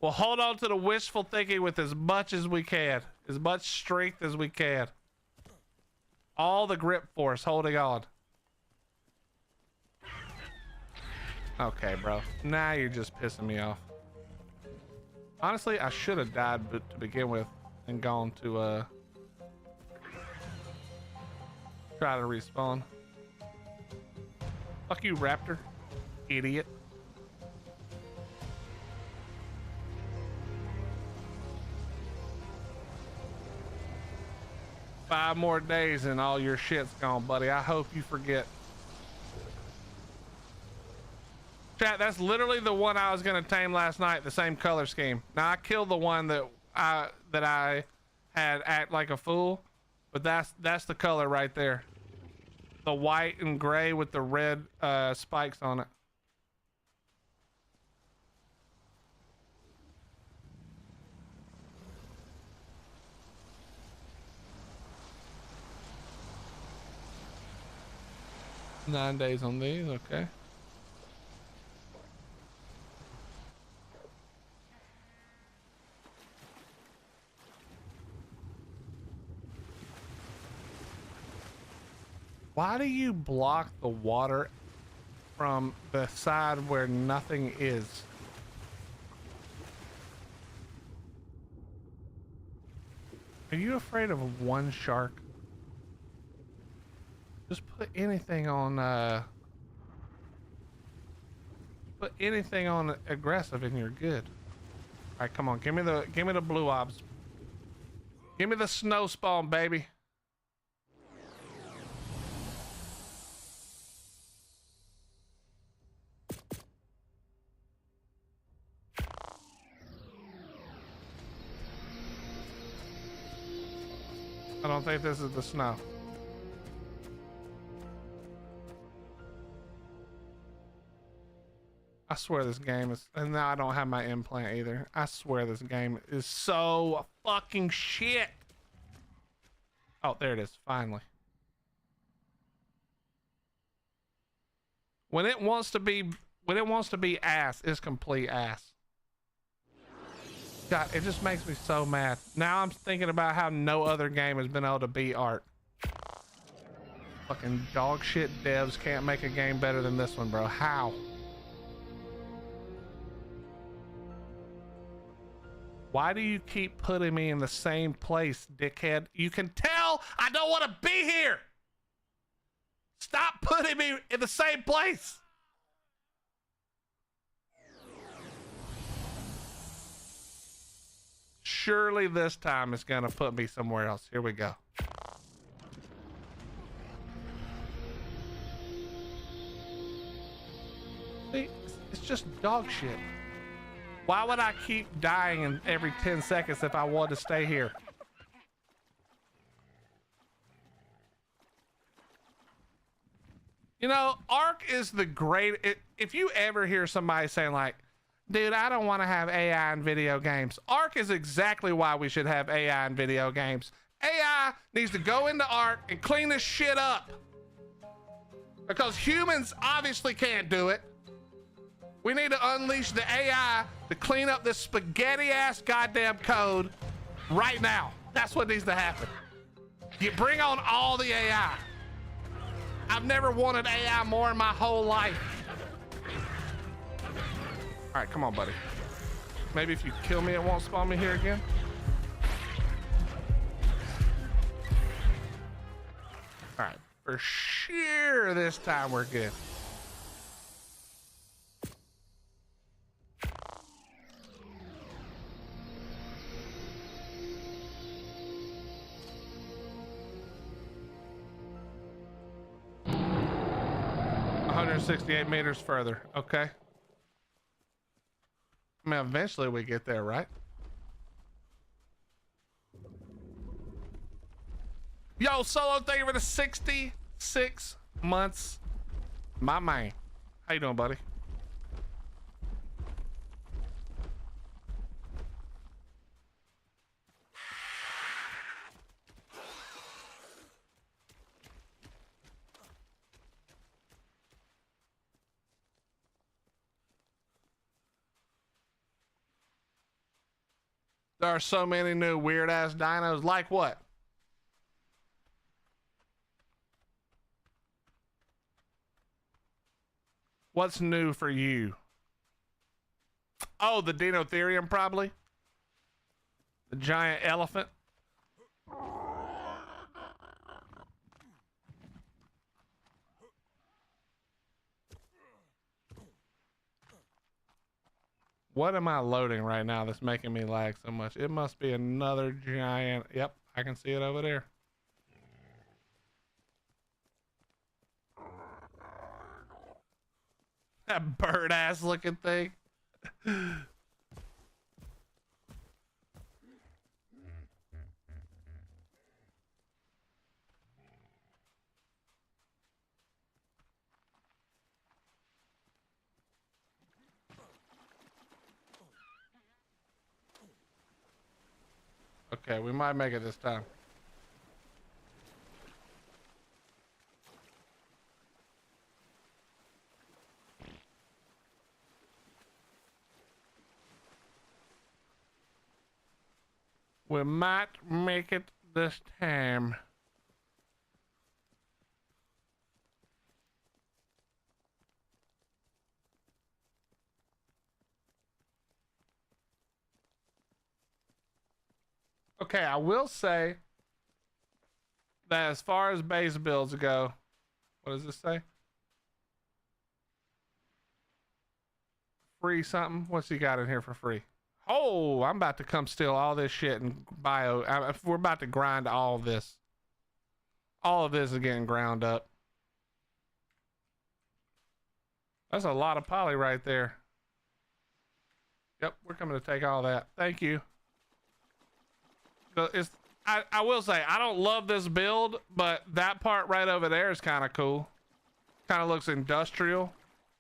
We'll hold on to the wishful thinking with as much as we can, as much strength as we can. All the grip force holding on. Okay, bro. Now you're just pissing me off. Honestly, I should have died to begin with and gone to try to respawn. Fuck you, Raptor. Idiot. Five more days and all your shit's gone, buddy. I hope you forget. Chat, that's literally the one I was gonna tame last night, the same color scheme. Now I killed the one that I had act like a fool, but that's the color right there. The white and gray with the red spikes on it. Nine days on these, okay. Why do you block the water from the side where nothing is? Are you afraid of one shark? Just put anything on aggressive and you're good. All right, come on, give me the blue obs. Give me the snow spawn, baby. I don't think this is the snow. I swear this game is, and now I don't have my implant either. I swear this game is so fucking shit. Oh, there it is, finally. When it wants to be ass, it's complete ass. God, it just makes me so mad. Now I'm thinking about how no other game has been able to beat Ark. Fucking dog shit devs can't make a game better than this one, bro. How? Why do you keep putting me in the same place, dickhead? You can tell I don't want to be here. Stop putting me in the same place. Surely this time it's gonna put me somewhere else. Here we go. See, it's just dog shit. Why would I keep dying in every 10 seconds if I want to stay here? You know, Ark is the great. If you ever hear somebody saying like, dude, I don't want to have AI in video games. Ark is exactly why we should have AI in video games. AI needs to go into Ark and clean this shit up. Because humans obviously can't do it. We need to unleash the AI to clean up this spaghetti ass goddamn code right now. That's what needs to happen. You bring on all the AI. I've never wanted AI more in my whole life. All right, come on, buddy. Maybe if you kill me, it won't spawn me here again. All right, for sure this time we're good. 168 meters further. Okay. I mean, eventually we get there, right? Yo, Solo, thank you for the 66 months. My man. How you doing, buddy? There are so many new weird ass dinos. Like what? What's new for you? Oh, the Dinotherium, probably. The giant elephant. What am I loading right now that's making me lag so much? It must be another giant. Yep, I can see it over there. That bird ass looking thing. Okay, we might make it this time. We might make it this time. Okay, I will say that as far as base builds go, what does this say? Free something? What's he got in here for free? Oh, I'm about to come steal all this shit and we're about to grind all this. All of this is getting ground up. That's a lot of poly right there. Yep, we're coming to take all that. Thank you. I will say, I don't love this build, but that part right over there is kind of cool. Kind of looks industrial.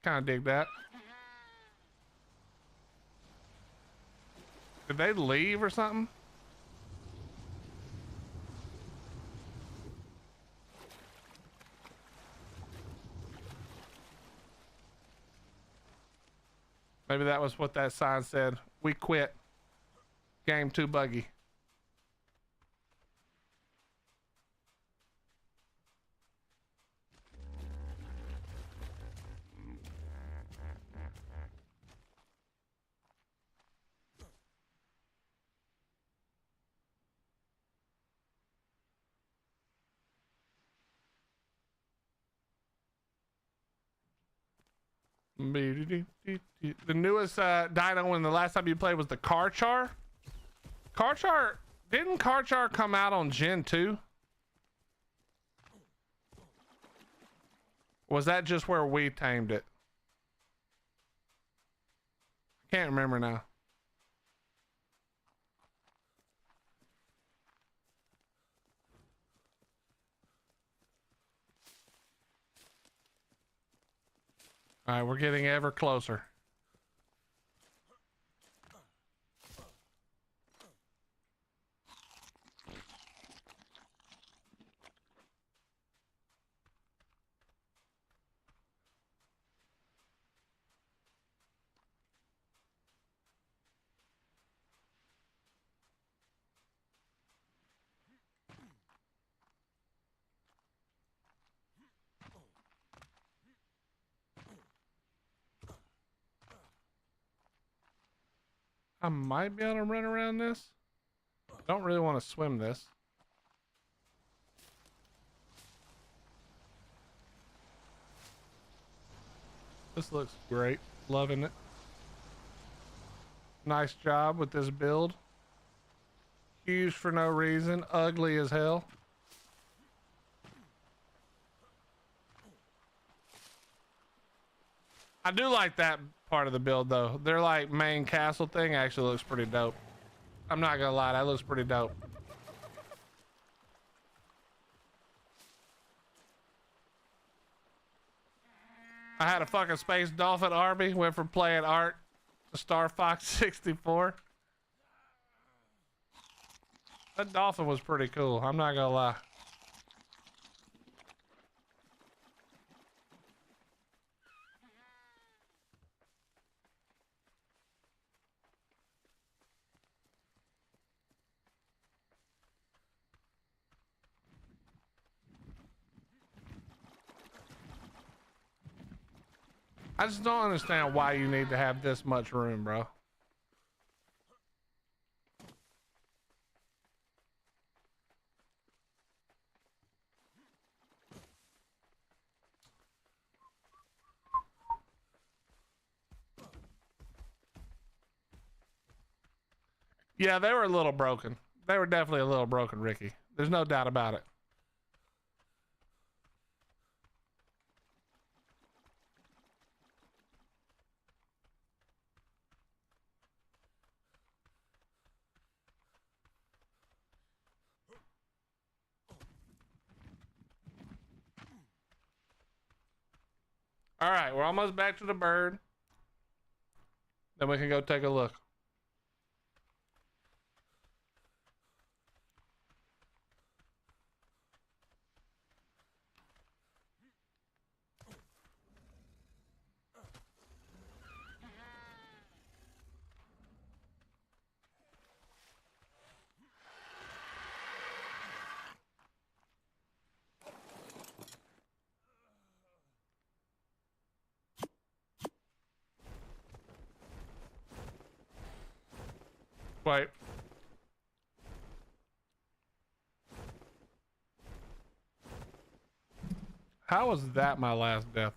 Kind of dig that. Did they leave or something? Maybe that was what that sign said. We quit. Game too buggy. The newest dino when the last time you played was the Karchar. Didn't Karchar come out on Gen 2? Was that just where we tamed it? I can't remember now. All right, we're getting ever closer. I might be able to run around this. Don't really want to swim this. This looks great. Loving it. Nice job with this build. Huge for no reason. Ugly as hell. I do like that part of the build though. Their like main castle thing actually looks pretty dope. I'm not gonna lie, that looks pretty dope. I had a fucking space dolphin army, went from playing art to Star Fox 64. That dolphin was pretty cool, I'm not gonna lie. I just don't understand why you need to have this much room, bro. Yeah, they were a little broken. They were definitely a little broken, Ricky. There's no doubt about it. All right, we're almost back to the bird. Then we can go take a look. Wait. How was that my last death?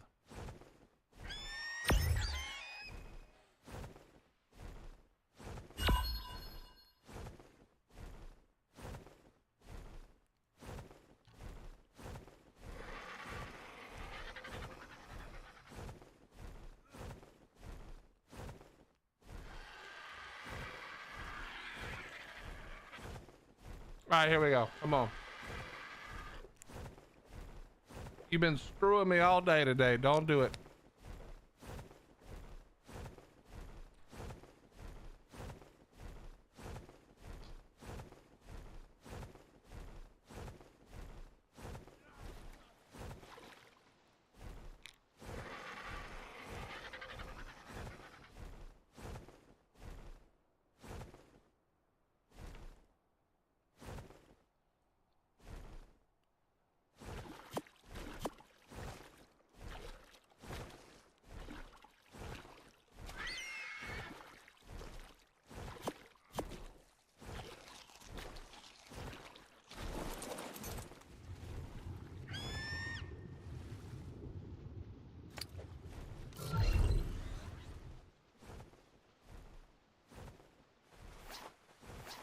All right, here we go. Come on. You've been screwing me all day today. Don't do it.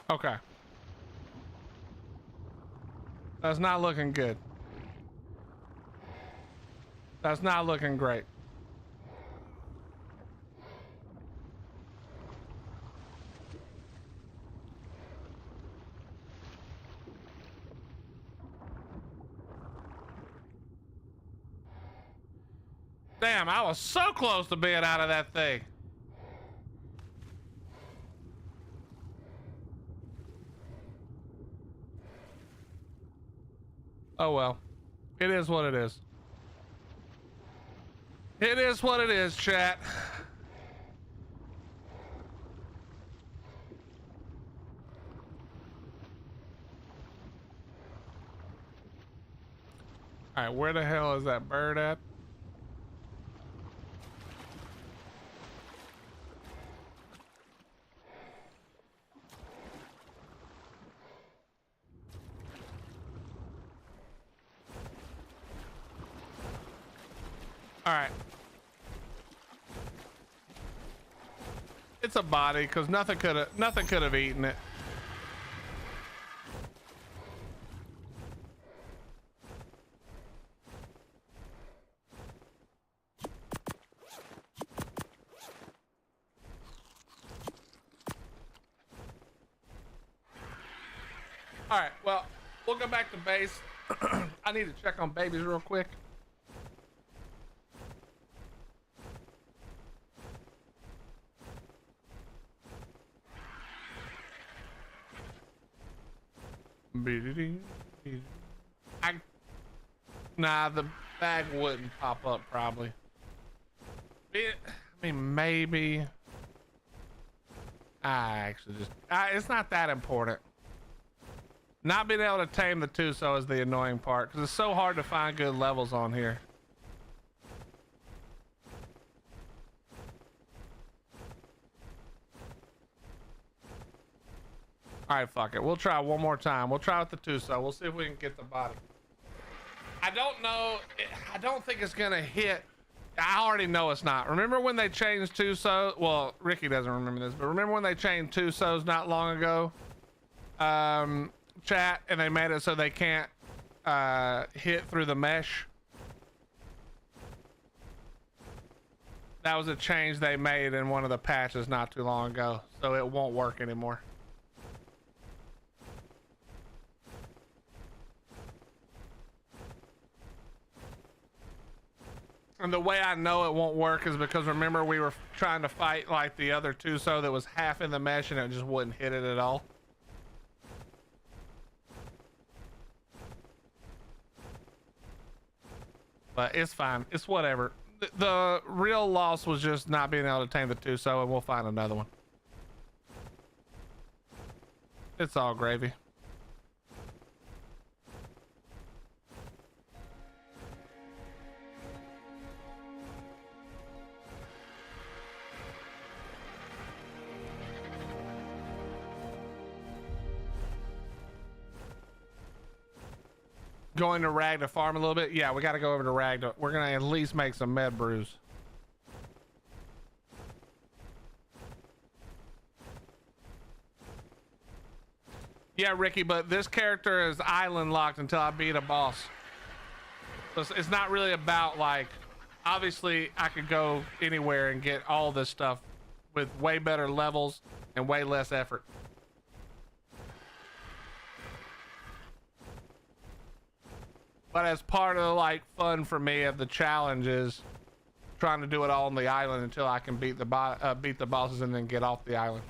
Okay. That's not looking good. That's not looking great. Damn, I was so close to being out of that thing. Oh well. It is what it is. It is what it is, chat. Alright, where the hell is that bird at? Alright. It's a body, because nothing could have eaten it. All right, well, we'll go back to base. I need to check on babies real quick. Nah, the bag wouldn't pop up probably. I mean, maybe. It's not that important. Not being able to tame the Tuso is the annoying part because it's so hard to find good levels on here. All right, fuck it. We'll try one more time. We'll try with the Tuso. We'll see if we can get the body. I don't know. I don't think it's gonna hit. I already know it's not. Remember when they changed Tuso? Well, Ricky doesn't remember this, but remember when they changed Tusos not long ago? Chat, and they made it so they can't hit through the mesh. That was a change they made in one of the patches not too long ago, so it won't work anymore. And the way I know it won't work is because remember we were trying to fight like the other Tuso that was half in the mesh and it just wouldn't hit it at all. But it's fine. It's whatever. The real loss was just not being able to tame the Tuso, and we'll find another one. It's all gravy. Going to Rag to farm a little bit. Yeah, we got to go over to Rag. We're going to at least make some med brews. Yeah, Ricky, but this character is island locked until I beat a boss. So it's not really about like, obviously I could go anywhere and get all this stuff with way better levels and way less effort. But as part of the like fun for me of the challenge is trying to do it all on the island until I can beat the bosses and then get off the island.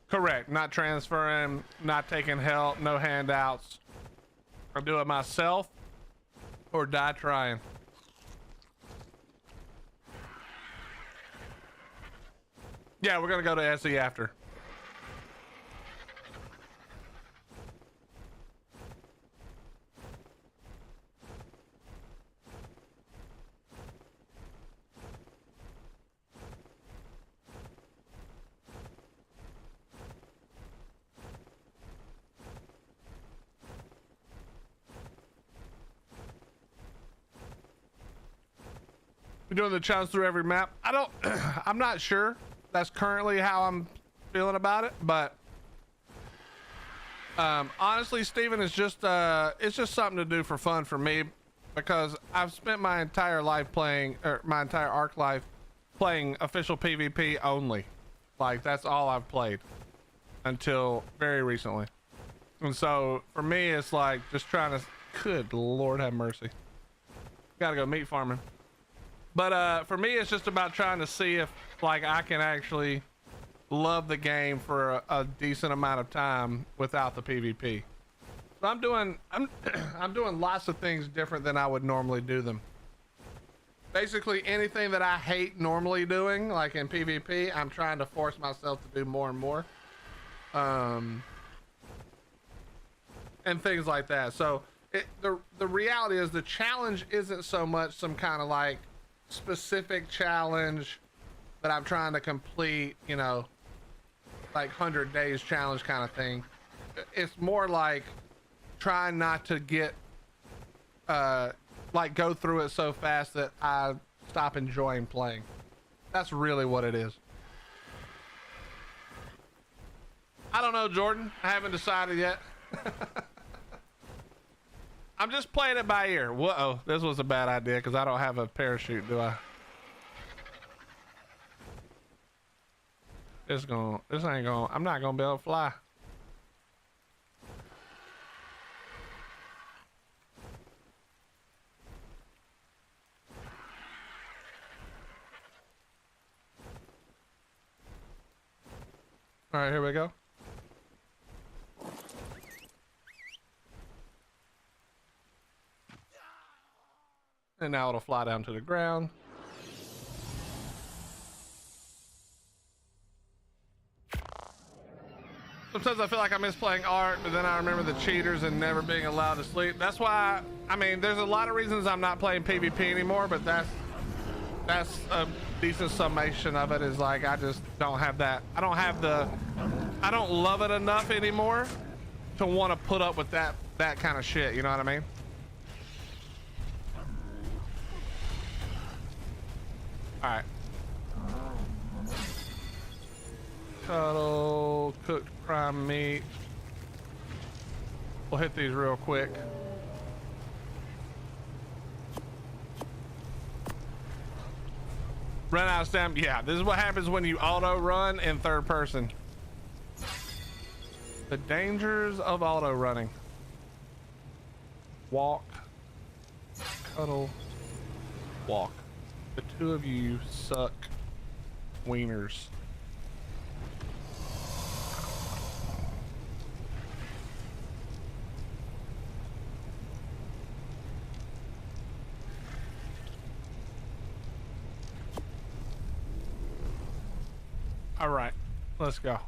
Correct. Not transferring, not taking help, no handouts. I'll do it myself or die trying. Yeah, we're gonna go to SE after. We're doing the challenge through every map. I'm not sure. That's currently how I'm feeling about it, but honestly, Steven, it's just something to do for fun for me because I've spent my entire life playing, or my entire ARK life playing official PvP only. Like that's all I've played until very recently. And so for me, it's like just trying to, good Lord have mercy. Gotta go meat farming. But for me, it's just about trying to see if like I can actually love the game for a decent amount of time without the PvP. So I'm doing lots of things different than I would normally do them. Basically anything that I hate normally doing, like in PvP, I'm trying to force myself to do more and more. And things like that. So the reality is the challenge isn't so much some kind of like specific challenge that I'm trying to complete, you know, like 100 days challenge kind of thing. It's more like trying not to get like go through it so fast that I stop enjoying playing. That's really what it is. I don't know, Jordan. I haven't decided yet. I'm just playing it by ear. Whoa, this was a bad idea because I don't have a parachute, do I? This ain't gonna, I'm not gonna be able to fly. All right, here we go. And now it'll fly down to the ground. Sometimes I feel like I miss playing Ark, but then I remember the cheaters and never being allowed to sleep. That's why, I mean, there's a lot of reasons I'm not playing PvP anymore, but that's a decent summation of it, is like I just don't have that. I don't love it enough anymore to want to put up with that kind of shit, you know what I mean? All right. Cuddle, cooked prime meat. We'll hit these real quick. Run out of stamina. Yeah, this is what happens when you auto run in third person. The dangers of auto running. Walk, cuddle, walk. The two of you suck wieners. All right, let's go.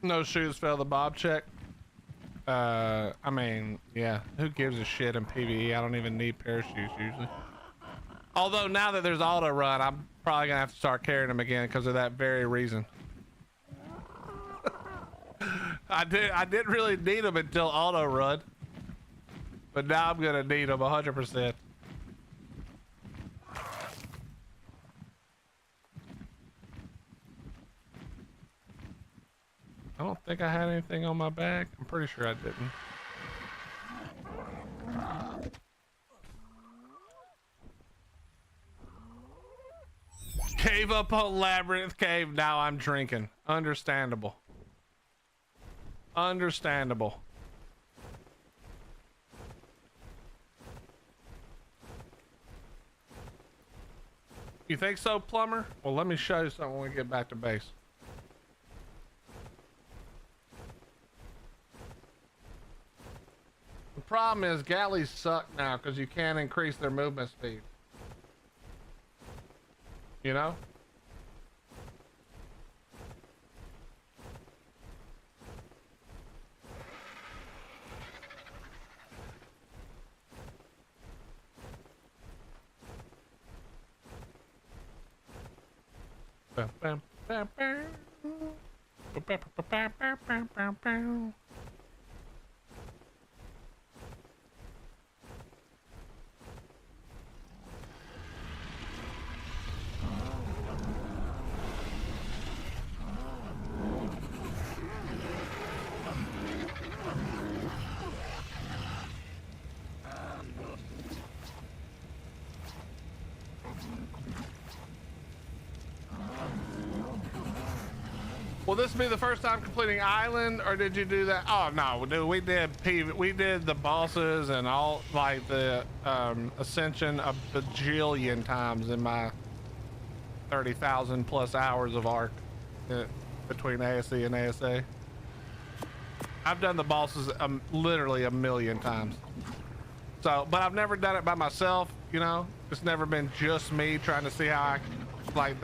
No shoes fail the bob check. I mean, yeah, who gives a shit in PVE? I don't even need parachutes usually. Although now that there's auto run, I'm probably gonna have to start carrying them again because of that very reason. I didn't really need them until auto run, but now I'm gonna need them 100%. I don't think I had anything on my bag. I'm pretty sure I didn't. Cave up on Labyrinth Cave. Now I'm drinking. Understandable. Understandable. You think so, plumber? Well, let me show you something when we get back to base. The problem is galleys suck now because you can't increase their movement speed. You know? Bam, bam, bam, bam. Bam, bam, bam, bam, bam, bam, bam. Will this be the first time completing island, or did you do that? Oh no, dude, we did the bosses and all, like the ascension a bajillion times in my 30,000 plus hours of Ark between ASE and ASA. I've done the bosses literally a million times. So, but I've never done it by myself, you know? It's never been just me trying to see how I, like,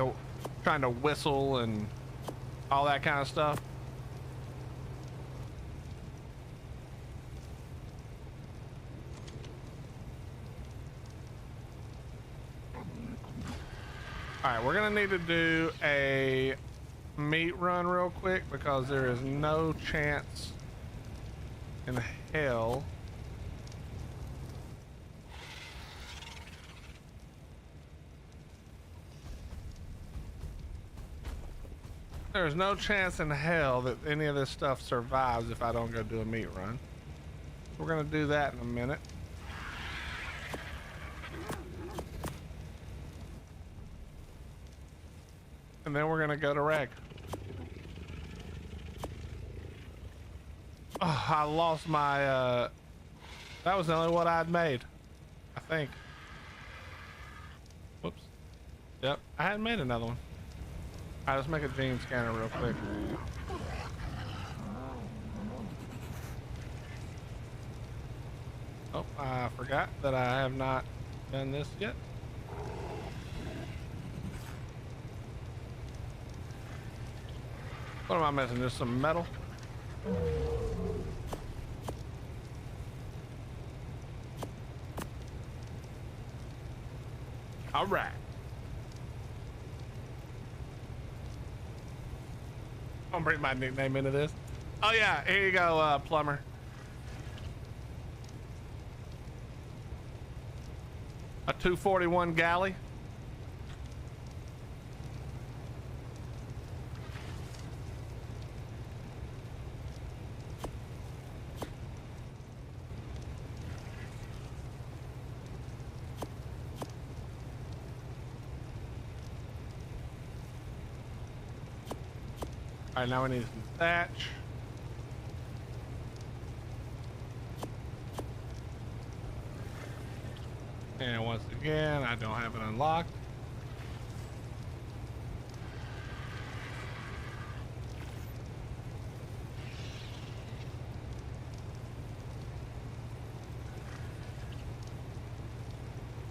trying to whistle and all that kind of stuff. All right, we're gonna need to do a meat run real quick because there is no chance in hell there's no chance in hell that any of this stuff survives if I don't go do a meat run. We're gonna do that in a minute. And then we're gonna go to reg. Oh, I lost my, that was the only one I'd made, I think. Whoops. Yep, I hadn't made another one. All right, let's make a gene scanner real quick. Oh, I forgot that I have not done this yet. What am I missing? There's some metal. All right. I'm gonna bring my nickname into this. Oh yeah, here you go, plumber. A 241 galley. All right, now we need some thatch. And once again, I don't have it unlocked.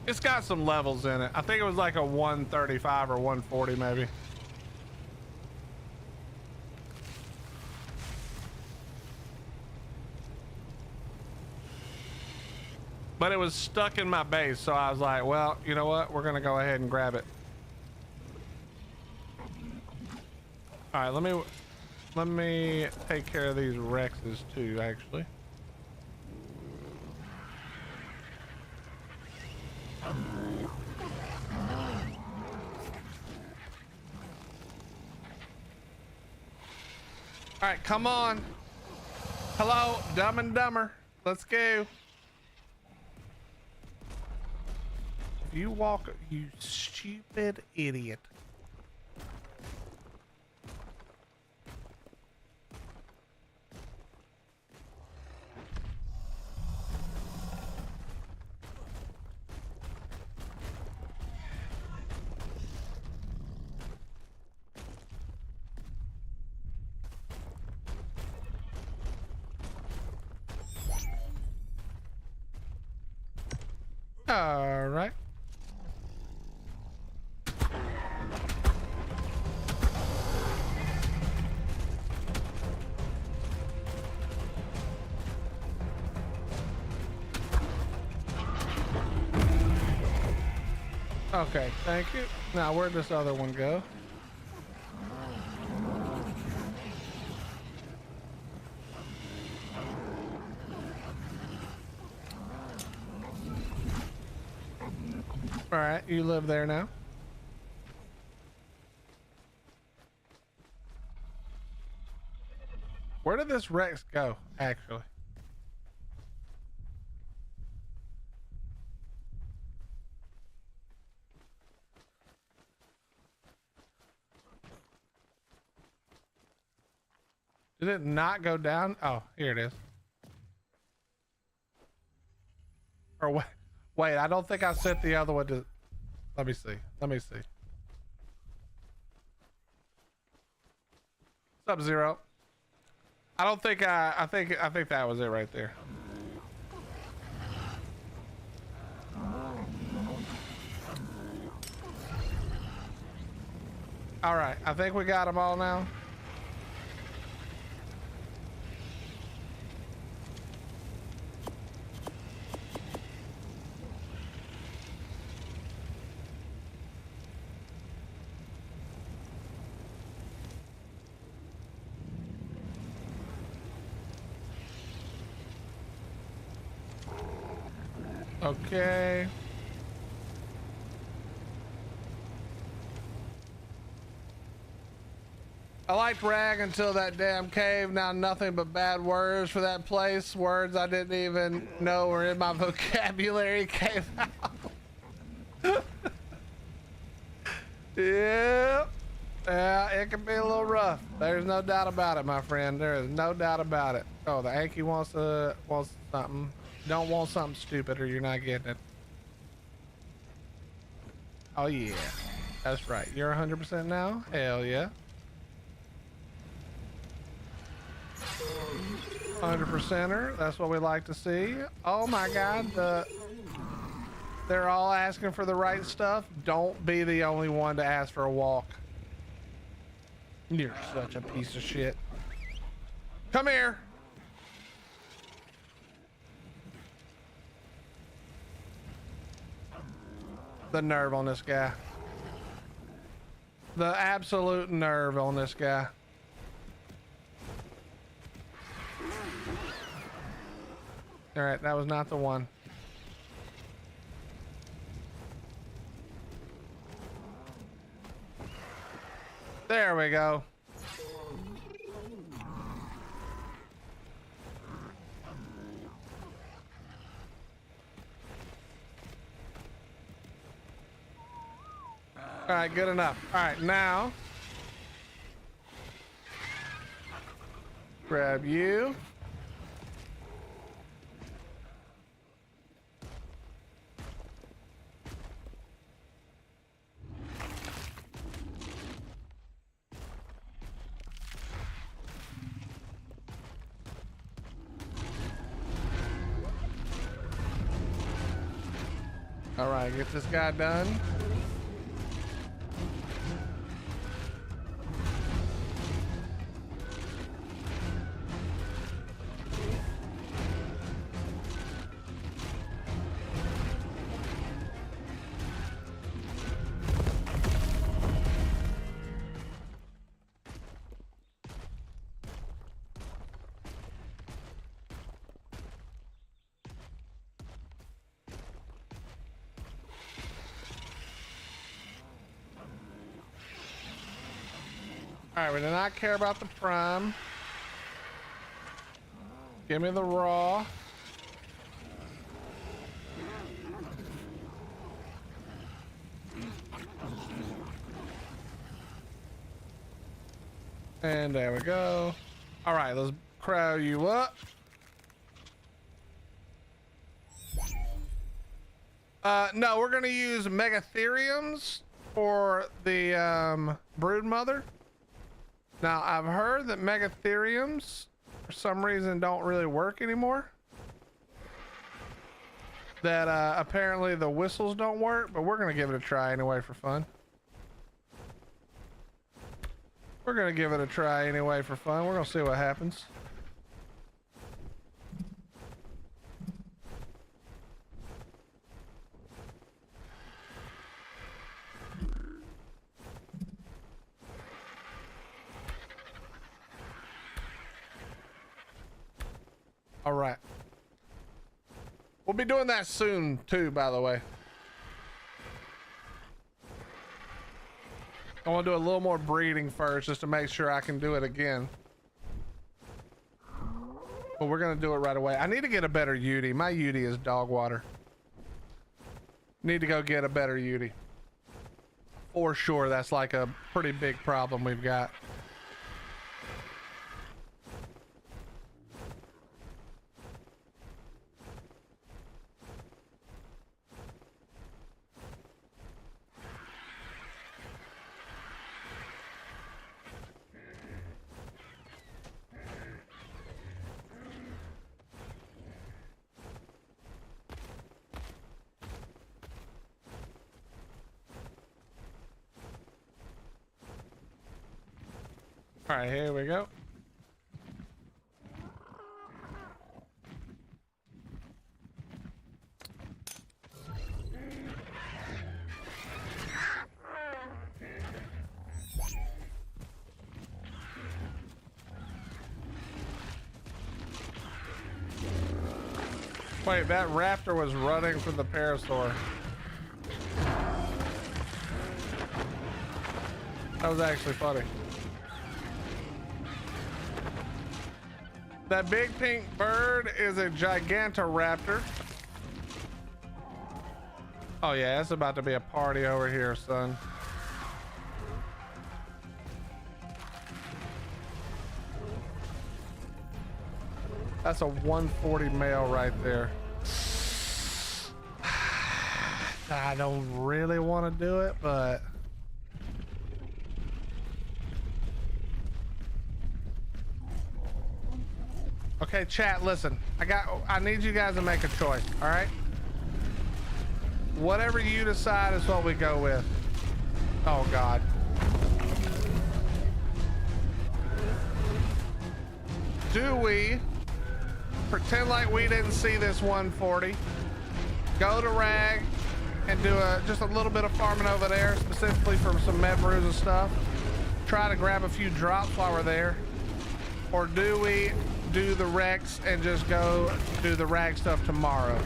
It's got some levels in it. I think it was like a 135 or 140 maybe. But it was stuck in my base, so I was like, well, you know what? We're gonna go ahead and grab it. All right, let me take care of these Rexes too, actually. All right, come on. Hello, Dumb and Dumber. Let's go. You walk, you stupid idiot. All right. Okay, thank you. Now, where'd this other one go? All right, you live there now. Where did this Rex go, actually? Did it not go down? Oh, here it is. Or wait, I don't think I set the other one to, let me see. Let me see. Sub-Zero. I don't think I think that was it right there. All right, I think we got them all now. Okay. I liked Rag until that damn cave. Now nothing but bad words for that place. Words I didn't even know were in my vocabulary came out. Yeah. Yeah, it can be a little rough. There's no doubt about it, my friend. There is no doubt about it. Oh, the Anki wants something. Don't want something stupid or you're not getting it. Oh yeah. That's right. You're 100% now? Hell yeah. 100%er. That's what we like to see. Oh my God. They're all asking for the right stuff. Don't be the only one to ask for a walk. You're such a piece of shit. Come here. The nerve on this guy. The absolute nerve on this guy. All right, that was not the one. There we go. All right, good enough. All right, now grab you. All right, get this guy done. All right, we do not care about the prime. Give me the raw. And there we go. All right, let's crow you up. No, we're gonna use megatheriums for the brood mother. Now, I've heard that megatheriums, for some reason, don't really work anymore. That apparently the whistles don't work, but we're gonna give it a try anyway for fun. We're gonna give it a try anyway for fun. We're gonna see what happens. All right. We'll be doing that soon too, by the way. I want to do a little more breeding first just to make sure I can do it again. But we're going to do it right away. I need to get a better Yudi. My Yudi is dog water. Need to go get a better Yudi. For sure, that's like a pretty big problem we've got. All right, here we go. Wait, that raptor was running from the parasaur. That was actually funny. That big pink bird is a gigantoraptor. Oh yeah, it's about to be a party over here, son. That's a 140 male right there. I don't really want to do it, but okay, chat, listen. I need you guys to make a choice, all right? Whatever you decide is what we go with. Oh God. Do we pretend like we didn't see this 140? Go to Rag and do just a little bit of farming over there, specifically for some med brews and stuff. Try to grab a few drops while we're there. Or do we do the Rex and just go do the Rag stuff tomorrow?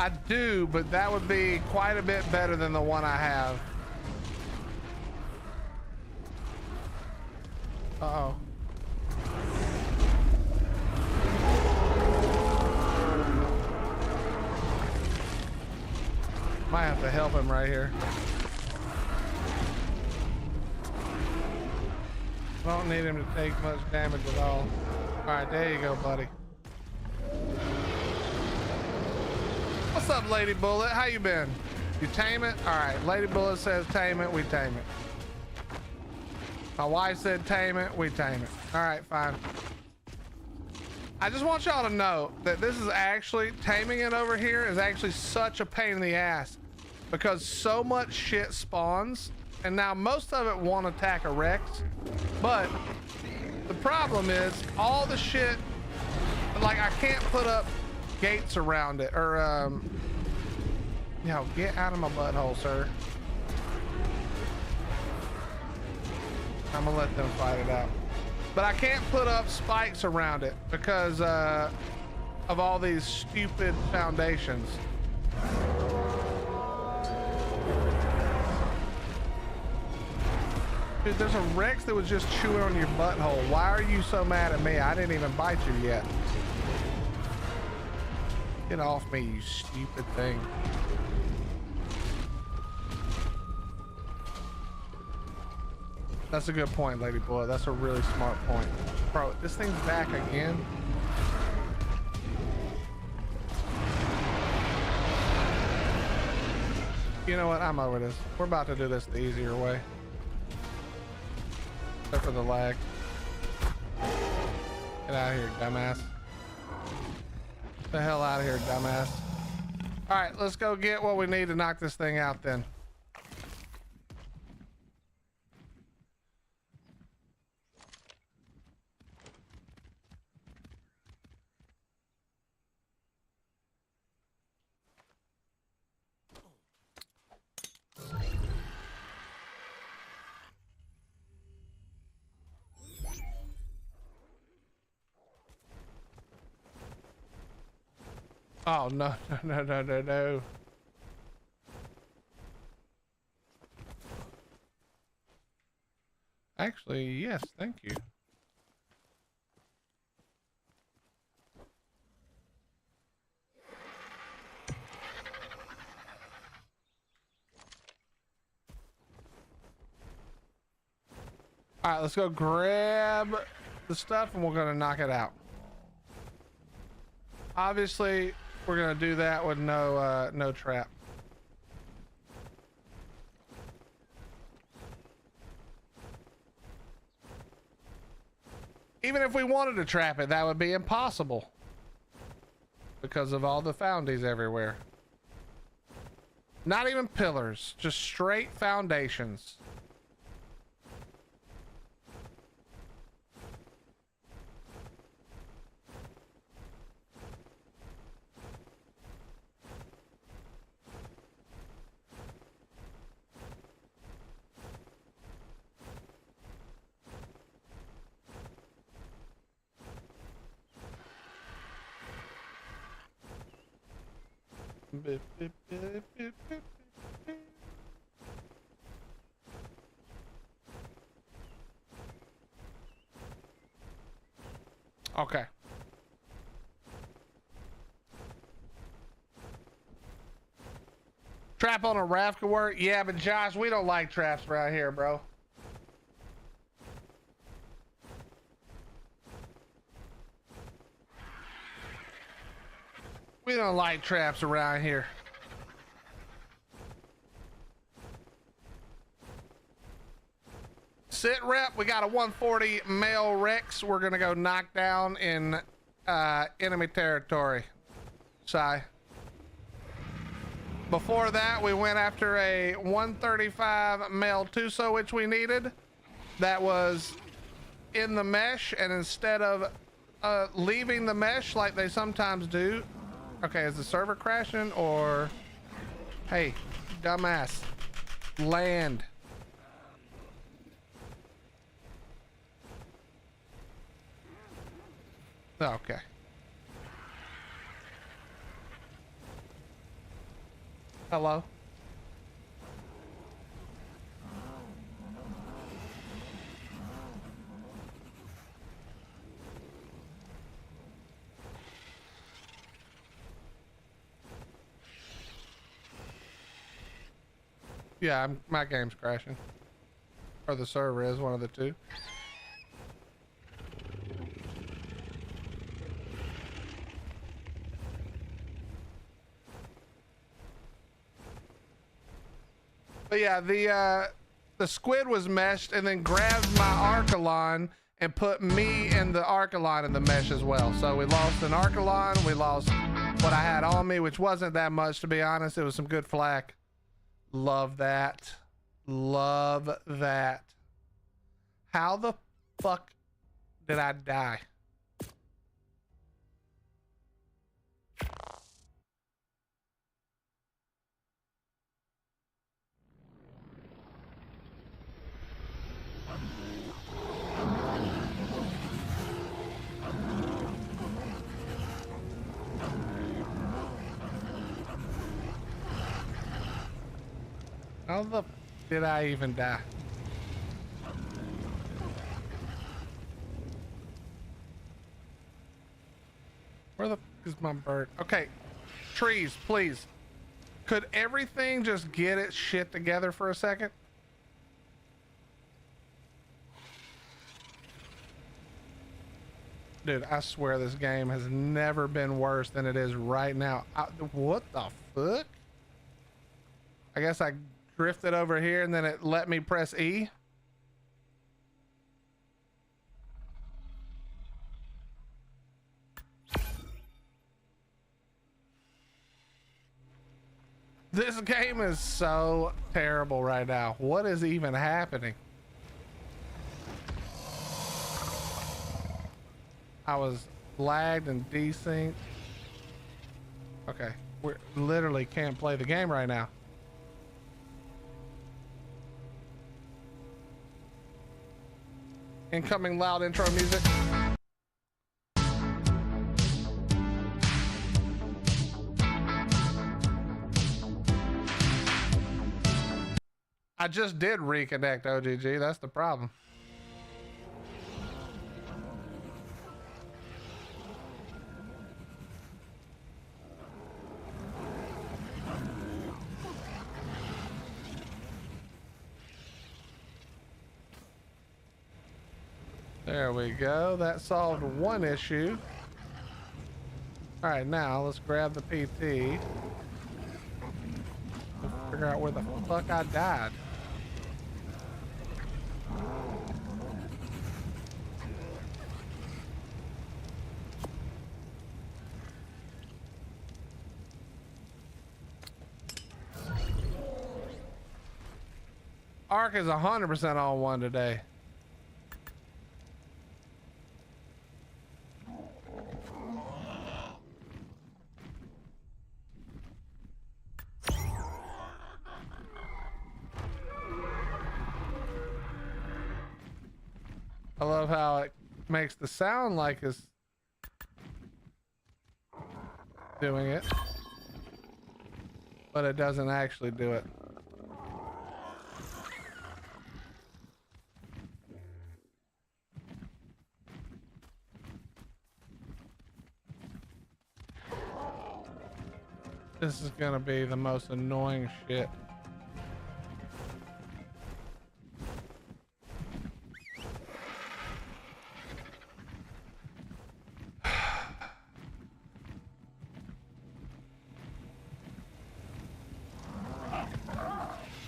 I do, but that would be quite a bit better than the one I have. Uh-oh. Might have to help him right here. I don't need him to take much damage at all. All right, there you go, buddy. What's up, Lady Bullet? How you been? You tame it? All right, Lady Bullet says tame it, we tame it. My wife said tame it, we tame it. All right, fine. I just want y'all to know that this is actually, taming it over here is actually such a pain in the ass because so much shit spawns, and now most of it won't attack a Rex, but the problem is all the shit, like I can't put up gates around it, or you know, get out of my butthole, sir. I'm gonna let them fight it out, but I can't put up spikes around it because of all these stupid foundations. Dude, there's a Rex that was just chewing on your butthole. Why are you so mad at me? I didn't even bite you yet. Get off me, you stupid thing. That's a good point, Lady Boy. That's a really smart point. Bro, this thing's back again. You know what? I'm over this. We're about to do this the easier way. Except for the lag. Get out of here, dumbass. Get the hell out of here, dumbass. All right, let's go get what we need to knock this thing out then. Oh, no, no, no, no, no. Actually, yes, thank you. All right, let's go grab the stuff and we're gonna knock it out. Obviously, we're gonna do that with no trap. Even if we wanted to trap it, that would be impossible because of all the foundies everywhere. Not even pillars, just straight foundations. Okay. Trap on a raft could work? Yeah, but Josh, we don't like traps around here, bro. We don't like traps around here. Sit rep, we got a 140 male Rex. We're gonna go knock down in enemy territory. Sigh. Before that, we went after a 135 male Tuso, which we needed. That was in the mesh, and instead of leaving the mesh like they sometimes do. Okay, is the server crashing or... Hey, dumbass. Land. Okay. Hello? Yeah, my game's crashing. Or the server is, one of the two. But yeah, the squid was meshed and then grabbed my Arkalon and put me and the Arkalon in the mesh as well. So we lost an Arkalon, we lost what I had on me, which wasn't that much, to be honest. It was some good flak. Love that. Love that. How the fuck did I die? How the did I even die? Where the f is my bird? Okay, trees, please. Could everything just get its shit together for a second? Dude, I swear this game has never been worse than it is right now. What the fuck? I guess I drifted over here and then it let me press E. This game is so terrible right now. What is even happening? I was lagged and desynced. Okay, we literally can't play the game right now. Incoming loud intro music. I just did reconnect OGG, that's the problem. There we go. That solved one issue. All right, now let's grab the PT. Let's figure out where the fuck I died. Ark is 100% on one today. I love how it makes the sound like it's doing it, but it doesn't actually do it. This is gonna be the most annoying shit.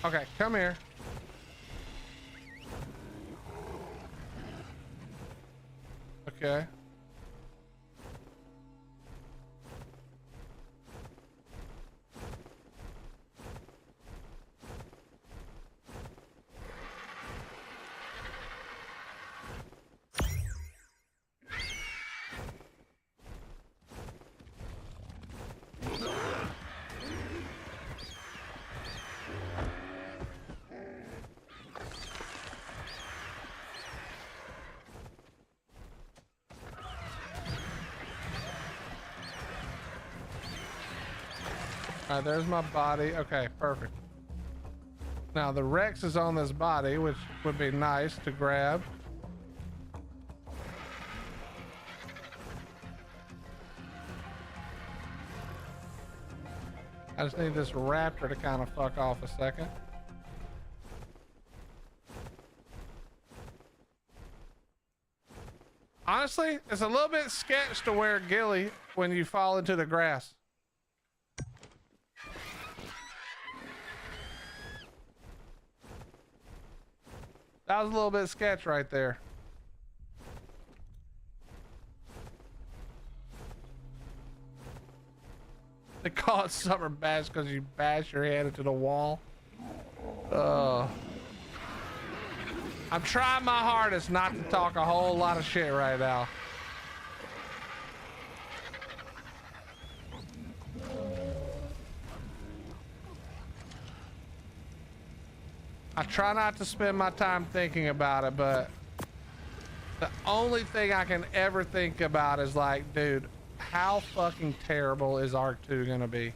Okay, come here. Okay. All right, there's my body. Okay, perfect. Now the Rex is on this body, which would be nice to grab. I just need this raptor to kind of fuck off a second. Honestly, it's a little bit sketch to wear ghillie when you fall into the grass. That was a little bit sketch right there. They call it summer bash because you bash your head into the wall. I'm trying my hardest not to talk a whole lot of shit right now. I try not to spend my time thinking about it, but the only thing I can ever think about is like, dude, how fucking terrible is Ark 2 gonna be?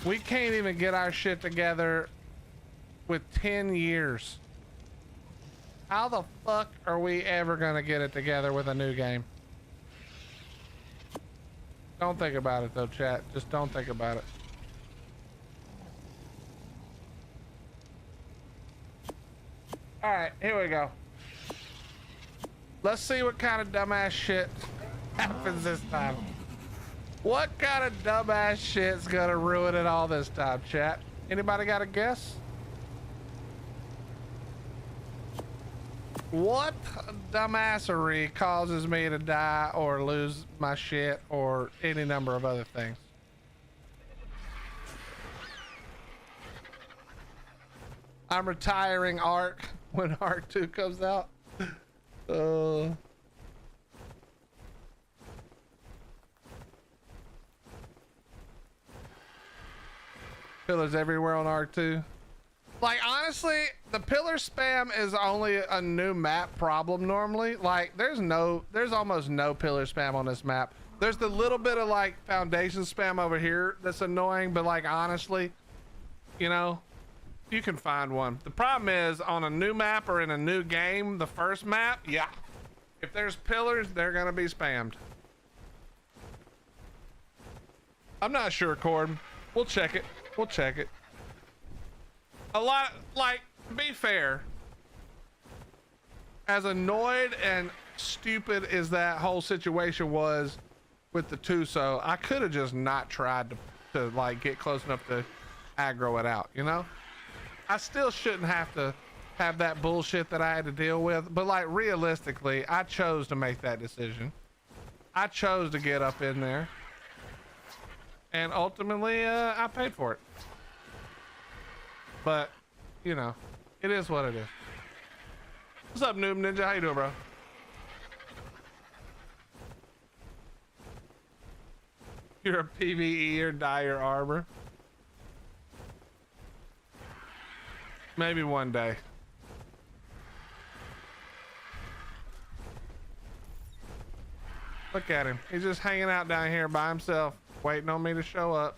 We can't even get our shit together with 10 years. How the fuck are we ever gonna get it together with a new game? Don't think about it though, chat. Just don't think about it. All right, here we go. Let's see what kind of dumbass shit happens this time. What kind of dumbass shit's gonna ruin it all this time, chat? Anybody got a guess? What dumbassery causes me to die or lose my shit or any number of other things? I'm retiring Ark when Ark 2 comes out. Pillars everywhere on Ark 2. Like, honestly, the pillar spam is only a new map problem normally. Like, there's almost no pillar spam on this map. There's the little bit of like foundation spam over here that's annoying, but like, honestly, you know, you can find one. The problem is on a new map or in a new game, the first map, yeah. If there's pillars, they're gonna be spammed. I'm not sure, Cord. We'll check it. We'll check it. A lot, like, be fair. As annoyed and stupid as that whole situation was with the Tuso, I could have just not tried to like get close enough to aggro it out, you know? I still shouldn't have to have that bullshit that I had to deal with, but like realistically, I chose to make that decision. I chose to get up in there, and ultimately, I paid for it. but you know, it is what it is. What's up, Noob Ninja? How you doing, bro? You're a PVE or dye your armor. Maybe one day. Look at him. He's just hanging out down here by himself, waiting on me to show up.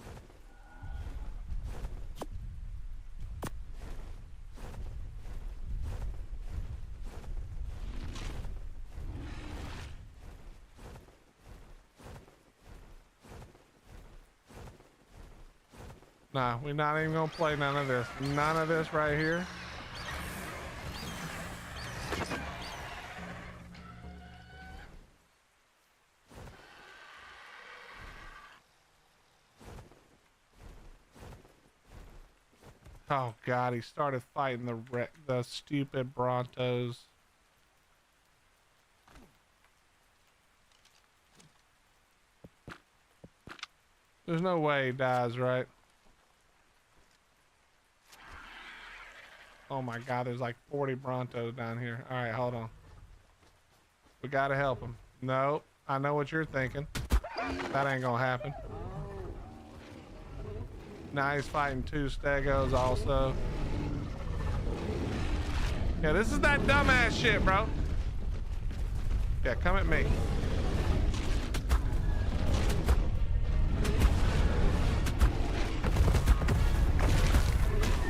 Nah, we're not even gonna play none of this. None of this right here. Oh God, he started fighting the stupid Brontos. There's no way he dies, right? Oh my God, there's like 40 Brontos down here. All right, hold on. We gotta help him. Nope, I know what you're thinking. That ain't gonna happen. Now he's fighting 2 stegos also. Yeah, this is that dumbass shit, bro. Yeah, come at me.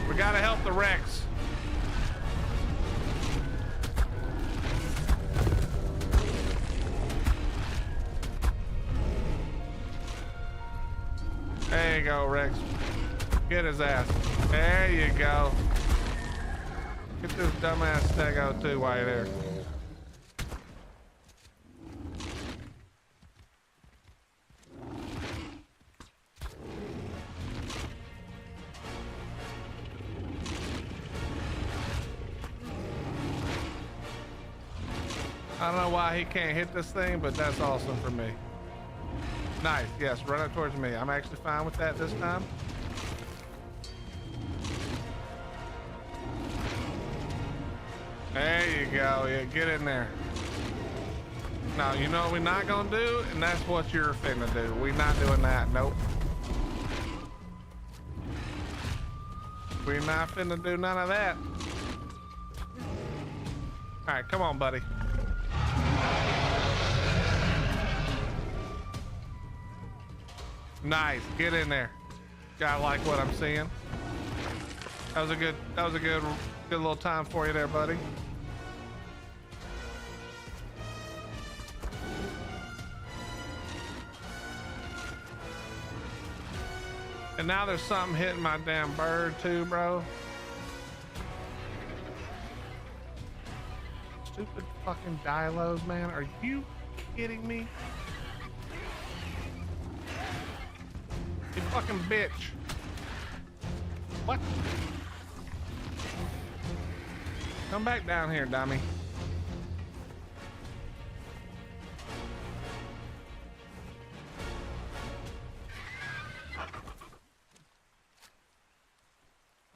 We gotta help the Rex. There you go, Rex. Get his ass. There you go. Get this dumbass stego too while you're there. I don't know why he can't hit this thing, but that's awesome for me. Nice, yes, run it towards me. I'm actually fine with that this time. There you go, yeah, get in there. Now, you know what we're not gonna do, and that's what you're finna do. We're not doing that, nope. We're not finna do none of that. All right, come on, buddy. Nice, get in there. Gotta like what I'm seeing. That was a good little time for you there, buddy. And now there's something hitting my damn bird too, bro. Stupid fucking dilos, man. Are you kidding me? You fucking bitch. What? Come back down here, dummy.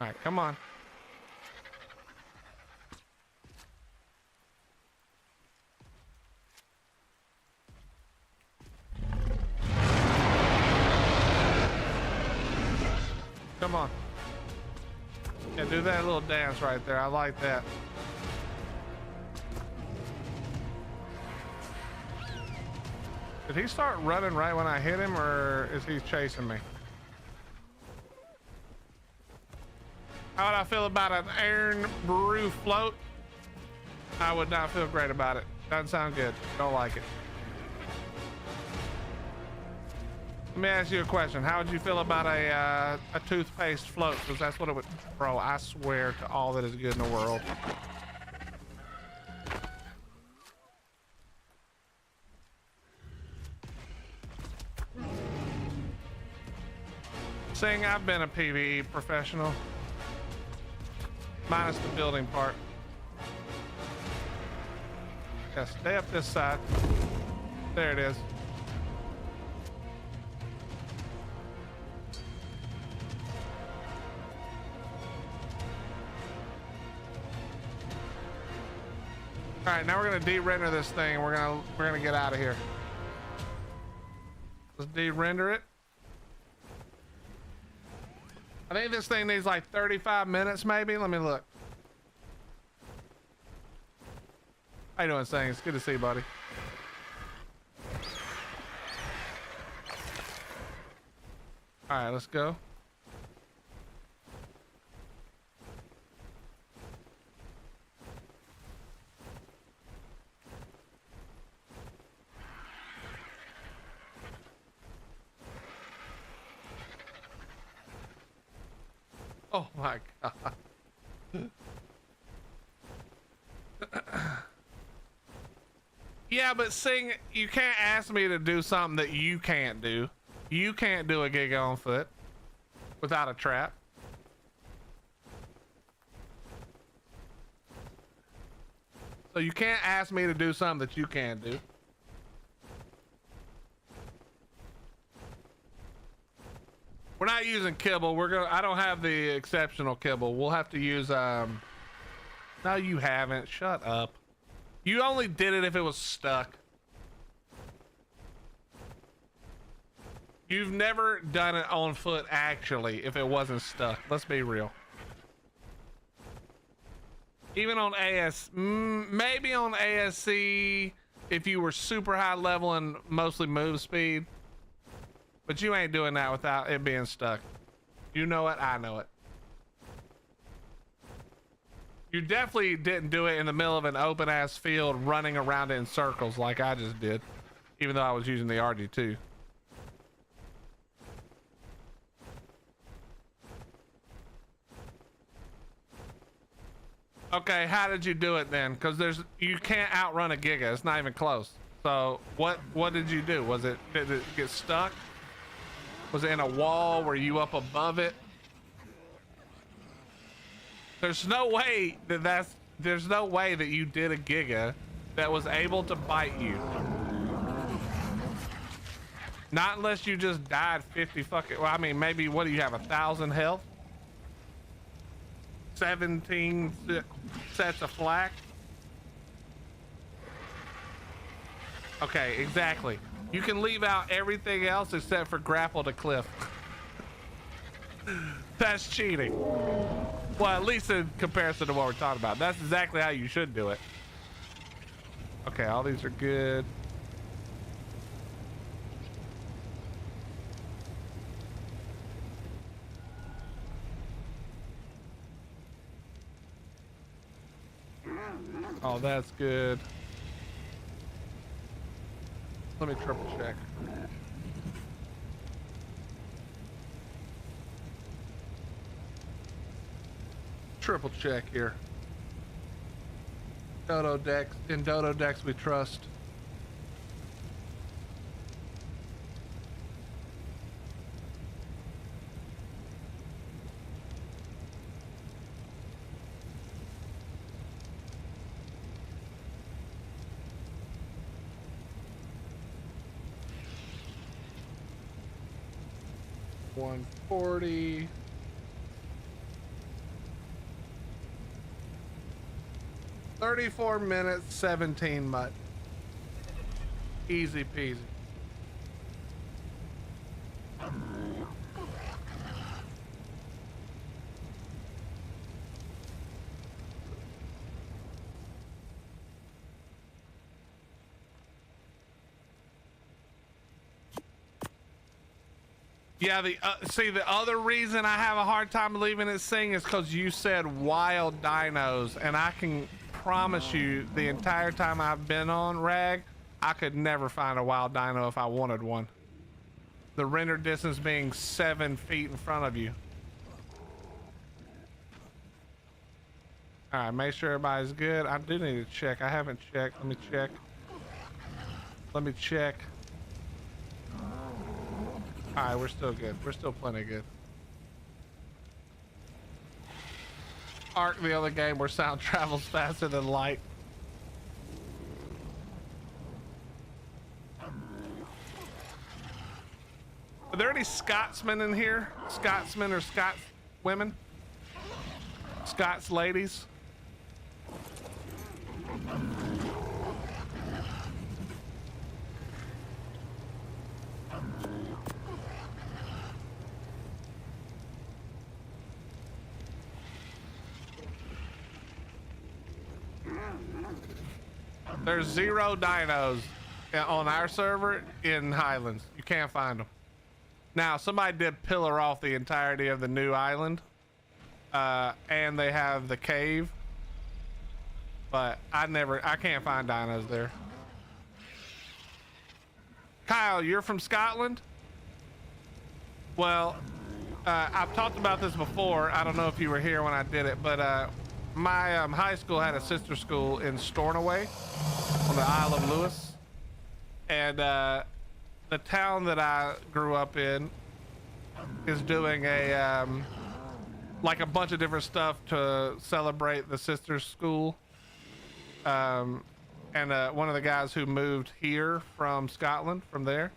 All right, come on. Come on. Yeah, do that little dance right there. I like that. Did he start running right when I hit him, or is he chasing me? How would I feel about an iron brew float? I would not feel great about it. Doesn't sound good. Don't like it. Let me ask you a question. How would you feel about a toothpaste float? Because that's what it would. Bro, I swear to all that is good in the world. Saying I've been a PVE professional. Minus the building part. Yeah, stay up this side. There it is. All right, now we're gonna de-render this thing. We're gonna get out of here. Let's de-render it. I think this thing needs like 35 minutes, maybe. Let me look. How you doing, Sang? It's good to see you, buddy. All right, let's go. Oh my God. Yeah, but Sing, you can't ask me to do something that you can't do. You can't do a gig on foot without a trap. So you can't ask me to do something that you can't do. We're not using kibble. I don't have the exceptional kibble. We'll have to use no, you haven't. Shut up. You only did it if it was stuck. You've never done it on foot actually if it wasn't stuck. Let's be real. Even on maybe on ASC if you were super high level and mostly move speed. But you ain't doing that without it being stuck. You know it, I know it. You definitely didn't do it in the middle of an open ass field running around it in circles like I just did. Even though I was using the RG2. Okay, how did you do it then? Because you can't outrun a Giga. It's not even close. So what did you do? Did it get stuck? Was it in a wall? Were you up above it? There's no way there's no way that you did a Giga that was able to bite you. Not unless you just died 50 fucking, well, I mean, maybe, what do you have, 1,000 health? 17 sets of flak? Okay, exactly. You can leave out everything else except for grapple to cliff. That's cheating. Well, at least in comparison to what we're talking about. That's exactly how you should do it. Okay, all these are good. Oh, that's good. Let me triple check. Triple check here. Dodo Dex, in Dodo Dex we trust. $140. $34 minutes, 17 mut. Easy peasy. Yeah, the other reason I have a hard time leaving it sing is because you said wild dinos, and I can promise you the entire time I've been on Rag, I could never find a wild dino if I wanted one. The render distance being 7 feet in front of you. All right, make sure everybody's good. I do need to check. I haven't checked. Let me check. Let me check. All right, we're still good. We're still plenty good. Ark, the other game where sound travels faster than light. Are there any Scotsmen in here? Scotsmen or Scots women? Scots ladies? There's 0 dinos on our server in Highlands. You can't find them. Now, somebody did pillar off the entirety of the new island. And they have the cave. But I can't find dinos there. Kyle, you're from Scotland? Well, I've talked about this before. I don't know if you were here when I did it, but my high school had a sister school in Stornoway on the Isle of Lewis. And the town that I grew up in is doing a like a bunch of different stuff to celebrate the sister school. And one of the guys who moved here from Scotland, from there,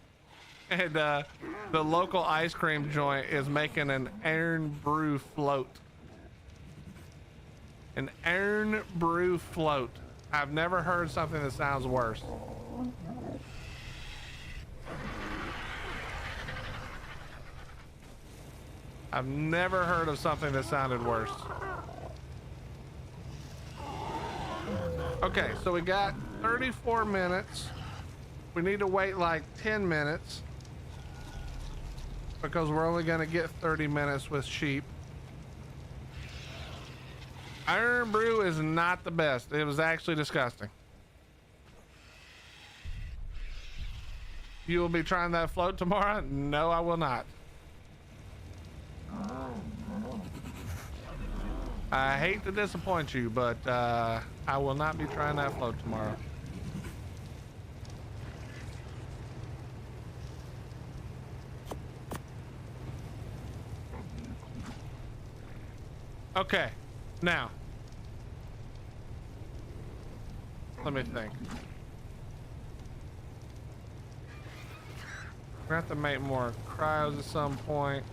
and the local ice cream joint is making an iron brew float. An iron brew float. I've never heard something that sounds worse. I've never heard of something that sounded worse. Okay, so we got 34 minutes. We need to wait like 10 minutes because we're only going to get 30 minutes with sheep. Iron brew is not the best. It was actually disgusting. You will be trying that float tomorrow? No, I will not. I hate to disappoint you, but I will not be trying that float tomorrow. Okay, now let me think. We're gonna have to make more cryos at some point.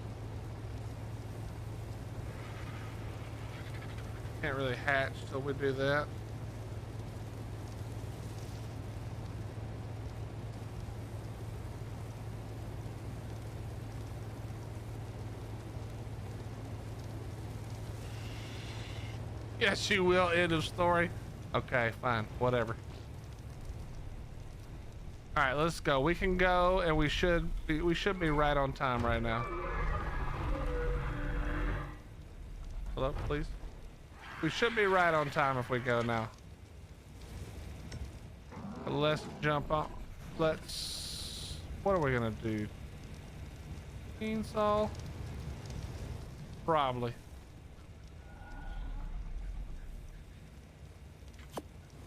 Can't really hatch till we do that. Yes, you will. End of story. Okay, fine. Whatever. All right, let's go. We can go, and we should be right on time right now. Hello, please. We should be right on time if we go now. Let's jump on. What are we gonna do? Chainsaw? Probably.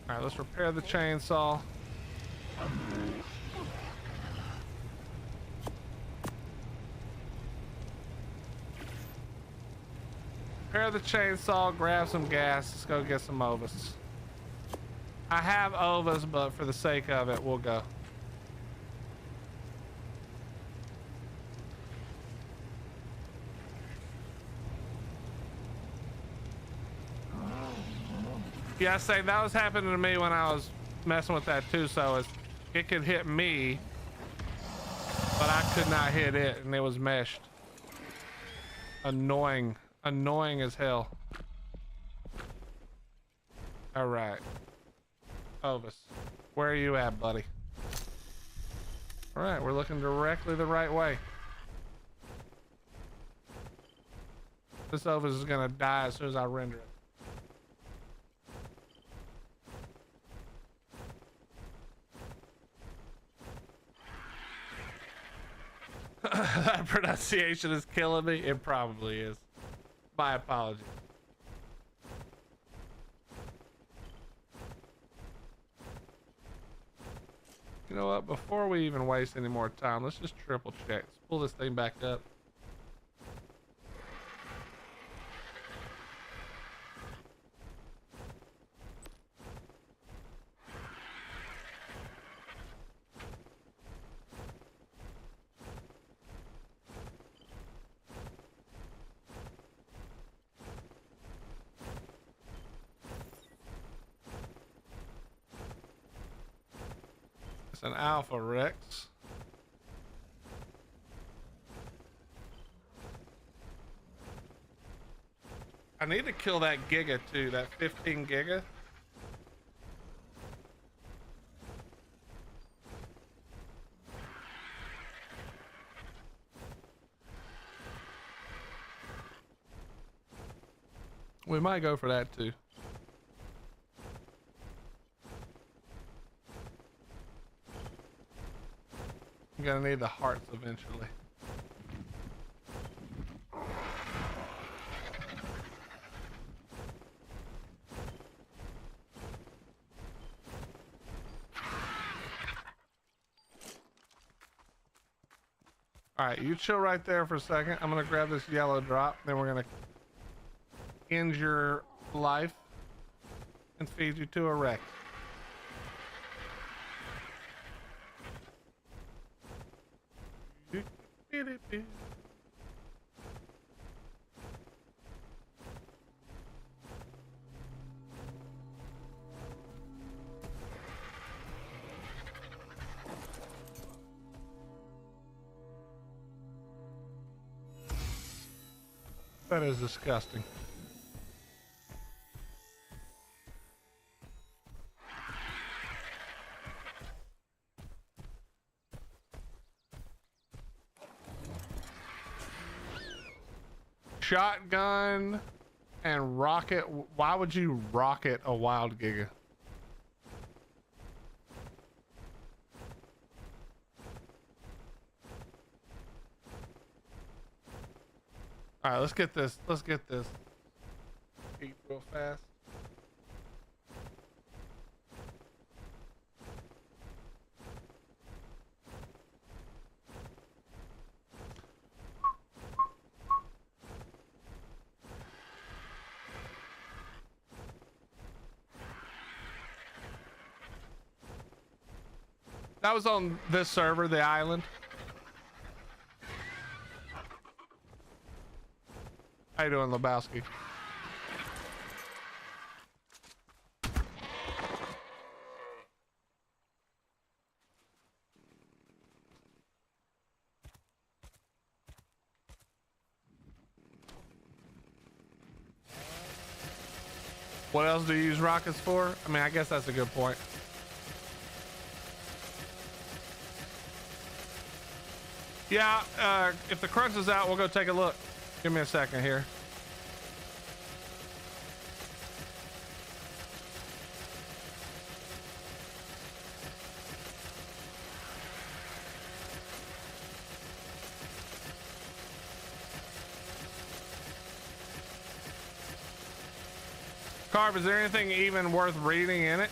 All right, let's repair the chainsaw. Repair the chainsaw, grab some gas, let's go get some ovas. I have ovas, but for the sake of it, we'll go. Yeah, I say that was happening to me when I was messing with that too, so it could hit me, but I could not hit it, and it was meshed. Annoying as hell. All right, Ovis, where are you at, buddy? All right, we're looking directly the right way. This Ovis is gonna die as soon as I render it. That pronunciation is killing me. It probably is. My apologies. You know what? Before we even waste any more time, let's just triple check. Let's pull this thing back up. It's an Alpha Rex. I need to kill that Giga too, that 15 Giga. We might go for that too. I'm gonna need the hearts eventually. All right, you chill right there for a second. I'm gonna grab this yellow drop, then we're gonna end your life and feed you to a wreck. That is disgusting. Shotgun and rocket. Why would you rocket a wild giga? All right, let's get this. Let's get this. Eat real fast. That was on this server, the island. How you doing, Lebowski? What else do you use rockets for? I mean, I guess that's a good point. Yeah, if the crunch is out, we'll go take a look. Give me a second here. Carb, is there anything even worth reading in it?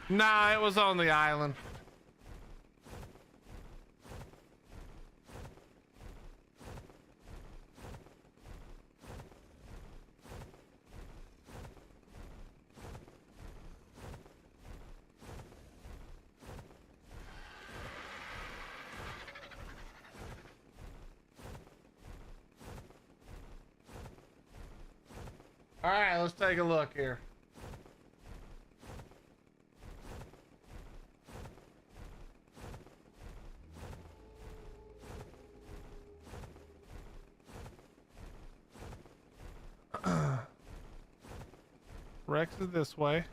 Nah, it was on the island. All right, let's take a look here. Rex is this way.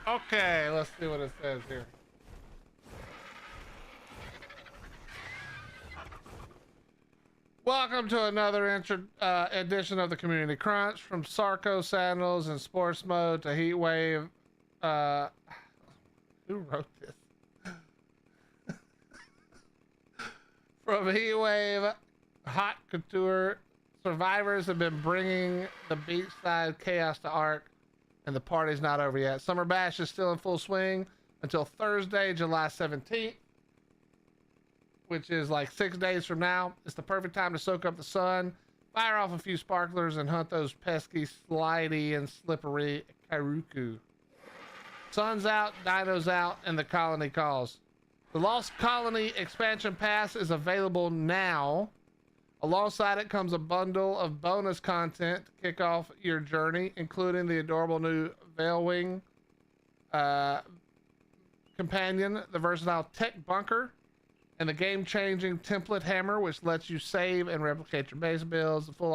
Okay, let's see what it says here. Welcome to another edition of the Community Crunch. From Sarco Sandals in Sports Mode to Heatwave. Who wrote this? From Heatwave, Hot Couture, survivors have been bringing the beachside chaos to Ark, and the party's not over yet. Summer Bash is still in full swing until Thursday, July 17th, which is like 6 days from now. It's the perfect time to soak up the sun, fire off a few sparklers, and hunt those pesky, slidey, and slippery Karuku. Sun's out, Dino's out, and the colony calls. The Lost Colony expansion pass is available now. Alongside it comes a bundle of bonus content to kick off your journey, including the adorable new Veilwing companion, the versatile Tech Bunker, and the game-changing Template Hammer, which lets you save and replicate your base builds. The full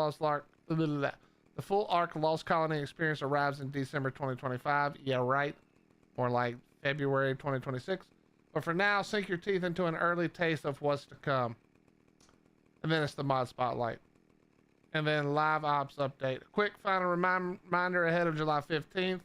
Ark Lost Colony experience arrives in December 2025. Yeah, right. More like February 2026. But for now, sink your teeth into an early taste of what's to come. And then it's the mod spotlight. And then live ops update. A quick final reminder ahead of July 15th.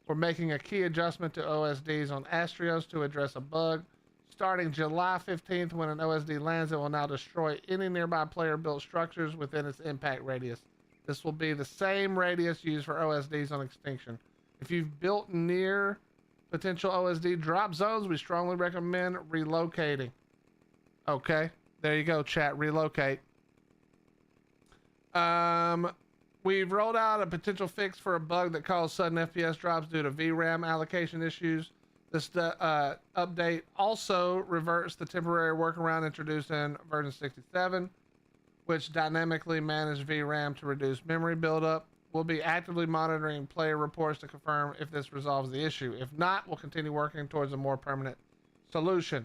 We're making a key adjustment to OSDs on Astrios to address a bug. Starting July 15th, when an OSD lands, it will now destroy any nearby player-built structures within its impact radius. This will be the same radius used for OSDs on Extinction. If you've built near potential OSD drop zones, we strongly recommend relocating. Okay, there you go, chat. Relocate. We've rolled out a potential fix for a bug that caused sudden FPS drops due to VRAM allocation issues. This update also reverts the temporary workaround introduced in version 67, which dynamically managed VRAM to reduce memory buildup. We'll be actively monitoring player reports to confirm if this resolves the issue. If not, we'll continue working towards a more permanent solution.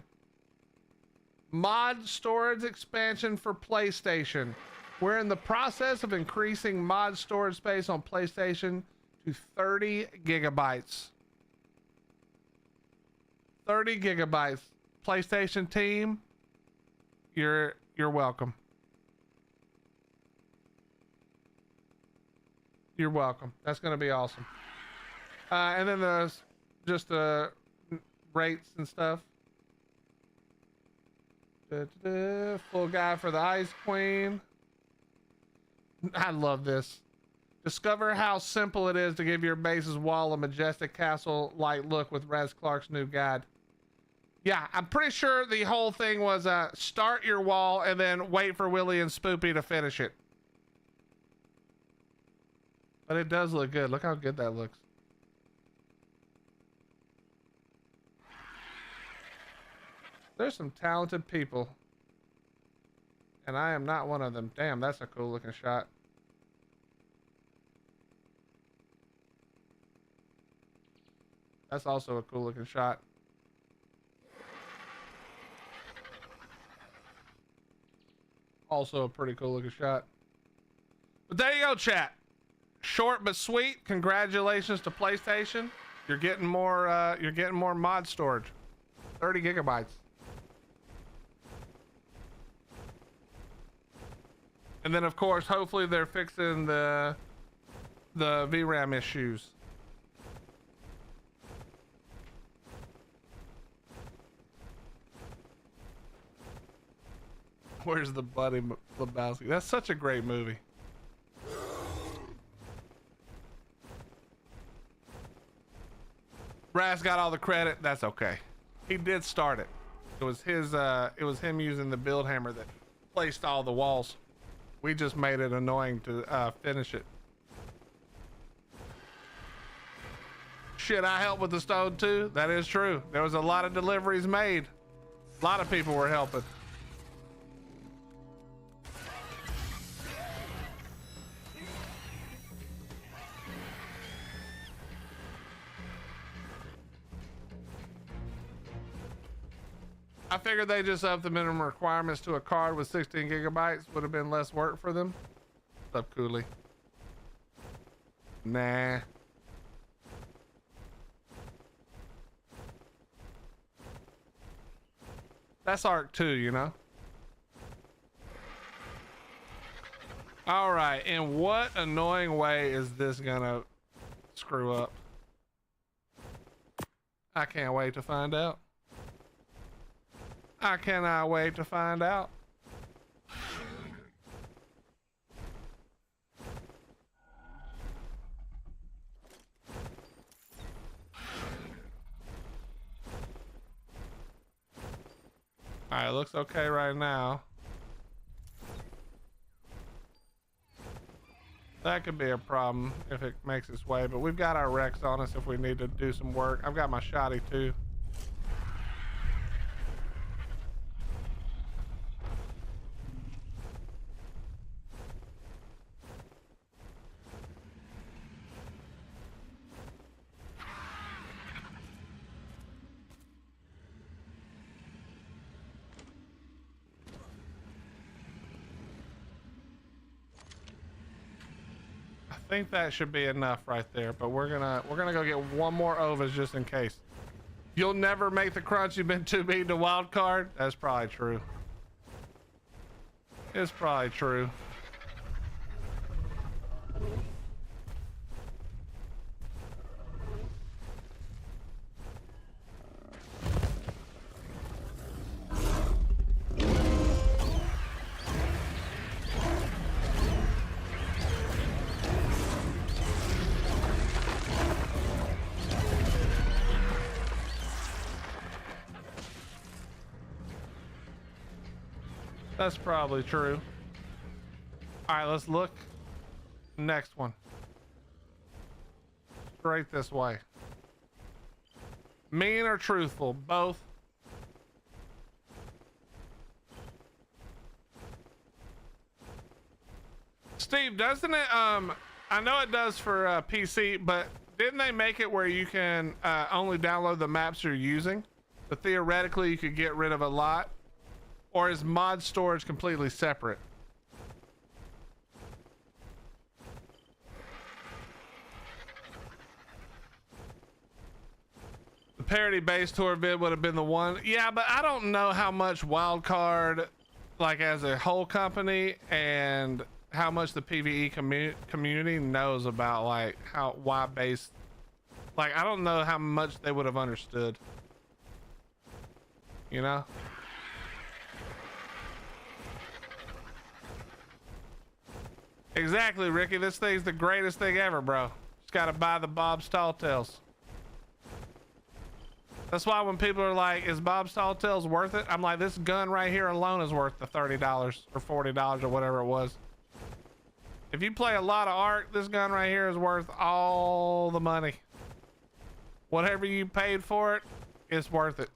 Mod storage expansion for PlayStation. We're in the process of increasing mod storage space on PlayStation to 30 gigabytes. 30 gigabytes. PlayStation team, you're welcome. You're welcome. That's going to be awesome. And then there's just rates and stuff. Full guide for the Ice Queen. I love this. Discover how simple it is to give your base's wall a majestic castle-like look with Raz Clark's new guide. Yeah, I'm pretty sure the whole thing was start your wall and then wait for Willie and Spoopy to finish it. But it does look good. Look how good that looks. There's some talented people. And I am not one of them. Damn, that's a cool looking shot. That's also a cool looking shot. Also a pretty cool looking shot. But there you go, chat. Short but sweet. Congratulations to PlayStation. You're getting more mod storage. 30 gigabytes. And then of course, hopefully they're fixing the VRAM issues. Where's the Buddy Lebowski? That's such a great movie. Raz got all the credit. That's okay. He did start it. It was his. It was him using the build hammer that placed all the walls. We just made it annoying to finish it. Shit, I helped with the stone too. That is true. There was a lot of deliveries made. A lot of people were helping. I figured they just upped the minimum requirements to a card with 16 gigabytes. Would have been less work for them. What's up, Cooley? Nah. That's Ark 2, you know? All right, in what annoying way is this gonna screw up? I can't wait to find out. I cannot wait to find out. All right, looks okay right now. That could be a problem if it makes its way, but we've got our Rex on us if we need to do some work. I've got my shotty too. I think that should be enough right there, but we're gonna go get one more ovas just in case. You'll never make the crunch, you've been too beat to wild card. That's probably true. It's probably true. That's probably true. All right, let's look. Next one. Straight this way. Mean or truthful? Both. Steve, doesn't it, I know it does for PC, but didn't they make it where you can only download the maps you're using? But theoretically, you could get rid of a lot? Or is mod storage completely separate? The parody base tour vid would have been the one. Yeah, but I don't know how much wildcard, like as a whole company, and how much the PVE community knows about like why base. Like I don't know how much they would have understood. You know? Exactly, Ricky. This thing's the greatest thing ever, bro. Just gotta buy the Bob's Tall Tales. That's why when people are like, is Bob's Tall Tales worth it? I'm like, this gun right here alone is worth the $30 or $40 or whatever it was. If you play a lot of Ark, this gun right here is worth all the money. Whatever you paid for it, it's worth it.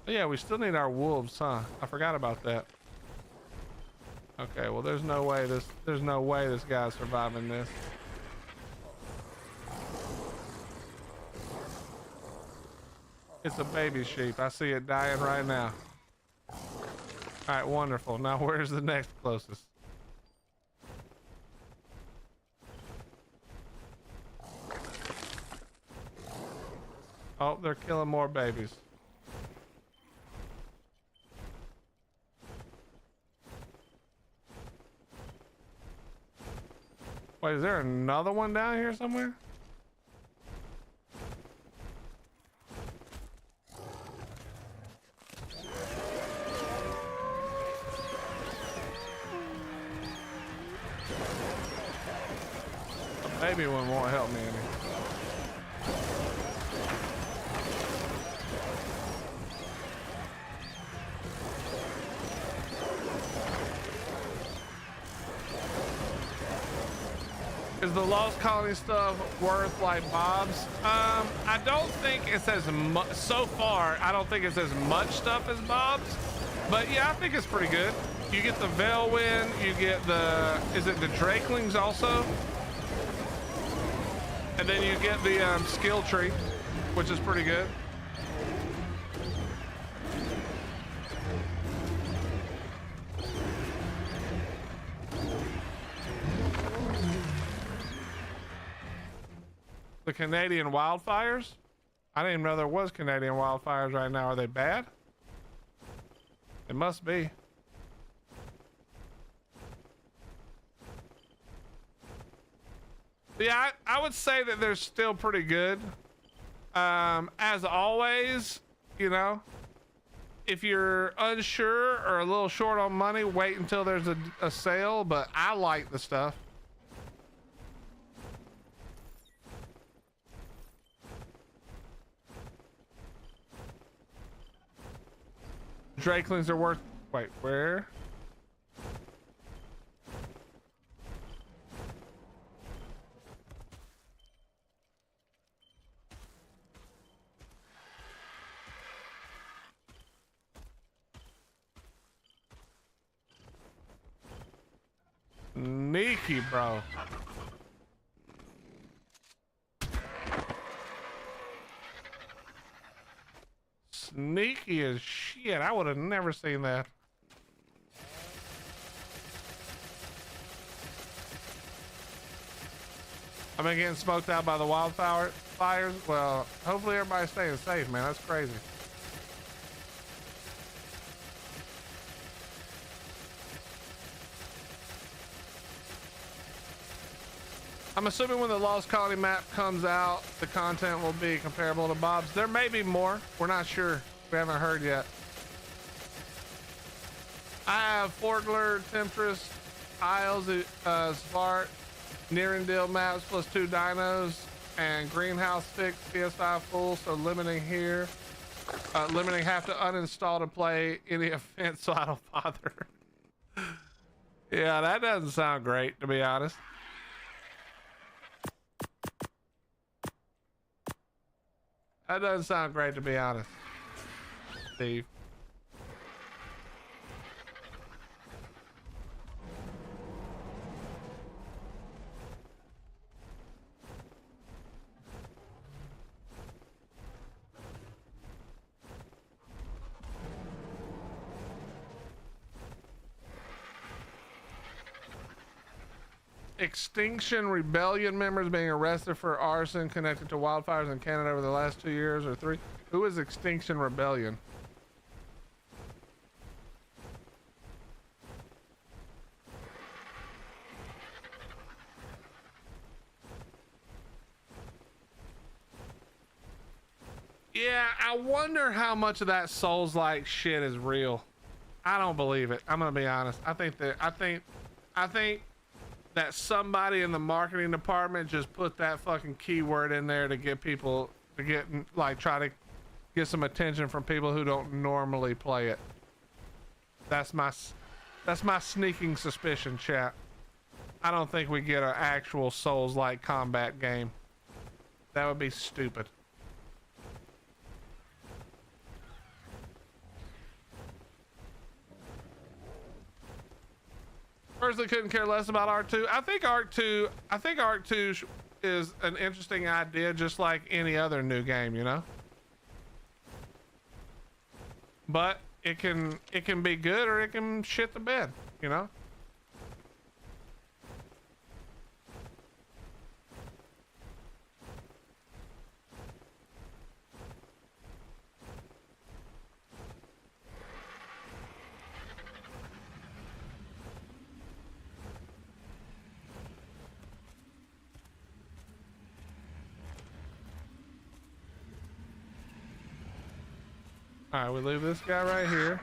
Yeah, we still need our wolves, huh? I forgot about that. Okay, well there's no way this guy's surviving this. It's a baby sheep. I see it dying right now. All right, wonderful. Now where's the next closest? Oh, they're killing more babies. Wait, is there another one down here somewhere? The baby one won't help me any. Is the Lost Colony stuff worth like Bob's? I don't think it's as much so far. I don't think it's as much stuff as Bob's, but yeah, I think it's pretty good. You get the Veilwind, you get the, is it the Drakelings also? And then you get the skill tree, which is pretty good. The Canadian wildfires? I didn't even know there was Canadian wildfires right now. Are they bad? It must be. Yeah, I would say that they're still pretty good. As always, you know, if you're unsure or a little short on money, wait until there's a sale, but I like the stuff. Drakelings are worth, wait, where? Sneaky, bro. Sneaky as shit. I would have never seen that. I've been getting smoked out by the wildfires. Well, hopefully everybody's staying safe, man. That's crazy. I'm assuming when the Lost Colony map comes out, the content will be comparable to Bob's. There may be more. We're not sure. We haven't heard yet. I have Forgler, Temptress, Isles, Svart, Nearendale maps plus 2 dinos, and Greenhouse fixed PS5 full, so limiting here. Limiting have to uninstall to play any offense, so I don't bother. Yeah, that doesn't sound great, to be honest. That doesn't sound great, to be honest, Steve. Extinction Rebellion members being arrested for arson connected to wildfires in Canada over the last 2 years or 3. Who is Extinction Rebellion? Yeah, I wonder how much of that Souls-like shit is real. I don't believe it. I'm gonna be honest. I think that somebody in the marketing department just put that fucking keyword in there to get people to get, like, try to get some attention from people who don't normally play it. That's my sneaking suspicion, chat. I don't think we get an actual Souls-like combat game. That would be stupid. Personally, couldn't care less about Ark 2. I think Ark 2 is an interesting idea, just like any other new game, you know. But it can be good or it can shit the bed, you know. All right, we leave this guy right here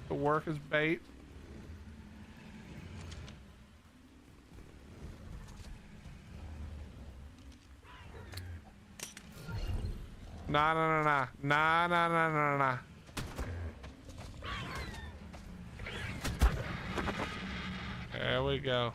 to work as bait. Nah. There we go.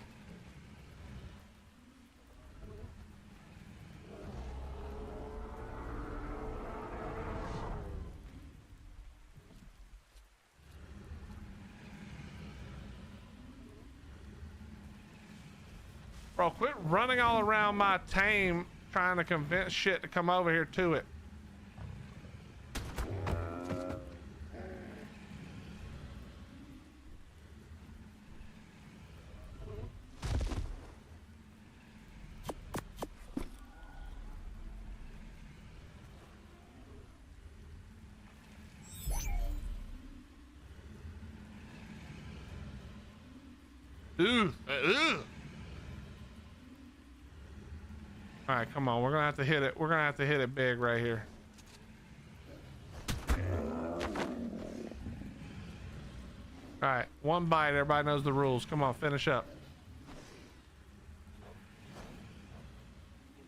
Bro, quit running all around my tame trying to convince shit to come over here to it. Ooh. All right, come on. We're gonna have to hit it. We're gonna have to hit it big right here. All right, one bite. Everybody knows the rules. Come on, finish up.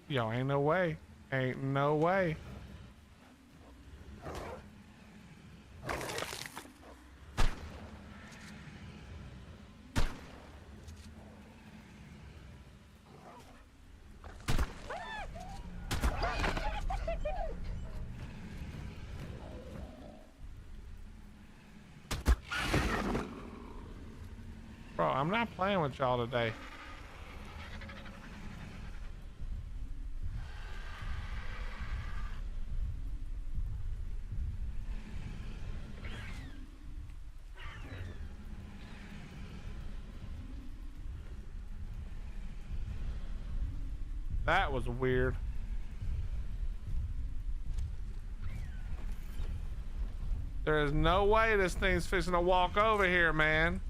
Yo, ain't no way. Ain't no way. Bro, I'm not playing with y'all today. That was weird. There is no way this thing's fixing to walk over here, man.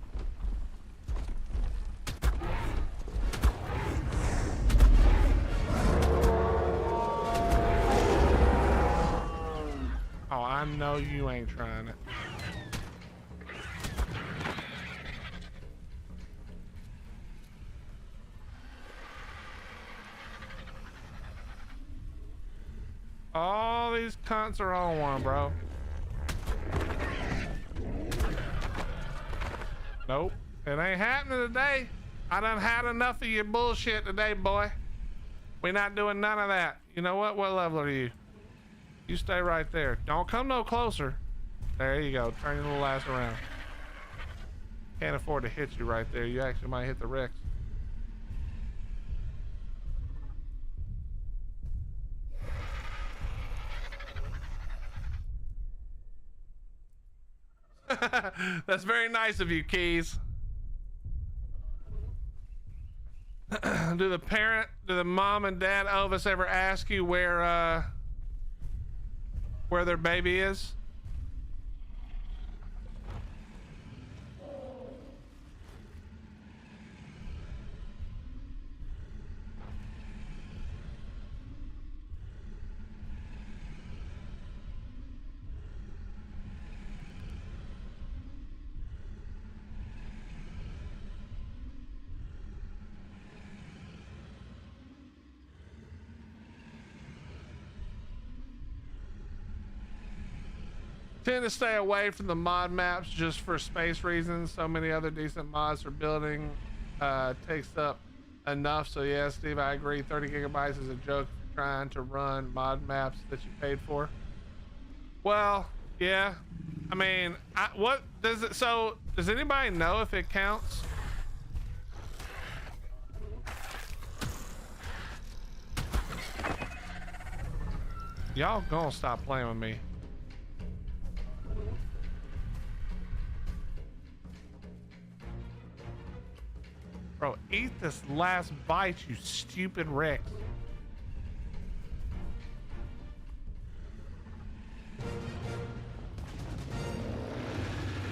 Oh, I know you ain't trying it. All these cunts are on one, bro. Nope, it ain't happening today. I done had enough of your bullshit today, boy. We're not doing none of that. You know what? What level are you? You stay right there. Don't come no closer. There you go. Turn your little ass around. Can't afford to hit you right there. You actually might hit the Rex. That's very nice of you, Keys. Do the mom and dad Elvis ever ask you where their baby is? Tend to stay away from the mod maps just for space reasons. So many other decent mods for building takes up enough. So yeah, Steve, I agree. 30 gigabytes is a joke if you're trying to run mod maps that you paid for. Well, yeah. I mean, what does it? So does anybody know if it counts? Y'all gonna stop playing with me. Bro, eat this last bite, you stupid Rex.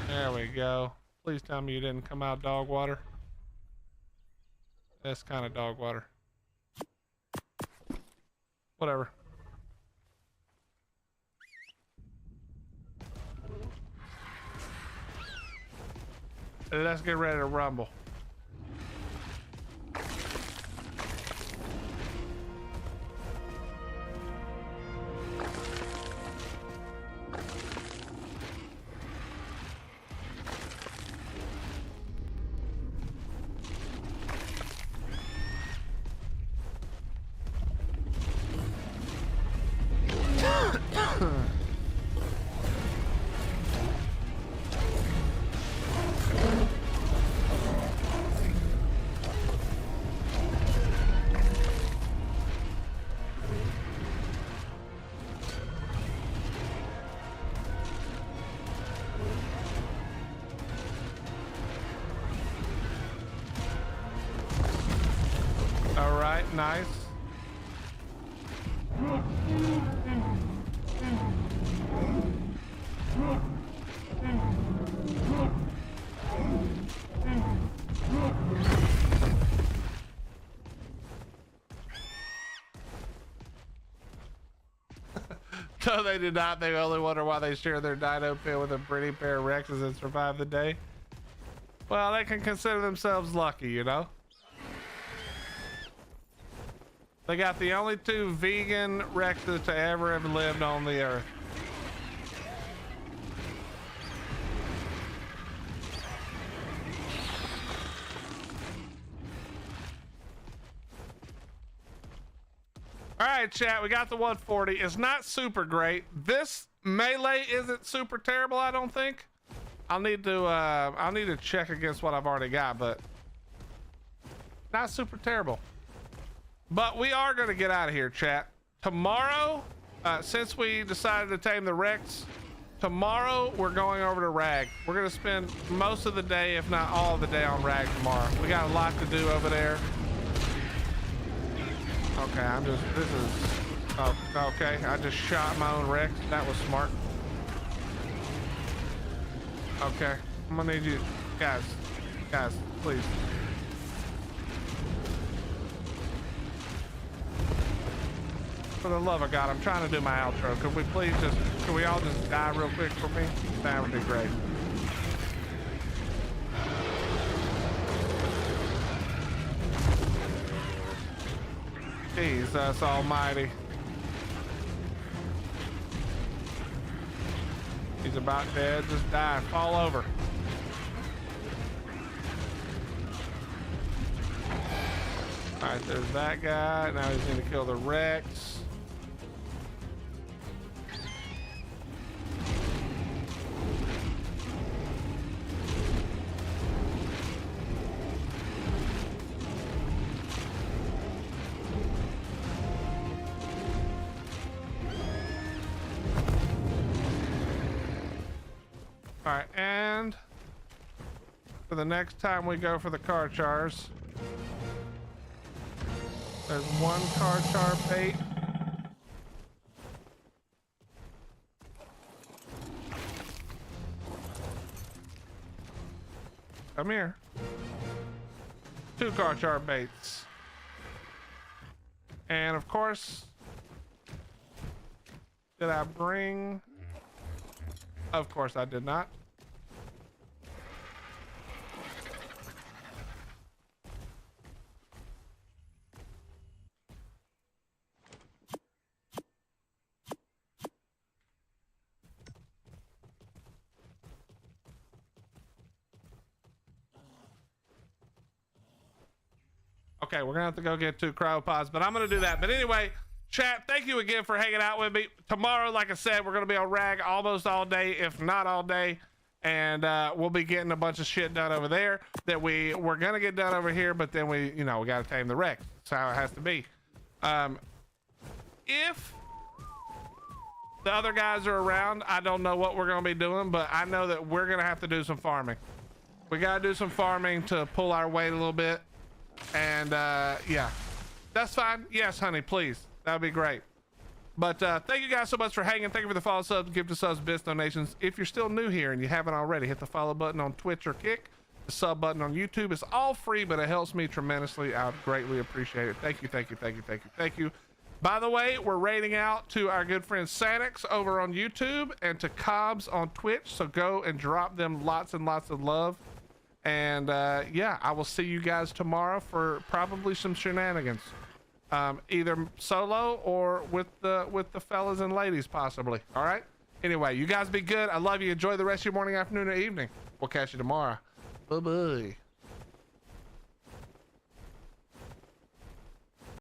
There we go. Please tell me you didn't come out dog water. That's kind of dog water. Whatever. Let's get ready to rumble. Nice. No, they did not. They only wonder why they share their dino pit with a pretty pair of Rexes and survive the day. Well, they can consider themselves lucky, you know? They got the only 2 vegan Rexes to ever have lived on the earth. All right, chat, we got the 140. It's not super great. This melee isn't super terrible, I don't think. I'll need to check against what I've already got, but not super terrible. But we are going to get out of here, chat. Tomorrow, since we decided to tame the Rex, tomorrow we're going over to Rag. We're going to spend most of the day, if not all of the day, on Rag tomorrow. We got a lot to do over there. Okay, oh, okay. I just shot my own Rex. That was smart. Okay, I'm gonna need you, guys, please. For the love of God, I'm trying to do my outro. Could we all just die real quick for me? That would be great. Jesus almighty. He's about dead. Just die. Fall over. All right, there's that guy. Now he's going to kill the Rex. All right, and for the next time we go for the car chars, there's 1 car char bait. Come here. 2 car char baits. And of course, did I bring? Of course I did not. Okay, we're gonna have to go get 2 cryopods, but I'm gonna do that. But anyway, chat, thank you again for hanging out with me. Tomorrow, like I said, we're gonna be on Rag almost all day, if not all day, and we'll be getting a bunch of shit done over there that we're gonna get done over here, but then we gotta tame the Rex. That's how it has to be. If the other guys are around, I don't know what we're gonna be doing, but I know that we're gonna have to do some farming. We gotta do some farming to pull our weight a little bit. And yeah, that's fine. Yes, honey, please. That would be great. But thank you guys so much for hanging. Thank you for the follow subs, gift to subs, bits, donations. If you're still new here and you haven't already, hit the follow button on Twitch or Kick. The sub button on YouTube. It's all free, but it helps me tremendously. I would greatly appreciate it. Thank you, thank you, thank you, thank you, thank you. By the way, we're raiding out to our good friend Sanix over on YouTube and to Cobbs on Twitch. So go and drop them lots and lots of love. And yeah, I will see you guys tomorrow for probably some shenanigans, either solo or with the fellas and ladies possibly. All right, anyway, you guys be good. I love you. Enjoy the rest of your morning, afternoon, or evening. We'll catch you tomorrow. Bye bye.